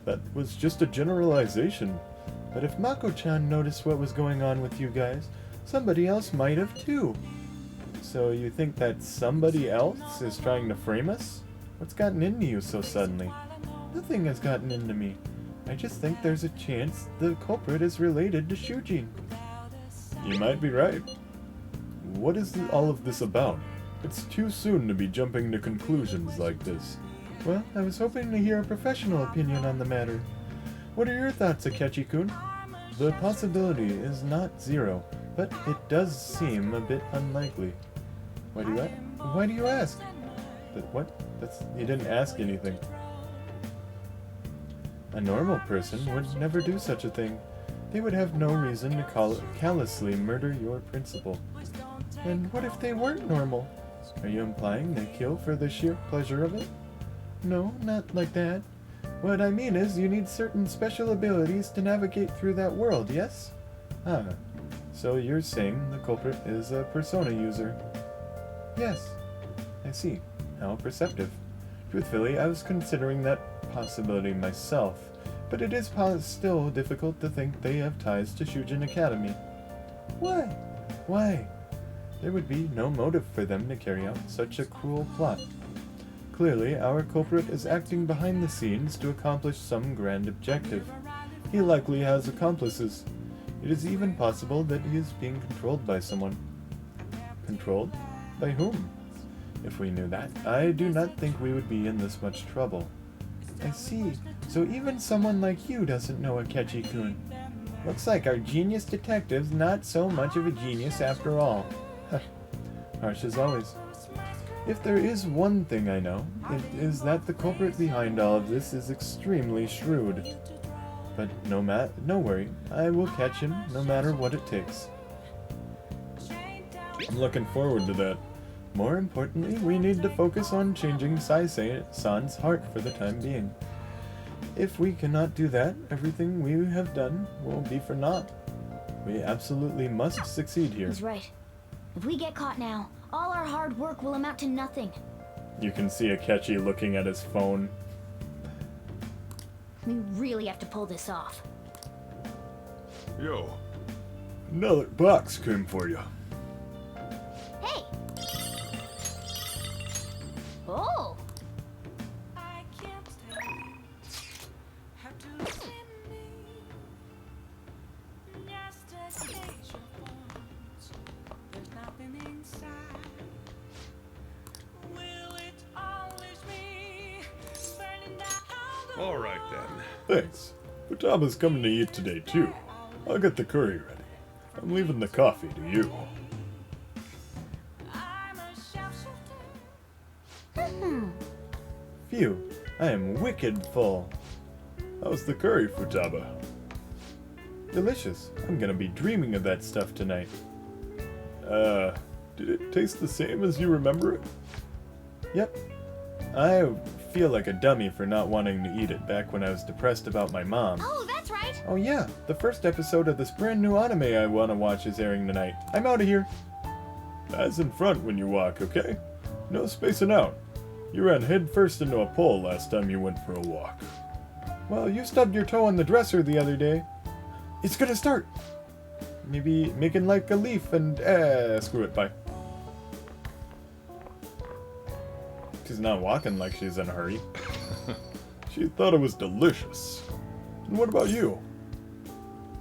That was just a generalization. But if Mako-chan noticed what was going on with you guys, somebody else might have too. So you think that somebody else is trying to frame us? What's gotten into you so suddenly? Nothing has gotten into me. I just think there's a chance the culprit is related to Shujin. You might be right. What is all of this about? It's too soon to be jumping to conclusions like this. Well, I was hoping to hear a professional opinion on the matter. What are your thoughts, Akechi-kun? The possibility is not zero, but it does seem a bit unlikely. Why do you ask? What? You didn't ask anything. A normal person would never do such a thing. They would have no reason to callously murder your principal. And what if they weren't normal? Are you implying they kill for the sheer pleasure of it? No, not like that. What I mean is you need certain special abilities to navigate through that world, yes? Ah, so you're saying the culprit is a persona user. Yes, I see. How perceptive. Truthfully, I was considering that possibility myself, but it is still difficult to think they have ties to Shujin Academy. Why? Why? There would be no motive for them to carry out such a cruel plot. Clearly, our culprit is acting behind the scenes to accomplish some grand objective. He likely has accomplices. It is even possible that he is being controlled by someone. Controlled? By whom? If we knew that, I do not think we would be in this much trouble. I see. So even someone like you doesn't know Akechi-kun. Looks like our genius detective's not so much of a genius after all. Harsh as always. If there is one thing I know, it is that the culprit behind all of this is extremely shrewd. But no worry, I will catch him no matter what it takes. I'm looking forward to that. More importantly, we need to focus on changing Sai-san's heart for the time being. If we cannot do that, everything we have done will be for naught. We absolutely must succeed here. He's right. If we get caught now, all our hard work will amount to nothing. You can see Akechi looking at his phone. We really have to pull this off. Yo. Another box came for you. Hey! Oh! All right then. Thanks. Futaba's coming to eat today too. I'll get the curry ready. I'm leaving the coffee to you. Phew, I am wicked full. How's the curry, Futaba? Delicious. I'm gonna be dreaming of that stuff tonight. Did it taste the same as you remember it? Yep. I feel like a dummy for not wanting to eat it back when I was depressed about my mom. Oh, that's right! Oh yeah, the first episode of this brand new anime I want to watch is airing tonight. I'm out of here. Eyes in front when you walk, okay? No spacing out. You ran head first into a pole last time you went for a walk. Well, you stubbed your toe on the dresser the other day. It's gonna start! Maybe making like a leaf and screw it, bye. She's not walking like she's in a hurry. She thought it was delicious. And what about you?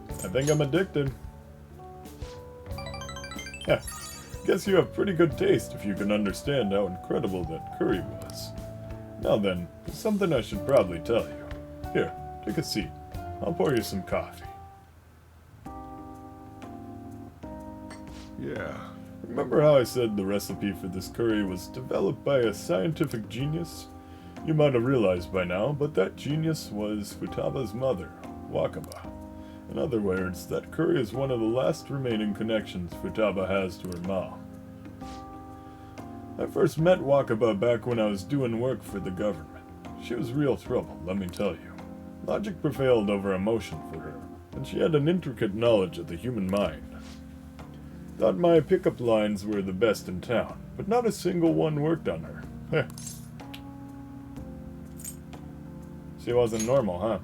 I think I'm addicted. Yeah, guess you have pretty good taste if you can understand how incredible that curry was. Now then, there's something I should probably tell you. Here, take a seat. I'll pour you some coffee. Yeah. Remember how I said the recipe for this curry was developed by a scientific genius? You might have realized by now, but that genius was Futaba's mother, Wakaba. In other words, that curry is one of the last remaining connections Futaba has to her mom. I first met Wakaba back when I was doing work for the government. She was real trouble, let me tell you. Logic prevailed over emotion for her, and she had an intricate knowledge of the human mind. Thought my pickup lines were the best in town, but not a single one worked on her. Heh. She wasn't normal, huh?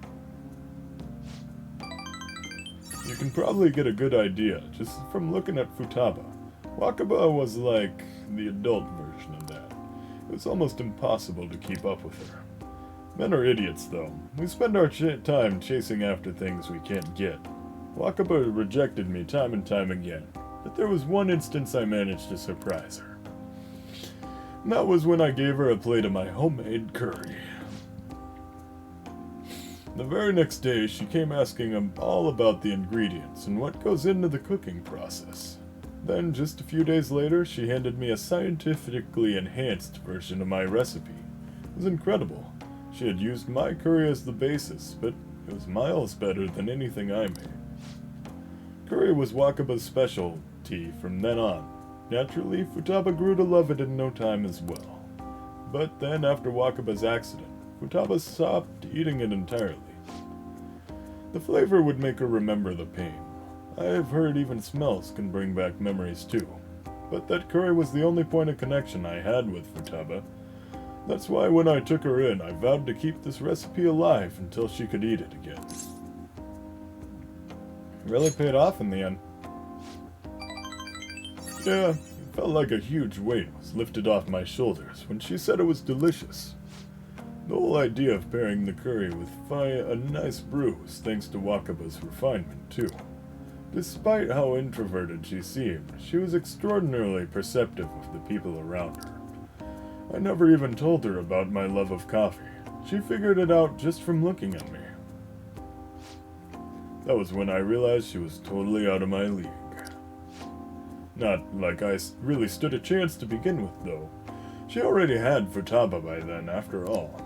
You can probably get a good idea just from looking at Futaba. Wakaba was like the adult version of that. It was almost impossible to keep up with her. Men are idiots, though. We spend our time chasing after things we can't get. Wakaba rejected me time and time again, but there was one instance I managed to surprise her. And that was when I gave her a plate of my homemade curry. The very next day, she came asking all about the ingredients and what goes into the cooking process. Then, just a few days later, she handed me a scientifically enhanced version of my recipe. It was incredible. She had used my curry as the basis, but it was miles better than anything I made. Curry was Wakaba's specialty from then on. Naturally, Futaba grew to love it in no time as well. But then, after Wakaba's accident, Futaba stopped eating it entirely. The flavor would make her remember the pain. I've heard even smells can bring back memories too. But that curry was the only point of connection I had with Futaba. That's why when I took her in, I vowed to keep this recipe alive until she could eat it again. It really paid off in the end. Yeah, it felt like a huge weight was lifted off my shoulders when she said it was delicious. The whole idea of pairing the curry with a nice brew was thanks to Wakaba's refinement, too. Despite how introverted she seemed, she was extraordinarily perceptive of the people around her. I never even told her about my love of coffee. She figured it out just from looking at me. That was when I realized she was totally out of my league. Not like I really stood a chance to begin with, though. She already had Futaba by then, after all.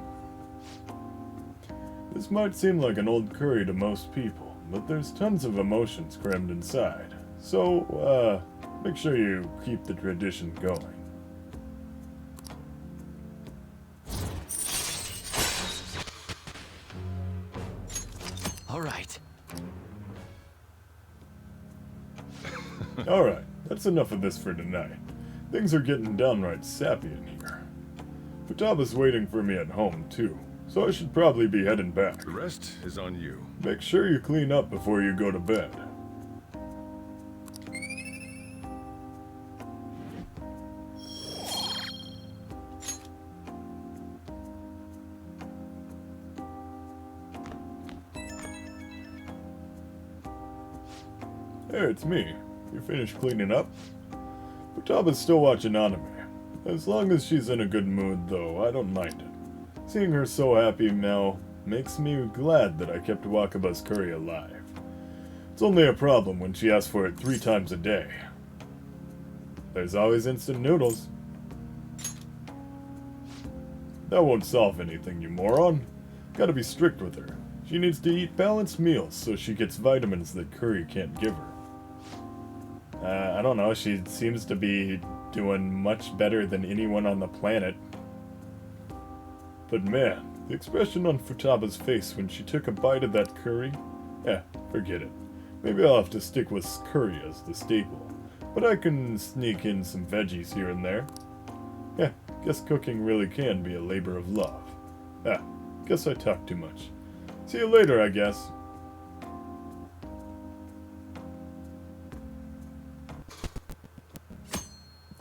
This might seem like an old curry to most people, but there's tons of emotions crammed inside. So, make sure you keep the tradition going. All right. Alright, that's enough of this for tonight. Things are getting downright sappy in here. Futaba's waiting for me at home, too, so I should probably be heading back. The rest is on you. Make sure you clean up before you go to bed. Hey, it's me. You finished cleaning up? Futaba's still watching anime. As long as she's in a good mood, though, I don't mind it. Seeing her so happy now makes me glad that I kept Wakaba's curry alive. It's only a problem when she asks for it 3 times a day. There's always instant noodles. That won't solve anything, you moron. Gotta be strict with her. She needs to eat balanced meals so she gets vitamins that curry can't give her. I don't know, she seems to be doing much better than anyone on the planet. But man, the expression on Futaba's face when she took a bite of that curry? Forget it. Maybe I'll have to stick with curry as the staple. But I can sneak in some veggies here and there. Guess cooking really can be a labor of love. Guess I talked too much. See you later, I guess.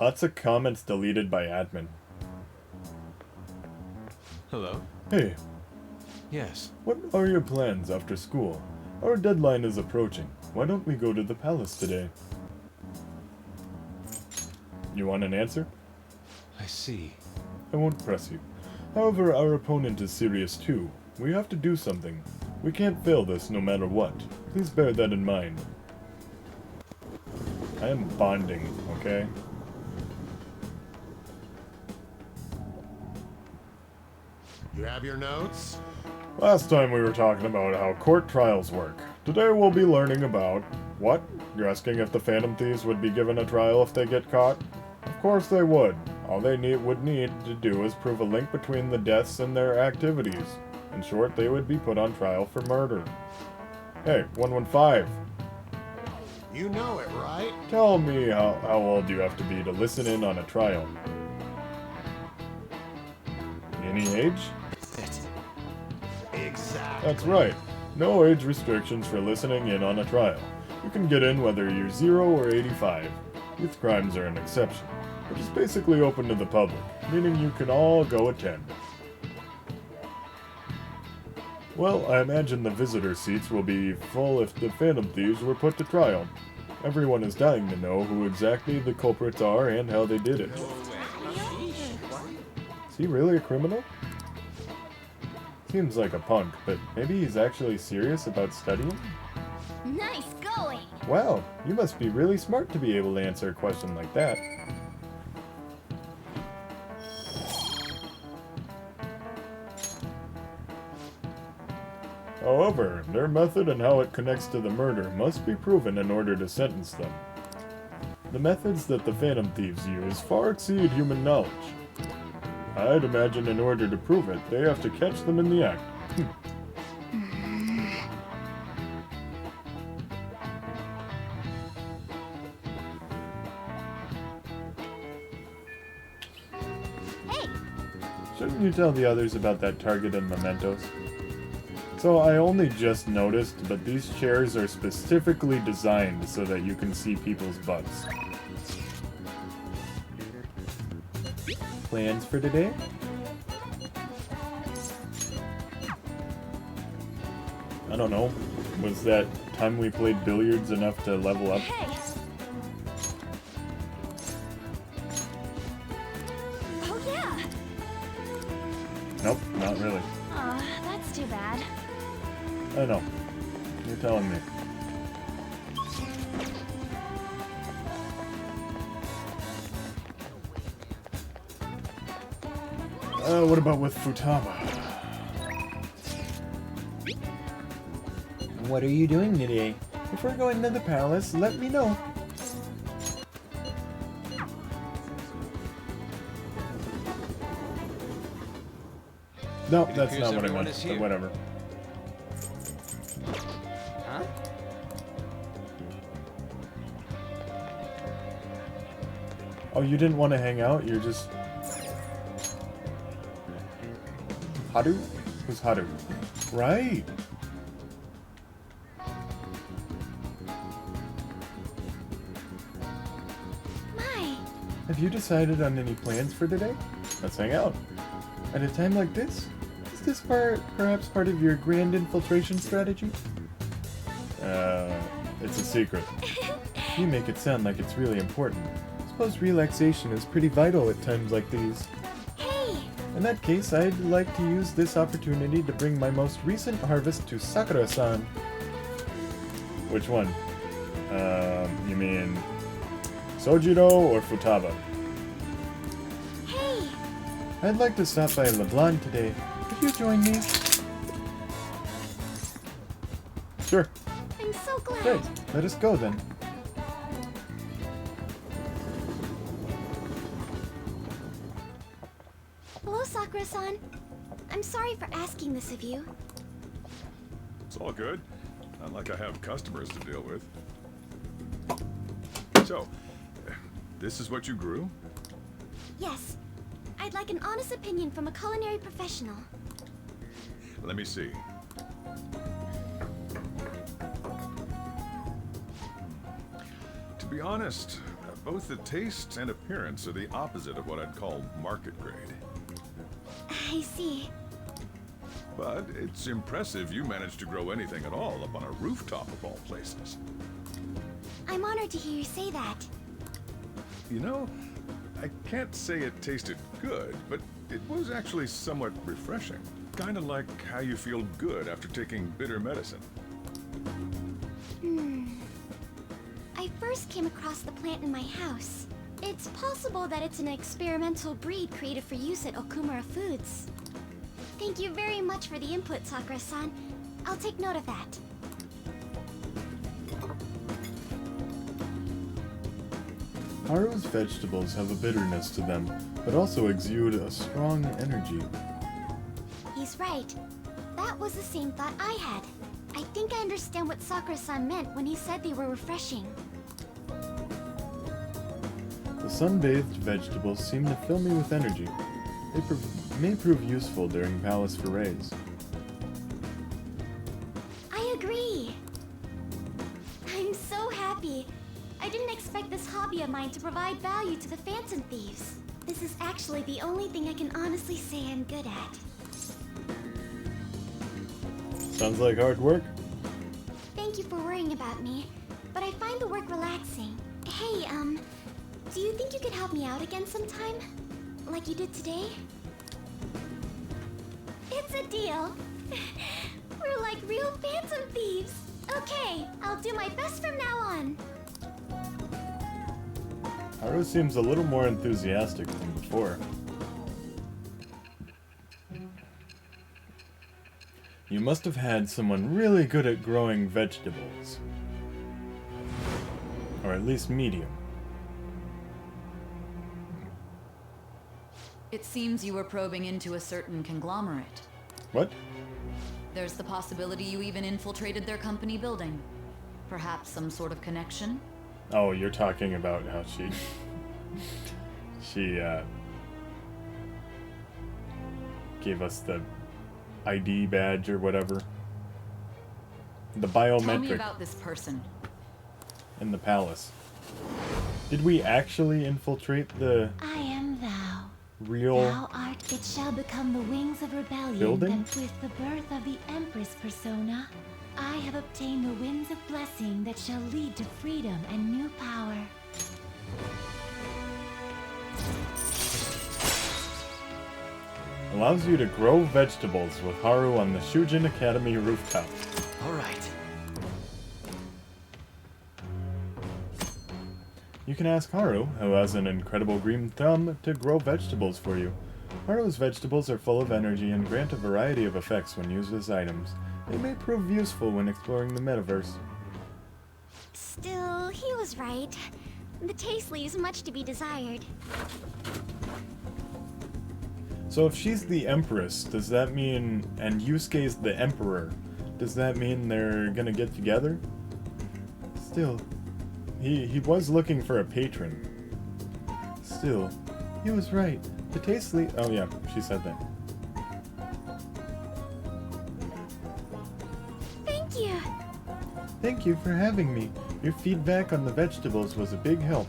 Lots of comments deleted by admin. Hello? Hey. Yes. What are your plans after school? Our deadline is approaching. Why don't we go to the palace today? You want an answer? I see. I won't press you. However, our opponent is serious too. We have to do something. We can't fail this no matter what. Please bear that in mind. I am bonding, okay? You have your notes? Last time we were talking about how court trials work. Today we'll be learning about... What? You're asking if the Phantom Thieves would be given a trial if they get caught? Of course they would. All they would need to do is prove a link between the deaths and their activities. In short, they would be put on trial for murder. Hey, 115. You know it, right? Tell me how old you have to be to listen in on a trial. Any age? Exactly. That's right. No age restrictions for listening in on a trial. You can get in whether you're 0 or 85. Youth crimes are an exception, which is basically open to the public, meaning you can all go attend. Well, I imagine the visitor seats will be full if the Phantom Thieves were put to trial. Everyone is dying to know who exactly the culprits are and how they did it. Is he really a criminal? Seems like a punk, but maybe he's actually serious about studying? Nice going! Wow, you must be really smart to be able to answer a question like that. However, their method and how it connects to the murder must be proven in order to sentence them. The methods that the Phantom Thieves use far exceed human knowledge. I'd imagine in order to prove it, they have to catch them in the act. Hey! Shouldn't you tell the others about that target and mementos? So I only just noticed, but these chairs are specifically designed so that you can see people's butts. Plans for today? I don't know. Was that time we played billiards enough to level up? Hey! Oh yeah! Nope, not really. Aw, that's too bad. I know. You're telling me. What about with Futaba? What are you doing today? If we're going to the palace, let me know. No, that's not what I meant, but whatever. Huh? Oh, you didn't want to hang out? You're just... Haru? Who's Haru? Right! My! Have you decided on any plans for today? Let's hang out. At a time like this? Is this perhaps part of your grand infiltration strategy? It's a secret. You make it sound like it's really important. Suppose relaxation is pretty vital at times like these. Hey! In that case, I'd like to use this opportunity to bring my most recent harvest to Sakura-San. Which one? You mean Sojiro or Futaba? Hey! I'd like to stop by LeBlanc today. Could you join me? Sure. I'm so glad. Great. Let us go then. Hello, Sakura-san. I'm sorry for asking this of you. It's all good. Not like I have customers to deal with. So, this is what you grew? Yes. I'd like an honest opinion from a culinary professional. Let me see. To be honest, both the taste and appearance are the opposite of what I'd call market grade. I see. But it's impressive you managed to grow anything at all up on a rooftop of all places. I'm honored to hear you say that. You know, I can't say it tasted good, but It was actually somewhat refreshing. Kind of like how you feel good after taking bitter medicine. I first came across the plant in my house. It's possible that it's an experimental breed created for use at Okumura Foods. Thank you very much for the input, Sakura-san. I'll take note of that. Haru's vegetables have a bitterness to them, but also exude a strong energy. He's right. That was the same thought I had. I think I understand what Sakura-san meant when he said they were refreshing. The sun-bathed vegetables seem to fill me with energy. They may prove useful during palace forays. I agree. I'm so happy. I didn't expect this hobby of mine to provide value to the Phantom Thieves. This is actually the only thing I can honestly say I'm good at. Sounds like hard work. Thank you for worrying about me, but I find the work relaxing. Hey, do you think you could help me out again sometime? Like you did today? It's a deal. We're like real Phantom Thieves. Okay, I'll do my best from now on. Haru seems a little more enthusiastic than before. You must have had someone really good at growing vegetables. Or at least medium. It seems you were probing into a certain conglomerate. What? There's the possibility you even infiltrated their company building. Perhaps some sort of connection? Oh, you're talking about how she gave us the ID badge or whatever. The biometric. Tell me about this person. In the palace. Did we actually infiltrate the I am thou. real Thou art, it shall become the wings of rebellion building? that with the birth of the Empress persona, I have obtained the winds of blessing that shall lead to freedom and new power. Allows you to grow vegetables with Haru on the Shujin Academy rooftop. Alright. You can ask Haru, who has an incredible green thumb, to grow vegetables for you. Haru's vegetables are full of energy and grant a variety of effects when used as items. They may prove useful when exploring the metaverse. Still, he was right. The taste leaves much to be desired. So if she's the Empress, does that mean, and Yusuke's the Emperor, does that mean they're gonna get together? Still, he was looking for a patron. Still, he was right. The taste leaf. Oh yeah, she said that. Thank you. Thank you for having me. Your feedback on the vegetables was a big help.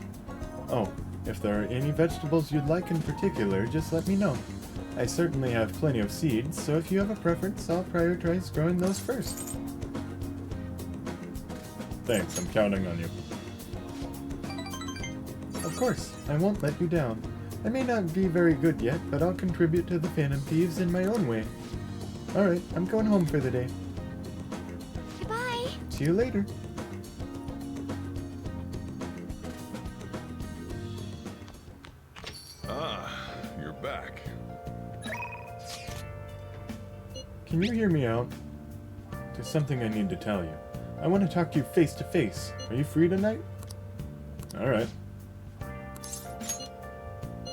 Oh, if there are any vegetables you'd like in particular, just let me know. I certainly have plenty of seeds, so if you have a preference, I'll prioritize growing those first. Thanks, I'm counting on you. Of course, I won't let you down. I may not be very good yet, but I'll contribute to the Phantom Thieves in my own way. Alright, I'm going home for the day. Goodbye. See you later. Ah, you're back. Can you hear me out? There's something I need to tell you. I want to talk to you face to face. Are you free tonight? Alright.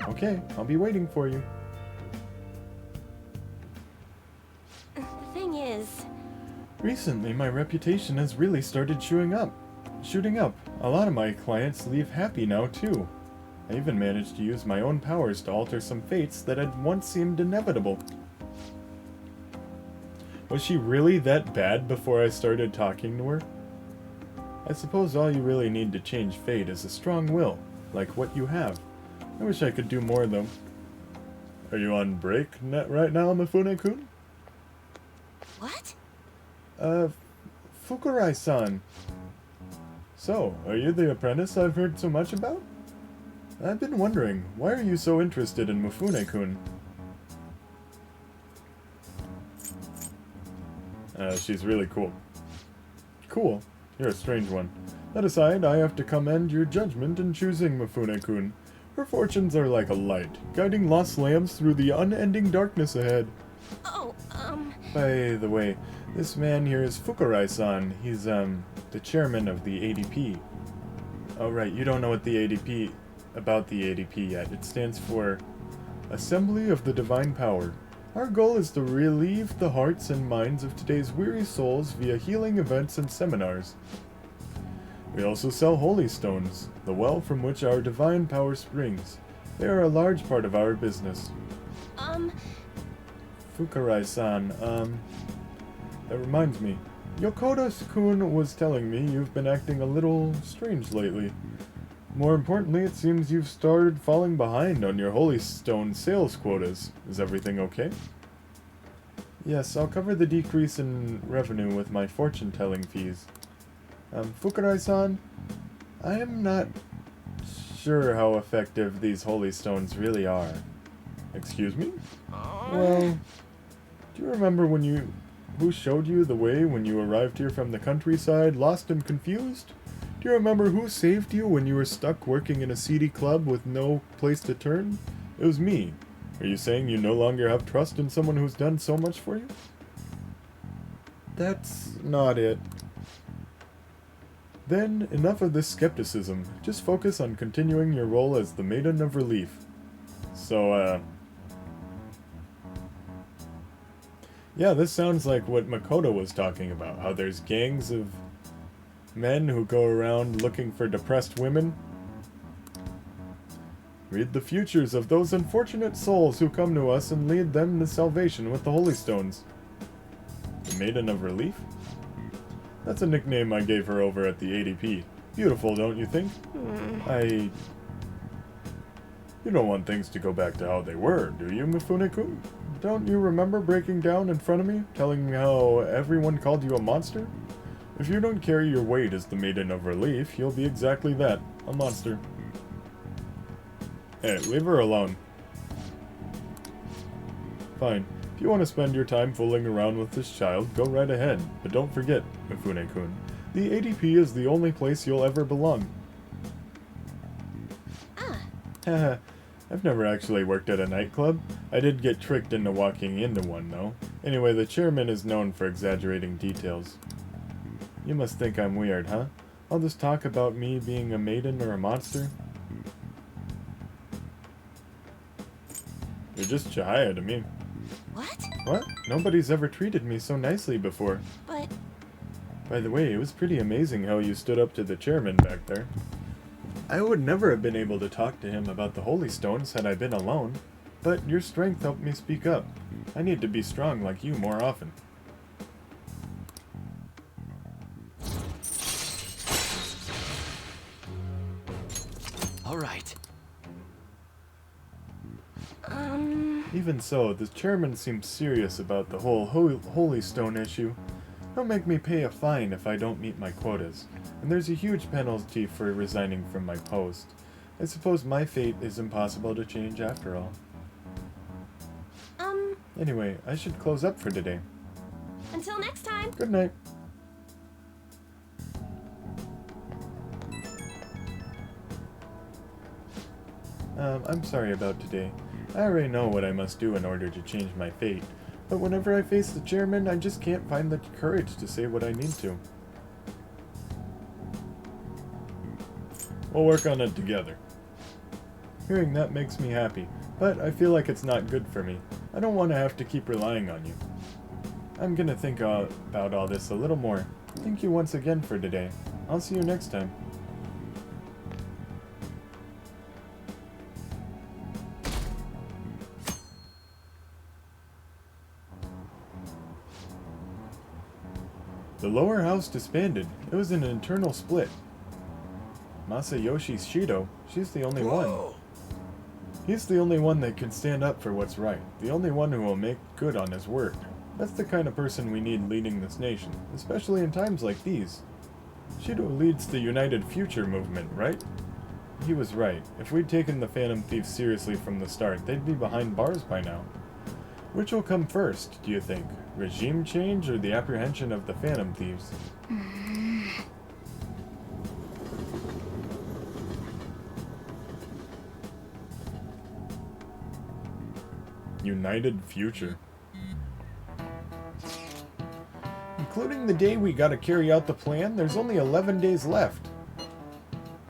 Okay, I'll be waiting for you. The thing is... Recently, my reputation has really started shooting up. A lot of my clients leave happy now, too. I even managed to use my own powers to alter some fates that had once seemed inevitable. Was she really that bad before I started talking to her? I suppose all you really need to change fate is a strong will, like what you have. I wish I could do more, though. Are you on break right now, Mifune-kun? What? Fukurai-san. So, are you the apprentice I've heard so much about? I've been wondering, why are you so interested in Mifune-kun? she's really cool. Cool. You're a strange one. That aside, I have to commend your judgment in choosing Mifune-kun. Her fortunes are like a light, guiding lost lambs through the unending darkness ahead. Oh, By the way, this man here is Fukurai-san. He's, the chairman of the ADP. Oh, right, you don't know what the ADP... about the ADP yet. It stands for Assembly of the Divine Power. Our goal is to relieve the hearts and minds of today's weary souls via healing events and seminars. We also sell holy stones, the well from which our divine power springs. They are a large part of our business. Fukurai-san, that reminds me. Yokota-kun was telling me you've been acting a little strange lately. More importantly, it seems you've started falling behind on your holy stone sales quotas. Is everything okay? Yes, I'll cover the decrease in revenue with my fortune-telling fees. Fukurai-san, I am not sure how effective these holy stones really are. Excuse me? Well, do you remember who showed you the way when you arrived here from the countryside, lost and confused? Do you remember who saved you when you were stuck working in a seedy club with no place to turn? It was me. Are you saying you no longer have trust in someone who's done so much for you? That's not it. Then, enough of this skepticism. Just focus on continuing your role as the Maiden of Relief. So, yeah, this sounds like what Makoto was talking about. How there's gangs of men who go around looking for depressed women. Read the futures of those unfortunate souls who come to us and lead them to salvation with the holy stones. The Maiden of Relief? That's a nickname I gave her over at the ADP. Beautiful, don't you think? You don't want things to go back to how they were, do you, Mifune-kun? Don't you remember breaking down in front of me, telling me how everyone called you a monster? If you don't carry your weight as the Maiden of Relief, you'll be exactly that, a monster. Hey, leave her alone. Fine. If you want to spend your time fooling around with this child, go right ahead. But don't forget, Mifune-kun, the ADP is the only place you'll ever belong. Haha, I've never actually worked at a nightclub. I did get tricked into walking into one, though. Anyway, the chairman is known for exaggerating details. You must think I'm weird, huh? All this talk about me being a maiden or a monster? You're just Chihaya to me. What? What? Nobody's ever treated me so nicely before. But... By the way, it was pretty amazing how you stood up to the chairman back there. I would never have been able to talk to him about the holy stones had I been alone. But your strength helped me speak up. I need to be strong like you more often. All right. Even so, the chairman seems serious about the whole holy stone issue. He'll make me pay a fine if I don't meet my quotas, and there's a huge penalty for resigning from my post. I suppose my fate is impossible to change after all. Anyway, I should close up for today. Until next time. Good night. I'm sorry about today. I already know what I must do in order to change my fate, but whenever I face the chairman, I just can't find the courage to say what I need to. We'll work on it together. Hearing that makes me happy, but I feel like it's not good for me. I don't want to have to keep relying on you. I'm gonna think about all this a little more. Thank you once again for today. I'll see you next time. The lower house disbanded. It was an internal split. Masayoshi Shido, she's the only one. He's the only one that can stand up for what's right. The only one who will make good on his word. That's the kind of person we need leading this nation, especially in times like these. Shido leads the United Future movement, right? He was right. If we'd taken the Phantom Thieves seriously from the start, they'd be behind bars by now. Which will come first, do you think? Regime change or the apprehension of the Phantom Thieves? United future. Including the day we gotta carry out the plan, there's only 11 days left.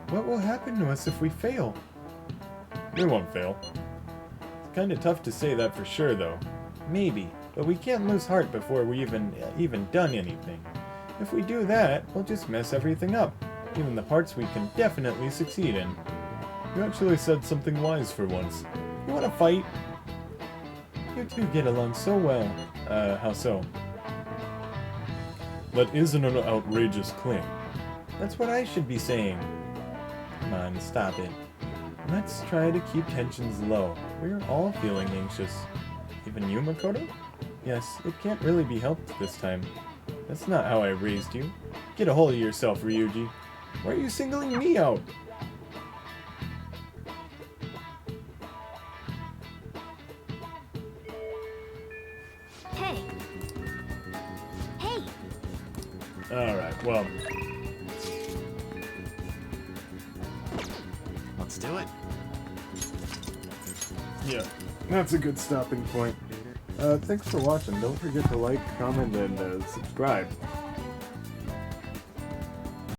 What will happen to us if we fail? We won't fail. It's kinda tough to say that for sure though. Maybe, but we can't lose heart before we even done anything. If we do that, we'll just mess everything up. Even the parts we can definitely succeed in. You actually said something wise for once. You wanna fight? You two get along so well. How so? That isn't an outrageous claim. That's what I should be saying. Come on, stop it. Let's try to keep tensions low. We're all feeling anxious. Even you, Makoto? Yes, it can't really be helped this time. That's not how I raised you. Get a hold of yourself, Ryuji. Why are you singling me out? Hey. Hey. Alright, well. Let's do it. Yeah, that's a good stopping point. Thanks for watching. Don't forget to like, comment, and subscribe.